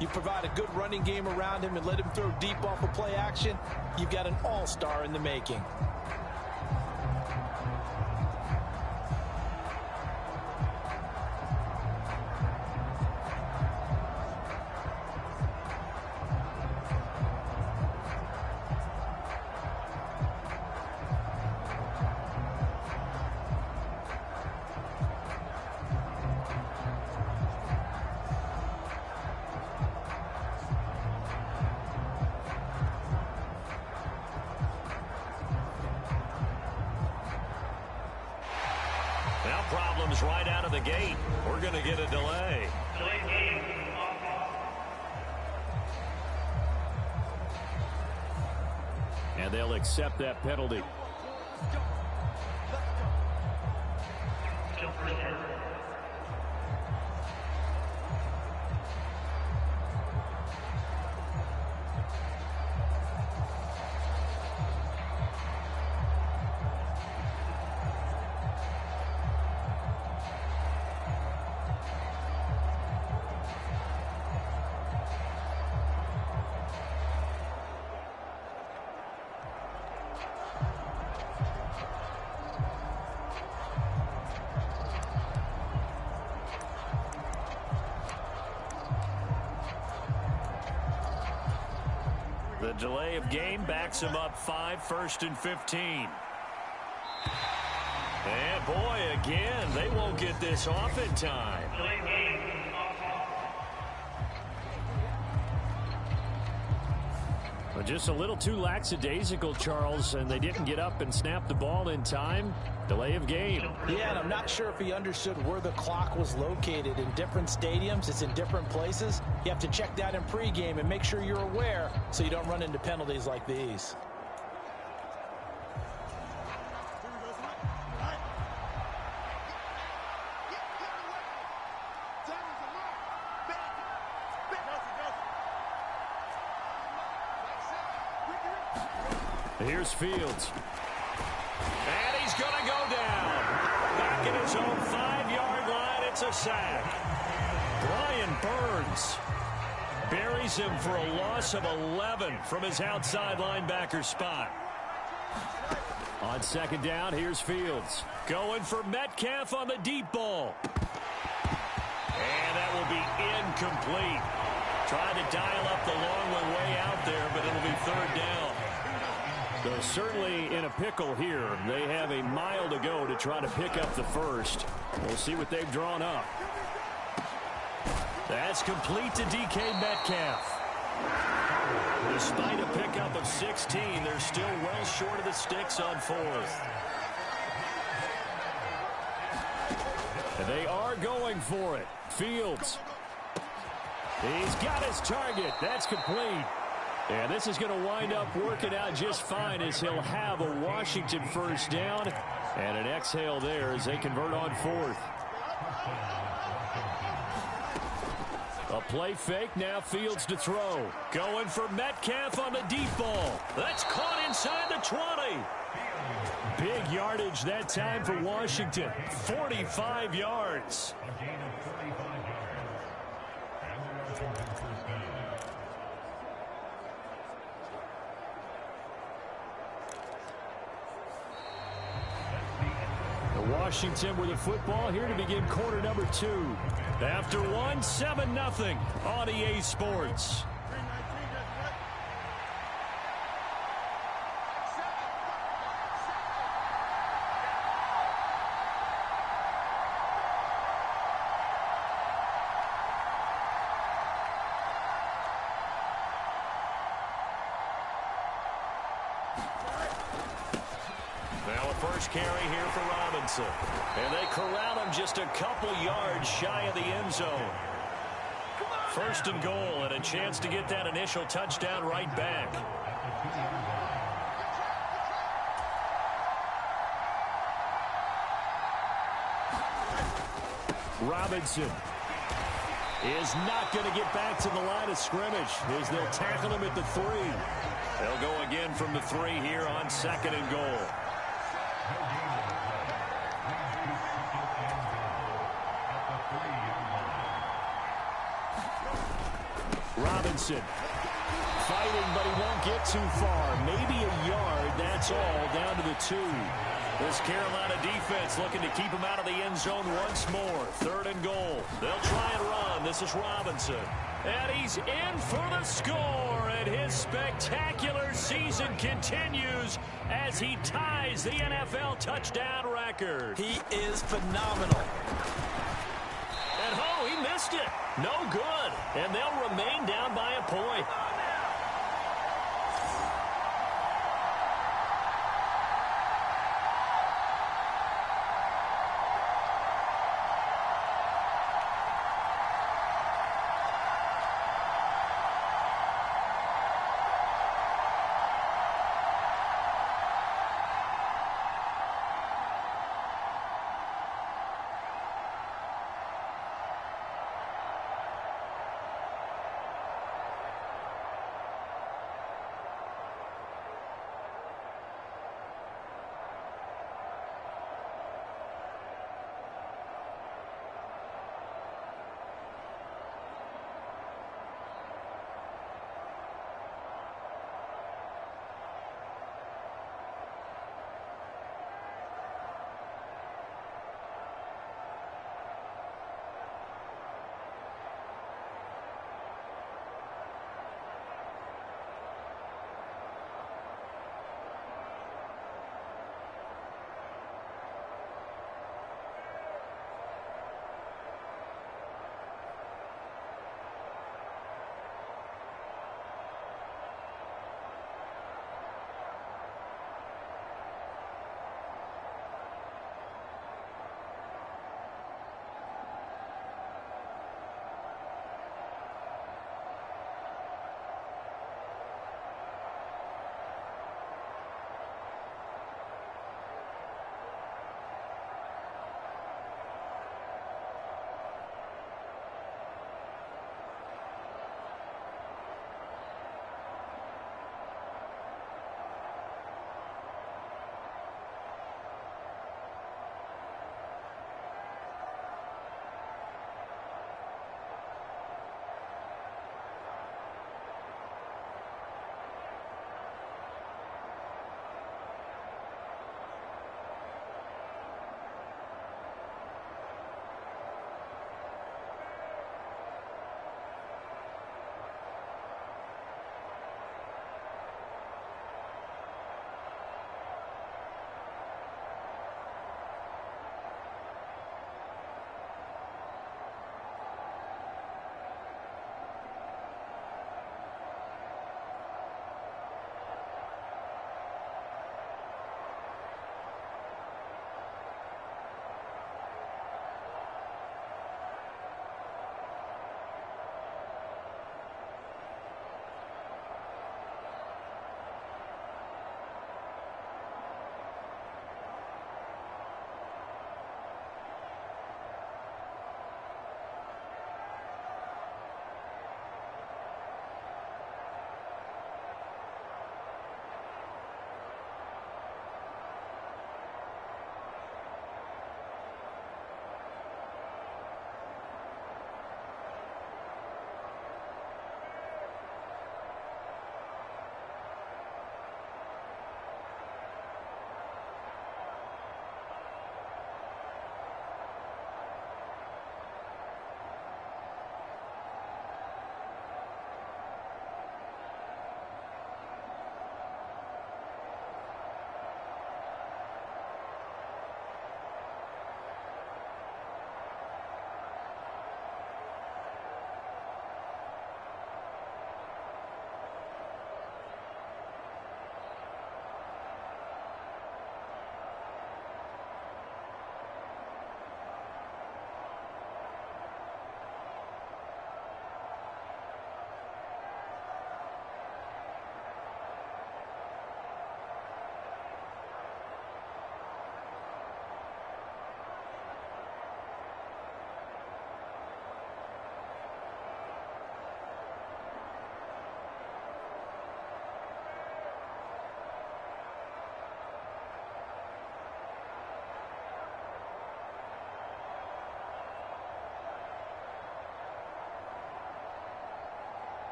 You provide a good running game around him and let him throw deep off of play action, you've got an all-star in the making. Problems right out of the gate. We're going to get a delay. And they'll accept that penalty. The delay of game backs him up 5, 1st and 15. And boy, again, they won't get this off in time. Well, just a little too lackadaisical, Charles, and they didn't get up and snap the ball in time. Delay of game. Yeah, and I'm not sure if he understood where the clock was located. In different stadiums, it's in different places. You have to check that in pregame and make sure you're aware so you don't run into penalties like these. Here's Fields. And he's going to go down. Back at his own 5-yard line, it's a sack. Brian Burns buries him for a loss of 11 from his outside linebacker spot. On second down, here's Fields. Going for Metcalf on the deep ball. And that will be incomplete. Tried to dial up the long way out there, but it'll be 3rd down. So certainly in a pickle here. They have a mile to go to try to pick up the first. We'll see what they've drawn up. That's complete to DK Metcalf. Despite a pickup of 16, they're still well short of the sticks on 4th. And they are going for it. Fields. He's got his target. That's complete. And this is going to wind up working out just fine as he'll have a Washington first down. And an exhale there as they convert on 4th. A play fake, now Fields to throw. Going for Metcalf on the deep ball. That's caught inside the 20. Big yardage that time for Washington. 45 yards. Washington with the football here to begin quarter number 2. After 1, 7-0 on EA Sports. First carry here for Robinson. And they corral him just a couple yards shy of the end zone. First and goal, and a chance to get that initial touchdown right back. Robinson is not going to get back to the line of scrimmage as they'll tackle him at the 3. They'll go again from the 3 here on second and goal. Robinson fighting, but he won't get too far. Maybe a yard, that's all, down to the 2. This Carolina defense looking to keep him out of the end zone once more. Third and goal. They'll try and run. This is Robinson. And he's in for the score. And his spectacular season continues as he ties the NFL touchdown record. He is phenomenal. And he missed it. No good. And they'll remain down by a point.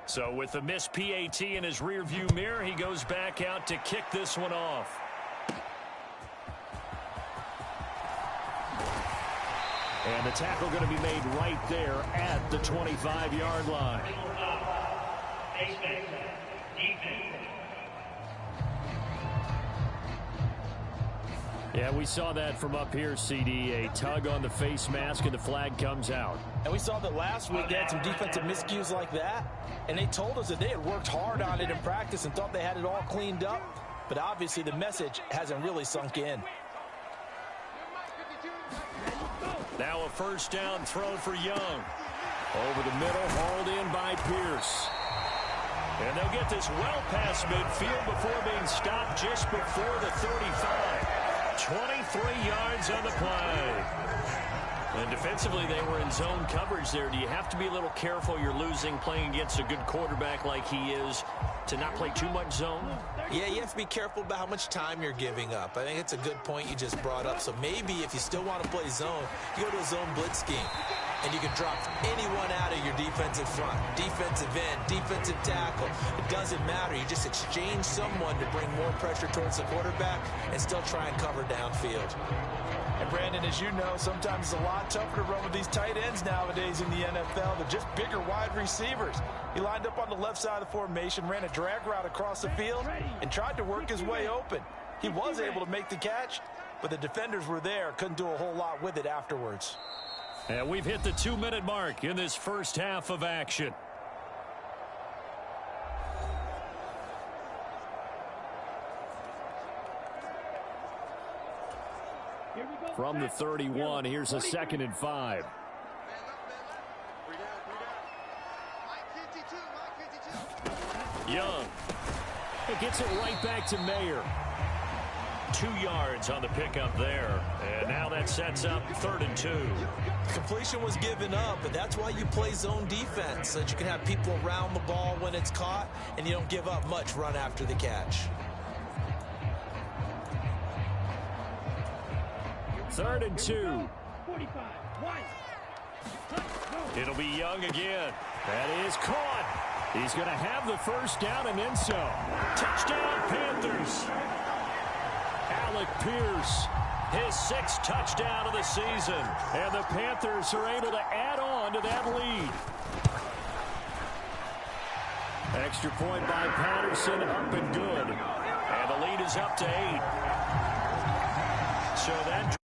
So with the missed PAT in his rearview mirror, he goes back out to kick this one off. And the tackle going to be made right there at the 25-yard line. Yeah, we saw that from up here, CD. A tug on the face mask, and the flag comes out. And we saw that last week they had some defensive miscues like that, and they told us that they had worked hard on it in practice and thought they had it all cleaned up, but obviously the message hasn't really sunk in. Now a first down throw for Young. Over the middle, hauled in by Pierce. And they'll get this well past midfield before being stopped just before the 35. 23 yards on the play. And defensively, they were in zone coverage there. Do you have to be a little careful? You're losing playing against a good quarterback like he is to not play too much zone? Yeah, you have to be careful about how much time you're giving up. I think it's a good point you just brought up. So maybe if you still want to play zone, you go to a zone blitz scheme. And you can drop anyone out of your defensive front, defensive end, defensive tackle. It doesn't matter. You just exchange someone to bring more pressure towards the quarterback and still try and cover downfield. And Brandon, as you know, sometimes it's a lot tougher to run with these tight ends nowadays in the NFL. They're just bigger wide receivers. He lined up on the left side of the formation, ran a drag route across the field, and tried to work his way open. He was able to make the catch, but the defenders were there, couldn't do a whole lot with it afterwards. And we've hit the 2-minute mark in this first half of action. From the 31, here's a 2nd and 5. Young. It gets it right back to Mayer. 2 yards on the pickup there. And now that sets up 3rd and 2. Completion was given up, but that's why you play zone defense, so that you can have people around the ball when it's caught, and you don't give up much run after the catch. 3rd and 2. It'll be Young again. That is caught. He's going to have the first down and then some. Touchdown, Panthers. Alec Pierce, his 6th touchdown of the season. And the Panthers are able to add on to that lead. Extra point by Patterson, up and good. And the lead is up to 8. So that